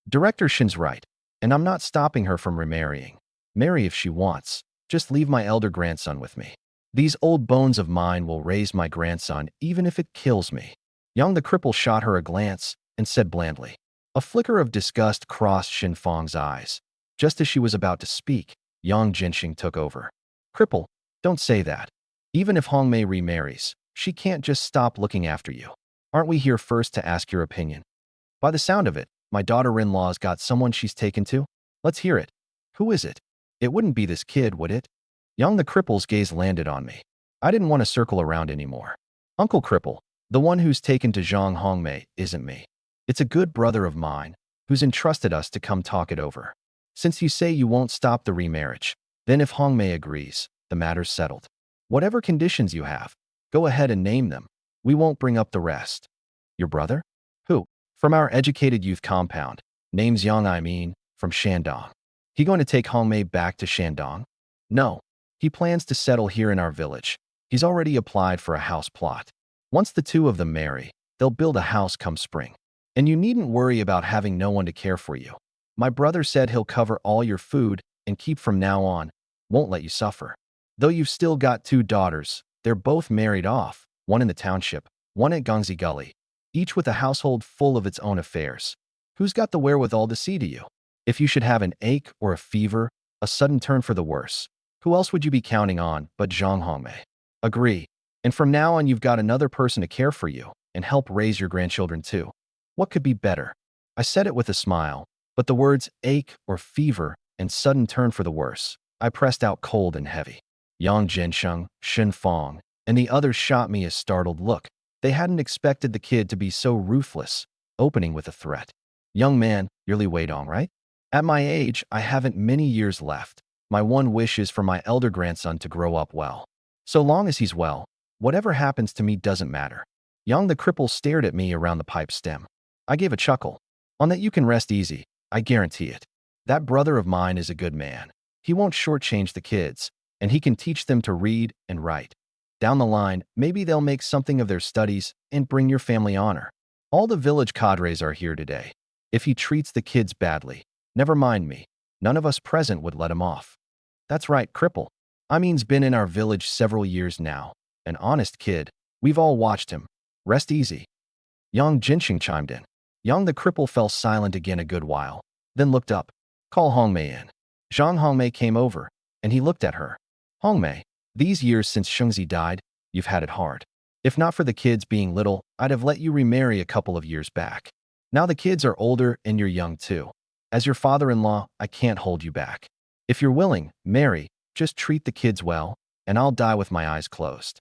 Director Shin's right, and I'm not stopping her from remarrying. Marry if she wants. Just leave my elder grandson with me. These old bones of mine will raise my grandson even if it kills me. Yang the cripple shot her a glance and said blandly. A flicker of disgust crossed Xin Fong's eyes. Just as she was about to speak, Yang Jinxing took over. Cripple, don't say that. Even if Hongmei remarries, she can't just stop looking after you. Aren't we here first to ask your opinion? By the sound of it, my daughter-in-law's got someone she's taken to. Let's hear it. Who is it? It wouldn't be this kid, would it? Yang the cripple's gaze landed on me. I didn't want to circle around anymore. Uncle Cripple, the one who's taken to Zhang Hongmei isn't me. It's a good brother of mine who's entrusted us to come talk it over. Since you say you won't stop the remarriage, then if Hongmei agrees, the matter's settled. Whatever conditions you have, go ahead and name them. We won't bring up the rest. Your brother? Who? From our educated youth compound. Name's Yang, from Shandong. He going to take Hongmei back to Shandong? No. He plans to settle here in our village. He's already applied for a house plot. Once the two of them marry, they'll build a house come spring. And you needn't worry about having no one to care for you. My brother said he'll cover all your food and keep from now on, won't let you suffer. Though you've still got two daughters, they're both married off, one in the township, one at Gongzi Gully, each with a household full of its own affairs. Who's got the wherewithal to see to you? If you should have an ache or a fever, a sudden turn for the worse, Who else would you be counting on but Zhang Hongmei? Agree. And from now on, you've got another person to care for you and help raise your grandchildren too. What could be better? I said it with a smile, but the words ache or fever and sudden turn for the worse. I pressed out cold and heavy. Yang Jinsheng, Shen Fong, and the others shot me a startled look. They hadn't expected the kid to be so ruthless, opening with a threat. Young man, you're Li Weidong, right? At my age, I haven't many years left. My one wish is for my elder grandson to grow up well. So long as he's well, whatever happens to me doesn't matter. Yang the cripple stared at me around the pipe stem. I gave a chuckle. On that you can rest easy, I guarantee it. That brother of mine is a good man. He won't shortchange the kids, and he can teach them to read and write. Down the line, maybe they'll make something of their studies and bring your family honor. All the village cadres are here today. If he treats the kids badly, never mind me. None of us present would let him off. That's right, cripple. I mean's been in our village several years now. An honest kid. We've all watched him. Rest easy. Yang Jinsheng chimed in. Yang the cripple fell silent again a good while, then looked up. Call Hongmei in. Zhang Hongmei came over, and he looked at her. Hongmei, these years since Shengzi died, you've had it hard. If not for the kids being little, I'd have let you remarry a couple of years back. Now the kids are older and you're young too. As your father-in-law, I can't hold you back. If you're willing, marry, just treat the kids well, and I'll die with my eyes closed.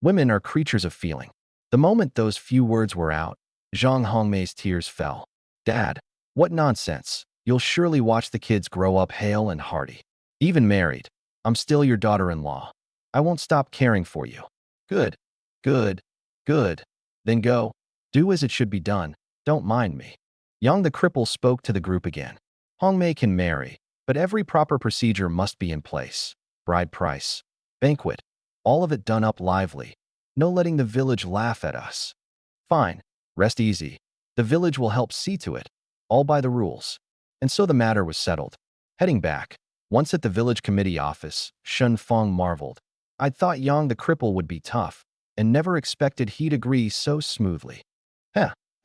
Women are creatures of feeling. The moment those few words were out, Zhang Hongmei's tears fell. Dad, what nonsense. You'll surely watch the kids grow up hale and hearty. Even married, I'm still your daughter-in-law. I won't stop caring for you. Good, good, good. Then go. Do as it should be done. Don't mind me. Yang the cripple spoke to the group again. Hongmei can marry, but every proper procedure must be in place. Bride price, banquet, all of it done up lively. No letting the village laugh at us. Fine, rest easy. The village will help see to it, all by the rules. And so the matter was settled. Heading back, once at the village committee office, Shen Fong marveled. I'd thought Yang the cripple would be tough, and never expected he'd agree so smoothly.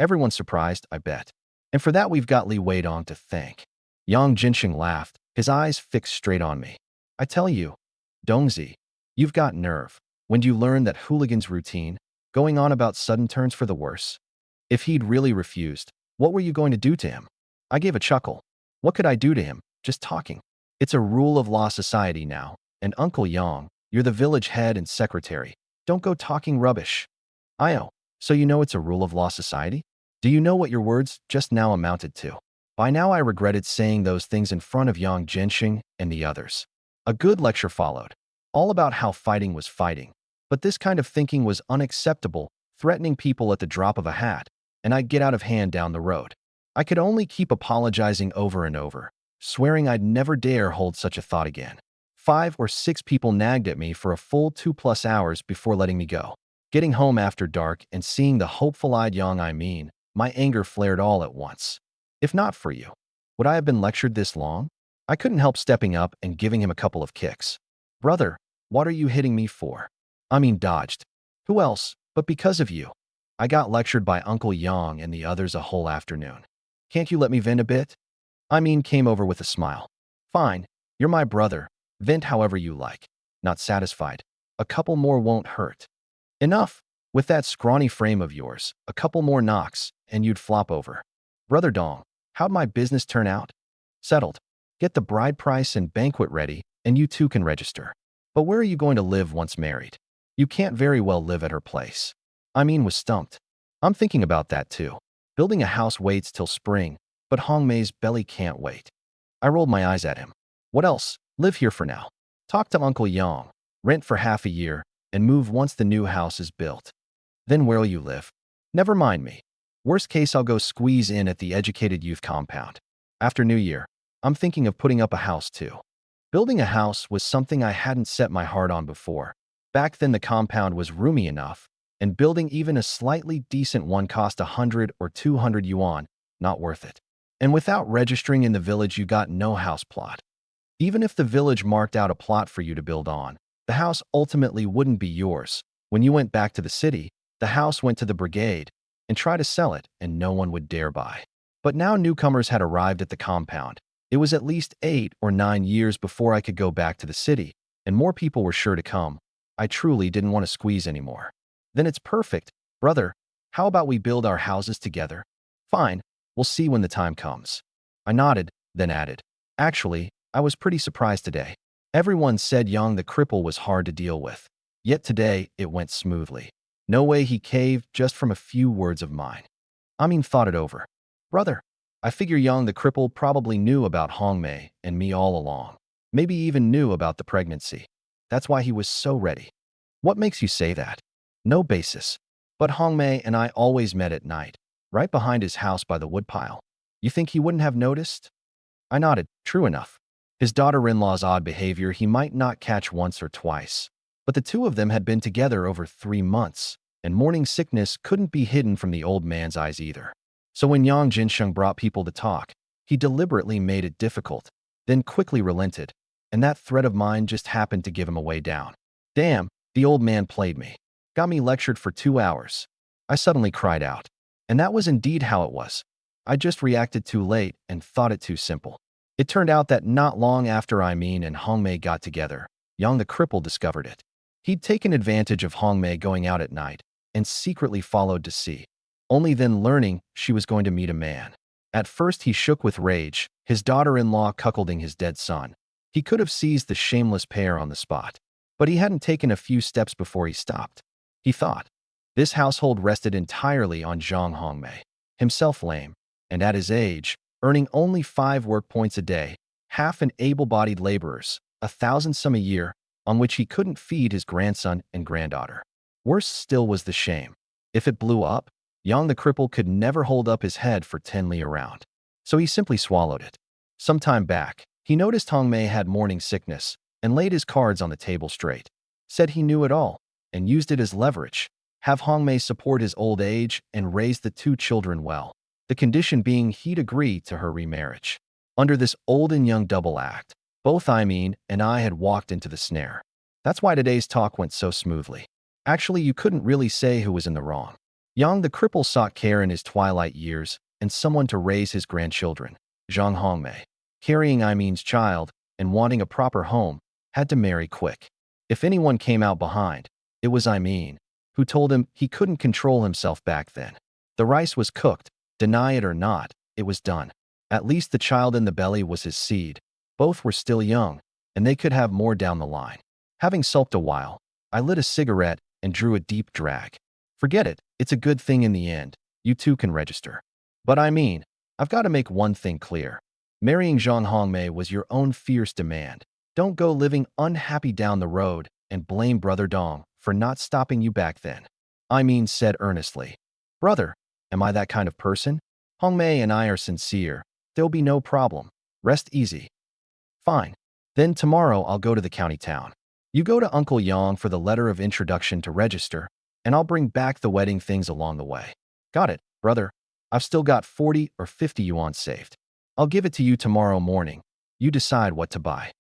Everyone's surprised, I bet. And for that we've got Li Weidong to thank. Yang Jinsheng laughed, his eyes fixed straight on me. I tell you, Dongzi, you've got nerve. When you learn that hooligan's routine, going on about sudden turns for the worse. If he'd really refused, what were you going to do to him? I gave a chuckle. What could I do to him? Just talking. It's a rule of law society now, and Uncle Yang, you're the village head and secretary. Don't go talking rubbish. Io, so you know it's a rule of law society? Do you know what your words just now amounted to? By now I regretted saying those things in front of Yang Jinsheng and the others. A good lecture followed, all about how fighting was fighting. But this kind of thinking was unacceptable, threatening people at the drop of a hat, and I'd get out of hand down the road. I could only keep apologizing over and over, swearing I'd never dare hold such a thought again. 5 or 6 people nagged at me for a full 2+ hours before letting me go. Getting home after dark and seeing the hopeful-eyed Yang, my anger flared all at once. If not for you, would I have been lectured this long? I couldn't help stepping up and giving him a couple of kicks. Brother, what are you hitting me for? Dodged. Who else, but because of you. I got lectured by Uncle Yang and the others a whole afternoon. Can't you let me vent a bit? Came over with a smile. Fine, you're my brother. Vent however you like. Not satisfied. A couple more won't hurt. Enough. With that scrawny frame of yours, a couple more knocks, and you'd flop over. Brother Dong, how'd my business turn out? Settled. Get the bride price and banquet ready, and you too can register. But where are you going to live once married? You can't very well live at her place. Was stumped. I'm thinking about that too. Building a house waits till spring, but Hongmei's belly can't wait. I rolled my eyes at him. What else? Live here for now. Talk to Uncle Yang. Rent for half a year, and move once the new house is built. Then where'll you live? Never mind me. Worst case, I'll go squeeze in at the educated youth compound. After New Year, I'm thinking of putting up a house too. Building a house was something I hadn't set my heart on before. Back then the compound was roomy enough, and building even a slightly decent one cost 100 or 200 yuan, not worth it. And without registering in the village you got no house plot. Even if the village marked out a plot for you to build on, the house ultimately wouldn't be yours. When you went back to the city, the house went to the brigade, and tried to sell it, and no one would dare buy. But now newcomers had arrived at the compound. It was at least 8 or 9 years before I could go back to the city, and more people were sure to come. I truly didn't want to squeeze anymore. Then it's perfect. Brother, how about we build our houses together? Fine, we'll see when the time comes. I nodded, then added, actually, I was pretty surprised today. Everyone said Yang the cripple was hard to deal with. Yet today, it went smoothly. No way he caved just from a few words of mine. Thought it over. Brother, I figure Yang the cripple probably knew about Hongmei and me all along. Maybe even knew about the pregnancy. That's why he was so ready. What makes you say that? No basis. But Hongmei and I always met at night, right behind his house by the woodpile. You think he wouldn't have noticed? I nodded. True enough. His daughter-in-law's odd behavior he might not catch once or twice. But the two of them had been together over 3 months, and morning sickness couldn't be hidden from the old man's eyes either. So when Yang Jinsheng brought people to talk, he deliberately made it difficult, then quickly relented, and that threat of mine just happened to give him a way down. Damn, the old man played me. Got me lectured for 2 hours. I suddenly cried out. And that was indeed how it was. I just reacted too late and thought it too simple. It turned out that not long after and Hongmei got together, Yang the cripple discovered it. He'd taken advantage of Hongmei going out at night and secretly followed to see, only then learning she was going to meet a man. At first he shook with rage, his daughter-in-law cuckolding his dead son. He could have seized the shameless pair on the spot. But he hadn't taken a few steps before he stopped. He thought, this household rested entirely on Zhang Hongmei, himself lame, and at his age, earning only 5 work points a day, half an able-bodied laborer's, 1,000 some a year, on which he couldn't feed his grandson and granddaughter. Worse still was the shame. If it blew up, Yang the cripple could never hold up his head for 10 li around. So he simply swallowed it. Some time back, he noticed Hongmei had morning sickness and laid his cards on the table straight. Said he knew it all and used it as leverage. Have Hongmei support his old age and raise the 2 children well. The condition being he'd agree to her remarriage. Under this old and young double act, both and I had walked into the snare. That's why today's talk went so smoothly. Actually, you couldn't really say who was in the wrong. Yang the cripple sought care in his twilight years and someone to raise his grandchildren. Zhang Hongmei, carrying I's child and wanting a proper home, had to marry quick. If anyone came out behind, it was who told him he couldn't control himself back then. The rice was cooked, deny it or not, it was done. At least the child in the belly was his seed. Both were still young, and they could have more down the line. Having sulked a while, I lit a cigarette and drew a deep drag. Forget it, it's a good thing in the end. You too can register. But I've got to make one thing clear. Marrying Zhang Hongmei was your own fierce demand. Don't go living unhappy down the road and blame Brother Dong for not stopping you back then. Said earnestly. Brother, am I that kind of person? Hongmei and I are sincere. There'll be no problem. Rest easy. Fine. Then tomorrow I'll go to the county town. You go to Uncle Yang for the letter of introduction to register, and I'll bring back the wedding things along the way. Got it, brother. I've still got 40 or 50 yuan saved. I'll give it to you tomorrow morning. You decide what to buy.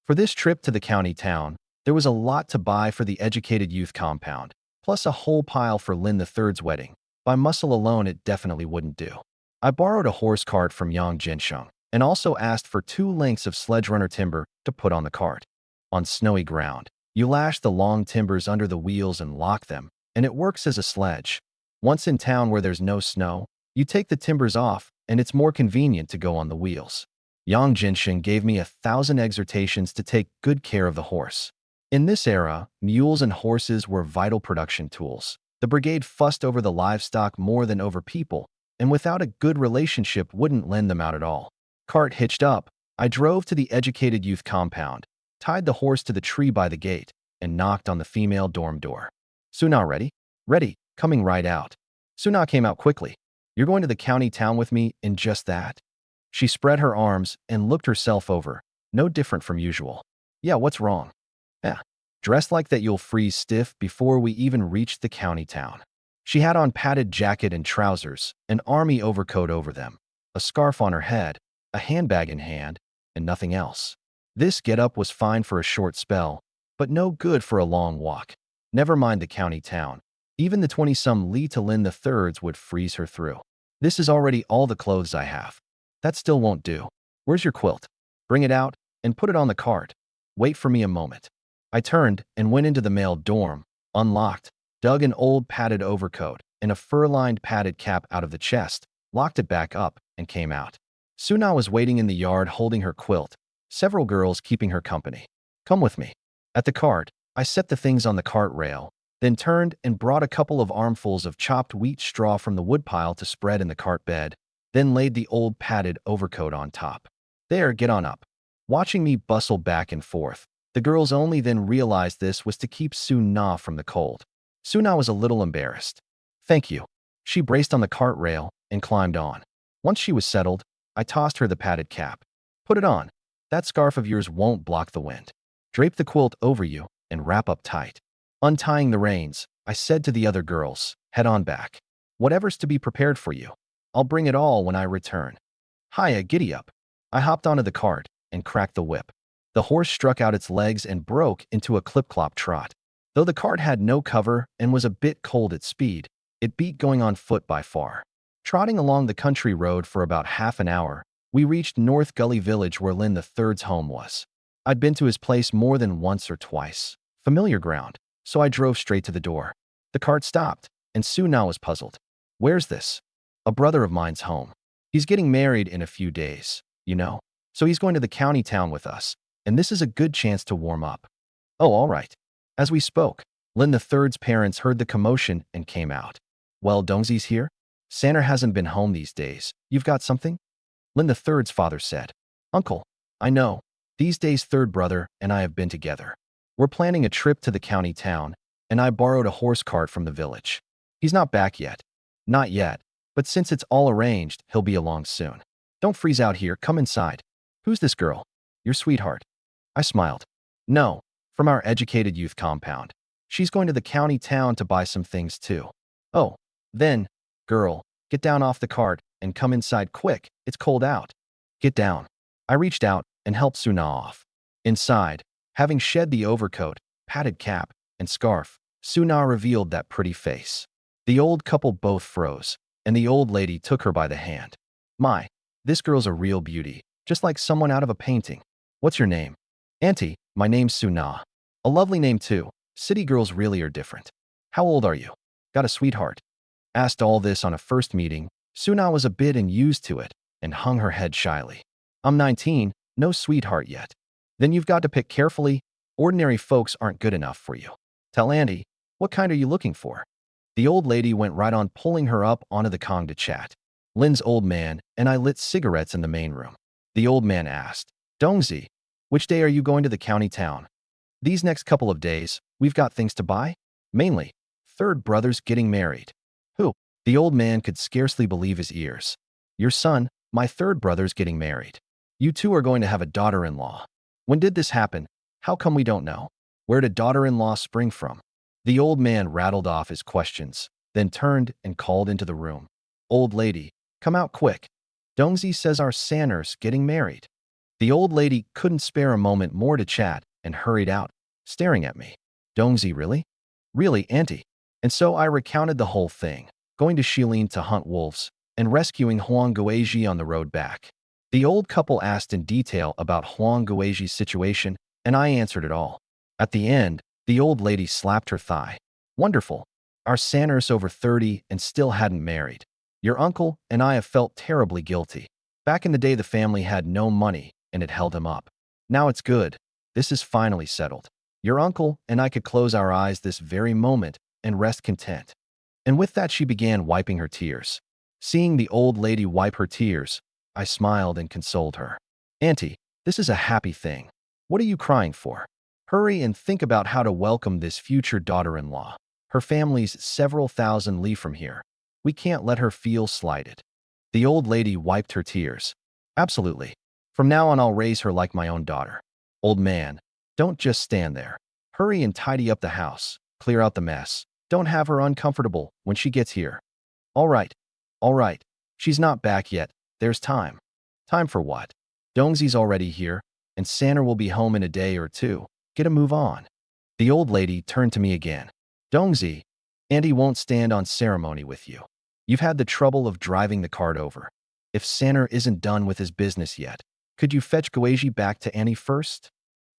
For this trip to the county town, there was a lot to buy for the educated youth compound, plus a whole pile for Lin III's wedding. By muscle alone, it definitely wouldn't do. I borrowed a horse cart from Yang Jinsheng and also asked for 2 lengths of sledge runner timber to put on the cart. On snowy ground, you lash the long timbers under the wheels and lock them, and it works as a sledge. Once in town where there's no snow, you take the timbers off, and it's more convenient to go on the wheels. Yang Jinsheng gave me 1,000 exhortations to take good care of the horse. In this era, mules and horses were vital production tools. The brigade fussed over the livestock more than over people, and without a good relationship wouldn't lend them out at all. Cart hitched up, I drove to the educated youth compound, tied the horse to the tree by the gate, and knocked on the female dorm door. Suna ready? Ready, coming right out. Suna came out quickly. You're going to the county town with me in just that? She spread her arms and looked herself over, no different from usual. Yeah, what's wrong? Yeah, dressed like that you'll freeze stiff before we even reach the county town. She had on padded jacket and trousers, an army overcoat over them, a scarf on her head, a handbag in hand, and nothing else. This get-up was fine for a short spell, but no good for a long walk. Never mind the county town. Even the 20-some li to Lin III's would freeze her through. This is already all the clothes I have. That still won't do. Where's your quilt? Bring it out and put it on the cart. Wait for me a moment. I turned and went into the male dorm, unlocked, dug an old padded overcoat and a fur-lined padded cap out of the chest, locked it back up, and came out. Suna was waiting in the yard holding her quilt, several girls keeping her company. Come with me. At the cart, I set the things on the cart rail, then turned and brought a couple of armfuls of chopped wheat straw from the woodpile to spread in the cart bed, then laid the old padded overcoat on top. There, get on up. Watching me bustle back and forth, the girls only then realized this was to keep Suna from the cold. Suna was a little embarrassed. Thank you. She braced on the cart rail and climbed on. Once she was settled, I tossed her the padded cap. Put it on. That scarf of yours won't block the wind. Drape the quilt over you and wrap up tight. Untying the reins, I said to the other girls, head on back. Whatever's to be prepared for you. I'll bring it all when I return. Hiya, giddy up. I hopped onto the cart and cracked the whip. The horse struck out its legs and broke into a clip-clop trot. Though the cart had no cover and was a bit cold at speed, it beat going on foot by far. Trotting along the country road for about half an hour, we reached North Gully Village where Lin the Third's home was. I'd been to his place more than once or twice. Familiar ground, so I drove straight to the door. The cart stopped, and Suna was puzzled. Where's this? A brother of mine's home. He's getting married in a few days, you know, so he's going to the county town with us, and this is a good chance to warm up. Oh, all right. As we spoke, Lin the Third's parents heard the commotion and came out. Well, Dongzi's here? Sanner hasn't been home these days. You've got something? Lin the Third's father said. Uncle, I know. These days third brother and I have been together. We're planning a trip to the county town, and I borrowed a horse cart from the village. He's not back yet. Not yet, but since it's all arranged, he'll be along soon. Don't freeze out here, come inside. Who's this girl? Your sweetheart. I smiled. No, from our educated youth compound. She's going to the county town to buy some things too. Oh, then, girl, get down off the cart and come inside quick, it's cold out. Get down. I reached out and helped Suna off. Inside, having shed the overcoat, padded cap, and scarf, Suna revealed that pretty face. The old couple both froze, and the old lady took her by the hand. My, this girl's a real beauty, just like someone out of a painting. What's your name? Auntie, my name's Suna. A lovely name too. City girls really are different. How old are you? Got a sweetheart? Asked all this on a first meeting, Suna was a bit unused to it and hung her head shyly. I'm 19, no sweetheart yet. Then you've got to pick carefully. Ordinary folks aren't good enough for you. Tell Andy, what kind are you looking for? The old lady went right on pulling her up onto the Kong to chat. Lin's old man and I lit cigarettes in the main room. The old man asked, Dongzi, which day are you going to the county town? These next couple of days, we've got things to buy. Mainly, third brother's getting married. Who? The old man could scarcely believe his ears. Your son, my third brother's getting married. You two are going to have a daughter-in-law. When did this happen? How come we don't know? Where did daughter-in-law spring from? The old man rattled off his questions, then turned and called into the room. Old lady, come out quick. Dongzi says our Sanner's getting married. The old lady couldn't spare a moment more to chat and hurried out, staring at me. Dongzi, really? Really, auntie. And so I recounted the whole thing, going to Shilin to hunt wolves and rescuing Huang Guizhi on the road back. The old couple asked in detail about Huang Guizhi's situation, and I answered it all. At the end, the old lady slapped her thigh. Wonderful. Our Sanner's over 30 and still hadn't married. Your uncle and I have felt terribly guilty. Back in the day, the family had no money, and it held him up. Now it's good. This is finally settled. Your uncle and I could close our eyes this very moment and rest content. And with that, she began wiping her tears. Seeing the old lady wipe her tears, I smiled and consoled her. Auntie, this is a happy thing. What are you crying for? Hurry and think about how to welcome this future daughter-in-law. Her family's several thousand li from here. We can't let her feel slighted. The old lady wiped her tears. Absolutely. From now on, I'll raise her like my own daughter. Old man, don't just stand there. Hurry and tidy up the house. Clear out the mess. Don't have her uncomfortable when she gets here. All right. All right. She's not back yet. There's time. Time for what? Dongzi's already here, and Sanner will be home in a day or two. Get a move on. The old lady turned to me again. Dongzi, Andy won't stand on ceremony with you. You've had the trouble of driving the cart over. If Sanner isn't done with his business yet, could you fetch Guizhi back to Annie first?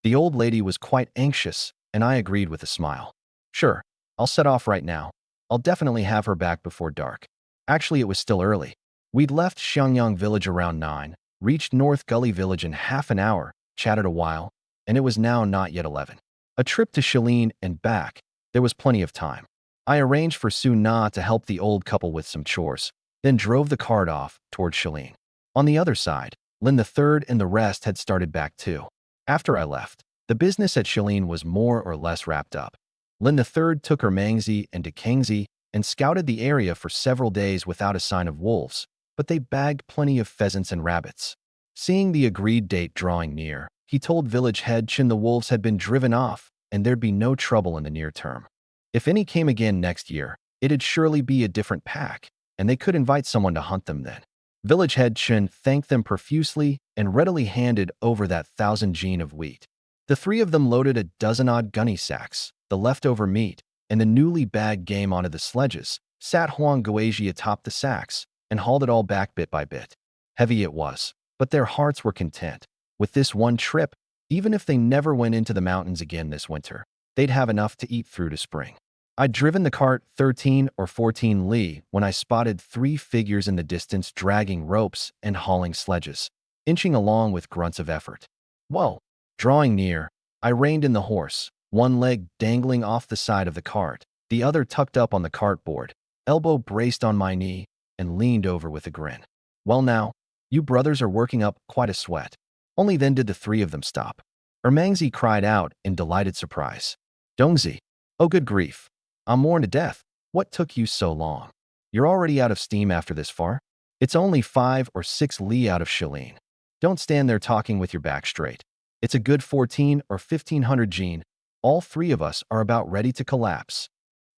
The old lady was quite anxious and I agreed with a smile. Sure, I'll set off right now. I'll definitely have her back before dark. Actually, it was still early. We'd left Xiangyang village around 9, reached North Gully village in half an hour, chatted a while, and it was now not yet 11. A trip to Shilin and back, there was plenty of time. I arranged for Su Na to help the old couple with some chores, then drove the cart off toward Shilin. On the other side, Lin the Third and the rest had started back too. After I left, the business at Shilin was more or less wrapped up. Lin the Third took her Mangzi and Dekengzi and scouted the area for several days without a sign of wolves, but they bagged plenty of pheasants and rabbits. Seeing the agreed date drawing near, he told village head Chin the wolves had been driven off and there'd be no trouble in the near term. If any came again next year, it'd surely be a different pack, and they could invite someone to hunt them then. Village head Chin thanked them profusely and readily handed over that 1,000 gene of wheat. The three of them loaded a dozen-odd gunny sacks, the leftover meat, and the newly bagged game onto the sledges, sat Huang Guizhi atop the sacks, and hauled it all back bit by bit. Heavy it was, but their hearts were content. With this one trip, even if they never went into the mountains again this winter, they'd have enough to eat through to spring. I'd driven the cart 13 or 14 li when I spotted 3 figures in the distance dragging ropes and hauling sledges, inching along with grunts of effort. Whoa! Drawing near, I reined in the horse, one leg dangling off the side of the cart, the other tucked up on the cartboard, elbow braced on my knee, and leaned over with a grin. Well now, you brothers are working up quite a sweat. Only then did the three of them stop. Ermangzi cried out in delighted surprise. Dongzi, oh good grief. I'm worn to death. What took you so long? You're already out of steam after this far? It's only 5 or 6 li out of Shilin. Don't stand there talking with your back straight. It's a good 14 or 1500 gene. All 3 of us are about ready to collapse.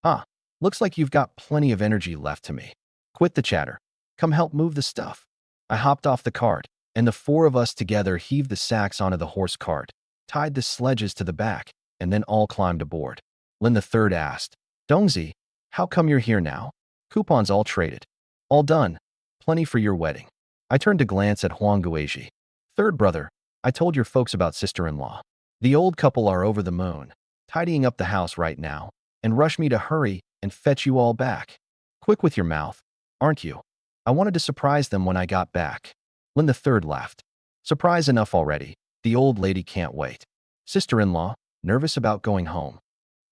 Ah, looks like you've got plenty of energy left to me. Quit the chatter. Come help move the stuff. I hopped off the cart, and the 4 of us together heaved the sacks onto the horse cart, tied the sledges to the back, and then all climbed aboard. Lin the Third asked, Dongzi, how come you're here now? Coupons all traded. All done. Plenty for your wedding. I turned to glance at Huang Guizhi. Third brother, I told your folks about sister-in-law. The old couple are over the moon, tidying up the house right now, and rush me to hurry and fetch you all back. Quick with your mouth, aren't you? I wanted to surprise them when I got back. Lin the Third laughed. Surprise enough already. The old lady can't wait. Sister-in-law, nervous about going home.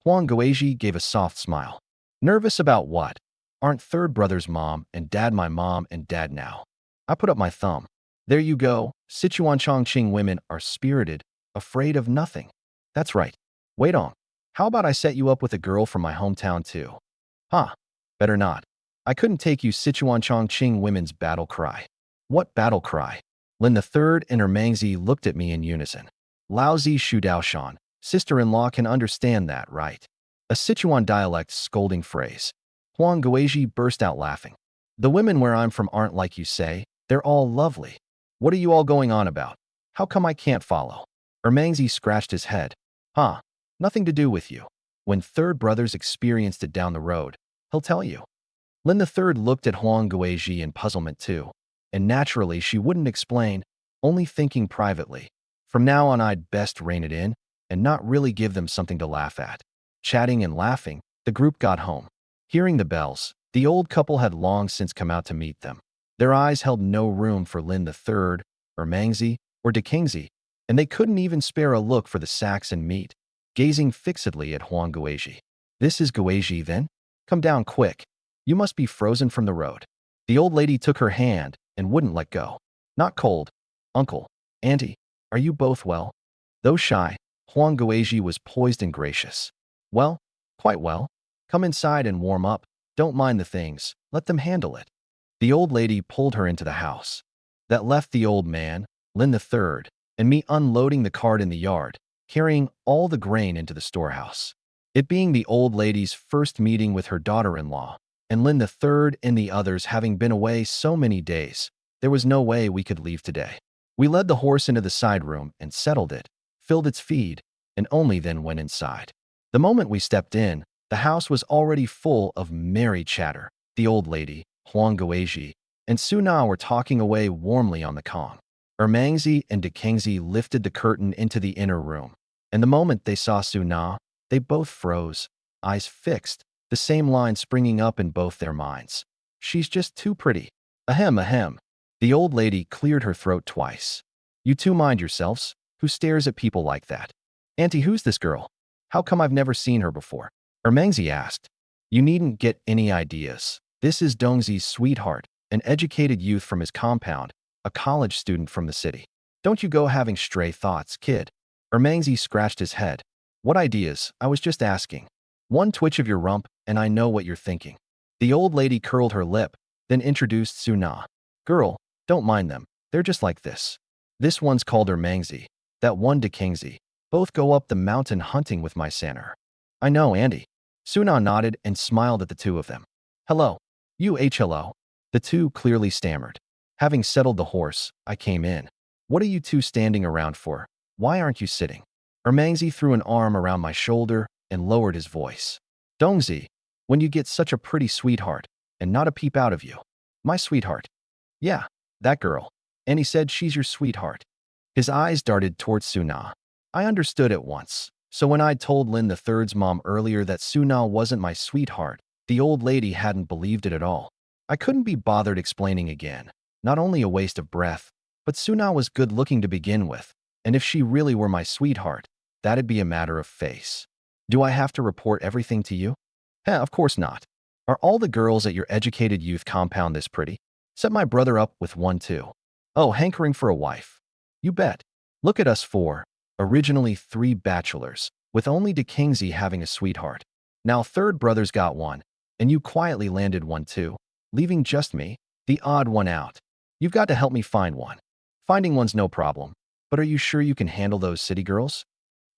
Huang Guizhi gave a soft smile. Nervous about what? Aren't third brother's mom and dad my mom and dad now? I put up my thumb. There you go. Sichuan Chongqing women are spirited, afraid of nothing. That's right. Wait on. How about I set you up with a girl from my hometown too? Huh. Better not. I couldn't take you Sichuan Chongqing women's battle cry. What battle cry? Lin the Third and Ermangzi looked at me in unison. Laozi Shu Daoshan, sister-in-law can understand that, right? A Sichuan dialect scolding phrase. Huang Guizhi burst out laughing. The women where I'm from aren't like you say. They're all lovely. What are you all going on about? How come I can't follow? Ermangzi scratched his head. Huh. Nothing to do with you. When third brothers experienced it down the road, he'll tell you. Lin the Third looked at Huang Guizhi in puzzlement too, and naturally she wouldn't explain, only thinking privately. From now on I'd best rein it in and not really give them something to laugh at. Chatting and laughing, the group got home. Hearing the bells, the old couple had long since come out to meet them. Their eyes held no room for Lin the Third, or Mangzi, or Dekengzi, and they couldn't even spare a look for the sacks and meat, gazing fixedly at Huang Guizhi. This is Guizhi then? Come down quick. You must be frozen from the road. The old lady took her hand and wouldn't let go. Not cold. Uncle, auntie, are you both well? Though shy, Huang Guizhi was poised and gracious. Well, quite well. Come inside and warm up. Don't mind the things. Let them handle it. The old lady pulled her into the house. That left the old man, Lin the Third, and me unloading the cart in the yard, carrying all the grain into the storehouse. It being the old lady's first meeting with her daughter-in-law, and Lin the Third and the others having been away so many days, there was no way we could leave today. We led the horse into the side room and settled it, filled its feed, and only then went inside. The moment we stepped in, the house was already full of merry chatter. The old lady, Huang Guizhi, and Su Na were talking away warmly on the Kong. Ermangzi and Dekengzi lifted the curtain into the inner room, and the moment they saw Su Na, They both froze, eyes fixed, the same line springing up in both their minds. She's just too pretty. Ahem, ahem. The old lady cleared her throat twice. You two mind yourselves. Who stares at people like that? Auntie, who's this girl? How come I've never seen her before? Ermangzi asked. You needn't get any ideas. This is Dongzi's sweetheart, an educated youth from his compound, a college student from the city. Don't you go having stray thoughts, kid. Ermangzi scratched his head. What ideas? I was just asking. One twitch of your rump, and I know what you're thinking. The old lady curled her lip, then introduced Suna. Girl, don't mind them. They're just like this. This one's called Ermangzi, that one Dekingzi. Both go up the mountain hunting with my Saner. I know, Andy. Suna nodded and smiled at the two of them. Hello. Hello. The two clearly stammered. Having settled the horse, I came in. What are you two standing around for? Why aren't you sitting? Ermangzi threw an arm around my shoulder and lowered his voice. Dongzi, when you get such a pretty sweetheart, and not a peep out of you. My sweetheart. Yeah, that girl. And he said she's your sweetheart. His eyes darted towards Suna. I understood at once. So when I told Lin the Third's mom earlier that Suna wasn't my sweetheart, the old lady hadn't believed it at all. I couldn't be bothered explaining again. Not only a waste of breath, but Suna was good looking to begin with, and if she really were my sweetheart, that'd be a matter of face. Do I have to report everything to you? Of course not. Are all the girls at your educated youth compound this pretty? Set my brother up with one too. Oh, hankering for a wife. You bet. Look at us four, originally 3 bachelors, with only Dekingzi having a sweetheart. Now third brother's got one, and you quietly landed one too, leaving just me, the odd one out. You've got to help me find one. Finding one's no problem, but are you sure you can handle those city girls?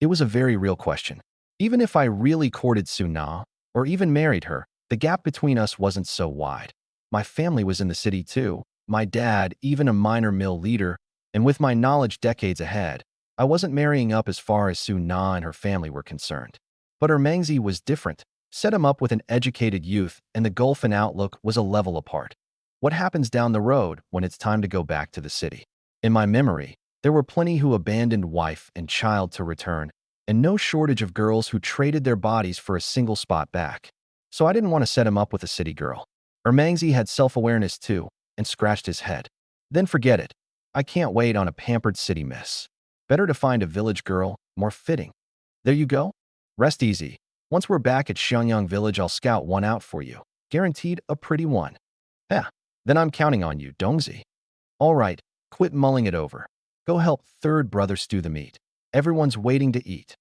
It was a very real question. Even if I really courted Suna, or even married her, the gap between us wasn't so wide. My family was in the city too, my dad, even a minor mill leader, and with my knowledge decades ahead, I wasn't marrying up as far as Suna and her family were concerned. But Ermangzi was different. Set him up with an educated youth, and the gulf in outlook was a level apart. What happens down the road when it's time to go back to the city? In my memory, there were plenty who abandoned wife and child to return, and no shortage of girls who traded their bodies for a single spot back. So I didn't want to set him up with a city girl. Ermangzi had self-awareness too, and scratched his head. Then forget it. I can't wait on a pampered city miss. Better to find a village girl, more fitting. There you go. Rest easy. Once we're back at Xiangyang village, I'll scout one out for you. Guaranteed a pretty one. Then I'm counting on you, Dongzi. All right, quit mulling it over. Go help third brother stew the meat. Everyone's waiting to eat.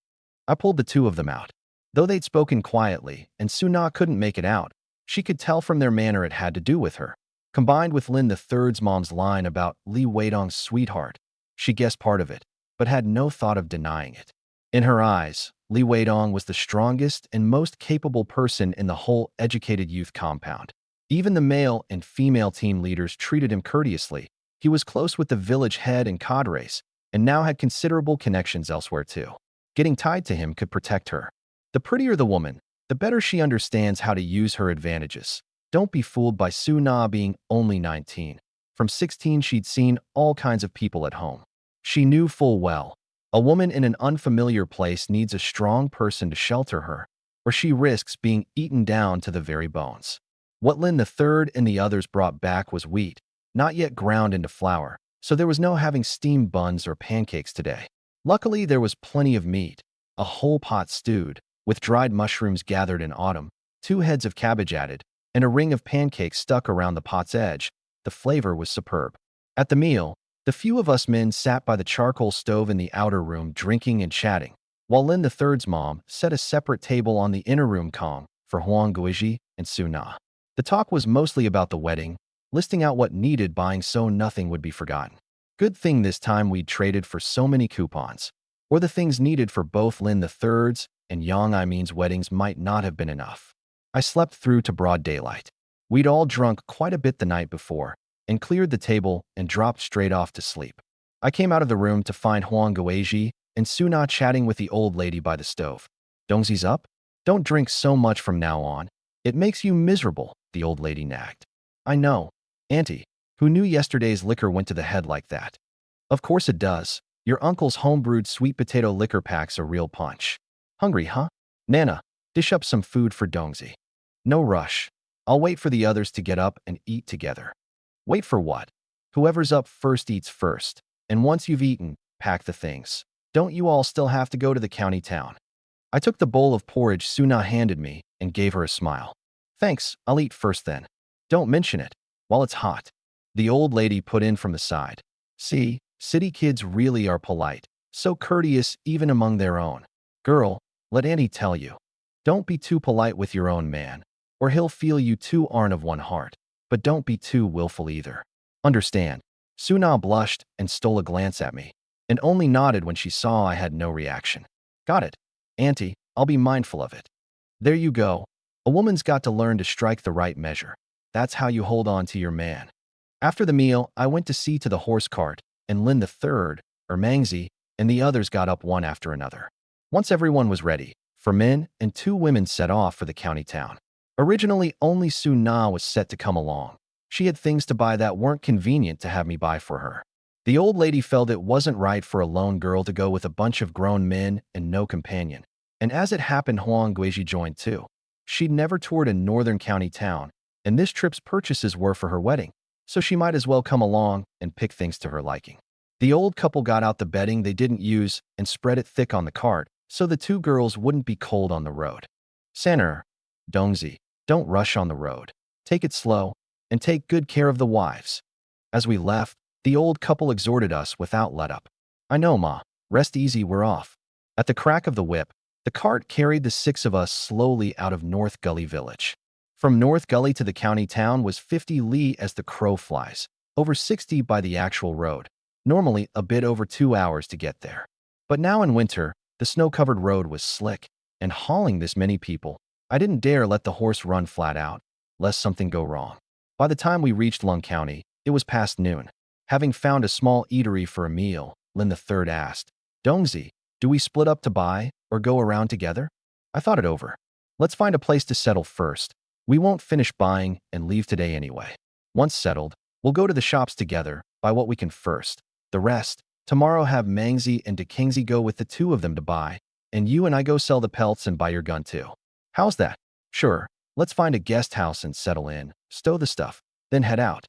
I pulled the two of them out. Though they'd spoken quietly, and Suna couldn't make it out, she could tell from their manner it had to do with her. Combined with Lin the Third's mom's line about Li Weidong's sweetheart, she guessed part of it, but had no thought of denying it. In her eyes, Li Weidong was the strongest and most capable person in the whole educated youth compound. Even the male and female team leaders treated him courteously. He was close with the village head and cadres, and now had considerable connections elsewhere too. Getting tied to him could protect her. The prettier the woman, the better she understands how to use her advantages. Don't be fooled by Suna being only 19. From 16 she'd seen all kinds of people at home. She knew full well, a woman in an unfamiliar place needs a strong person to shelter her, or she risks being eaten down to the very bones. What Lin the Third and the others brought back was wheat, not yet ground into flour, so there was no having steamed buns or pancakes today. Luckily, there was plenty of meat, a whole pot stewed, with dried mushrooms gathered in autumn, 2 heads of cabbage added, and a ring of pancakes stuck around the pot's edge. The flavor was superb. At the meal, the few of us men sat by the charcoal stove in the outer room drinking and chatting, while Lin the Third's mom set a separate table on the inner room Kong for Huang Guizhi and Suna. The talk was mostly about the wedding, listing out what needed buying so nothing would be forgotten. Good thing this time we'd traded for so many coupons, or the things needed for both Lin the Third's and Yang Imin's weddings might not have been enough. I slept through to broad daylight. We'd all drunk quite a bit the night before, and cleared the table and dropped straight off to sleep. I came out of the room to find Huang Guizhi and Suna chatting with the old lady by the stove. Dongzi's up? Don't drink so much from now on. It makes you miserable, the old lady nagged. I know, Auntie. Who knew yesterday's liquor went to the head like that? Of course it does. Your uncle's homebrewed sweet potato liquor packs a real punch. Hungry, huh? Nana, dish up some food for Dongzi. No rush. I'll wait for the others to get up and eat together. Wait for what? Whoever's up first eats first. And once you've eaten, pack the things. Don't you all still have to go to the county town? I took the bowl of porridge Suna handed me and gave her a smile. Thanks, I'll eat first then. Don't mention it, while it's hot. The old lady put in from the side. See, city kids really are polite, so courteous even among their own. Girl, let Auntie tell you. Don't be too polite with your own man, or he'll feel you two aren't of one heart, but don't be too willful either. Understand? Suna blushed and stole a glance at me, and only nodded when she saw I had no reaction. Got it. Auntie, I'll be mindful of it. There you go. A woman's got to learn to strike the right measure. That's how you hold on to your man. After the meal, I went to see to the horse cart, and Lin the third, or Mangzi, and the others got up one after another. Once everyone was ready, for men and two women set off for the county town. Originally, only Su Na was set to come along. She had things to buy that weren't convenient to have me buy for her. The old lady felt it wasn't right for a lone girl to go with a bunch of grown men and no companion. And as it happened, Huang Guizhi joined too. She'd never toured a northern county town, and this trip's purchases were for her wedding, so she might as well come along and pick things to her liking. The old couple got out the bedding they didn't use and spread it thick on the cart so the two girls wouldn't be cold on the road. Saner, Dongzi, don't rush on the road. Take it slow, and take good care of the wives. As we left, the old couple exhorted us without let-up. I know, Ma. Rest easy, we're off. At the crack of the whip, the cart carried the six of us slowly out of North Gully village. From North Gully to the county town was 50 li as the crow flies, over 60 by the actual road, normally a bit over 2 hours to get there. But now in winter, the snow-covered road was slick, and hauling this many people, I didn't dare let the horse run flat out, lest something go wrong. By the time we reached Lung County, it was past noon. Having found a small eatery for a meal, Lin the third asked, Dongzi, do we split up to buy or go around together? I thought it over. Let's find a place to settle first. We won't finish buying and leave today anyway. Once settled, we'll go to the shops together, buy what we can first. The rest, tomorrow have Mangzi and Dekingzi go with the two of them to buy, and you and I go sell the pelts and buy your gun too. How's that? Sure, let's find a guest house and settle in, stow the stuff, then head out.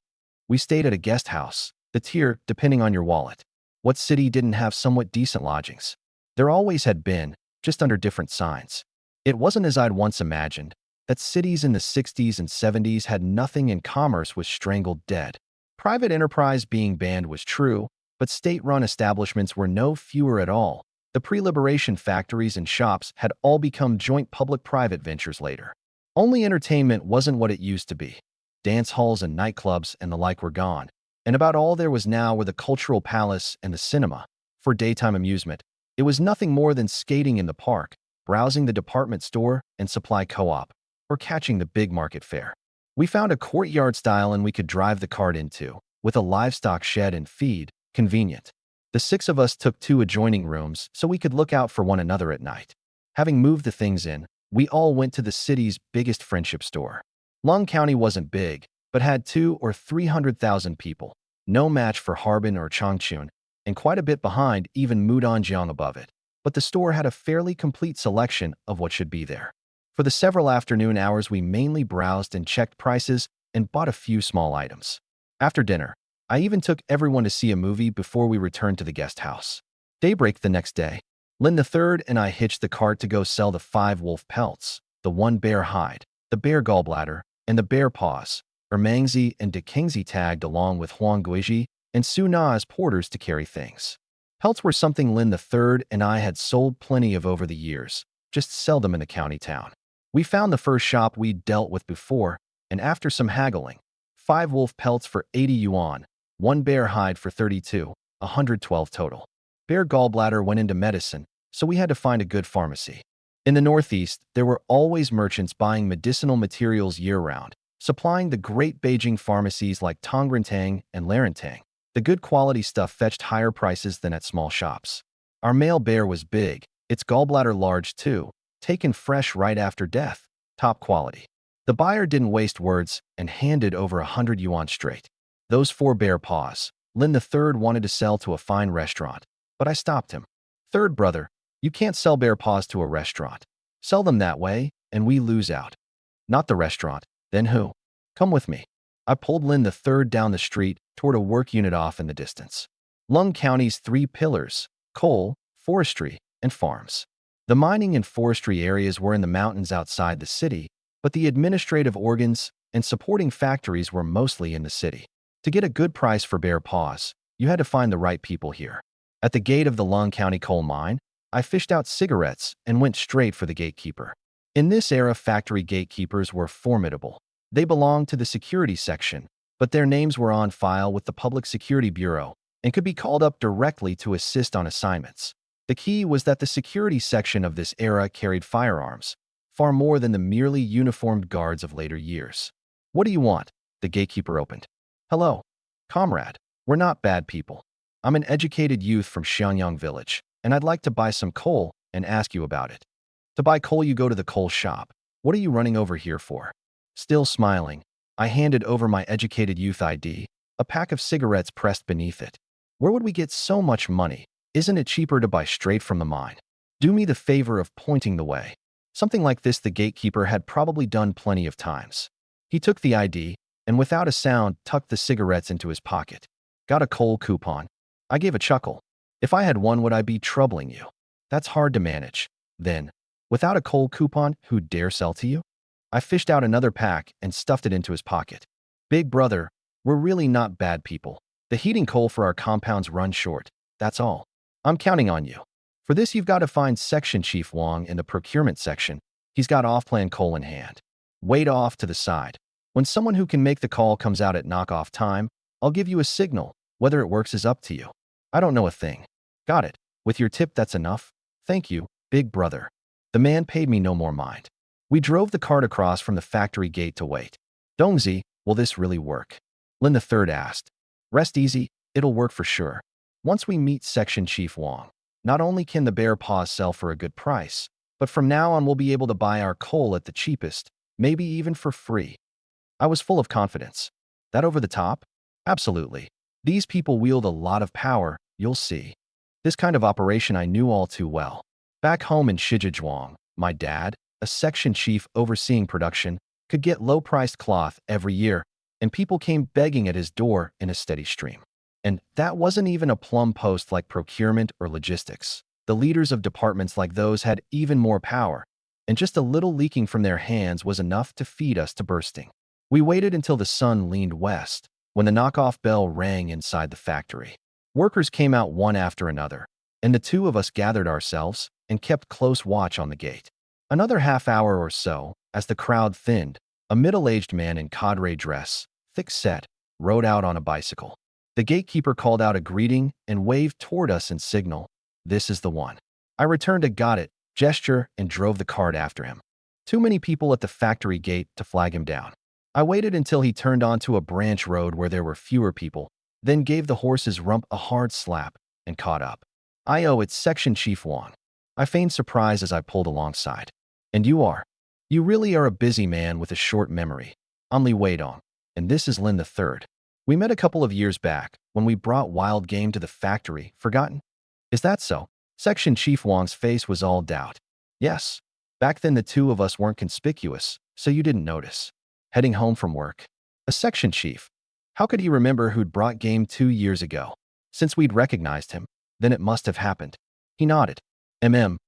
We stayed at a guest house, the tier depending on your wallet. What city didn't have somewhat decent lodgings? There always had been, just under different signs. It wasn't as I'd once imagined, that cities in the 60s and 70s had nothing and commerce was strangled dead. Private enterprise being banned was true, but state-run establishments were no fewer at all. The pre-liberation factories and shops had all become joint public-private ventures later. Only entertainment wasn't what it used to be. Dance halls and nightclubs and the like were gone, and about all there was now were the cultural palace and the cinema. For daytime amusement, it was nothing more than skating in the park, browsing the department store and supply co-op, or catching the big market fair. We found a courtyard style and we could drive the cart into, with a livestock shed and feed, convenient. The six of us took 2 adjoining rooms so we could look out for one another at night. Having moved the things in, we all went to the city's biggest friendship store. Lung County wasn't big, but had 200,000 or 300,000 people, no match for Harbin or Changchun, and quite a bit behind even Mudanjiang above it. But the store had a fairly complete selection of what should be there. For the several afternoon hours, we mainly browsed and checked prices and bought a few small items. After dinner, I even took everyone to see a movie before we returned to the guest house. Daybreak the next day, Lin the third and I hitched the cart to go sell the 5 wolf pelts, the 1 bear hide, the bear gallbladder, and the bear paws, or Mangzi and Dekingzi tagged along with Huang Guizhi and Su Na as porters to carry things. Pelts were something Lin the third and I had sold plenty of over the years, just sell them in the county town. We found the first shop we'd dealt with before, and after some haggling, 5 wolf pelts for 80 yuan, 1 bear hide for 32, 112 total. Bear gallbladder went into medicine, so we had to find a good pharmacy. In the Northeast, there were always merchants buying medicinal materials year-round, supplying the great Beijing pharmacies like Tongrintang and Larentang. The good quality stuff fetched higher prices than at small shops. Our male bear was big, its gallbladder large too, taken fresh right after death, top quality. The buyer didn't waste words and handed over 100 yuan straight. Those 4 bear paws, Lin the third wanted to sell to a fine restaurant, but I stopped him. Third brother, you can't sell bear paws to a restaurant. Sell them that way, and we lose out. Not the restaurant. Then who? Come with me. I pulled Lin the third down the street toward a work unit off in the distance. Lung County's three pillars: coal, forestry, and farms. The mining and forestry areas were in the mountains outside the city, but the administrative organs and supporting factories were mostly in the city. To get a good price for bear paws, you had to find the right people here. At the gate of the Lung County coal mine, I fished out cigarettes and went straight for the gatekeeper. In this era, factory gatekeepers were formidable. They belonged to the security section, but their names were on file with the Public Security Bureau and could be called up directly to assist on assignments. The key was that the security section of this era carried firearms, far more than the merely uniformed guards of later years. What do you want? The gatekeeper opened. Hello, comrade. We're not bad people. I'm an educated youth from Xiangyang village, and I'd like to buy some coal and ask you about it. To buy coal, you go to the coal shop. What are you running over here for? Still smiling, I handed over my educated youth ID, a pack of cigarettes pressed beneath it. Where would we get so much money? Isn't it cheaper to buy straight from the mine? Do me the favor of pointing the way. Something like this the gatekeeper had probably done plenty of times. He took the ID and without a sound tucked the cigarettes into his pocket. Got a coal coupon. I gave a chuckle. If I had one, would I be troubling you? That's hard to manage. Then, without a coal coupon, who'd dare sell to you? I fished out another pack and stuffed it into his pocket. Big brother, we're really not bad people. The heating coal for our compounds run short. That's all. I'm counting on you. For this, you've got to find Section Chief Wong in the procurement section. He's got off-plan coal in hand. Wait off to the side. When someone who can make the call comes out at knockoff time, I'll give you a signal. Whether it works is up to you. I don't know a thing. Got it. With your tip, that's enough. Thank you, big brother. The man paid me no more mind. We drove the cart across from the factory gate to wait. Dongzi, will this really work? Lin the third asked. Rest easy, it'll work for sure. Once we meet Section Chief Wong, not only can the bear paws sell for a good price, but from now on we'll be able to buy our coal at the cheapest, maybe even for free. I was full of confidence. That over the top? Absolutely. These people wield a lot of power, you'll see. This kind of operation I knew all too well. Back home in Shijiazhuang, my dad, a section chief overseeing production, could get low-priced cloth every year, and people came begging at his door in a steady stream. And that wasn't even a plum post like procurement or logistics. The leaders of departments like those had even more power, and just a little leaking from their hands was enough to feed us to bursting. We waited until the sun leaned west, when the knockoff bell rang inside the factory. Workers came out one after another, and the two of us gathered ourselves and kept close watch on the gate. Another half hour or so, as the crowd thinned, a middle-aged man in cadre dress, thick-set, rode out on a bicycle. The gatekeeper called out a greeting and waved toward us in signal. This is the one. I returned a got it gesture and drove the cart after him. Too many people at the factory gate to flag him down. I waited until he turned onto a branch road where there were fewer people, then gave the horse's rump a hard slap and caught up. It's Section Chief Wong. I feigned surprise as I pulled alongside. And you are? You really are a busy man with a short memory. I'm Li Weidong, and this is Lin the Third. We met a couple of years back when we brought wild game to the factory. Forgotten? Is that so? Section Chief Wong's face was all doubt. Yes. Back then the two of us weren't conspicuous, so you didn't notice. Heading home from work. A section chief. How could he remember who'd brought game 2 years ago? Since we'd recognized him, then it must have happened. He nodded.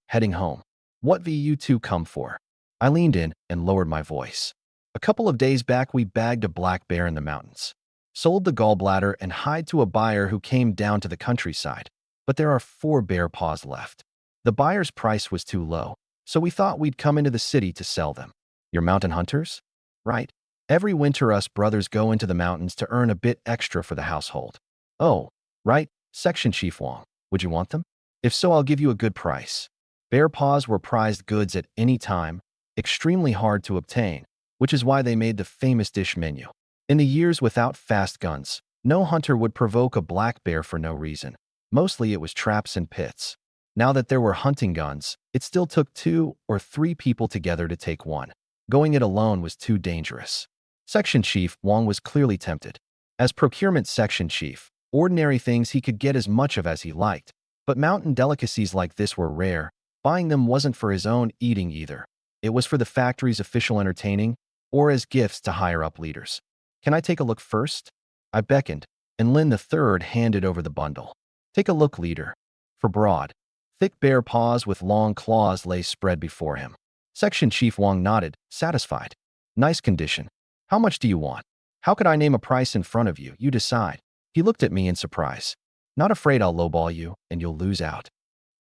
Heading home. What v you two come for? I leaned in and lowered my voice. A couple of days back we bagged a black bear in the mountains. Sold the gallbladder and hide to a buyer who came down to the countryside. But there are 4 bear paws left. The buyer's price was too low, so we thought we'd come into the city to sell them. You're mountain hunters? Right. Every winter us brothers go into the mountains to earn a bit extra for the household. Oh, right, Section Chief Wong. Would you want them? If so, I'll give you a good price. Bear paws were prized goods at any time, extremely hard to obtain, which is why they made the famous dish menu. In the years without fast guns, no hunter would provoke a black bear for no reason. Mostly it was traps and pits. Now that there were hunting guns, it still took 2 or 3 people together to take one. Going it alone was too dangerous. Section Chief Wong was clearly tempted. As procurement section chief, ordinary things he could get as much of as he liked, but mountain delicacies like this were rare, Buying them wasn't for his own eating either. It was for the factory's official entertaining or as gifts to higher-up leaders. Can I take a look first? I beckoned, and Lin the Third handed over the bundle. Take a look, leader. For broad, thick bare paws with long claws lay spread before him. Section Chief Wang nodded, satisfied. Nice condition. How much do you want? How could I name a price in front of you? You decide. He looked at me in surprise. Not afraid I'll lowball you, and you'll lose out.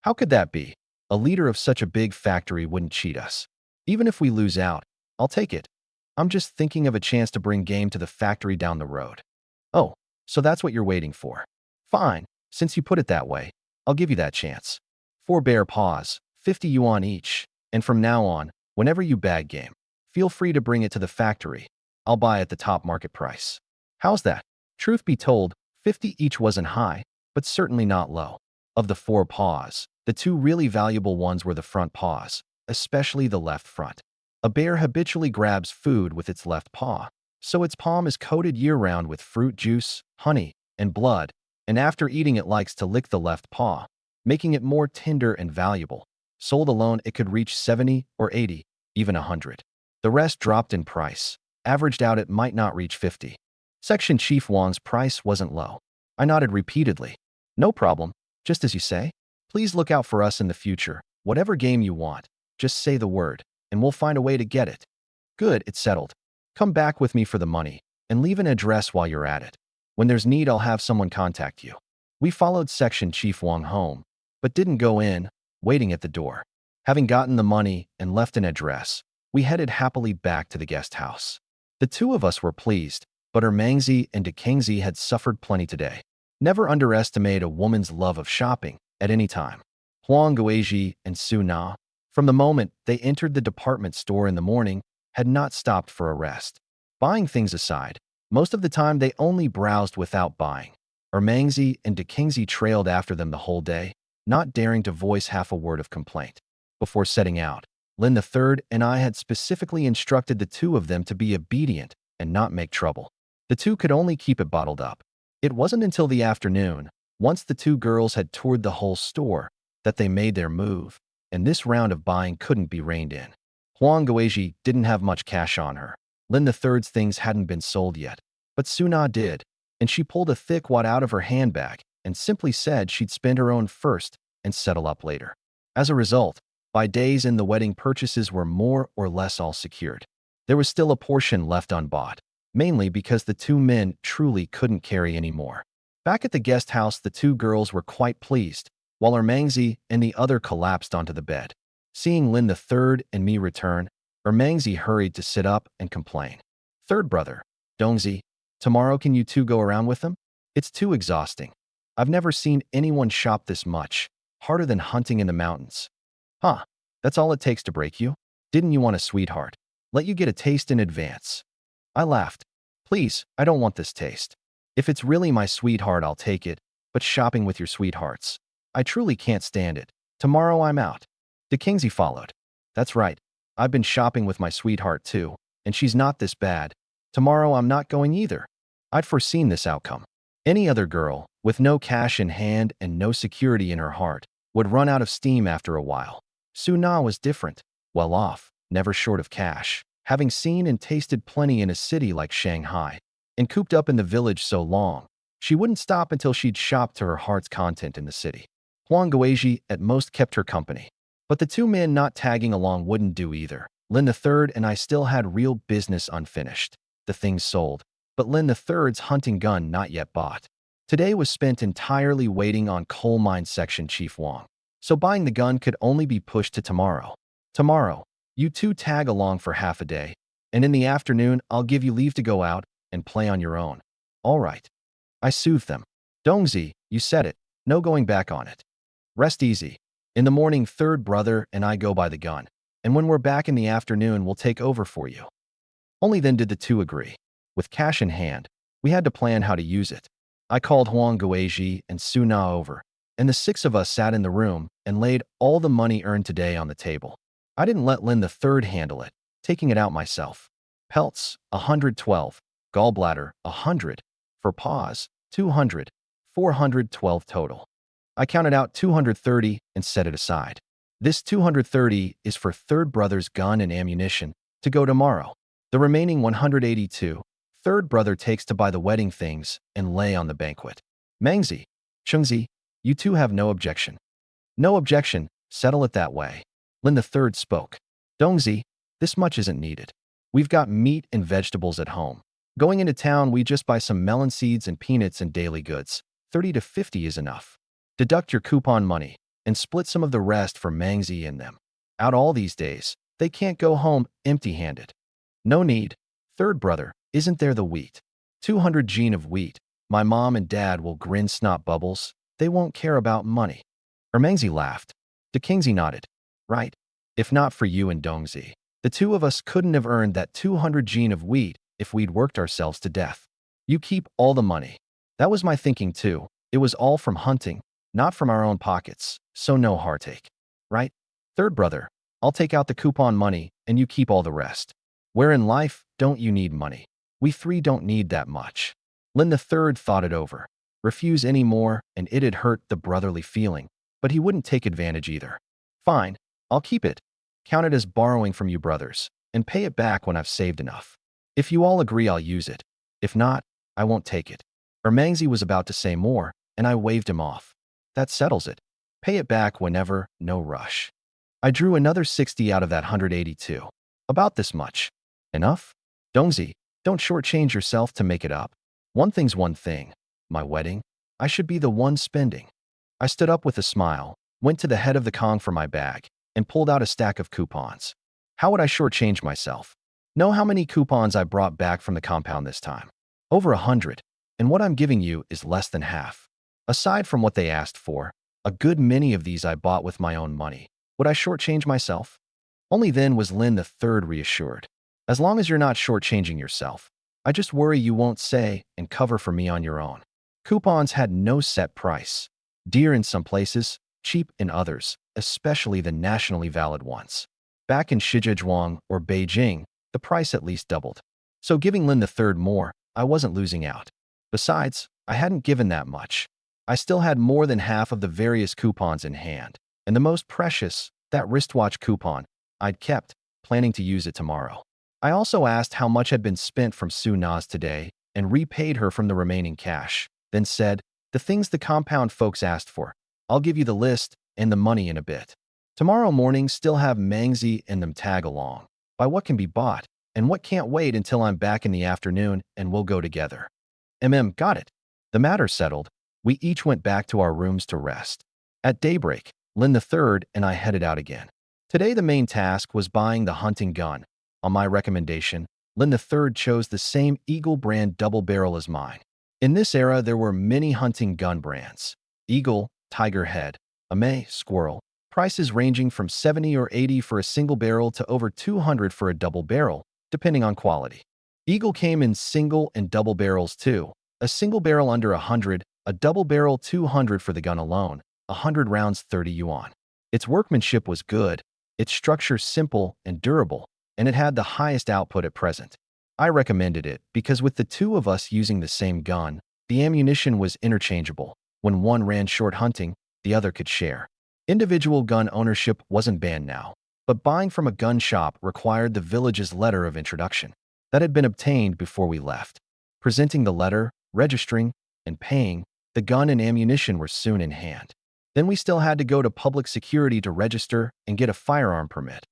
How could that be? A leader of such a big factory wouldn't cheat us. Even if we lose out, I'll take it. I'm just thinking of a chance to bring game to the factory down the road. Oh, so that's what you're waiting for. Fine, since you put it that way, I'll give you that chance. 4 bare paws, 50 yuan each, and from now on, whenever you bag game, feel free to bring it to the factory. I'll buy at the top market price. How's that? Truth be told, 50 each wasn't high, but certainly not low. Of the 4 paws, the 2 really valuable ones were the front paws, especially the left front. A bear habitually grabs food with its left paw, so its palm is coated year-round with fruit juice, honey, and blood, and after eating it likes to lick the left paw, making it more tender and valuable. Sold alone, it could reach 70 or 80, even 100. The rest dropped in price. Averaged out, it might not reach 50. Section Chief Wang's price wasn't low. I nodded repeatedly. No problem, just as you say. Please look out for us in the future. Whatever game you want, just say the word, and we'll find a way to get it. Good, it's settled. Come back with me for the money, and leave an address while you're at it. When there's need, I'll have someone contact you. We followed Section Chief Wang home, but didn't go in, waiting at the door. Having gotten the money and left an address, we headed happily back to the guest house. The 2 of us were pleased, but Ermangzi and Dekengzi had suffered plenty today. Never underestimate a woman's love of shopping at any time. Huang Guizhi and Su Na, from the moment they entered the department store in the morning, had not stopped for a rest. Buying things aside, most of the time they only browsed without buying. Ermangzi and Dekengzi trailed after them the whole day, not daring to voice half a word of complaint. Before setting out, Lin the Third and I had specifically instructed the 2 of them to be obedient and not make trouble. The 2 could only keep it bottled up. It wasn't until the afternoon, once the 2 girls had toured the whole store, that they made their move, and this round of buying couldn't be reined in. Huang Guizhi didn't have much cash on her. Lin the Third's things hadn't been sold yet, but Suna did, and she pulled a thick wad out of her handbag and simply said she'd spend her own first and settle up later. As a result, by days in, the wedding purchases were more or less all secured. There was still a portion left unbought, mainly because the 2 men truly couldn't carry any more. Back at the guest house, the 2 girls were quite pleased, while Ermangzi and the other collapsed onto the bed. Seeing Lin the Third and me return, Ermangzi hurried to sit up and complain. Third brother, Dongzi, tomorrow can you 2 go around with them? It's too exhausting. I've never seen anyone shop this much, harder than hunting in the mountains. Huh, that's all it takes to break you? Didn't you want a sweetheart? Let you get a taste in advance. I laughed. Please, I don't want this taste. If it's really my sweetheart, I'll take it, but shopping with your sweethearts, I truly can't stand it. Tomorrow I'm out. Dekengzi followed. That's right. I've been shopping with my sweetheart too, and she's not this bad. Tomorrow I'm not going either. I'd foreseen this outcome. Any other girl, with no cash in hand and no security in her heart, would run out of steam after a while. Su Na was different, well off, never short of cash, having seen and tasted plenty in a city like Shanghai, and cooped up in the village so long, she wouldn't stop until she'd shopped to her heart's content in the city. Huang Guizhi at most kept her company. But the 2 men not tagging along wouldn't do either. Lin the Third and I still had real business unfinished. The things sold, but Lin the Third's hunting gun not yet bought. Today was spent entirely waiting on coal mine section Chief Wang, so buying the gun could only be pushed to tomorrow. Tomorrow, you 2 tag along for half a day, and in the afternoon I'll give you leave to go out and play on your own. All right. I soothed them. Dongzi, you said it, no going back on it. Rest easy. In the morning, third brother and I go buy the gun, and when we're back in the afternoon, we'll take over for you. Only then did the 2 agree. With cash in hand, we had to plan how to use it. I called Huang Guizhi and Su Na over, and the 6 of us sat in the room and laid all the money earned today on the table. I didn't let Lin the Third handle it, taking it out myself. Pelts, 112. Gallbladder, 100. For paws, 200. 412 total. I counted out 230 and set it aside. This 230 is for third brother's gun and ammunition to go tomorrow. The remaining 182, third brother takes to buy the wedding things and lay on the banquet. Mangzi, Chungzi, you two have no objection. No objection, settle it that way. Lin the third spoke. Dongzi, this much isn't needed. We've got meat and vegetables at home. Going into town, we just buy some melon seeds and peanuts and daily goods. 30 to 50 is enough. Deduct your coupon money and split some of the rest for Mangzi and them. Out all these days, they can't go home empty-handed. No need. Third brother, isn't there the wheat? 200 gene of wheat. My mom and dad will grin snot bubbles. They won't care about money. Mangzi laughed. De Kingzi nodded. Right. If not for you and Dongzi, the two of us couldn't have earned that 200 gene of wheat if we'd worked ourselves to death. You keep all the money. That was my thinking too. It was all from hunting, not from our own pockets, so no heartache. Right? Third brother, I'll take out the coupon money and you keep all the rest. Where in life don't you need money? We three don't need that much. Lin the third thought it over. Refuse any more and it'd hurt the brotherly feeling, but he wouldn't take advantage either. Fine, I'll keep it. Count it as borrowing from you brothers and pay it back when I've saved enough. If you all agree, I'll use it. If not, I won't take it. Mangzi was about to say more, and I waved him off. That settles it. Pay it back whenever, no rush. I drew another 60 out of that 182. About this much. Enough? Dongzi, don't shortchange yourself to make it up. One thing's one thing. My wedding? I should be the one spending. I stood up with a smile, went to the head of the Kong for my bag, and pulled out a stack of coupons. How would I shortchange myself? Know how many coupons I brought back from the compound this time? Over 100, and what I'm giving you is less than half. Aside from what they asked for, a good many of these I bought with my own money. Would I shortchange myself? Only then was Lin the third reassured. As long as you're not shortchanging yourself, I just worry you won't say and cover for me on your own. Coupons had no set price. Dear in some places, cheap in others, especially the nationally valid ones. Back in Shijiazhuang or Beijing, the price at least doubled. So giving Lin the third more, I wasn't losing out. Besides, I hadn't given that much. I still had more than half of the various coupons in hand, and the most precious, that wristwatch coupon, I'd kept, planning to use it tomorrow. I also asked how much had been spent from Su Na's today and repaid her from the remaining cash, then said, the things the compound folks asked for. I'll give you the list and the money in a bit. Tomorrow morning still have Mangzi and them tag along. By what can be bought, and what can't wait until I'm back in the afternoon and we'll go together. Got it. The matter settled, we each went back to our rooms to rest. At daybreak, Lin the third and I headed out again. Today the main task was buying the hunting gun. On my recommendation, Lin the third chose the same Eagle brand double barrel as mine. In this era, there were many hunting gun brands. Eagle, Tiger Head, Ame, Squirrel. Prices ranging from 70 or 80 for a single barrel to over 200 for a double barrel, depending on quality. Eagle came in single and double barrels too. A single barrel under 100, a double barrel 200 for the gun alone, 100 rounds 30 yuan. Its workmanship was good, its structure simple and durable, and it had the highest output at present. I recommended it because with the two of us using the same gun, the ammunition was interchangeable. When one ran short hunting, the other could share. Individual gun ownership wasn't banned now, but buying from a gun shop required the village's letter of introduction. That had been obtained before we left. Presenting the letter, registering, and paying, the gun and ammunition were soon in hand. Then we still had to go to public security to register and get a firearm permit.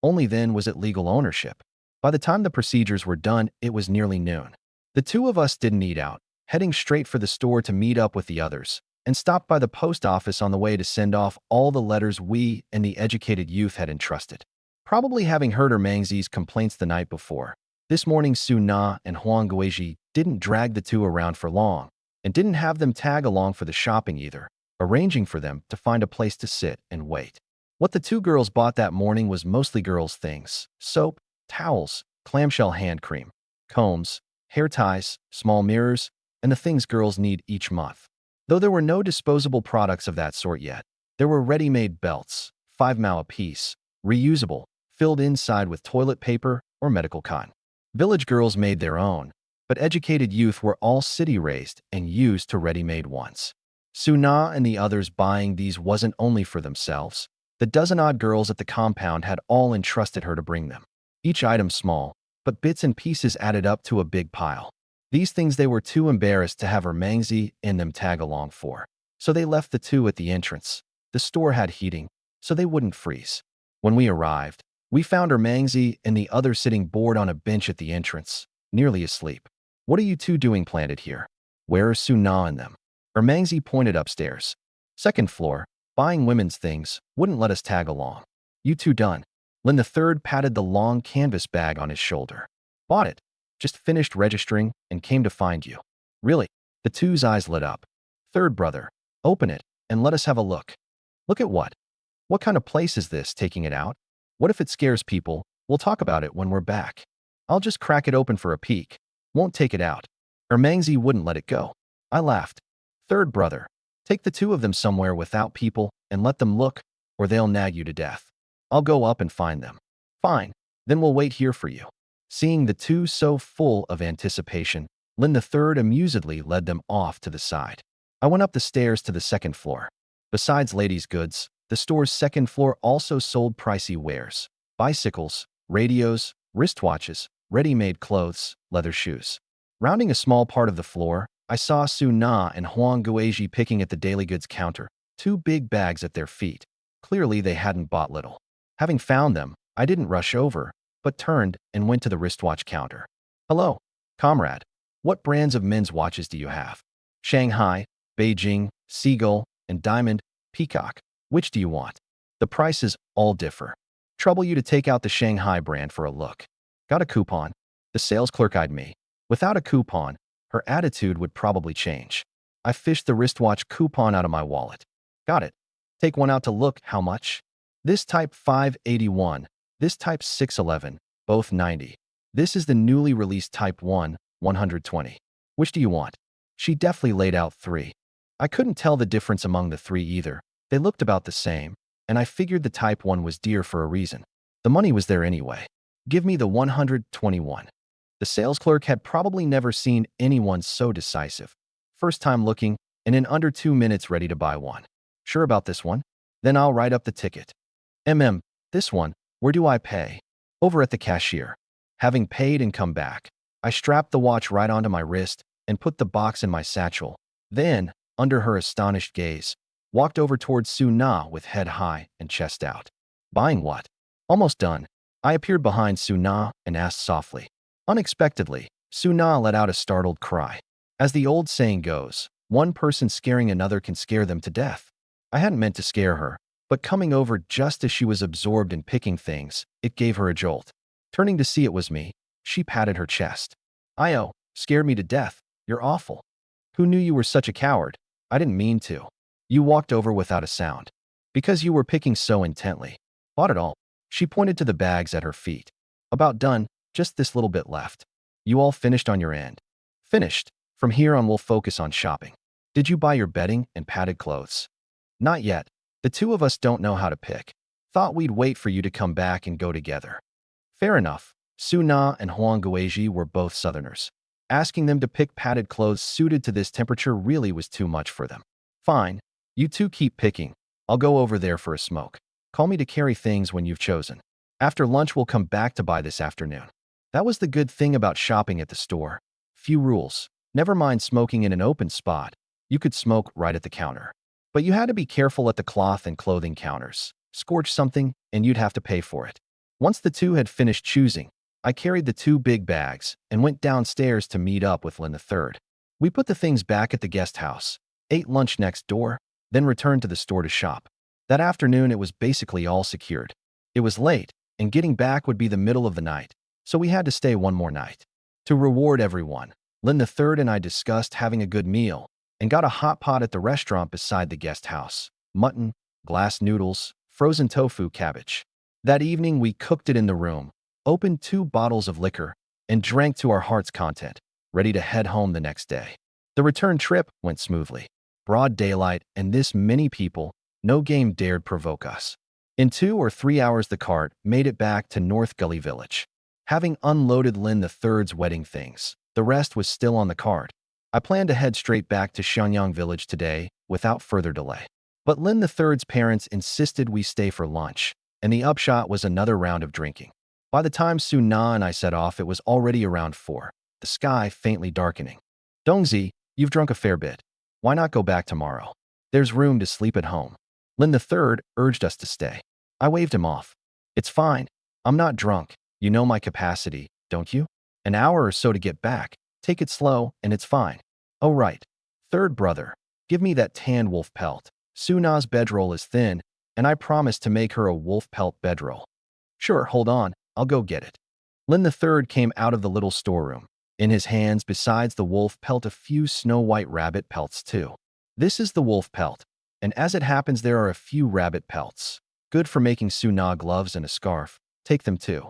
Only then was it legal ownership. By the time the procedures were done, it was nearly noon. The two of us didn't eat out, heading straight for the store to meet up with the others, and stopped by the post office on the way to send off all the letters we and the educated youth had entrusted. Probably having heard Mangzi's complaints the night before, this morning Su Na and Huang Guizhi didn't drag the two around for long, and didn't have them tag along for the shopping either, arranging for them to find a place to sit and wait. What the two girls bought that morning was mostly girls' things: soap, towels, clamshell hand cream, combs, hair ties, small mirrors, and the things girls need each month. Though there were no disposable products of that sort yet, there were ready-made belts, 5 mao apiece, reusable, filled inside with toilet paper or medical cotton. Village girls made their own, but educated youth were all city-raised and used to ready-made ones. Su Na and the others buying these wasn't only for themselves, The dozen-odd girls at the compound had all entrusted her to bring them. Each item small, but bits and pieces added up to a big pile. These things they were too embarrassed to have her Mangzi and them tag along for. So they left the two at the entrance. The store had heating, so they wouldn't freeze. When we arrived, we found her Mangzi and the other sitting bored on a bench at the entrance, nearly asleep. What are you two doing planted here? Where are Suna and them? Her Mangzi pointed upstairs. Second floor, buying women's things, wouldn't let us tag along. You two done? Lin the third patted the long canvas bag on his shoulder. Bought it. Just finished registering and came to find you. Really? The two's eyes lit up. Third brother, open it and let us have a look. Look at what? What kind of place is this, taking it out? What if it scares people? We'll talk about it when we're back. I'll just crack it open for a peek. Won't take it out. Ermangzi wouldn't let it go. I laughed. Third brother, take the two of them somewhere without people and let them look, or they'll nag you to death. I'll go up and find them. Fine, then we'll wait here for you. Seeing the two so full of anticipation, Lin the third amusedly led them off to the side. I went up the stairs to the second floor. Besides ladies' goods, the store's second floor also sold pricey wares. Bicycles, radios, wristwatches, ready-made clothes, leather shoes. Rounding a small part of the floor, I saw Su Na and Huang Guizhi picking at the daily goods counter, two big bags at their feet. Clearly they hadn't bought little. Having found them, I didn't rush over, but turned and went to the wristwatch counter. Hello, comrade. What brands of men's watches do you have? Shanghai, Beijing, Seagull, and Diamond, Peacock. Which do you want? The prices all differ. Trouble you to take out the Shanghai brand for a look. Got a coupon? The sales clerk eyed me. Without a coupon, her attitude would probably change. I fished the wristwatch coupon out of my wallet. Got it. Take one out to look. How much? This type 581, this type 611, both 90. This is the newly released type 1, 120. Which do you want? She deftly laid out three. I couldn't tell the difference among the three either. They looked about the same, and I figured the type 1 was dear for a reason. The money was there anyway. Give me the 121. The sales clerk had probably never seen anyone so decisive. First time looking, and in under 2 minutes ready to buy one. Sure about this one? Then I'll write up the ticket. This one, where do I pay? Over at the cashier. Having paid and come back, I strapped the watch right onto my wrist and put the box in my satchel. Then, under her astonished gaze, walked over towards Su Na with head high and chest out. Buying what? Almost done. I appeared behind Su Na and asked softly. Unexpectedly, Su Na let out a startled cry. As the old saying goes, one person scaring another can scare them to death. I hadn't meant to scare her, but coming over just as she was absorbed in picking things, it gave her a jolt. Turning to see it was me, she patted her chest. Io, scared me to death. You're awful. Who knew you were such a coward? I didn't mean to. You walked over without a sound. Because you were picking so intently. Bought it all. She pointed to the bags at her feet. About done, just this little bit left. You all finished on your end. Finished. From here on we'll focus on shopping. Did you buy your bedding and padded clothes? Not yet. The two of us don't know how to pick. Thought we'd wait for you to come back and go together. Fair enough. Su Na and Huang Guizhi were both Southerners. Asking them to pick padded clothes suited to this temperature really was too much for them. Fine. You two keep picking. I'll go over there for a smoke. Call me to carry things when you've chosen. After lunch we'll come back to buy this afternoon. That was the good thing about shopping at the store. Few rules. Never mind smoking in an open spot. You could smoke right at the counter. But you had to be careful at the cloth and clothing counters. Scorch something, and you'd have to pay for it. Once the two had finished choosing, I carried the two big bags and went downstairs to meet up with Lin the third. We put the things back at the guest house, ate lunch next door, then returned to the store to shop. That afternoon it was basically all secured. It was late, and getting back would be the middle of the night, so we had to stay one more night. To reward everyone, Lin the third and I discussed having a good meal, and got a hot pot at the restaurant beside the guest house. Mutton, glass noodles, frozen tofu, cabbage. That evening we cooked it in the room, opened 2 bottles of liquor, and drank to our heart's content, ready to head home the next day. The return trip went smoothly. Broad daylight and this many people, no game dared provoke us. In 2 or 3 hours the cart made it back to North Gully Village. Having unloaded Lin the third's wedding things, the rest was still on the cart. I planned to head straight back to Shenyang Village today without further delay. But Lin the Third's parents insisted we stay for lunch, and the upshot was another round of drinking. By the time Su Na and I set off, it was already around 4, the sky faintly darkening. Dongzi, you've drunk a fair bit. Why not go back tomorrow? There's room to sleep at home. Lin the Third urged us to stay. I waved him off. It's fine. I'm not drunk. You know my capacity, don't you? An hour or so to get back. Take it slow, and it's fine. Oh, right. Third brother, give me that tanned wolf pelt. Su Na's bedroll is thin, and I promised to make her a wolf pelt bedroll. Sure, hold on. I'll go get it. Lin the Third came out of the little storeroom. In his hands, besides the wolf pelt, a few snow-white rabbit pelts too. This is the wolf pelt, and as it happens, there are a few rabbit pelts. Good for making Su Na gloves and a scarf. Take them too.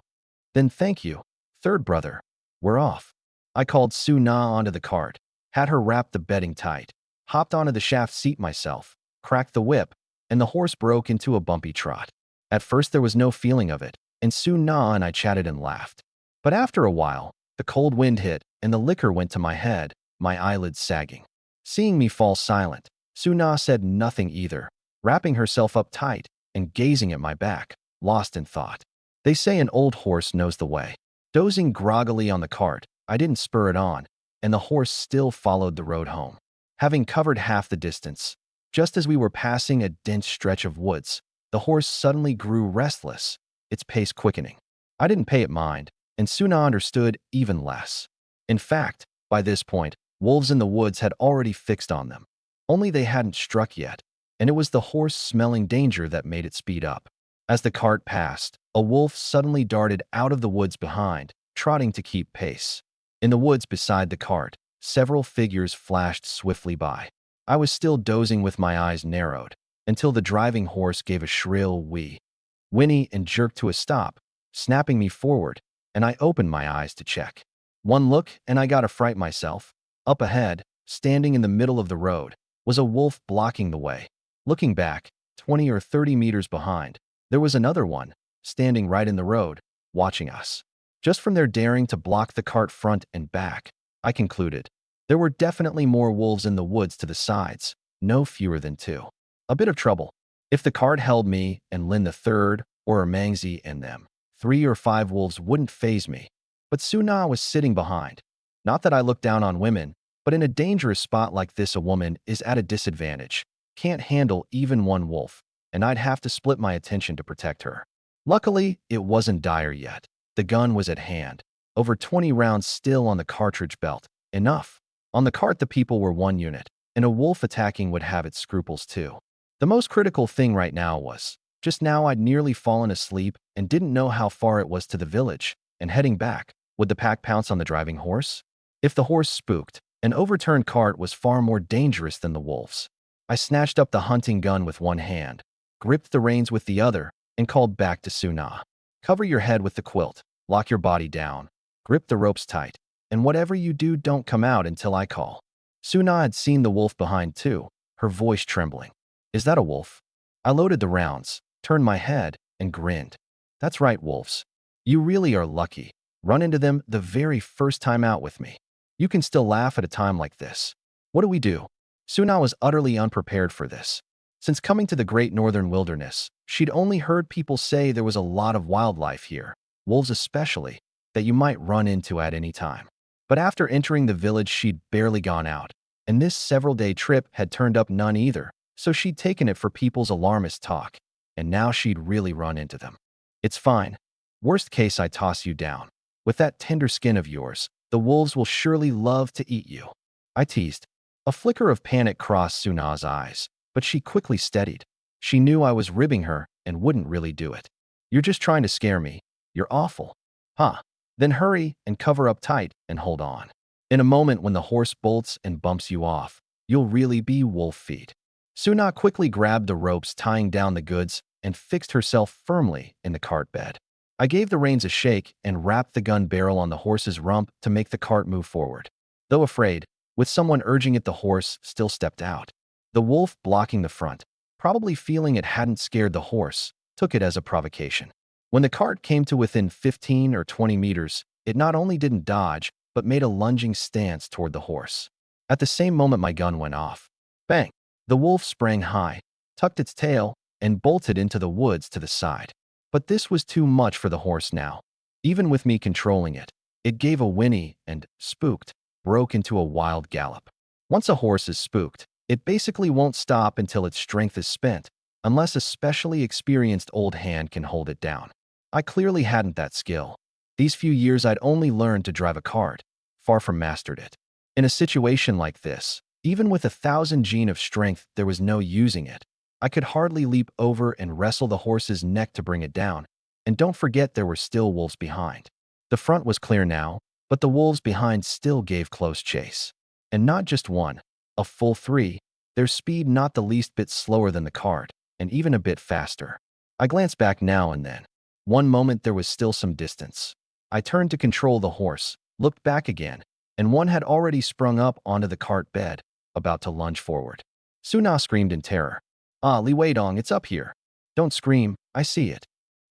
Then thank you, third brother. We're off. I called Su Na onto the cart, had her wrap the bedding tight, hopped onto the shaft seat myself, cracked the whip, and the horse broke into a bumpy trot. At first there was no feeling of it, and Su Na and I chatted and laughed. But after a while, the cold wind hit, and the liquor went to my head, my eyelids sagging. Seeing me fall silent, Su Na said nothing either, wrapping herself up tight and gazing at my back, lost in thought. They say an old horse knows the way. Dozing groggily on the cart, I didn't spur it on, and the horse still followed the road home. Having covered half the distance, just as we were passing a dense stretch of woods, the horse suddenly grew restless, its pace quickening. I didn't pay it mind, and Su Na understood even less. In fact, by this point, wolves in the woods had already fixed on them. Only they hadn't struck yet, and it was the horse smelling danger that made it speed up. As the cart passed, a wolf suddenly darted out of the woods behind, trotting to keep pace. In the woods beside the cart, several figures flashed swiftly by. I was still dozing with my eyes narrowed, until the driving horse gave a shrill whinny and jerked to a stop, snapping me forward, and I opened my eyes to check. One look, and I got a fright myself. Up ahead, standing in the middle of the road, was a wolf blocking the way. Looking back, 20 or 30 meters behind, there was another one, standing right in the road, watching us. Just from their daring to block the cart front and back, I concluded there were definitely more wolves in the woods to the sides, no fewer than 2. A bit of trouble. If the cart held me and Lin the Third, or Mangzi and them, 3 or 5 wolves wouldn't faze me. But Su Na was sitting behind. Not that I look down on women, but in a dangerous spot like this, a woman is at a disadvantage, can't handle even one wolf, and I'd have to split my attention to protect her. Luckily, it wasn't dire yet. The gun was at hand. Over 20 rounds still on the cartridge belt. Enough. On the cart, the people were 1 unit, and a wolf attacking would have its scruples too. The most critical thing right now was, just now I'd nearly fallen asleep and didn't know how far it was to the village, and heading back, would the pack pounce on the driving horse? If the horse spooked, an overturned cart was far more dangerous than the wolves. I snatched up the hunting gun with one hand, gripped the reins with the other, and called back to Su Na. Cover your head with the quilt, lock your body down, grip the ropes tight, and whatever you do, don't come out until I call. Su Na had seen the wolf behind too, her voice trembling. Is that a wolf? I loaded the rounds, turned my head, and grinned. That's right, wolves. You really are lucky. Run into them the very first time out with me. You can still laugh at a time like this. What do we do? Su Na was utterly unprepared for this. Since coming to the great northern wilderness, she'd only heard people say there was a lot of wildlife here, wolves especially, that you might run into at any time. But after entering the village, she'd barely gone out, and this several-day trip had turned up none either, so she'd taken it for people's alarmist talk, and now she'd really run into them. It's fine. Worst case, I toss you down. With that tender skin of yours, the wolves will surely love to eat you. I teased. A flicker of panic crossed Su Na's eyes, but she quickly steadied. She knew I was ribbing her and wouldn't really do it. You're just trying to scare me. You're awful. Huh. Then hurry and cover up tight and hold on. In a moment when the horse bolts and bumps you off, you'll really be wolf feet. Su Na quickly grabbed the ropes tying down the goods and fixed herself firmly in the cart bed. I gave the reins a shake and wrapped the gun barrel on the horse's rump to make the cart move forward. Though afraid, with someone urging it, the horse still stepped out. The wolf, blocking the front, probably feeling it hadn't scared the horse, took it as a provocation. When the cart came to within 15 or 20 meters, it not only didn't dodge, but made a lunging stance toward the horse. At the same moment, my gun went off. Bang! The wolf sprang high, tucked its tail, and bolted into the woods to the side. But this was too much for the horse now. Even with me controlling it, it gave a whinny and, spooked, broke into a wild gallop. Once a horse is spooked, it basically won't stop until its strength is spent, unless a specially experienced old hand can hold it down. I clearly hadn't that skill. These few years I'd only learned to drive a cart, far from mastered it. In a situation like this, even with 1,000 gene of strength, there was no using it. I could hardly leap over and wrestle the horse's neck to bring it down, and don't forget there were still wolves behind. The front was clear now, but the wolves behind still gave close chase. And not just one, a full three, their speed not the least bit slower than the cart, and even a bit faster. I glanced back now and then. One moment there was still some distance. I turned to control the horse, looked back again, and one had already sprung up onto the cart bed, about to lunge forward. Suna screamed in terror. "Ah, Li Weidong, it's up here. Don't scream, I see it."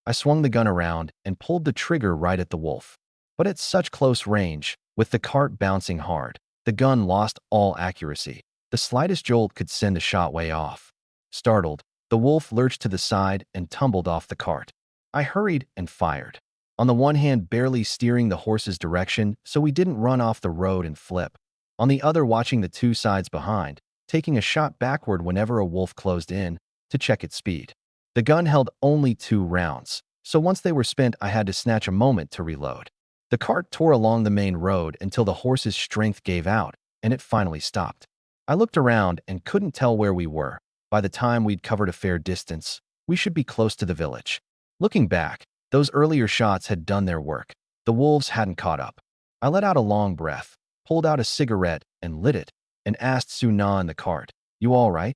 I swung the gun around and pulled the trigger right at the wolf. But at such close range, with the cart bouncing hard, the gun lost all accuracy. The slightest jolt could send the shot way off. Startled, the wolf lurched to the side and tumbled off the cart. I hurried and fired. On the one hand, barely steering the horse's direction so we didn't run off the road and flip. On the other, watching the two sides behind, taking a shot backward whenever a wolf closed in to check its speed. The gun held only 2 rounds, so once they were spent, I had to snatch a moment to reload. The cart tore along the main road until the horse's strength gave out, and it finally stopped. I looked around and couldn't tell where we were. By the time we'd covered a fair distance, we should be close to the village. Looking back, those earlier shots had done their work. The wolves hadn't caught up. I let out a long breath, pulled out a cigarette and lit it, and asked Suna in the cart, "You all right?"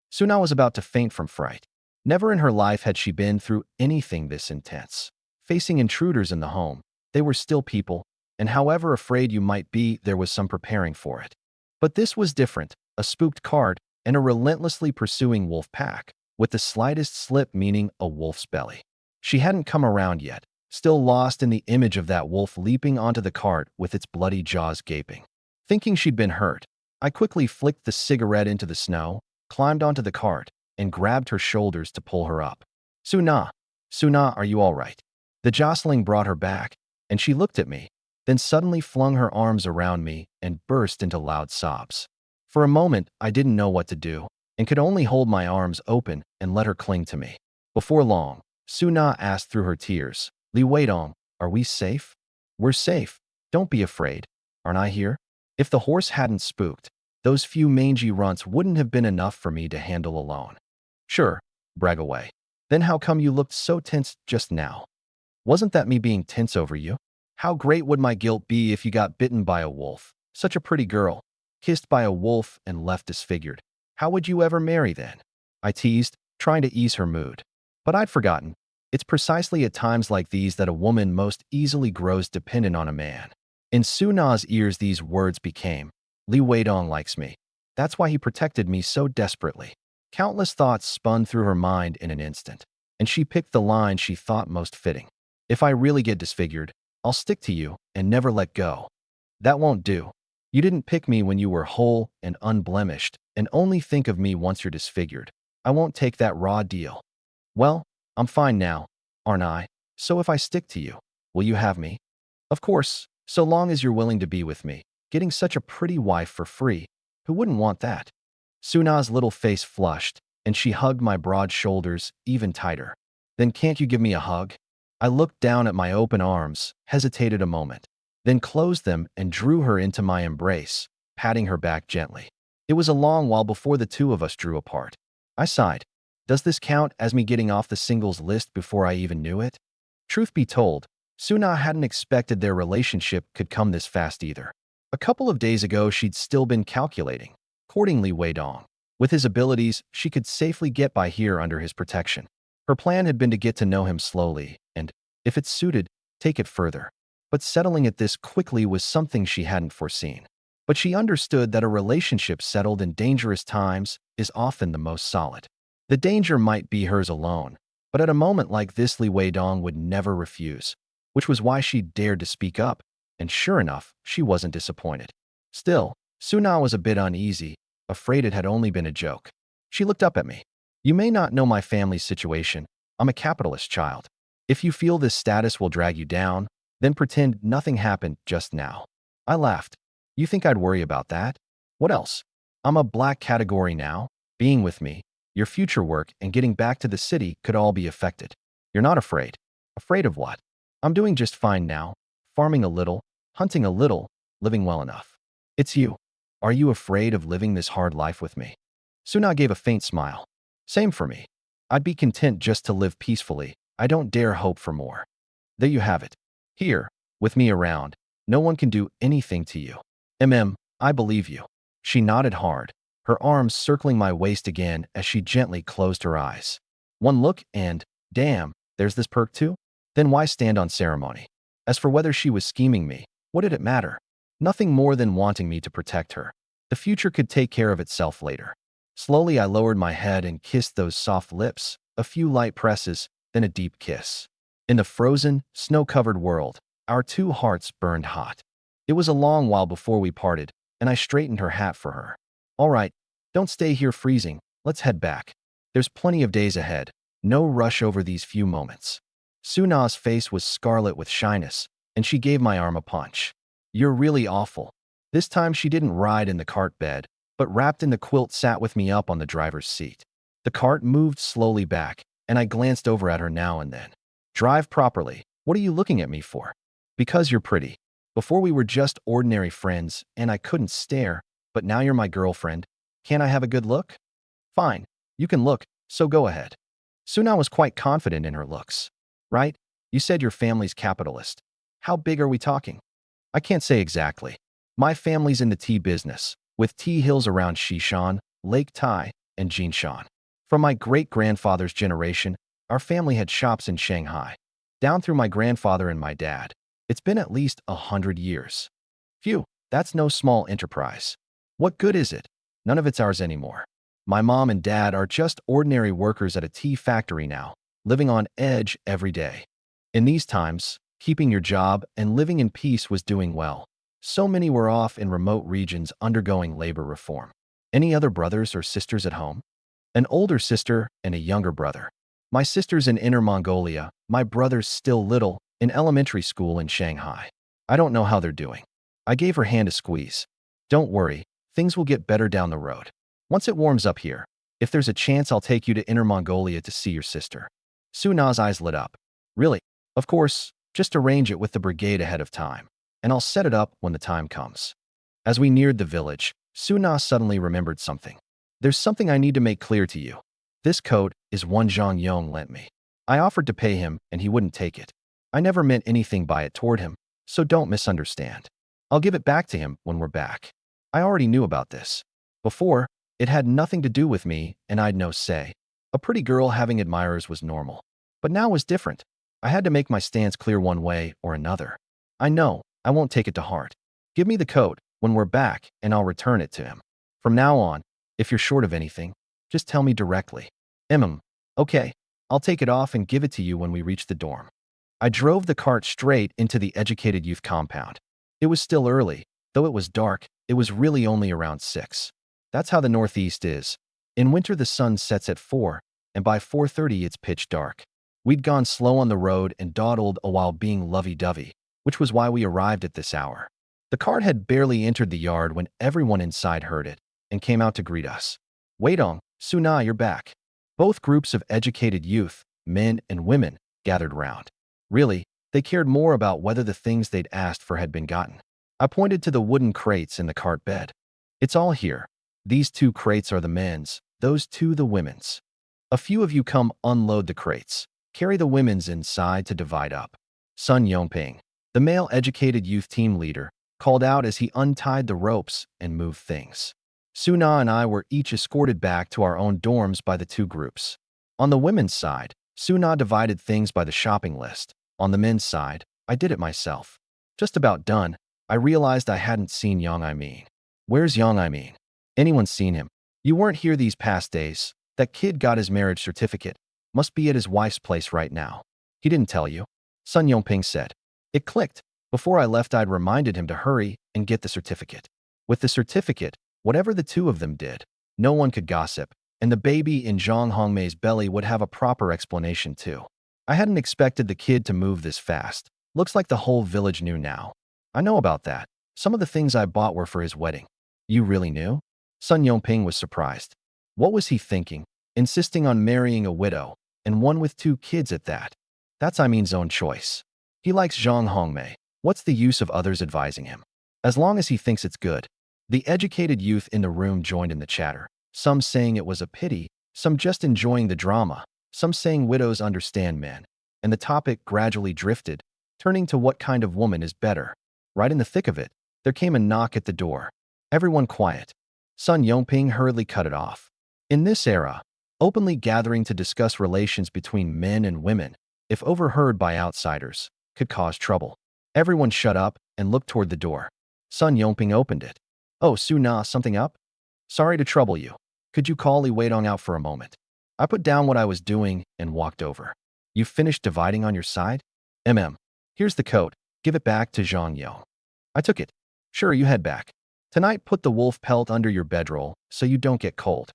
Suna was about to faint from fright. Never in her life had she been through anything this intense. Facing intruders in the home, they were still people, and however afraid you might be, there was some preparing for it. But this was different, a spooked cart and a relentlessly pursuing wolf pack, with the slightest slip meaning a wolf's belly. She hadn't come around yet, still lost in the image of that wolf leaping onto the cart with its bloody jaws gaping. Thinking she'd been hurt, I quickly flicked the cigarette into the snow, climbed onto the cart, and grabbed her shoulders to pull her up. "Suna, Suna, are you all right?" The jostling brought her back, and she looked at me, then suddenly flung her arms around me and burst into loud sobs. For a moment, I didn't know what to do, and could only hold my arms open and let her cling to me. Before long, Suna asked through her tears, "Li Weidong, are we safe?" "We're safe. Don't be afraid. Aren't I here?" If the horse hadn't spooked, those few mangy runts wouldn't have been enough for me to handle alone. "Sure," brag away. "Then how come you looked so tense just now?" "Wasn't that me being tense over you? How great would my guilt be if you got bitten by a wolf? Such a pretty girl. Kissed by a wolf and left disfigured. How would you ever marry then?" I teased, trying to ease her mood. But I'd forgotten. It's precisely at times like these that a woman most easily grows dependent on a man. In Suna's ears these words became, "Li Weidong likes me. That's why he protected me so desperately." Countless thoughts spun through her mind in an instant, and she picked the line she thought most fitting. "If I really get disfigured, I'll stick to you and never let go." "That won't do. You didn't pick me when you were whole and unblemished, and only think of me once you're disfigured. I won't take that raw deal." "Well, I'm fine now, aren't I? So if I stick to you, will you have me?" "Of course, so long as you're willing to be with me. Getting such a pretty wife for free. Who wouldn't want that?" Suna's little face flushed, and she hugged my broad shoulders even tighter. "Then can't you give me a hug?" I looked down at my open arms, hesitated a moment, then closed them and drew her into my embrace, patting her back gently. It was a long while before the two of us drew apart. I sighed. Does this count as me getting off the singles list before I even knew it? Truth be told, Suna hadn't expected their relationship could come this fast either. A couple of days ago, she'd still been calculating, courting Li Weidong. With his abilities, she could safely get by here under his protection. Her plan had been to get to know him slowly and, if it suited, take it further. But settling it this quickly was something she hadn't foreseen. But she understood that a relationship settled in dangerous times is often the most solid. The danger might be hers alone, but at a moment like this, Li Weidong would never refuse, which was why she dared to speak up, and sure enough, she wasn't disappointed. Still, Suna was a bit uneasy, afraid it had only been a joke. She looked up at me. You may not know my family's situation. I'm a capitalist child. If you feel this status will drag you down, then pretend nothing happened just now. I laughed. You think I'd worry about that? What else? I'm a black category now. Being with me, your future work, and getting back to the city could all be affected. You're not afraid. Afraid of what? I'm doing just fine now. Farming a little, hunting a little, living well enough. It's you. Are you afraid of living this hard life with me? Suna gave a faint smile. Same for me. I'd be content just to live peacefully. I don't dare hope for more. There you have it. Here, with me around, no one can do anything to you. I believe you. She nodded hard, her arms circling my waist again as she gently closed her eyes. One look and, damn, there's this perk too? Then why stand on ceremony? As for whether she was scheming me, what did it matter? Nothing more than wanting me to protect her. The future could take care of itself later. Slowly I lowered my head and kissed those soft lips, a few light presses, then a deep kiss. In the frozen, snow-covered world, our two hearts burned hot. It was a long while before we parted, and I straightened her hat for her. All right, don't stay here freezing, let's head back. There's plenty of days ahead, no rush over these few moments. Suna's face was scarlet with shyness, and she gave my arm a punch. You're really awful. This time she didn't ride in the cart bed, but wrapped in the quilt sat with me up on the driver's seat. The cart moved slowly back, and I glanced over at her now and then. Drive properly. What are you looking at me for? Because you're pretty. Before we were just ordinary friends, and I couldn't stare, but now you're my girlfriend. Can't I have a good look? Fine. You can look, so go ahead. Suna was quite confident in her looks. Right? You said your family's capitalist. How big are we talking? I can't say exactly. My family's in the tea business, with tea hills around Shishan, Lake Tai, and Jinshan. From my great-grandfather's generation, our family had shops in Shanghai. Down through my grandfather and my dad. It's been at least 100 years. Phew, that's no small enterprise. What good is it? None of it's ours anymore. My mom and dad are just ordinary workers at a tea factory now, living on edge every day. In these times, keeping your job and living in peace was doing well. So many were off in remote regions undergoing labor reform. Any other brothers or sisters at home? An older sister and a younger brother. My sister's in Inner Mongolia, my brother's still little, in elementary school in Shanghai. I don't know how they're doing. I gave her hand a squeeze. Don't worry, things will get better down the road. Once it warms up here, if there's a chance I'll take you to Inner Mongolia to see your sister. Suna's eyes lit up. Really? Of course, just arrange it with the brigade ahead of time, and I'll set it up when the time comes. As we neared the village, Suna suddenly remembered something. There's something I need to make clear to you. This coat is one Zhang Yong lent me. I offered to pay him, and he wouldn't take it. I never meant anything by it toward him, so don't misunderstand. I'll give it back to him when we're back. I already knew about this. Before, it had nothing to do with me, and I'd no say. A pretty girl having admirers was normal. But now was different. I had to make my stance clear one way or another. I know, I won't take it to heart. Give me the coat when we're back, and I'll return it to him. From now on, if you're short of anything, just tell me directly. Okay, I'll take it off and give it to you when we reach the dorm. I drove the cart straight into the educated youth compound. It was still early. Though it was dark, it was really only around 6. That's how the Northeast is. In winter the sun sets at 4, and by 4:30 it's pitch dark. We'd gone slow on the road and dawdled a while being lovey-dovey, which was why we arrived at this hour. The cart had barely entered the yard when everyone inside heard it and came out to greet us. Weidong, Suna, you're back. Both groups of educated youth, men and women, gathered round. Really, they cared more about whether the things they'd asked for had been gotten. I pointed to the wooden crates in the cart bed. It's all here. These 2 crates are the men's, those 2 the women's. A few of you come unload the crates. Carry the women's inside to divide up. Sun Yongping, the male educated youth team leader, called out as he untied the ropes and moved things. Suna and I were each escorted back to our own dorms by the 2 groups. On the women's side, Suna divided things by the shopping list. On the men's side, I did it myself. Just about done, I realized I hadn't seen Yang I mean. Where's Yang I mean? Anyone seen him? You weren't here these past days. That kid got his marriage certificate. Must be at his wife's place right now. He didn't tell you? Sun Yongping said. It clicked. Before I left, I'd reminded him to hurry and get the certificate. With the certificate, whatever the 2 of them did, no one could gossip. And the baby in Zhang Hongmei's belly would have a proper explanation too. I hadn't expected the kid to move this fast. Looks like the whole village knew now. I know about that. Some of the things I bought were for his wedding. You really knew? Sun Yongping was surprised. What was he thinking? Insisting on marrying a widow, and one with 2 kids at that. That's Imin's own choice. He likes Zhang Hongmei. What's the use of others advising him? As long as he thinks it's good. The educated youth in the room joined in the chatter, some saying it was a pity, some just enjoying the drama, some saying widows understand men. And the topic gradually drifted, turning to what kind of woman is better. Right in the thick of it, there came a knock at the door. Everyone quiet. Sun Yongping hurriedly cut it off. In this era, openly gathering to discuss relations between men and women, if overheard by outsiders, could cause trouble. Everyone shut up and looked toward the door. Sun Yongping opened it. Oh, Su Na, something up? Sorry to trouble you. Could you call Li Weidong out for a moment? I put down what I was doing and walked over. You finished dividing on your side? Here's the coat. Give it back to Zhang Yong. I took it. Sure, you head back. Tonight put the wolf pelt under your bedroll so you don't get cold.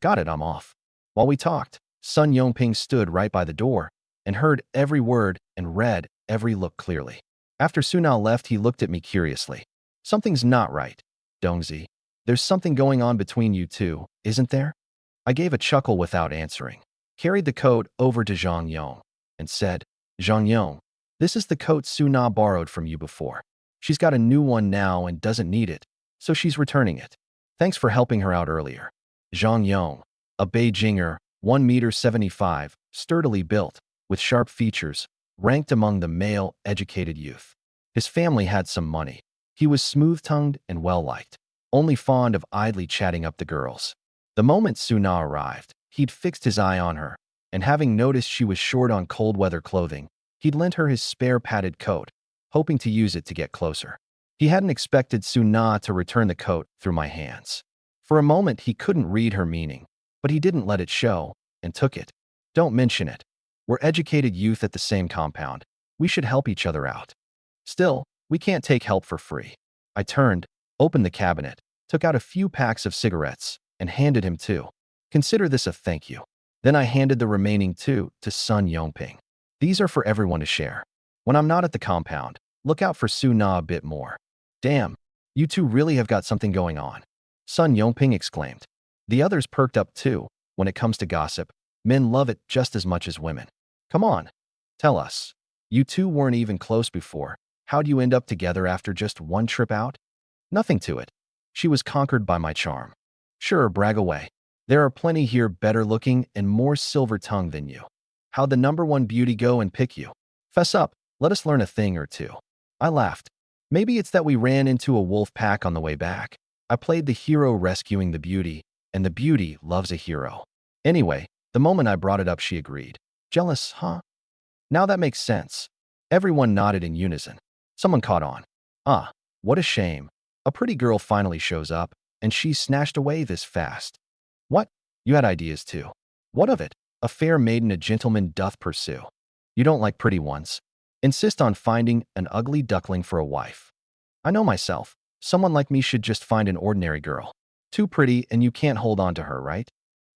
Got it, I'm off. While we talked, Sun Yongping stood right by the door and heard every word and read every look clearly. After Sunao left, he looked at me curiously. Something's not right, Dongzi. There's something going on between you two, isn't there? I gave a chuckle without answering, carried the coat over to Zhang Yong, and said, Zhang Yong, this is the coat Suna borrowed from you before. She's got a new one now and doesn't need it, so she's returning it. Thanks for helping her out earlier. Zhang Yong, a Beijinger, 1.75 meters, sturdily built, with sharp features, ranked among the male, educated youth. His family had some money. He was smooth-tongued and well-liked, only fond of idly chatting up the girls. The moment Suna arrived, he'd fixed his eye on her, and having noticed she was short on cold-weather clothing, he'd lent her his spare padded coat, hoping to use it to get closer. He hadn't expected Suna to return the coat through my hands. For a moment, he couldn't read her meaning, but he didn't let it show, and took it. Don't mention it. We're educated youth at the same compound. We should help each other out. Still, we can't take help for free. I turned, opened the cabinet, took out a few packs of cigarettes, and handed him 2. Consider this a thank you. Then I handed the remaining 2 to Sun Yongping. These are for everyone to share. When I'm not at the compound, look out for Suna a bit more. Damn, you two really have got something going on. Sun Yongping exclaimed. The others perked up too. When it comes to gossip, men love it just as much as women. Come on, tell us. You two weren't even close before. How'd you end up together after just one trip out? Nothing to it. She was conquered by my charm. Sure, brag away. There are plenty here better looking and more silver-tongued than you. How'd the #1 beauty go and pick you? Fess up, let us learn a thing or two. I laughed. Maybe it's that we ran into a wolf pack on the way back. I played the hero rescuing the beauty, and the beauty loves a hero. Anyway, the moment I brought it up, she agreed. Jealous, huh? Now that makes sense. Everyone nodded in unison. Someone caught on. Ah, what a shame. A pretty girl finally shows up, and she's snatched away this fast. What? You had ideas too. What of it? A fair maiden a gentleman doth pursue. You don't like pretty ones. Insist on finding an ugly duckling for a wife. I know myself. Someone like me should just find an ordinary girl. Too pretty and you can't hold on to her, right?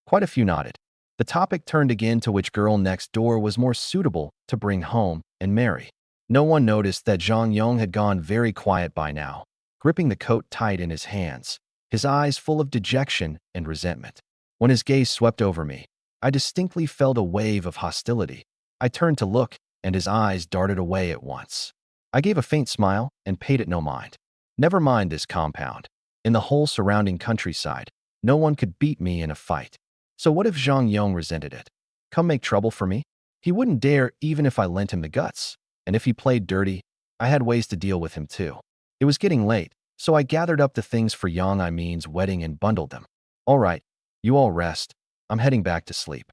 Quite a few nodded. The topic turned again to which girl next door was more suitable to bring home and marry. No one noticed that Zhang Yong had gone very quiet by now, gripping the coat tight in his hands, his eyes full of dejection and resentment. When his gaze swept over me, I distinctly felt a wave of hostility. I turned to look, and his eyes darted away at once. I gave a faint smile and paid it no mind. Never mind this compound. In the whole surrounding countryside, no one could beat me in a fight. So what if Zhang Yong resented it? Come make trouble for me? He wouldn't dare even if I lent him the guts. And if he played dirty, I had ways to deal with him too. It was getting late, so I gathered up the things for Yang Imin's wedding and bundled them. All right, you all rest. I'm heading back to sleep.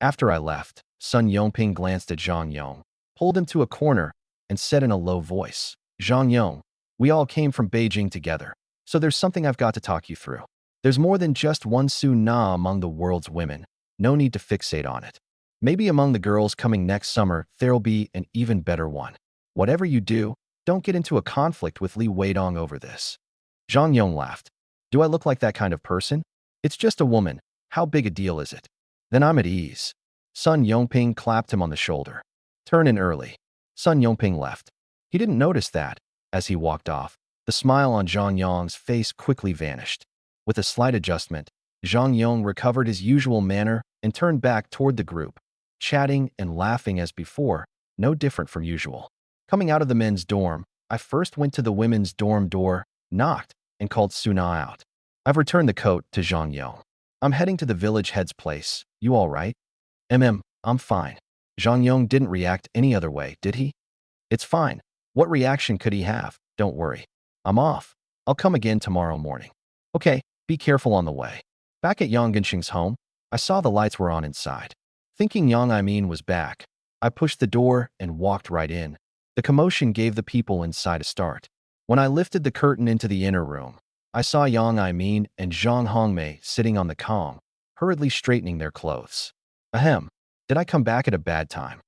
After I left, Sun Yongping glanced at Zhang Yong, pulled him to a corner, and said in a low voice, Zhang Yong, we all came from Beijing together, so there's something I've got to talk you through. There's more than just one Su Na among the world's women. No need to fixate on it. Maybe among the girls coming next summer, there'll be an even better one. Whatever you do, don't get into a conflict with Li Weidong over this. Zhang Yong laughed. Do I look like that kind of person? It's just a woman. How big a deal is it? Then I'm at ease. Sun Yongping clapped him on the shoulder. Turn in early. Sun Yongping left. He didn't notice that. As he walked off, the smile on Zhang Yong's face quickly vanished. With a slight adjustment, Zhang Yong recovered his usual manner and turned back toward the group, chatting and laughing as before, no different from usual. Coming out of the men's dorm, I first went to the women's dorm door, knocked, and called Suna out. I've returned the coat to Zhang Yong. I'm heading to the village head's place. You all right? I'm fine. Zhang Yong didn't react any other way, did he? It's fine. What reaction could he have? Don't worry. I'm off. I'll come again tomorrow morning. Okay, be careful on the way. Back at Yang Genxing's home, I saw the lights were on inside. Thinking Yang Aimin was back, I pushed the door and walked right in. The commotion gave the people inside a start. When I lifted the curtain into the inner room, I saw Yang Aimin and Zhang Hongmei sitting on the Kong, hurriedly straightening their clothes. Ahem, did I come back at a bad time?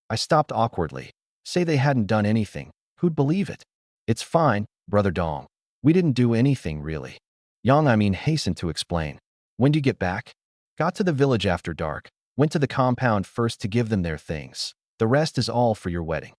I stopped awkwardly. Say they hadn't done anything. Who'd believe it? It's fine, Brother Dong. We didn't do anything, really. Yang Aimin hastened to explain. When do you get back? Got to the village after dark. Went to the compound first to give them their things. The rest is all for your wedding.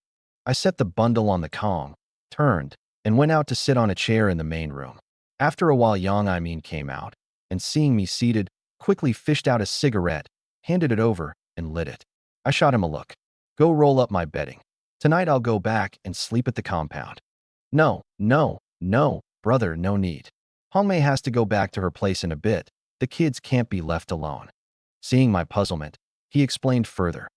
I set the bundle on the Kong, turned, and went out to sit on a chair in the main room. After a while, Yang Aimin came out, and seeing me seated, quickly fished out a cigarette, handed it over, and lit it. I shot him a look. Go roll up my bedding. Tonight I'll go back and sleep at the compound. No, brother, no need. Hongmei has to go back to her place in a bit. The kids can't be left alone. Seeing my puzzlement, he explained further.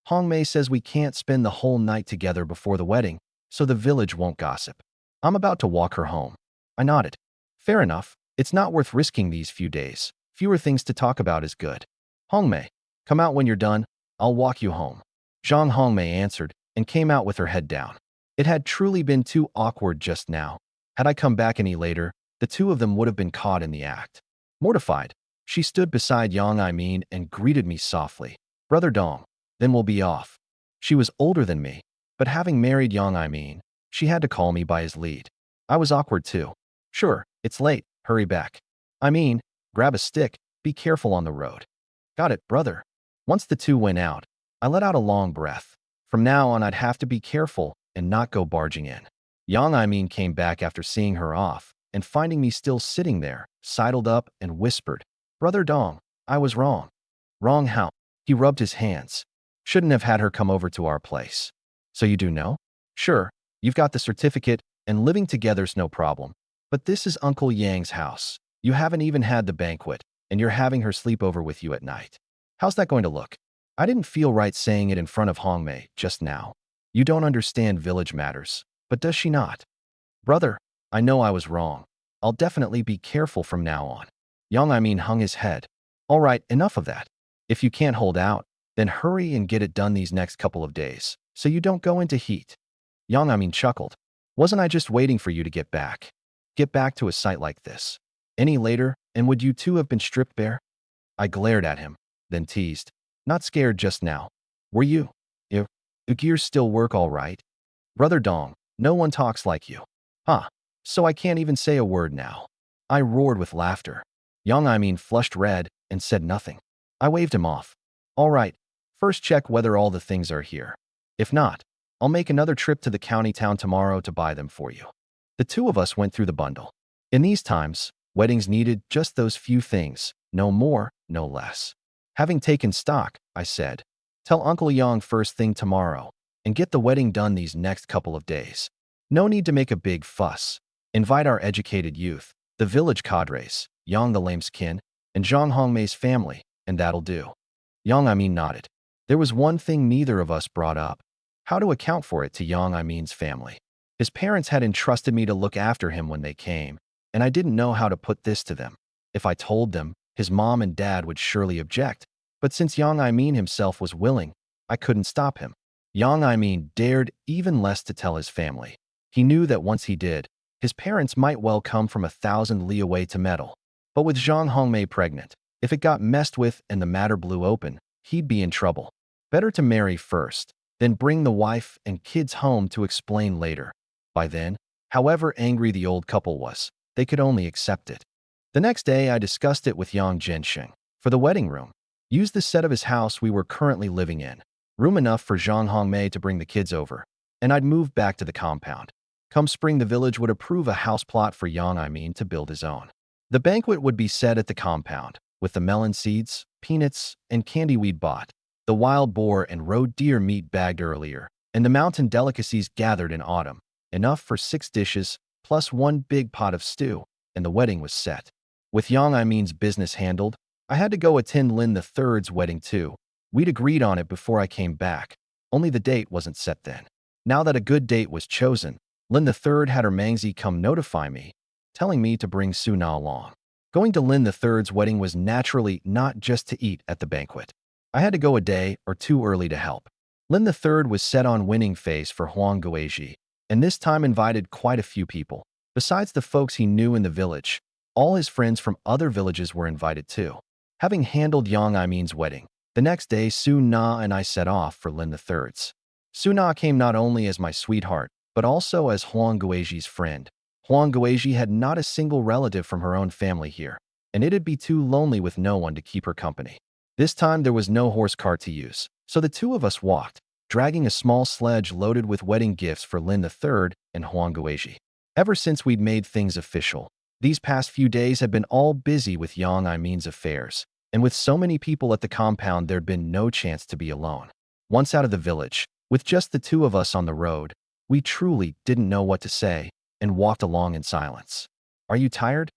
Hongmei says we can't spend the whole night together before the wedding, so the village won't gossip. I'm about to walk her home. I nodded. Fair enough. It's not worth risking these few days. Fewer things to talk about is good. Hongmei, come out when you're done. I'll walk you home. Zhang Hongmei answered and came out with her head down. It had truly been too awkward just now. Had I come back any later, the two of them would have been caught in the act. Mortified, she stood beside Yang Aimin and greeted me softly. Brother Dong, then we'll be off. She was older than me, but having married Yang Aimin, she had to call me by his lead. I was awkward too. Sure, it's late, hurry back. I mean, grab a stick, be careful on the road. Got it, brother. Once the two went out, I let out a long breath. From now on, I'd have to be careful and not go barging in. Yang Aimin came back after seeing her off, and finding me still sitting there, sidled up and whispered, Brother Dong, I was wrong. Wrong how? He rubbed his hands. Shouldn't have had her come over to our place. So you do know? Sure, you've got the certificate, and living together's no problem. But this is Uncle Yang's house. You haven't even had the banquet, and you're having her sleep over with you at night. How's that going to look? I didn't feel right saying it in front of Hongmei just now. You don't understand village matters, but does she not? Brother, I know I was wrong. I'll definitely be careful from now on. Yang Aimin hung his head. All right, enough of that. If you can't hold out, then hurry and get it done these next couple of days, so you don't go into heat. Yang Aimin chuckled. Wasn't I just waiting for you to get back? Get back to a site like this. Any later, and would you two have been stripped bare? I glared at him, then teased. Not scared just now. Were you? Do gears still work all right? Brother Dong, no one talks like you. Huh, so I can't even say a word now. I roared with laughter. Yang Aimin flushed red and said nothing. I waved him off. All right, first check whether all the things are here. If not, I'll make another trip to the county town tomorrow to buy them for you. The two of us went through the bundle. In these times, weddings needed just those few things, no more, no less. Having taken stock, I said, tell Uncle Yang first thing tomorrow, and get the wedding done these next couple of days. No need to make a big fuss. Invite our educated youth, the village cadres, Yang the lame's kin, and Zhang Hongmei's family, and that'll do. Yang Aimin nodded. There was one thing neither of us brought up. How to account for it to Yang Aimin's family. His parents had entrusted me to look after him when they came, and I didn't know how to put this to them. If I told them, his mom and dad would surely object. But since Yang Aimin himself was willing, I couldn't stop him. Yang Aimin dared even less to tell his family. He knew that once he did, his parents might well come from 1,000 li away to meddle. But with Zhang Hongmei pregnant, if it got messed with and the matter blew open, he'd be in trouble. Better to marry first, then bring the wife and kids home to explain later. By then, however angry the old couple was, they could only accept it. The next day, I discussed it with Yang Genxing. For the wedding room, use the set of his house we were currently living in. Room enough for Zhang Hongmei to bring the kids over, and I'd move back to the compound. Come spring, the village would approve a house plot for Yang Aimin to build his own. The banquet would be set at the compound, with the melon seeds, peanuts, and candy we'd bought, the wild boar and roe deer meat bagged earlier, and the mountain delicacies gathered in autumn. Enough for 6 dishes, plus 1 big pot of stew, and the wedding was set. With Yang Aimin's business handled, I had to go attend Lin III's wedding too. We'd agreed on it before I came back, only the date wasn't set then. Now that a good date was chosen, Lin III had her Mangzi come notify me, telling me to bring Suna along. Going to Lin III's wedding was naturally not just to eat at the banquet. I had to go a day or two early to help. Lin III was set on winning face for Huang Guizhi, and this time invited quite a few people. Besides the folks he knew in the village, all his friends from other villages were invited too. Having handled Yang Aimin's wedding, the next day Su Na and I set off for Lin III's. Su Na came not only as my sweetheart, but also as Huang Guizhi's friend. Huang Guizhi had not a single relative from her own family here, and it'd be too lonely with no one to keep her company. This time there was no horse cart to use, so the two of us walked, dragging a small sledge loaded with wedding gifts for Lin III and Huang Guizhi. Ever since we'd made things official, these past few days had been all busy with Yang Aimin's affairs, and with so many people at the compound there'd been no chance to be alone. Once out of the village, with just the two of us on the road, we truly didn't know what to say and walked along in silence. "Are you tired?"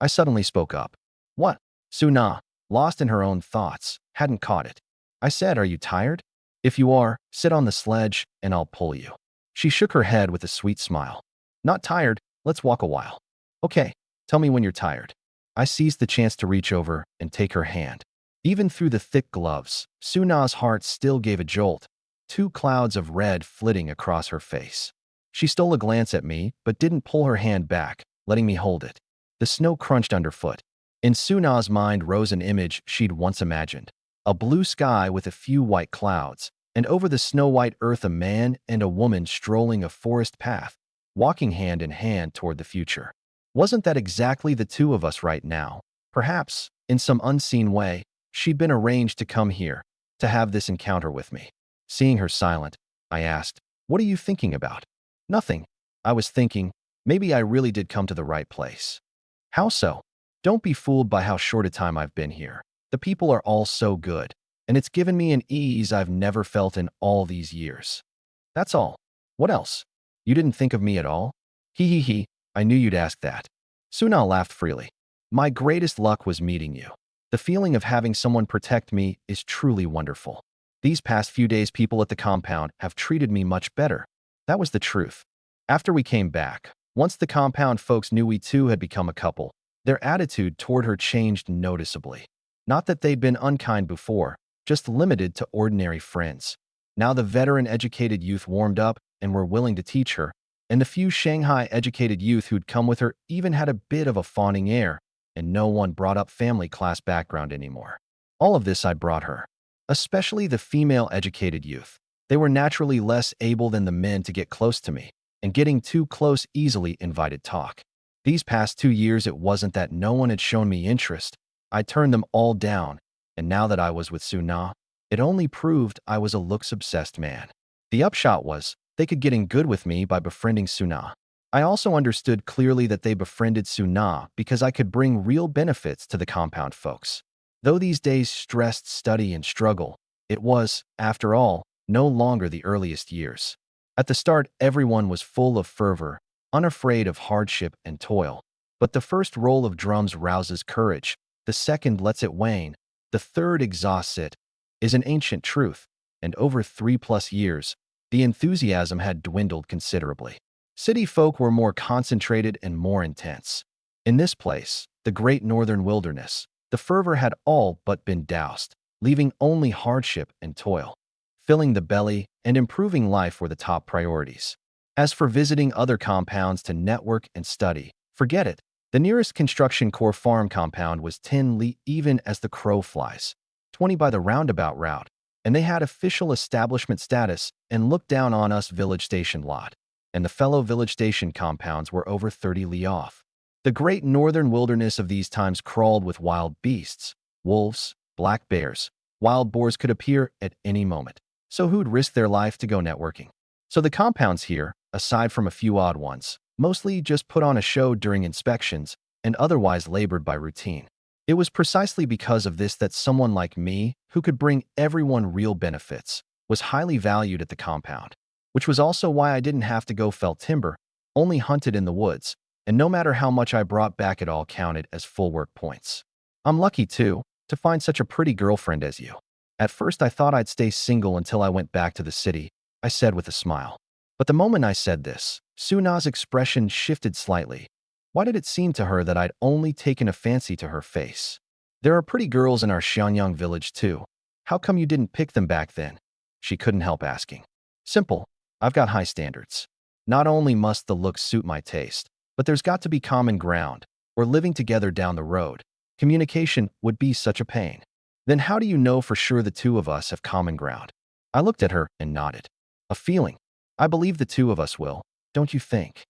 I suddenly spoke up. "What?" Suna, lost in her own thoughts, hadn't caught it. I said, "Are you tired? If you are, sit on the sledge and I'll pull you." She shook her head with a sweet smile. "Not tired, let's walk a while." "Okay, tell me when you're tired." I seized the chance to reach over and take her hand. Even through the thick gloves, Suna's heart still gave a jolt, 2 clouds of red flitting across her face. She stole a glance at me, but didn't pull her hand back, letting me hold it. The snow crunched underfoot. In Suna's mind rose an image she'd once imagined. A blue sky with a few white clouds, and over the snow-white earth a man and a woman strolling a forest path, walking hand in hand toward the future. Wasn't that exactly the two of us right now? Perhaps, in some unseen way, she'd been arranged to come here, to have this encounter with me. Seeing her silent, I asked, "What are you thinking about?" "Nothing. I was thinking, maybe I really did come to the right place." "How so?" "Don't be fooled by how short a time I've been here. The people are all so good, and it's given me an ease I've never felt in all these years. That's all. What else? You didn't think of me at all?" He, I knew you'd ask that." Suna laughed freely. "My greatest luck was meeting you. The feeling of having someone protect me is truly wonderful. These past few days people at the compound have treated me much better." That was the truth. After we came back, once the compound folks knew we two had become a couple, their attitude toward her changed noticeably. Not that they'd been unkind before, just limited to ordinary friends. Now the veteran educated youth warmed up and were willing to teach her, and the few Shanghai educated youth who'd come with her even had a bit of a fawning air, and no one brought up family class background anymore. All of this I brought her, especially the female educated youth. They were naturally less able than the men to get close to me, and getting too close easily invited talk. These past 2 years it wasn't that no one had shown me interest. I turned them all down, and now that I was with Suna, it only proved I was a looks-obsessed man. The upshot was, they could get in good with me by befriending Suna. I also understood clearly that they befriended Suna because I could bring real benefits to the compound folks. Though these days stressed study and struggle, it was, after all, no longer the earliest years. At the start, everyone was full of fervor, unafraid of hardship and toil. But the first roll of drums rouses courage, the second lets it wane, the third exhausts it, is an ancient truth, and over 3+ years, the enthusiasm had dwindled considerably. City folk were more concentrated and more intense. In this place, the great northern wilderness, the fervor had all but been doused, leaving only hardship and toil. Filling the belly and improving life were the top priorities. As for visiting other compounds to network and study, forget it. The nearest construction core farm compound was 10 li even as the crow flies, 20 by the roundabout route, and they had official establishment status and looked down on us village station lot, and the fellow village station compounds were over 30 li off. The great northern wilderness of these times crawled with wild beasts, Wolves, black bears, wild boars could appear at any moment. So who'd risk their life to go networking? So the compounds here, aside from a few odd ones, mostly just put on a show during inspections and otherwise labored by routine. It was precisely because of this that someone like me, who could bring everyone real benefits, was highly valued at the compound, which was also why I didn't have to go fell timber, only hunted in the woods, and no matter how much I brought back, it all counted as full work points. I'm lucky, too, to find such a pretty girlfriend as you. At first, I thought I'd stay single until I went back to the city, I said with a smile. But the moment I said this, Suna's expression shifted slightly. Why did it seem to her that I'd only taken a fancy to her face? There are pretty girls in our Xianyang village, too. How come you didn't pick them back then? She couldn't help asking. Simple. I've got high standards. Not only must the looks suit my taste, but there's got to be common ground, or living together down the road. Communication would be such a pain. Then how do you know for sure the two of us have common ground? I looked at her and nodded. A feeling. I believe the two of us will, don't you think?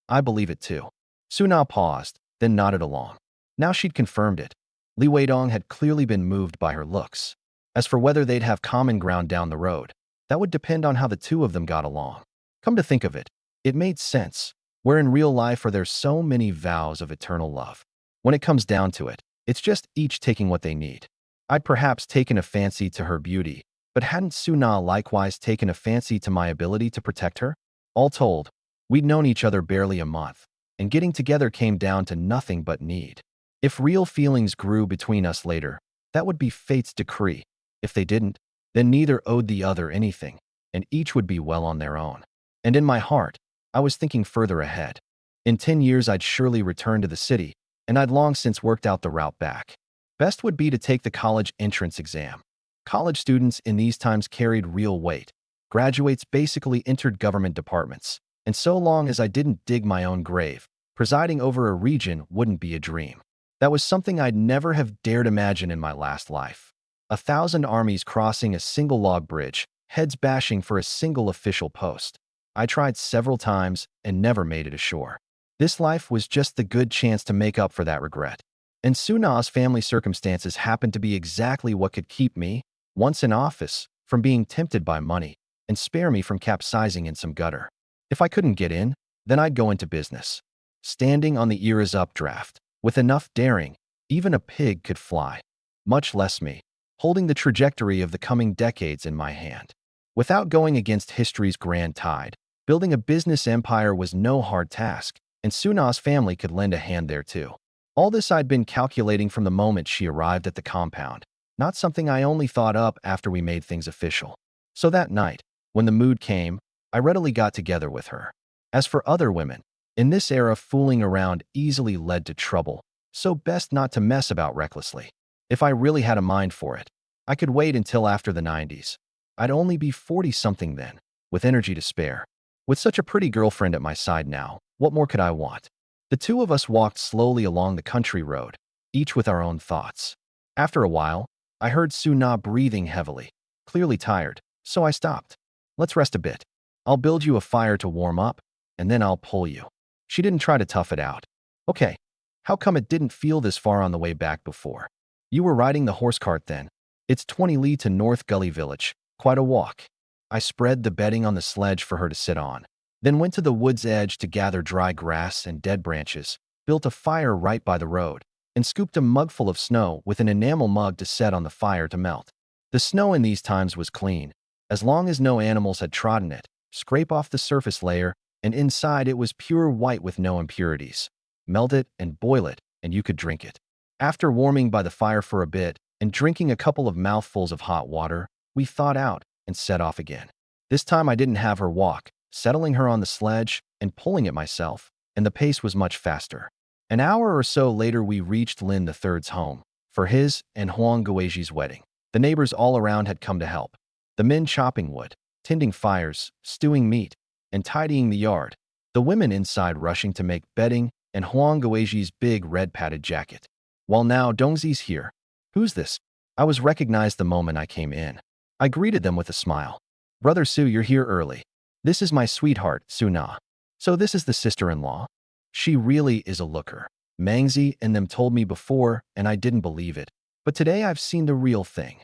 I believe it too. Suna paused, then nodded along. Now she'd confirmed it. Li Weidong had clearly been moved by her looks. As for whether they'd have common ground down the road, that would depend on how the two of them got along. Come to think of it, it made sense. Where in real life are there so many vows of eternal love? When it comes down to it, it's just each taking what they need. I'd perhaps taken a fancy to her beauty, but hadn't Suna likewise taken a fancy to my ability to protect her? All told, we'd known each other barely a month, and getting together came down to nothing but need. If real feelings grew between us later, that would be fate's decree. If they didn't, then neither owed the other anything, and each would be well on their own. And in my heart, I was thinking further ahead. In 10 years, I'd surely return to the city, and I'd long since worked out the route back. Best would be to take the college entrance exam. College students in these times carried real weight. Graduates basically entered government departments, and so long as I didn't dig my own grave, presiding over a region wouldn't be a dream. That was something I'd never have dared imagine in my last life. 1,000 armies crossing a single log bridge, heads bashing for a single official post. I tried several times and never made it ashore. This life was just the good chance to make up for that regret. And Suna's family circumstances happened to be exactly what could keep me, once in office, from being tempted by money, and spare me from capsizing in some gutter. If I couldn't get in, then I'd go into business. Standing on the era's updraft, with enough daring, even a pig could fly. Much less me, holding the trajectory of the coming decades in my hand. Without going against history's grand tide, building a business empire was no hard task, and Suna's family could lend a hand there too. All this I'd been calculating from the moment she arrived at the compound, not something I only thought up after we made things official. So that night, when the mood came, I readily got together with her. As for other women, in this era fooling around easily led to trouble, so best not to mess about recklessly. If I really had a mind for it, I could wait until after the 90s. I'd only be 40-something then, with energy to spare. With such a pretty girlfriend at my side now, what more could I want? The two of us walked slowly along the country road, each with our own thoughts. After a while, I heard Suna breathing heavily, clearly tired, so I stopped. Let's rest a bit. I'll build you a fire to warm up, and then I'll pull you. She didn't try to tough it out. Okay, how come it didn't feel this far on the way back before? You were riding the horse cart then. It's 20 li to North Gully Village, quite a walk. I spread the bedding on the sledge for her to sit on, then went to the wood's edge to gather dry grass and dead branches, built a fire right by the road, and scooped a mugful of snow with an enamel mug to set on the fire to melt. The snow in these times was clean, as long as no animals had trodden it. Scrape off the surface layer, and inside it was pure white with no impurities. Melt it and boil it, and you could drink it. After warming by the fire for a bit and drinking a couple of mouthfuls of hot water, we thawed out and set off again. This time I didn't have her walk, settling her on the sledge and pulling it myself, and the pace was much faster. An hour or so later we reached Lin III's home, for his and Huang Guizhi's wedding. The neighbors all around had come to help. The men chopping wood, tending fires, stewing meat, and tidying the yard. The women inside rushing to make bedding and Huang Guizhi's big red padded jacket. While now Dongzi's here. Who's this? I was recognized the moment I came in. I greeted them with a smile. Brother Su, you're here early. This is my sweetheart, Suna. So this is the sister-in-law? She really is a looker. Mangzi and them told me before, and I didn't believe it. But today I've seen the real thing.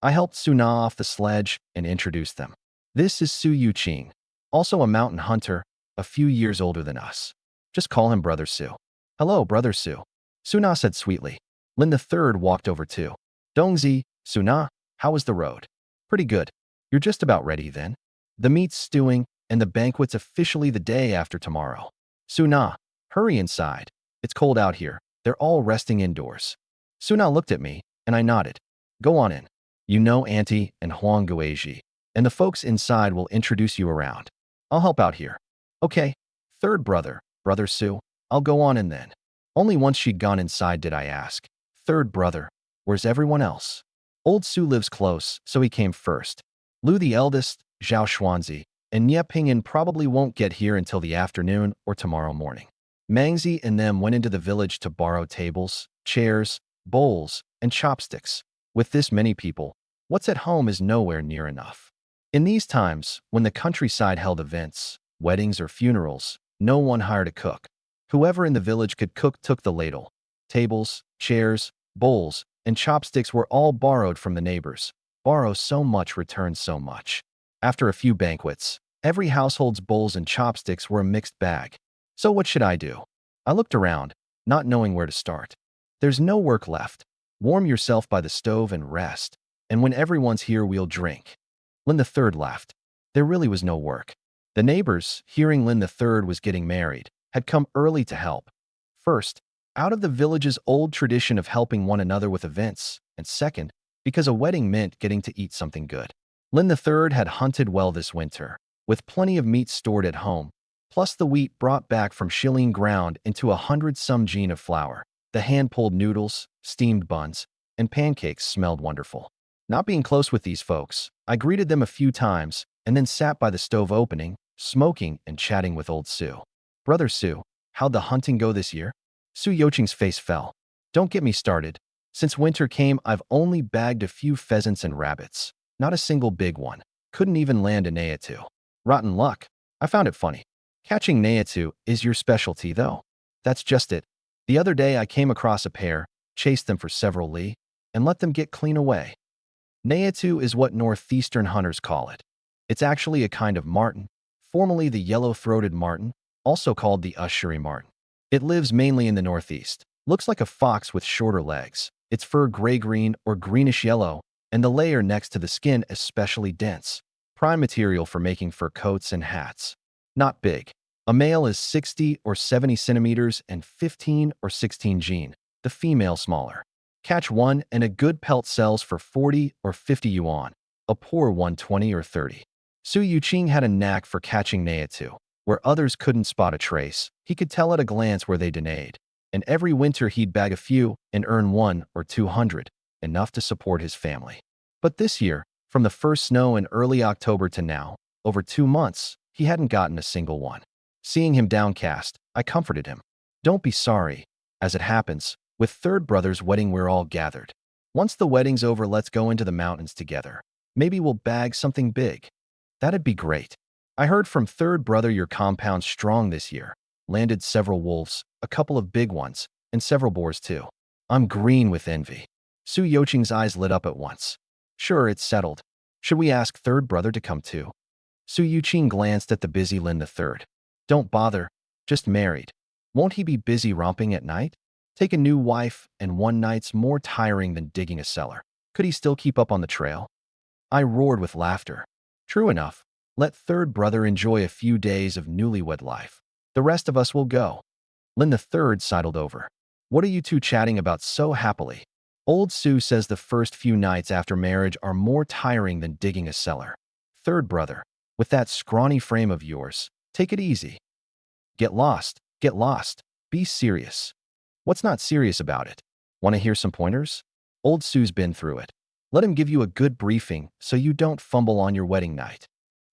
I helped Suna off the sledge and introduced them. This is Su Yuqing, also a mountain hunter, a few years older than us. Just call him Brother Su. Hello, Brother Su. Suna said sweetly. Lin the third walked over too. Dongzi, Suna, how was the road? Pretty good. You're just about ready then? The meat's stewing, and the banquet's officially the day after tomorrow. Suna, hurry inside. It's cold out here. They're all resting indoors. Suna looked at me, and I nodded. Go on in. You know Auntie and Huang Guizhi, and the folks inside will introduce you around. I'll help out here. Okay. Third brother, Brother Su, I'll go on in then. Only once she'd gone inside did I ask. Third brother, where's everyone else? Old Su lives close, so he came first. Lu the eldest, Zhao Xuanzi, and Nie Pingyan probably won't get here until the afternoon or tomorrow morning. Mangzi and them went into the village to borrow tables, chairs, bowls, and chopsticks. With this many people, what's at home is nowhere near enough. In these times, when the countryside held events, weddings or funerals, no one hired a cook. Whoever in the village could cook took the ladle. Tables, chairs, bowls, and chopsticks were all borrowed from the neighbors. Borrow so much, return so much. After a few banquets, every household's bowls and chopsticks were a mixed bag. So what should I do? I looked around, not knowing where to start. There's no work left. Warm yourself by the stove and rest. And when everyone's here, we'll drink. Lin the third laughed. There really was no work. The neighbors, hearing Lin the third was getting married, had come early to help. First, out of the village's old tradition of helping one another with events, and second, because a wedding meant getting to eat something good. Lin the third had hunted well this winter, with plenty of meat stored at home, plus the wheat brought back from Shilin ground into 100-some gene of flour. The hand-pulled noodles, steamed buns, and pancakes smelled wonderful. Not being close with these folks, I greeted them a few times and then sat by the stove opening, smoking and chatting with old Su. Brother Su, how'd the hunting go this year? Su Yuqing's face fell. Don't get me started. Since winter came, I've only bagged a few pheasants and rabbits. Not a single big one. Couldn't even land a Naitu. Rotten luck. I found it funny. Catching Naitu is your specialty, though. That's just it. The other day I came across a pair, chased them for several li, and let them get clean away. Naitu is what northeastern hunters call it. It's actually a kind of marten, formerly the yellow-throated marten, also called the Usheri marten. It lives mainly in the northeast. Looks like a fox with shorter legs. Its fur gray-green or greenish-yellow, and the layer next to the skin especially dense. Prime material for making fur coats and hats. Not big. A male is 60 or 70 centimeters and 15 or 16 gene, the female smaller. Catch one and a good pelt sells for 40 or 50 yuan, a poor one 20 or 30. Su Yuqing had a knack for catching Naitu. Where others couldn't spot a trace, he could tell at a glance where they denayed. And every winter he'd bag a few and earn 100 or 200, enough to support his family. But this year, from the first snow in early October to now, over 2 months, he hadn't gotten a single one. Seeing him downcast, I comforted him. Don't be sorry. As it happens, with third brother's wedding we're all gathered. Once the wedding's over, let's go into the mountains together. Maybe we'll bag something big. That'd be great. I heard from third brother your compound's strong this year. Landed several wolves, a couple of big ones, and several boars too. I'm green with envy. Su Yuqing's eyes lit up at once. Sure, it's settled. Should we ask third brother to come too? Su Yuqing glanced at the busy Lin the third. Don't bother. Just married. Won't he be busy romping at night? Take a new wife, and one night's more tiring than digging a cellar. Could he still keep up on the trail? I roared with laughter. True enough. Let third brother enjoy a few days of newlywed life. The rest of us will go. Lin the third sidled over. What are you two chatting about so happily? Old Su says the first few nights after marriage are more tiring than digging a cellar. Third brother, with that scrawny frame of yours, take it easy. Get lost. Get lost. Be serious. What's not serious about it? Want to hear some pointers? Old Su's been through it. Let him give you a good briefing so you don't fumble on your wedding night.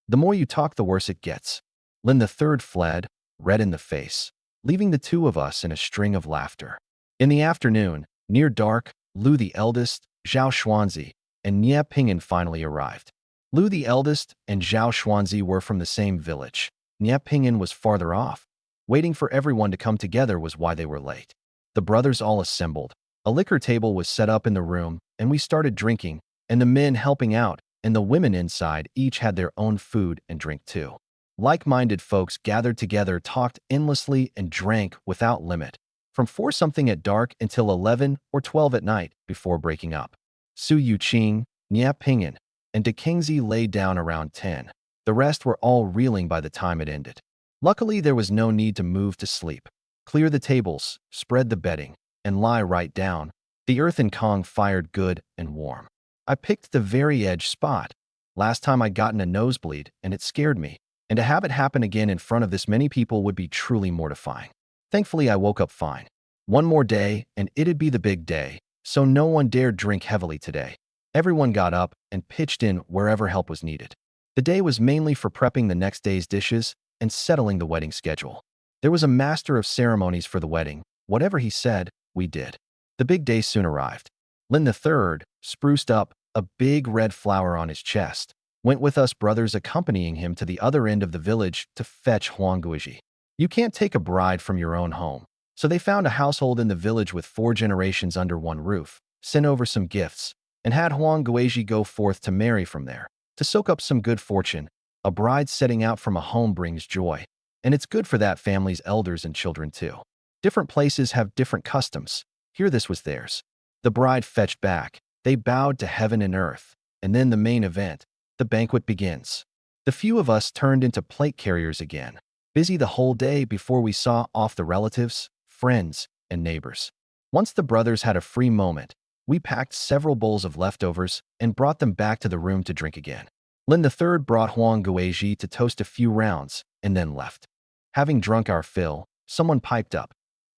The more you talk, the worse it gets. Lin the third fled, red in the face, leaving the two of us in a string of laughter. In the afternoon, near dark, Lu the eldest, Zhao Xuanzi, and Nie Pingyan finally arrived. Lu the eldest and Zhao Xuanzi were from the same village. Nie Pingyan was farther off. Waiting for everyone to come together was why they were late. The brothers all assembled, A liquor table was set up in the room, and we started drinking, and the men helping out, and the women inside each had their own food and drink too. Like-minded folks gathered together, talked endlessly, and drank without limit, from 4 something at dark until 11 or 12 at night before breaking up. Su Yuqing, Nia Ping'an, and De Kingzi lay down around 10. The rest were all reeling by the time it ended. Luckily, there was no need to move to sleep. Clear the tables, spread the bedding, and lie right down. The earthen Kong fired good and warm. I picked the very edge spot. Last time I'd gotten a nosebleed, and it scared me. And to have it happen again in front of this many people would be truly mortifying. Thankfully, I woke up fine. One more day, and it'd be the big day, so no one dared drink heavily today. Everyone got up and pitched in wherever help was needed. The day was mainly for prepping the next day's dishes and settling the wedding schedule. There was a master of ceremonies for the wedding. Whatever he said, we did. The big day soon arrived. Lin III, spruced up, a big red flower on his chest, went with us brothers accompanying him to the other end of the village to fetch Huang Guizhi. You can't take a bride from your own home, so they found a household in the village with 4 generations under one roof, sent over some gifts, and had Huang Guizhi go forth to marry from there. To soak up some good fortune, a bride setting out from a home brings joy, and it's good for that family's elders and children too. Different places have different customs. Here this was theirs. The bride fetched back. They bowed to heaven and earth, and then the main event, the banquet begins. The few of us turned into plate carriers again, busy the whole day before we saw off the relatives, friends, and neighbors. Once the brothers had a free moment, we packed several bowls of leftovers and brought them back to the room to drink again. Lin III brought Huang Guizhi to toast a few rounds and then left. Having drunk our fill, someone piped up.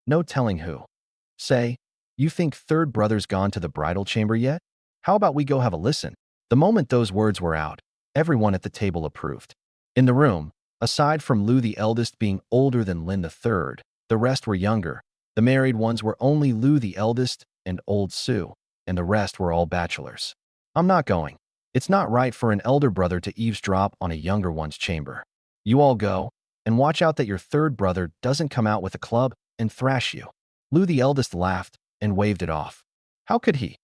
No telling who. Say, you think third brother's gone to the bridal chamber yet? How about we go have a listen? The moment those words were out, everyone at the table approved. In the room, aside from Lu the eldest being older than Lin III, the rest were younger. The married ones were only Lu the eldest and old Su, and the rest were all bachelors. I'm not going. It's not right for an elder brother to eavesdrop on a younger one's chamber. You all go, and watch out that your third brother doesn't come out with a club and thrash you. Lu the eldest laughed and waved it off. How could he?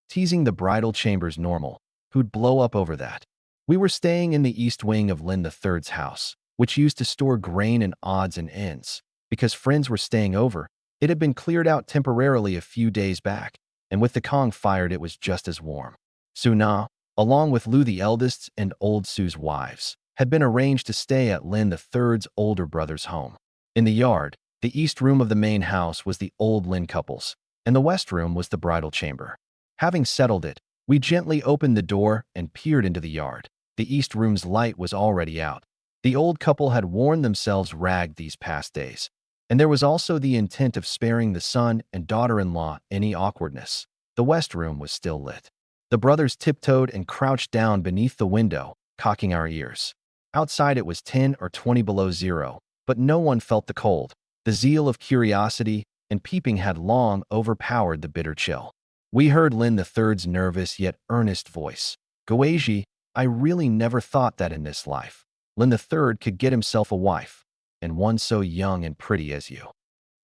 Teasing the bridal chamber's normal. Who'd blow up over that? We were staying in the east wing of Lin III's house, which used to store grain and odds and ends. Because friends were staying over, it had been cleared out temporarily a few days back, and with the Kong fired it was just as warm. Su Na, along with Lu the eldest's and old Su's wives, had been arranged to stay at Lin III's older brother's home. In the yard, the east room of the main house was the old Lin couple's, and the west room was the bridal chamber. Having settled it, we gently opened the door and peered into the yard. The east room's light was already out. The old couple had worn themselves ragged these past days, and there was also the intent of sparing the son and daughter-in-law any awkwardness. The west room was still lit. The brothers tiptoed and crouched down beneath the window, cocking our ears. Outside it was 10 or 20 below zero, but no one felt the cold. The zeal of curiosity and peeping had long overpowered the bitter chill. We heard Lin III's nervous yet earnest voice. Guizhi, I really never thought that in this life, Lin III could get himself a wife, and one so young and pretty as you.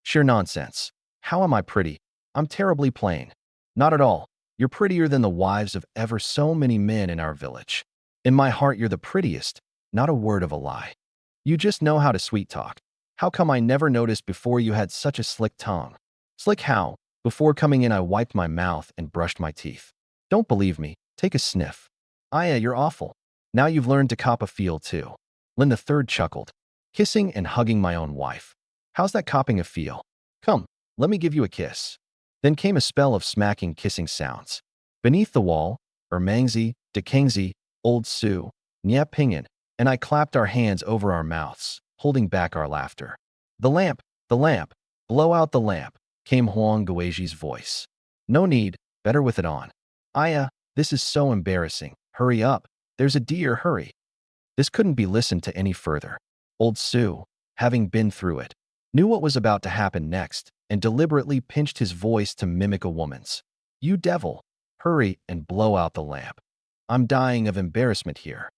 Sheer nonsense. How am I pretty? I'm terribly plain. Not at all. You're prettier than the wives of ever so many men in our village. In my heart, you're the prettiest, not a word of a lie. You just know how to sweet talk. How come I never noticed before you had such a slick tongue? Slick how? Before coming in, I wiped my mouth and brushed my teeth. Don't believe me? Take a sniff. Aya, you're awful. Now you've learned to cop a feel too. Lin III chuckled, kissing and hugging my own wife. How's that copping a feel? Come, let me give you a kiss. Then came a spell of smacking kissing sounds. Beneath the wall, Mangzi, De Kingzi, old Su, Nia Ping'an, and I clapped our hands over our mouths, holding back our laughter. The lamp, blow out the lamp, came Huang Guizhi's voice. No need, better with it on. Aya, this is so embarrassing. Hurry up, there's a deer, hurry. This couldn't be listened to any further. Old Su, having been through it, knew what was about to happen next and deliberately pinched his voice to mimic a woman's. You devil, hurry and blow out the lamp. I'm dying of embarrassment here.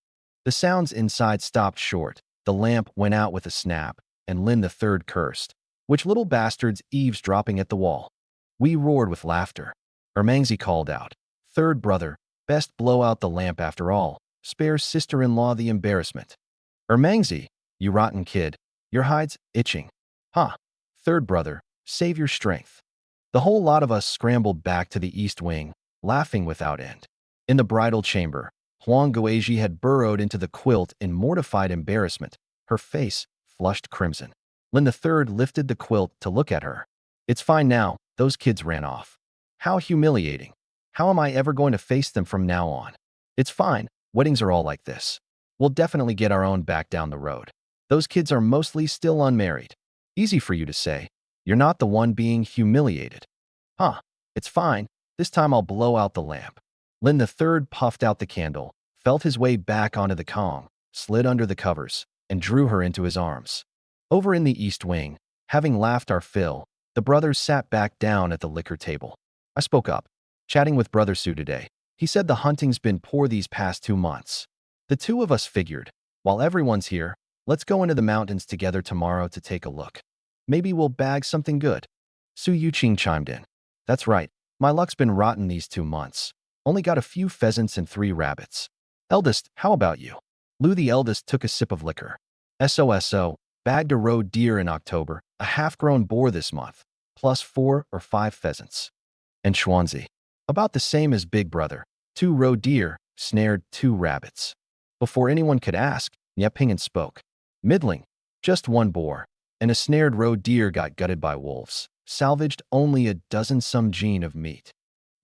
The sounds inside stopped short. The lamp went out with a snap, and Lin III cursed. Which little bastards eavesdropping at the wall? We roared with laughter. Ermangzi called out, "Third brother, best blow out the lamp after all. Spare sister-in-law the embarrassment." "Ermangzi, you rotten kid, your hide's itching." "Huh. Third brother, save your strength." The whole lot of us scrambled back to the east wing, laughing without end. In the bridal chamber, Huang Guizhi had burrowed into the quilt in mortified embarrassment, her face flushed crimson. Lin III lifted the quilt to look at her. "It's fine now, those kids ran off." "How humiliating. How am I ever going to face them from now on?" "It's fine, weddings are all like this. We'll definitely get our own back down the road. Those kids are mostly still unmarried." "Easy for you to say. You're not the one being humiliated." "Huh, it's fine. This time I'll blow out the lamp." Lin III puffed out the candle, felt his way back onto the Kong, slid under the covers, and drew her into his arms. Over in the east wing, having laughed our fill, the brothers sat back down at the liquor table. I spoke up, chatting with Brother Su today. He said the hunting's been poor these past 2 months. The two of us figured, while everyone's here, let's go into the mountains together tomorrow to take a look. Maybe we'll bag something good. Su Yuqing chimed in. "That's right. My luck's been rotten these 2 months. Only got a few pheasants and 3 rabbits." "Eldest, how about you?" Lu the eldest took a sip of liquor. "SOSO, bagged a roe deer in October, a half-grown boar this month, plus 4 or 5 pheasants." And Xuanzi, "About the same as Big Brother. 2 roe deer, snared 2 rabbits." Before anyone could ask, Nyepingen spoke. "Middling, just 1 boar, and a snared roe deer got gutted by wolves. Salvaged only a dozen some gene of meat."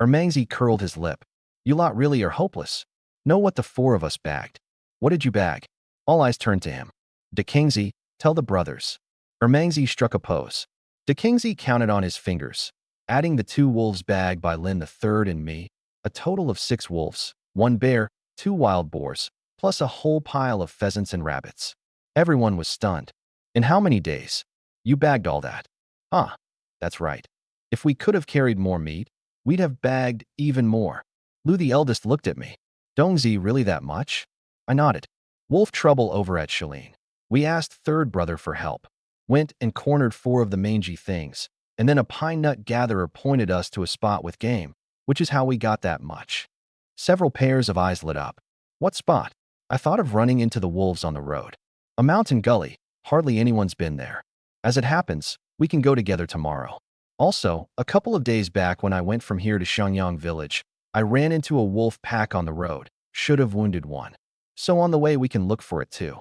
Ermangzi curled his lip. "You lot really are hopeless. Know what the 4 of us bagged." "What did you bag?" All eyes turned to him. "De Kingsley, tell the brothers." Ermangzi struck a pose. De Kingsley counted on his fingers, adding the 2 wolves bagged by Lin III and me, a total of 6 wolves, 1 bear, 2 wild boars, plus a whole pile of pheasants and rabbits. Everyone was stunned. "In how many days? You bagged all that?" "Huh, that's right. If we could have carried more meat, we'd have bagged even more." Lu the eldest looked at me. "Dongzi, really that much?" I nodded. "Wolf trouble over at Shalin. We asked third brother for help. Went and cornered 4 of the mangy things, and then a pine nut gatherer pointed us to a spot with game, which is how we got that much." Several pairs of eyes lit up. "What spot?" I thought of running into the wolves on the road. "A mountain gully. Hardly anyone's been there. As it happens, we can go together tomorrow." Also, a couple of days back when I went from here to Shangyang village, I ran into a wolf pack on the road. Should have wounded one. So on the way we can look for it too.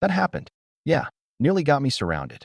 That happened. Yeah, nearly got me surrounded.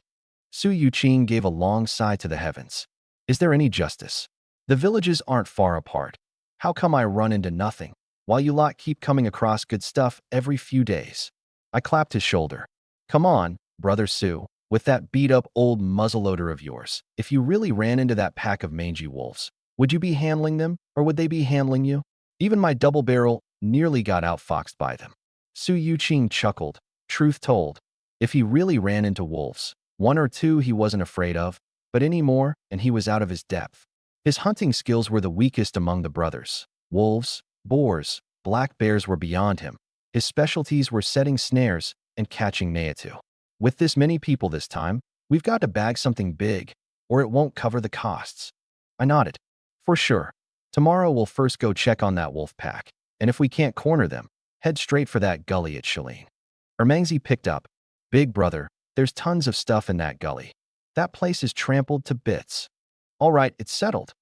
Su Yuqing gave a long sigh to the heavens. "Is there any justice? The villages aren't far apart. How come I run into nothing, while you lot keep coming across good stuff every few days?" I clapped his shoulder. "Come on, Brother Su, with that beat-up old muzzleloader of yours. If you really ran into that pack of mangy wolves, would you be handling them, or would they be handling you?" Even my double barrel nearly got outfoxed by them. Su Yuqing chuckled. Truth told, if he really ran into wolves, 1 or 2 he wasn't afraid of, but any more, and he was out of his depth. His hunting skills were the weakest among the brothers. Wolves, boars, black bears were beyond him. His specialties were setting snares and catching Naitu. "With this many people this time, we've got to bag something big, or it won't cover the costs." I nodded. "For sure. Tomorrow we'll first go check on that wolf pack, and if we can't corner them, head straight for that gully at Shalin." Ermangzi picked up. "Big brother, there's tons of stuff in that gully. That place is trampled to bits." "All right, it's settled."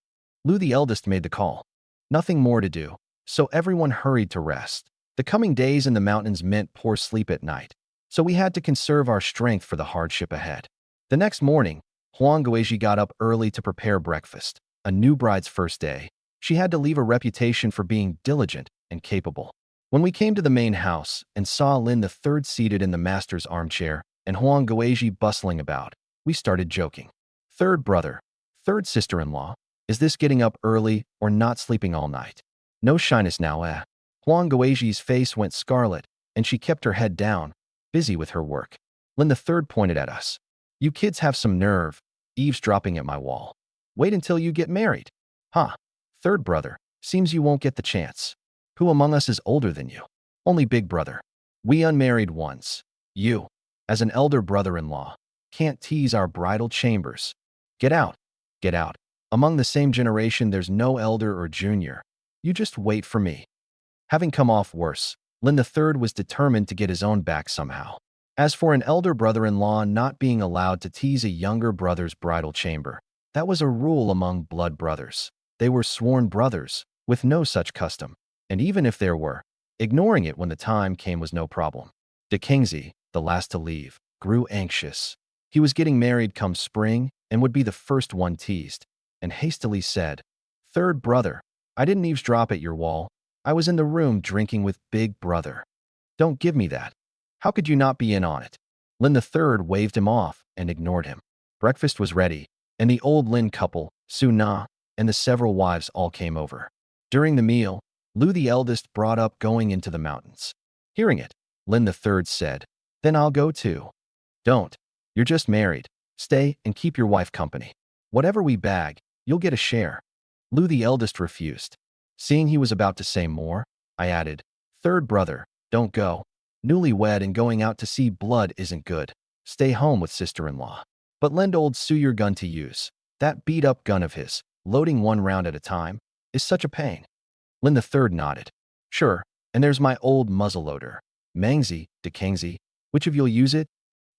Lu the eldest made the call. Nothing more to do, so everyone hurried to rest. The coming days in the mountains meant poor sleep at night, so we had to conserve our strength for the hardship ahead. The next morning, Huang Guizhi got up early to prepare breakfast. A new bride's first day, she had to leave a reputation for being diligent and capable. When we came to the main house and saw Lin III seated in the master's armchair and Huang Guizhi bustling about, we started joking. "Third brother, third sister-in-law, is this getting up early or not sleeping all night? No shyness now, eh?" Huang Guizhi's face went scarlet, and she kept her head down, busy with her work. Lin III pointed at us. "You kids have some nerve, eavesdropping at my wall. Wait until you get married." "Huh. Third brother, seems you won't get the chance. Who among us is older than you?" "Only Big Brother. We unmarried ones. You, as an elder brother-in-law, can't tease our bridal chambers. Get out. Get out." Among the same generation, there's no elder or junior. You just wait for me. Having come off worse, Lin III was determined to get his own back somehow. As for an elder brother-in-law not being allowed to tease a younger brother's bridal chamber, that was a rule among blood brothers. They were sworn brothers, with no such custom, and even if there were, ignoring it when the time came was no problem. De Kingsley, the last to leave, grew anxious. He was getting married come spring and would be the first one teased, and hastily said, "Third brother, I didn't eavesdrop at your wall. I was in the room drinking with Big Brother. Don't give me that. How could you not be in on it?" Lin III waved him off and ignored him. Breakfast was ready, and the old Lin couple, Su Na, and the several wives all came over. During the meal, Lu the eldest brought up going into the mountains. Hearing it, Lin III said, "Then I'll go too." "Don't. You're just married. Stay and keep your wife company. Whatever we bag, you'll get a share." Lu the eldest refused. Seeing he was about to say more, I added, "Third brother, don't go. Newlywed and going out to see blood isn't good. Stay home with sister-in-law. But lend old Su your gun to use. That beat-up gun of his, loading one round at a time, is such a pain." Lin III nodded. "Sure, and there's my old muzzleloader. Mangzi, De Kingsley, which of you'll use it?"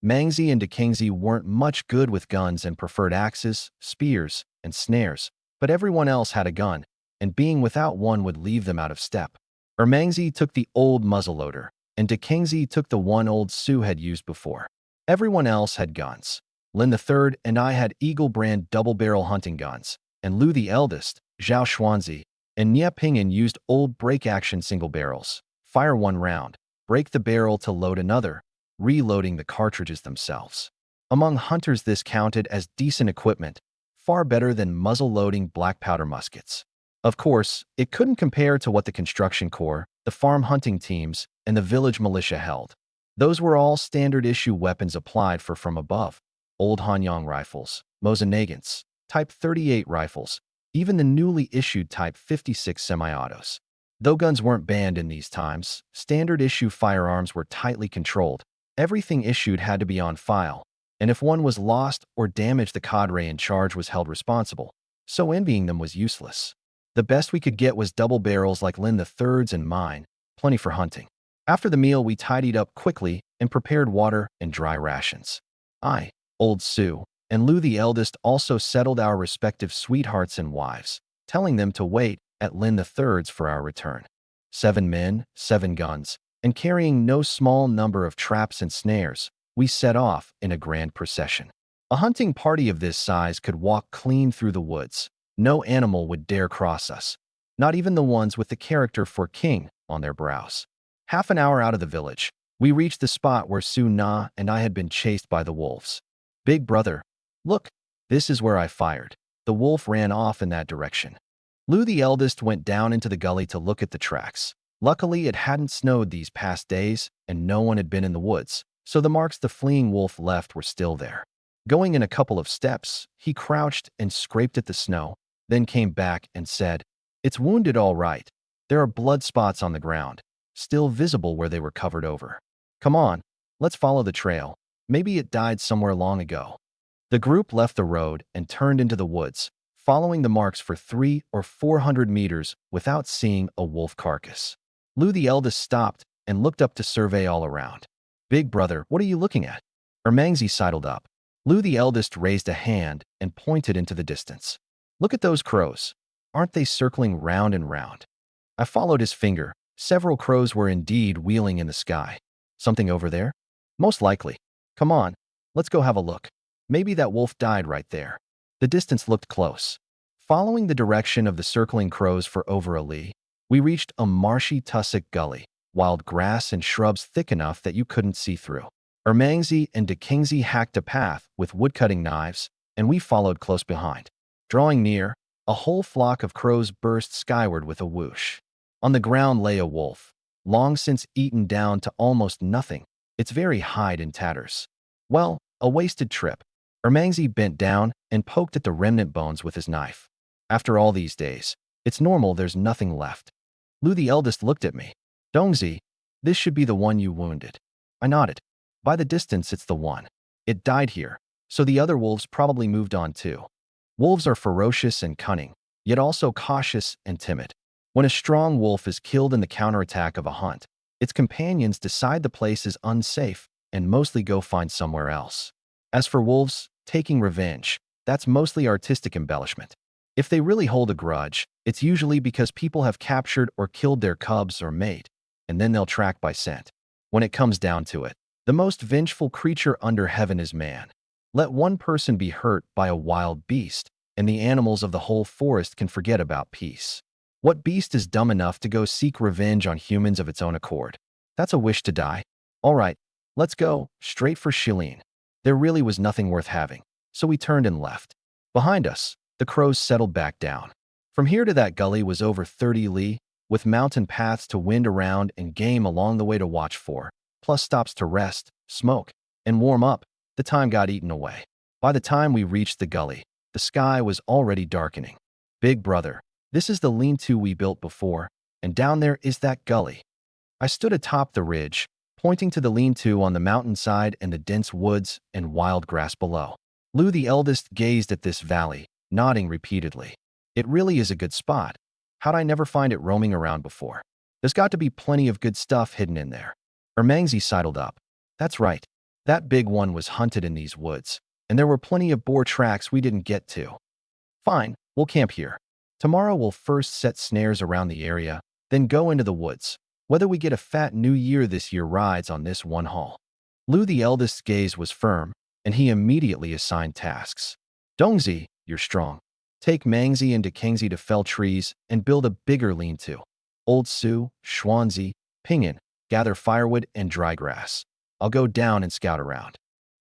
Mangzi and De Kingsley weren't much good with guns and preferred axes, spears, and snares, but everyone else had a gun, and being without one would leave them out of step. Mangzi took the old muzzleloader, and De Kingsley took the one old Su had used before. Everyone else had guns. Lin III and I had Eagle brand double-barrel hunting guns, and Lu the eldest, Zhao Xuanzi, and Nie Pinyin used old break-action single barrels. Fire one round, break the barrel to load another, reloading the cartridges themselves. Among hunters this counted as decent equipment, far better than muzzle-loading black powder muskets. Of course, it couldn't compare to what the construction corps, the farm hunting teams, and the village militia held. Those were all standard-issue weapons applied for from above. Old Hanyang rifles, Mosinagants, Type 38 rifles, even the newly issued Type 56 semi-autos. Though guns weren't banned in these times, standard-issue firearms were tightly controlled. Everything issued had to be on file, and if one was lost or damaged, the cadre in charge was held responsible, so envying them was useless. The best we could get was double barrels like Lin III's and mine, plenty for hunting. After the meal, we tidied up quickly and prepared water and dry rations. I, old Su, and Lu the eldest also settled our respective sweethearts and wives, telling them to wait at Lin III's for our return. 7 men, 7 guns, and carrying no small number of traps and snares, we set off in a grand procession. A hunting party of this size could walk clean through the woods. No animal would dare cross us, not even the ones with the character for king on their brows. Half an hour out of the village, we reached the spot where Su Na and I had been chased by the wolves. "Big brother, look, this is where I fired." The wolf ran off in that direction. Lu the eldest went down into the gully to look at the tracks. Luckily, it hadn't snowed these past days, and no one had been in the woods, so the marks the fleeing wolf left were still there. Going in a couple of steps, he crouched and scraped at the snow, then came back and said, "It's wounded all right. There are blood spots on the ground, still visible where they were covered over. Come on, let's follow the trail. Maybe it died somewhere long ago." The group left the road and turned into the woods, following the marks for 300 or 400 meters without seeing a wolf carcass. Lu the eldest stopped and looked up to survey all around. "Big brother, what are you looking at?" Mangzi sidled up. Lu the eldest raised a hand and pointed into the distance. "Look at those crows. Aren't they circling round and round?" I followed his finger. Several crows were indeed wheeling in the sky. "Something over there?" "Most likely. Come on, let's go have a look. Maybe that wolf died right there." The distance looked close. Following the direction of the circling crows for over a li, we reached a marshy tussock gully, wild grass and shrubs thick enough that you couldn't see through. Mangzi and De Kingsley hacked a path with wood-cutting knives, and we followed close behind. Drawing near, a whole flock of crows burst skyward with a whoosh. On the ground lay a wolf, long since eaten down to almost nothing, its very hide in tatters. Well, a wasted trip. Mangzi bent down and poked at the remnant bones with his knife. "After all these days, it's normal there's nothing left." Lu the eldest looked at me. "Dongzi, this should be the one you wounded." I nodded. "By the distance, it's the one. It died here, so the other wolves probably moved on too." Wolves are ferocious and cunning, yet also cautious and timid. When a strong wolf is killed in the counterattack of a hunt, its companions decide the place is unsafe and mostly go find somewhere else. As for wolves, taking revenge, that's mostly artistic embellishment. If they really hold a grudge, it's usually because people have captured or killed their cubs or mate, and then they'll track by scent. When it comes down to it, the most vengeful creature under heaven is man. Let one person be hurt by a wild beast, and the animals of the whole forest can forget about peace. What beast is dumb enough to go seek revenge on humans of its own accord? That's a wish to die. All right, let's go, straight for Shilin. There really was nothing worth having, so we turned and left. Behind us, the crows settled back down. From here to that gully was over 30 li, with mountain paths to wind around and game along the way to watch for, plus stops to rest, smoke, and warm up. The time got eaten away. By the time we reached the gully, the sky was already darkening. Big brother, this is the lean-to we built before, and down there is that gully. I stood atop the ridge, pointing to the lean-to on the mountainside and the dense woods and wild grass below. Lou the eldest gazed at this valley, nodding repeatedly. It really is a good spot. How'd I never find it roaming around before? There's got to be plenty of good stuff hidden in there. Ermangzi sidled up. That's right. That big one was hunted in these woods, and there were plenty of boar tracks we didn't get to. Fine, we'll camp here. Tomorrow we'll first set snares around the area, then go into the woods. Whether we get a fat New Year this year rides on this one haul. Lou the eldest's gaze was firm, and he immediately assigned tasks. Dongzi, you're strong. Take Mangzi and Dekengzi to fell trees and build a bigger lean-to. Old Su, Schwanzi, Pingin, gather firewood and dry grass. I'll go down and scout around.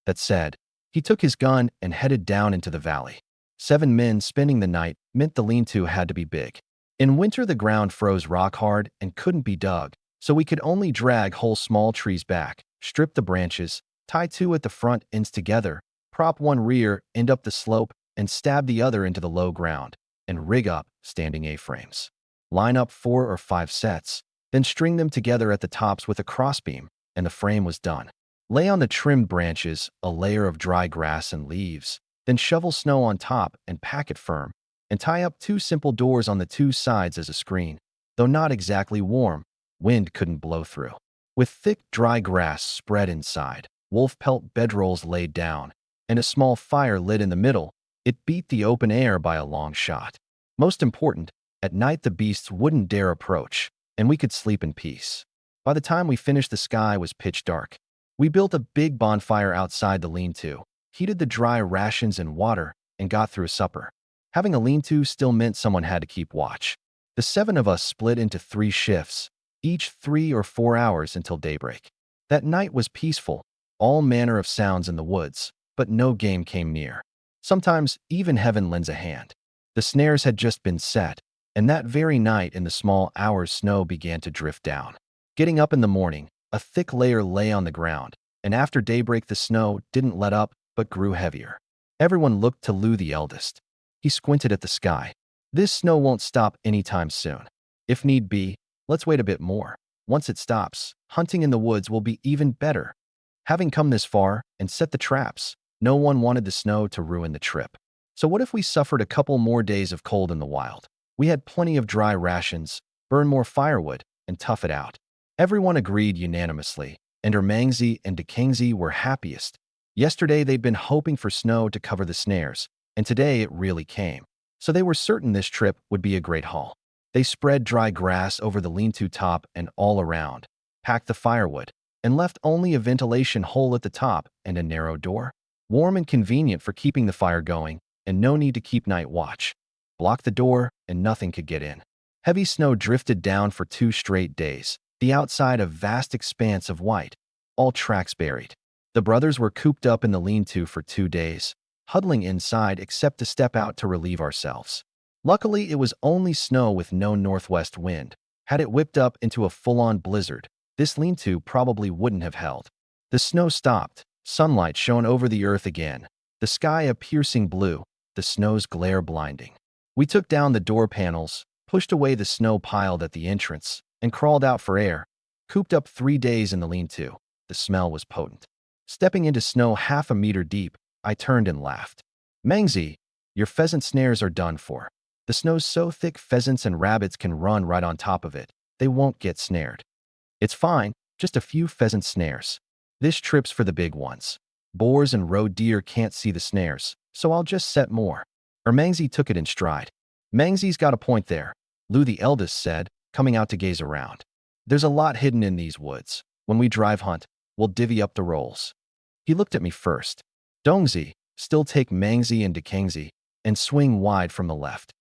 That said, he took his gun and headed down into the valley. 7 men spending the night meant the lean-to had to be big. In winter, the ground froze rock hard and couldn't be dug, so we could only drag whole small trees back, strip the branches, tie 2 at the front ends together, prop one rear end up the slope, and stab the other into the low ground, and rig up standing A-frames. Line up 4 or 5 sets, then string them together at the tops with a crossbeam, and the frame was done. Lay on the trimmed branches a layer of dry grass and leaves, then shovel snow on top and pack it firm, and tie up 2 simple doors on the 2 sides as a screen. Though not exactly warm, wind couldn't blow through. With thick, dry grass spread inside, wolf pelt bedrolls laid down, and a small fire lit in the middle, it beat the open air by a long shot. Most important, at night the beasts wouldn't dare approach, and we could sleep in peace. By the time we finished, the sky was pitch dark. We built a big bonfire outside the lean-to, heated the dry rations and water, and got through supper. Having a lean-to still meant someone had to keep watch. The 7 of us split into 3 shifts, each 3 or 4 hours until daybreak. That night was peaceful, all manner of sounds in the woods, but no game came near. Sometimes even heaven lends a hand. The snares had just been set, and that very night in the small hours snow began to drift down. Getting up in the morning, a thick layer lay on the ground, and after daybreak the snow didn't let up but grew heavier. Everyone looked to Lou the eldest. He squinted at the sky. This snow won't stop anytime soon. If need be, let's wait a bit more. Once it stops, hunting in the woods will be even better. Having come this far and set the traps, no one wanted the snow to ruin the trip. So what if we suffered a couple more days of cold in the wild? We had plenty of dry rations, burn more firewood, and tough it out. Everyone agreed unanimously, and Ermangzi and Dekengzi were happiest. Yesterday they'd been hoping for snow to cover the snares, and today it really came. So they were certain this trip would be a great haul. They spread dry grass over the lean-to top and all around, packed the firewood, and left only a ventilation hole at the top and a narrow door. Warm and convenient for keeping the fire going, and no need to keep night watch. Block the door, and nothing could get in. Heavy snow drifted down for 2 straight days, the outside a vast expanse of white, all tracks buried. The brothers were cooped up in the lean-to for 2 days, huddling inside except to step out to relieve ourselves. Luckily, it was only snow with no northwest wind. Had it whipped up into a full-on blizzard, this lean-to probably wouldn't have held. The snow stopped. Sunlight shone over the earth again, the sky a piercing blue, the snow's glare blinding. We took down the door panels, pushed away the snow piled at the entrance, and crawled out for air. Cooped up 3 days in the lean-to, the smell was potent. Stepping into snow half a meter deep, I turned and laughed. Mangzi, Your pheasant snares are done for. The snow's so thick pheasants and rabbits can run right on top of it. They won't get snared. It's fine, just a few pheasant snares. This trip's for the big ones. Boars and roe deer can't see the snares, so I'll just set more. Mangzi took it in stride. Mangzi's got a point there, Lu the eldest said, coming out to gaze around. There's a lot hidden in these woods. When we drive hunt, we'll divvy up the roles. He looked at me first. Dongzi, still take Mangzi and Dekangzi, and swing wide from the left.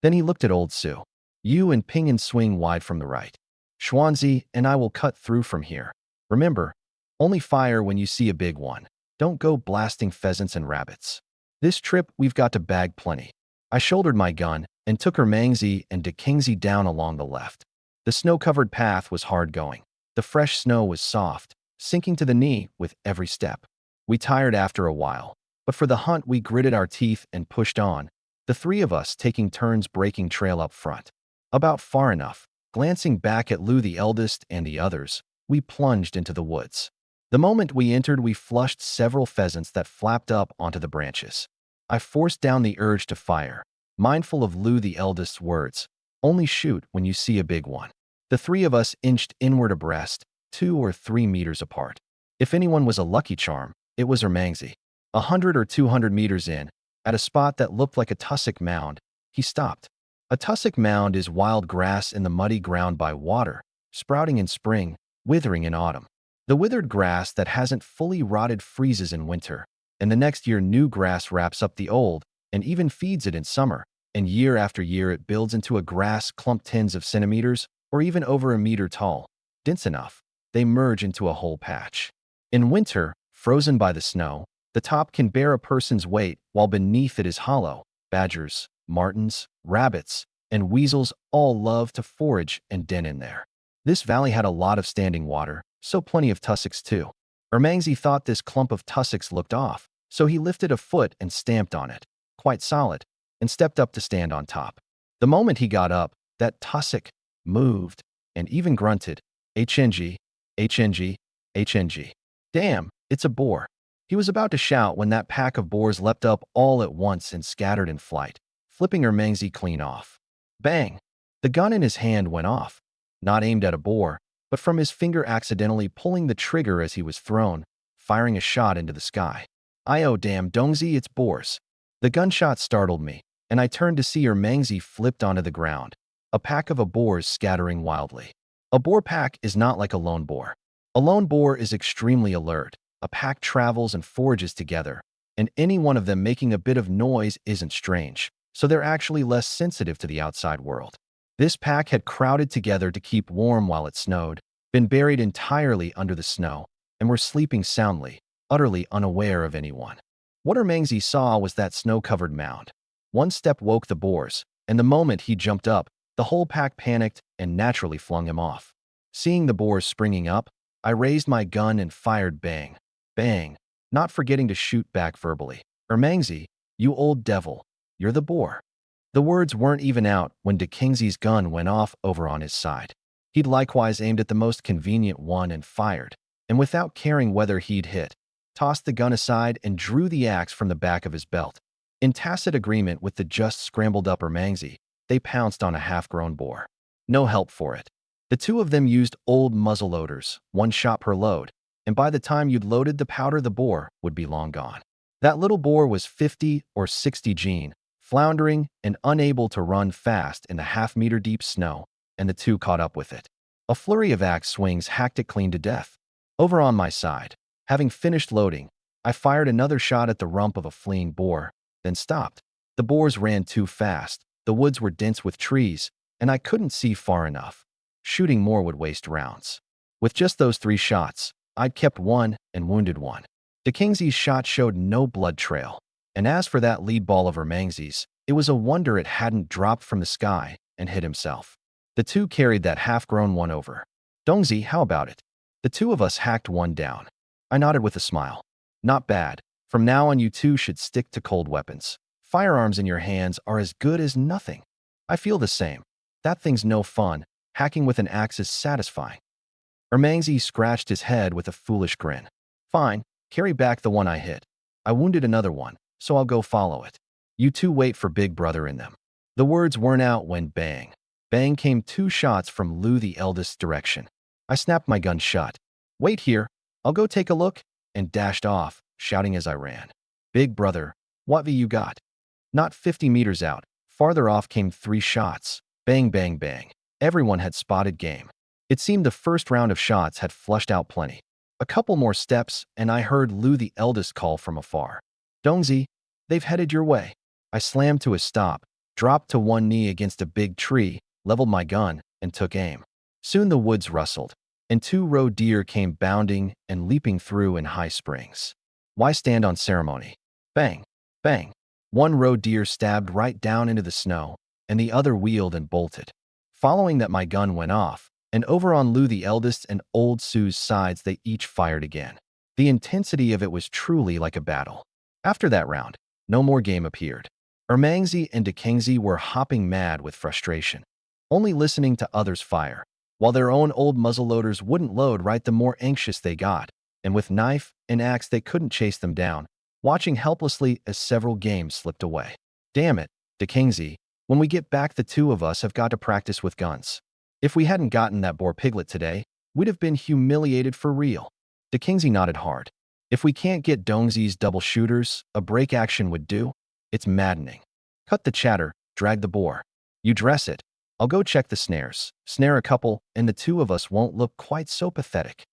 Then he looked at old Su. You and Ping and swing wide from the right. Xuanzi and I will cut through from here. Remember, only fire when you see a big one. Don't go blasting pheasants and rabbits. This trip, we've got to bag plenty. I shouldered my gun and took her Mangzi and Dekangzi down along the left. The snow-covered path was hard going. The fresh snow was soft, sinking to the knee with every step. We tired after a while, but for the hunt we gritted our teeth and pushed on, the three of us taking turns breaking trail up front. About far enough, glancing back at Lu the eldest and the others, we plunged into the woods. The moment we entered, we flushed several pheasants that flapped up onto the branches. I forced down the urge to fire, mindful of Lu the eldest's words, only shoot when you see a big one. The three of us inched inward abreast, 2 or 3 meters apart. If anyone was a lucky charm, it was Mangzi. 100 or 200 meters in, at a spot that looked like a tussock mound, he stopped. A tussock mound is wild grass in the muddy ground by water, sprouting in spring, withering in autumn. The withered grass that hasn't fully rotted freezes in winter, and the next year new grass wraps up the old and even feeds it in summer, and year after year it builds into a grass clump tens of centimeters or even over a meter tall. Dense enough, they merge into a whole patch. In winter, frozen by the snow, the top can bear a person's weight while beneath it is hollow. Badgers, martens, rabbits, and weasels all love to forage and den in there. This valley had a lot of standing water, so plenty of tussocks too. Mangzi thought this clump of tussocks looked off, so he lifted a foot and stamped on it, quite solid, and stepped up to stand on top. The moment he got up, that tussock moved and even grunted, HNG, HNG, HNG. Damn, it's a boar. He was about to shout when that pack of boars leapt up all at once and scattered in flight, flipping Mangzi clean off. Bang! The gun in his hand went off, not aimed at a boar, but from his finger accidentally pulling the trigger as he was thrown, firing a shot into the sky. Oh damn Dongzi, it's boars. The gunshot startled me, and I turned to see Mangzi flipped onto the ground, a pack of boars scattering wildly. A boar pack is not like a lone boar. A lone boar is extremely alert. A pack travels and forages together, and any one of them making a bit of noise isn't strange, so they're actually less sensitive to the outside world. This pack had crowded together to keep warm while it snowed, been buried entirely under the snow, and were sleeping soundly, utterly unaware of anyone. What Mangzi saw was that snow-covered mound. One step woke the boars, and the moment he jumped up, the whole pack panicked and naturally flung him off. Seeing the boars springing up, I raised my gun and fired bang, bang, not forgetting to shoot back verbally. Mangzi, you old devil, you're the boar. The words weren't even out when Dekangzi's gun went off over on his side. He'd likewise aimed at the most convenient one and fired, and without caring whether he'd hit, tossed the gun aside and drew the axe from the back of his belt. In tacit agreement with the just scrambled up Mangzi, they pounced on a half-grown boar. No help for it. The two of them used old muzzleloaders, 1 shot per load, and by the time you'd loaded the powder, the boar would be long gone. That little boar was 50 or 60 gene, floundering and unable to run fast in the half-meter deep snow, and the two caught up with it. A flurry of axe swings hacked it clean to death. Over on my side, having finished loading, I fired another shot at the rump of a fleeing boar, then stopped. The boars ran too fast, the woods were dense with trees, and I couldn't see far enough. Shooting more would waste rounds. With just those 3 shots, I'd kept one and wounded one. Dekangzi's shot showed no blood trail, and as for that lead ball of Mangzi's, it was a wonder it hadn't dropped from the sky and hit himself. The two carried that half-grown one over. Dongzi, how about it? The two of us hacked one down. I nodded with a smile. Not bad. From now on you two should stick to cold weapons. Firearms in your hands are as good as nothing. I feel the same. That thing's no fun. Hacking with an axe is satisfying. Mangzi scratched his head with a foolish grin. Fine, carry back the one I hit. I wounded another one, so I'll go follow it. You two wait for Big Brother in them." The words weren't out when bang. Bang came 2 shots from Lou the eldest's direction. I snapped my gun shut. "Wait here, I'll go take a look," and dashed off, shouting as I ran. "Big Brother, what have you got?" Not 50 meters out, farther off came 3 shots. Bang, bang, bang. Everyone had spotted game. It seemed the first round of shots had flushed out plenty. A couple more steps, and I heard Lou the eldest call from afar. "Dongzi, they've headed your way." I slammed to a stop, dropped to one knee against a big tree, leveled my gun, and took aim. Soon the woods rustled, and 2 roe deer came bounding and leaping through in high springs. Why stand on ceremony? Bang, bang. One roe deer stabbed right down into the snow, and the other wheeled and bolted. Following that, my gun went off, and over on Lou the eldest and Old Sue's sides they each fired again. The intensity of it was truly like a battle. After that round, no more game appeared. Ermangzi and Dekengzi were hopping mad with frustration, only listening to others fire, while their own old muzzleloaders wouldn't load right the more anxious they got, and with knife and axe they couldn't chase them down, watching helplessly as several games slipped away. "Damn it, Dekengzi, when we get back the 2 of us have got to practice with guns. If we hadn't gotten that boar piglet today, we'd have been humiliated for real." Dekengzi nodded hard. "If we can't get Dongzi's double shooters, a break action would do. It's maddening. Cut the chatter, drag the boar. You dress it. I'll go check the snares, snare a couple, and the 2 of us won't look quite so pathetic."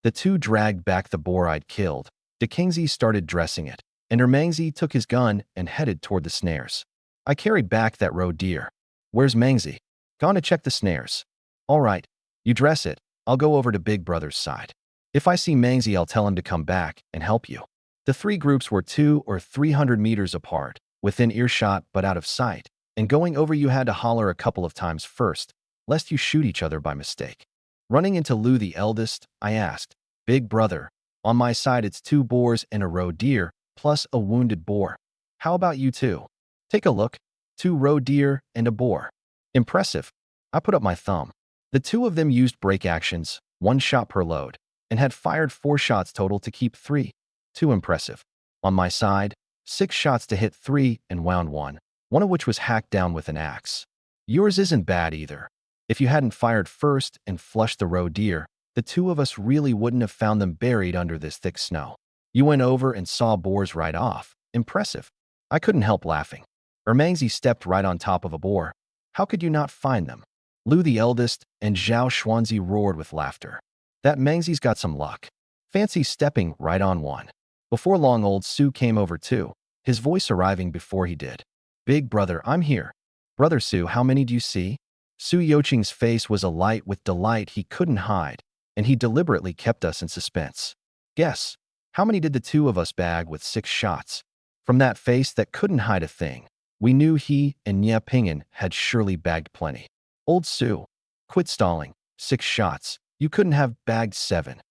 The 2 dragged back the boar I'd killed. Dekengzi started dressing it, and Ermangzi took his gun and headed toward the snares. I carried back that roe deer. "Where's Mangzi?" "Gone to check the snares." "All right, you dress it. I'll go over to Big Brother's side. If I see Mangzi, I'll tell him to come back and help you." The 3 groups were 200 or 300 meters apart, within earshot but out of sight, and going over you had to holler a couple of times first, lest you shoot each other by mistake. Running into Lou the eldest, I asked, "Big Brother, on my side it's 2 boars and a roe deer, plus a wounded boar. How about you 2? Take a look. 2 roe deer and a boar." "Impressive." I put up my thumb. The 2 of them used break actions, 1 shot per load, and had fired 4 shots total to keep 3. Too impressive. On my side, 6 shots to hit 3 and wound 1, one of which was hacked down with an axe. Yours isn't bad either. If you hadn't fired first and flushed the roe deer, the 2 of us really wouldn't have found them buried under this thick snow. You went over and saw boars right off. Impressive. I couldn't help laughing. Ermangzi stepped right on top of a boar. How could you not find them? Lou the eldest and Zhao Xuanzi roared with laughter. That Mangzi's got some luck. Fancy stepping right on one. Before long, Old Su came over too, his voice arriving before he did. "Big Brother, I'm here." "Brother Su, how many do you see?" Su Yoqing's face was alight with delight he couldn't hide, and he deliberately kept us in suspense. "Guess. How many did the 2 of us bag with 6 shots?" From that face that couldn't hide a thing, we knew he and Nye Ping'an had surely bagged plenty. "Old Su, quit stalling. 6 shots. You couldn't have bagged 7.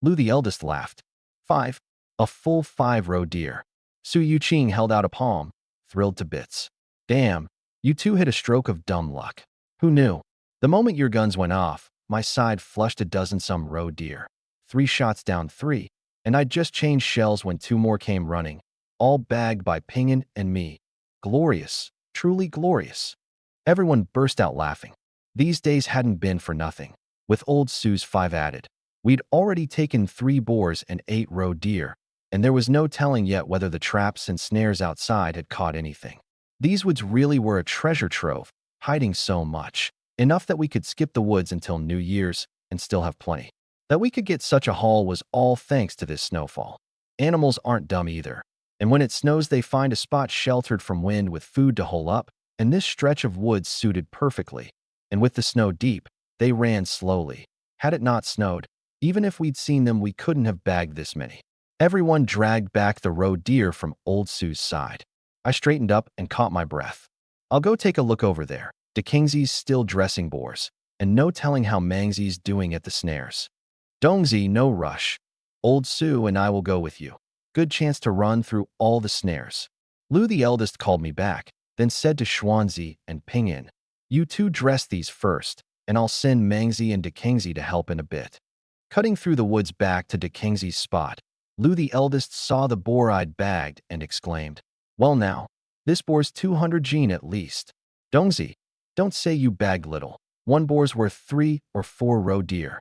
Lou the eldest laughed. 5. A full 5 roe deer. Su Yuqing held out a palm, thrilled to bits. "Damn, you 2 hit a stroke of dumb luck. Who knew?" The moment your guns went off, my side flushed a dozen some roe deer. 3 shots down 3, and I'd just changed shells when 2 more came running, all bagged by Ping'an and me. Glorious, truly glorious. Everyone burst out laughing. These days hadn't been for nothing. With Old Sue's 5 added, we'd already taken 3 boars and 8 roe deer, and there was no telling yet whether the traps and snares outside had caught anything. These woods really were a treasure trove, hiding so much, enough that we could skip the woods until New Year's and still have plenty. That we could get such a haul was all thanks to this snowfall. Animals aren't dumb either, and when it snows they find a spot sheltered from wind with food to hole up, and this stretch of woods suited perfectly. And with the snow deep, they ran slowly. Had it not snowed, even if we'd seen them, we couldn't have bagged this many. Everyone dragged back the roe deer from Old Sue's side. I straightened up and caught my breath. "I'll go take a look over there." Dekengzi's still dressing boars, and no telling how Mangzi's doing at the snares. "Dongzi, no rush. Old Su and I will go with you. Good chance to run through all the snares." Lou the eldest called me back, then said to Xuanzi and Ping'an, "You 2 dress these first, and I'll send Mangzi and Dekengzi to help in a bit." Cutting through the woods back to Dekengzi's spot, Lou the eldest saw the boar I'd bagged and exclaimed, "Well now, This bore's 200 gene at least. Dongzi, don't say you bagged little. One bore's worth 3 or 4 roe deer.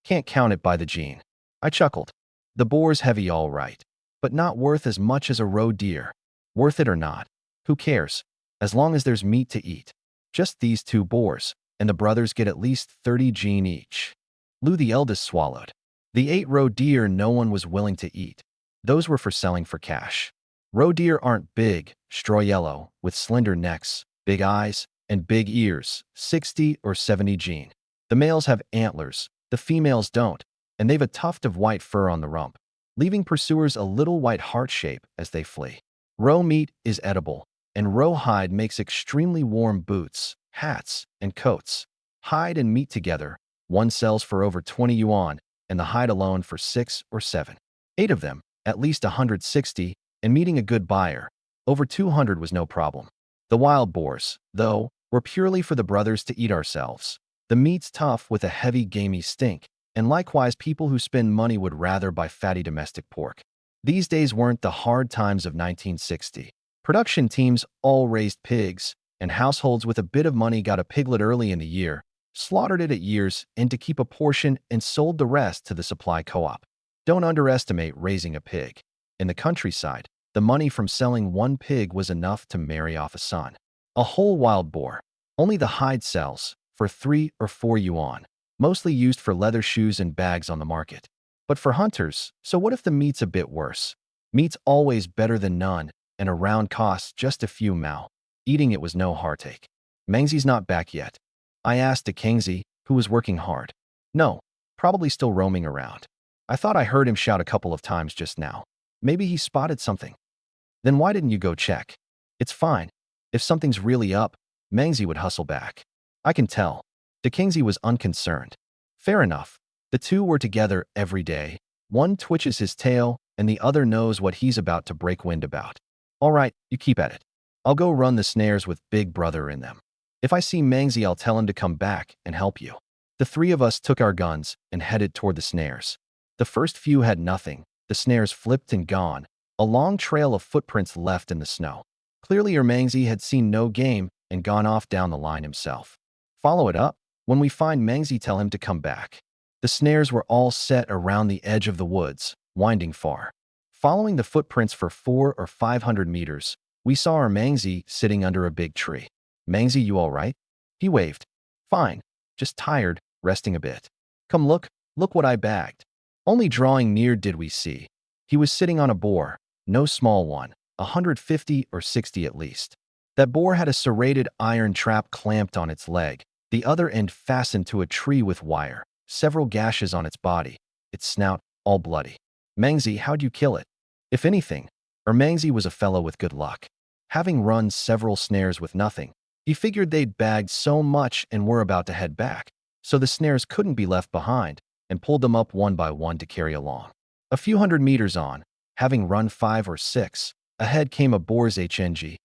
Can't count it by the gene. I chuckled. The bore's heavy all right, but not worth as much as a roe deer. Worth it or not, who cares? As long as there's meat to eat. Just these 2 boars, and the brothers get at least 30 gene each. Lou the eldest swallowed. The 8 roe deer no one was willing to eat. Those were for selling for cash. Roe deer aren't big, straw yellow, with slender necks, big eyes, and big ears, 60 or 70 gene. The males have antlers, the females don't, and they've a tuft of white fur on the rump, leaving pursuers a little white heart shape as they flee. Roe meat is edible, and roe hide makes extremely warm boots, hats, and coats. Hide and meat together, one sells for over 20 yuan, and the hide alone for 6 or 7. 8 of them, at least 160, and meeting a good buyer, over 200 was no problem. The wild boars, though, were purely for the brothers to eat ourselves. The meat's tough with a heavy gamey stink, and likewise people who spend money would rather buy fatty domestic pork. These days weren't the hard times of 1960. Production teams all raised pigs, and households with a bit of money got a piglet early in the year, slaughtered it at years, and to keep a portion and sold the rest to the supply co-op. Don't underestimate raising a pig. In the countryside, the money from selling one pig was enough to marry off a son. A whole wild boar. Only the hide sells, for 3 or 4 yuan, mostly used for leather shoes and bags on the market. But for hunters, so what if the meat's a bit worse? Meat's always better than none, and a round costs just a few mao. Eating it was no heartache. Mangzi's not back yet. I asked de Kingzi, who was working hard. No, probably still roaming around. I thought I heard him shout a couple of times just now. Maybe he spotted something. Then why didn't you go check? It's fine. If something's really up, Mangzi would hustle back. I can tell. De Kingzi was unconcerned. Fair enough. The two were together every day. One twitches his tail, and the other knows what he's about to break wind about. All right, you keep at it. I'll go run the snares with Big Brother in them. If I see Mangzi, I'll tell him to come back and help you. The 3 of us took our guns and headed toward the snares. The first few had nothing. The snares flipped and gone, a long trail of footprints left in the snow. Clearly, Mangzi had seen no game and gone off down the line himself. Follow it up. When we find Mangzi, tell him to come back. The snares were all set around the edge of the woods, winding far. Following the footprints for 400 or 500 meters, we saw our Mangzi sitting under a big tree. Mangzi, you all right? He waved. Fine, just tired, resting a bit. Come look what I bagged. Only drawing near did we see. He was sitting on a boar, no small one, 150 or 60 at least. That boar had a serrated iron trap clamped on its leg, the other end fastened to a tree with wire, several gashes on its body, its snout all bloody. Mangzi, how'd you kill it? If anything, Mangzi was a fellow with good luck. Having run several snares with nothing, he figured they'd bagged so much and were about to head back, so the snares couldn't be left behind, and pulled them up one by one to carry along. A few hundred meters on, having run 5 or 6, ahead came a boar's HNG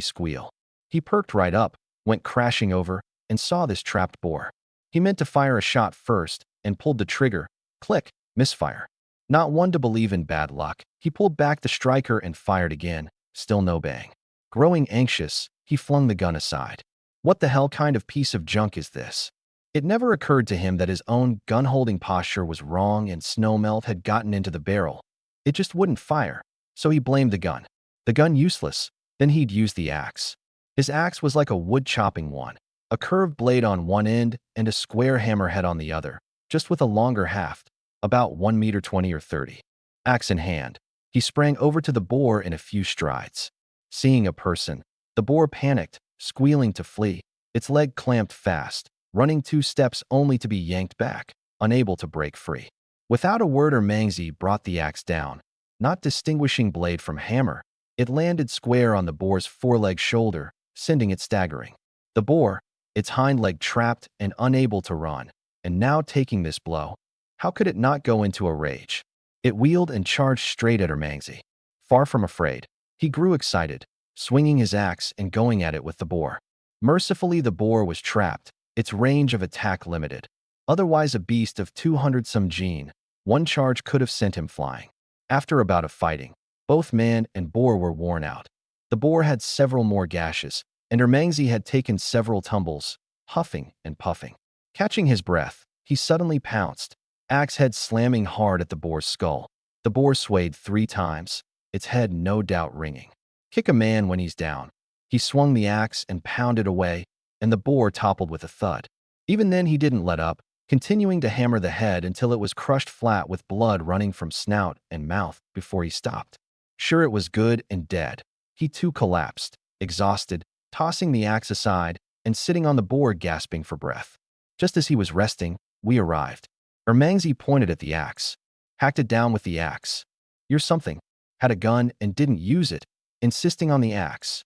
squeal. He perked right up, went crashing over, and saw this trapped boar. He meant to fire a shot first and pulled the trigger. Click, misfire. Not one to believe in bad luck, he pulled back the striker and fired again, still no bang. Growing anxious, he flung the gun aside. What the hell kind of piece of junk is this? It never occurred to him that his own gun-holding posture was wrong and snowmelt had gotten into the barrel. It just wouldn't fire, so he blamed the gun. The gun useless, then he'd use the axe. His axe was like a wood-chopping one, a curved blade on one end and a square hammerhead on the other, just with a longer haft, about 1 meter 20 or 30. Axe in hand, he sprang over to the boar in a few strides. Seeing a person, the boar panicked, squealing to flee, its leg clamped fast, running 2 steps only to be yanked back, unable to break free. Without a word, Mangzi brought the axe down. Not distinguishing blade from hammer, it landed square on the boar's foreleg shoulder, sending it staggering. The boar, its hind leg trapped and unable to run, and now taking this blow, how could it not go into a rage? It wheeled and charged straight at Mangzi. Far from afraid, he grew excited, swinging his axe and going at it with the boar. Mercifully, the boar was trapped, its range of attack limited. Otherwise, a beast of 200-some gene, one charge could have sent him flying. After a bout of fighting, both man and boar were worn out. The boar had several more gashes, and Ermangzi had taken several tumbles, huffing and puffing. Catching his breath, he suddenly pounced, axe head slamming hard at the boar's skull. The boar swayed 3 times, its head no doubt ringing. Kick a man when he's down. He swung the axe and pounded away, and the boar toppled with a thud. Even then he didn't let up, continuing to hammer the head until it was crushed flat with blood running from snout and mouth before he stopped. Sure, it was good and dead. He too collapsed, exhausted, tossing the axe aside and sitting on the board gasping for breath. Just as he was resting, we arrived. Ermangzi pointed at the axe. Hacked it down with the axe. You're something. Had a gun and didn't use it, insisting on the axe.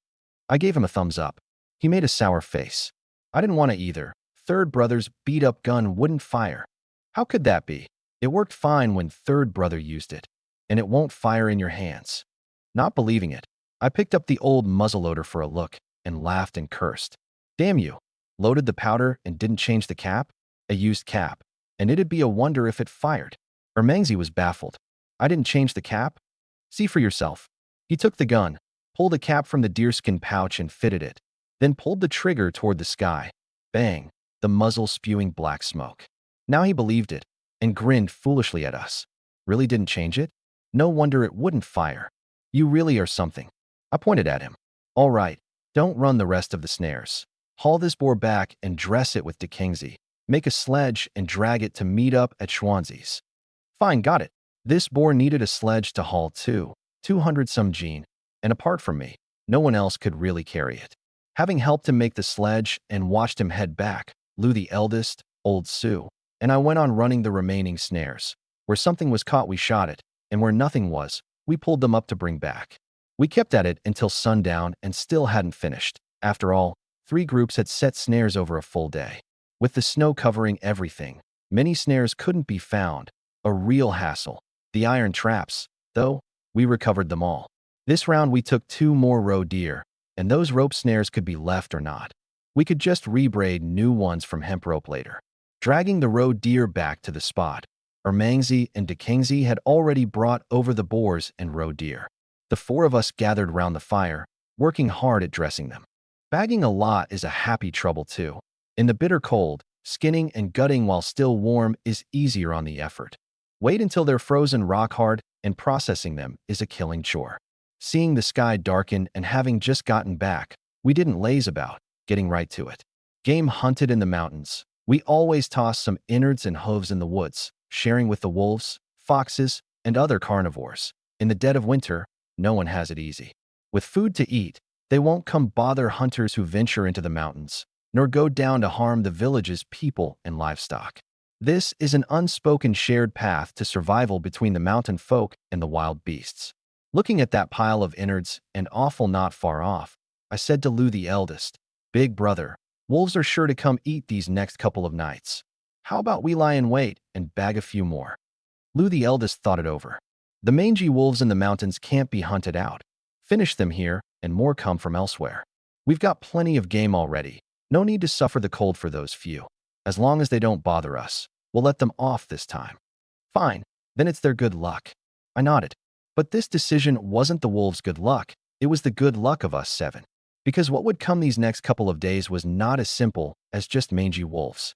I gave him a thumbs up. He made a sour face. I didn't want to either. Third brother's beat-up gun wouldn't fire. How could that be? It worked fine when third brother used it, and it won't fire in your hands. Not believing it, I picked up the old muzzleloader for a look and laughed and cursed. Damn you. Loaded the powder and didn't change the cap? A used cap. And it'd be a wonder if it fired. Ermangzi was baffled. I didn't change the cap? See for yourself. He took the gun, pulled a cap from the deerskin pouch and fitted it, then pulled the trigger toward the sky. Bang, the muzzle spewing black smoke. Now he believed it and grinned foolishly at us. Really didn't change it? No wonder it wouldn't fire. You really are something. I pointed at him. All right, don't run the rest of the snares. Haul this boar back and dress it with Dekengzi. Make a sledge and drag it to meet up at Schwanzi's. Fine, got it. This boar needed a sledge to haul too, 200 some gene, and apart from me, no one else could really carry it. Having helped him make the sledge and watched him head back, Lou the eldest, old Sue, and I went on running the remaining snares. Where something was caught we shot it, and where nothing was, we pulled them up to bring back. We kept at it until sundown and still hadn't finished. After all, 3 groups had set snares over a full day. With the snow covering everything, many snares couldn't be found. A real hassle. The iron traps, though, we recovered them all. This round we took 2 more roe deer, and those rope snares could be left or not. We could just rebraid new ones from hemp rope later. Dragging the roe deer back to the spot, Ermangzi and Dekengzi had already brought over the boars and roe deer. The 4 of us gathered round the fire, working hard at dressing them. Bagging a lot is a happy trouble too. In the bitter cold, skinning and gutting while still warm is easier on the effort. Wait until they're frozen rock hard, and processing them is a killing chore. Seeing the sky darken and having just gotten back, we didn't laze about, getting right to it. Game hunted in the mountains. We always tossed some innards and hooves in the woods, sharing with the wolves, foxes, and other carnivores. In the dead of winter, no one has it easy. With food to eat, they won't come bother hunters who venture into the mountains, nor go down to harm the village's people and livestock. This is an unspoken shared path to survival between the mountain folk and the wild beasts. Looking at that pile of innards and offal not far off, I said to Lou the eldest, "Big brother, wolves are sure to come eat these next couple of nights. How about we lie in wait and bag a few more?" Lou the eldest thought it over. The mangy wolves in the mountains can't be hunted out. Finish them here, and more come from elsewhere. We've got plenty of game already. No need to suffer the cold for those few. As long as they don't bother us, we'll let them off this time. Fine, then it's their good luck. I nodded. But this decision wasn't the wolves' good luck. It was the good luck of us 7. Because what would come these next couple of days was not as simple as just mangy wolves.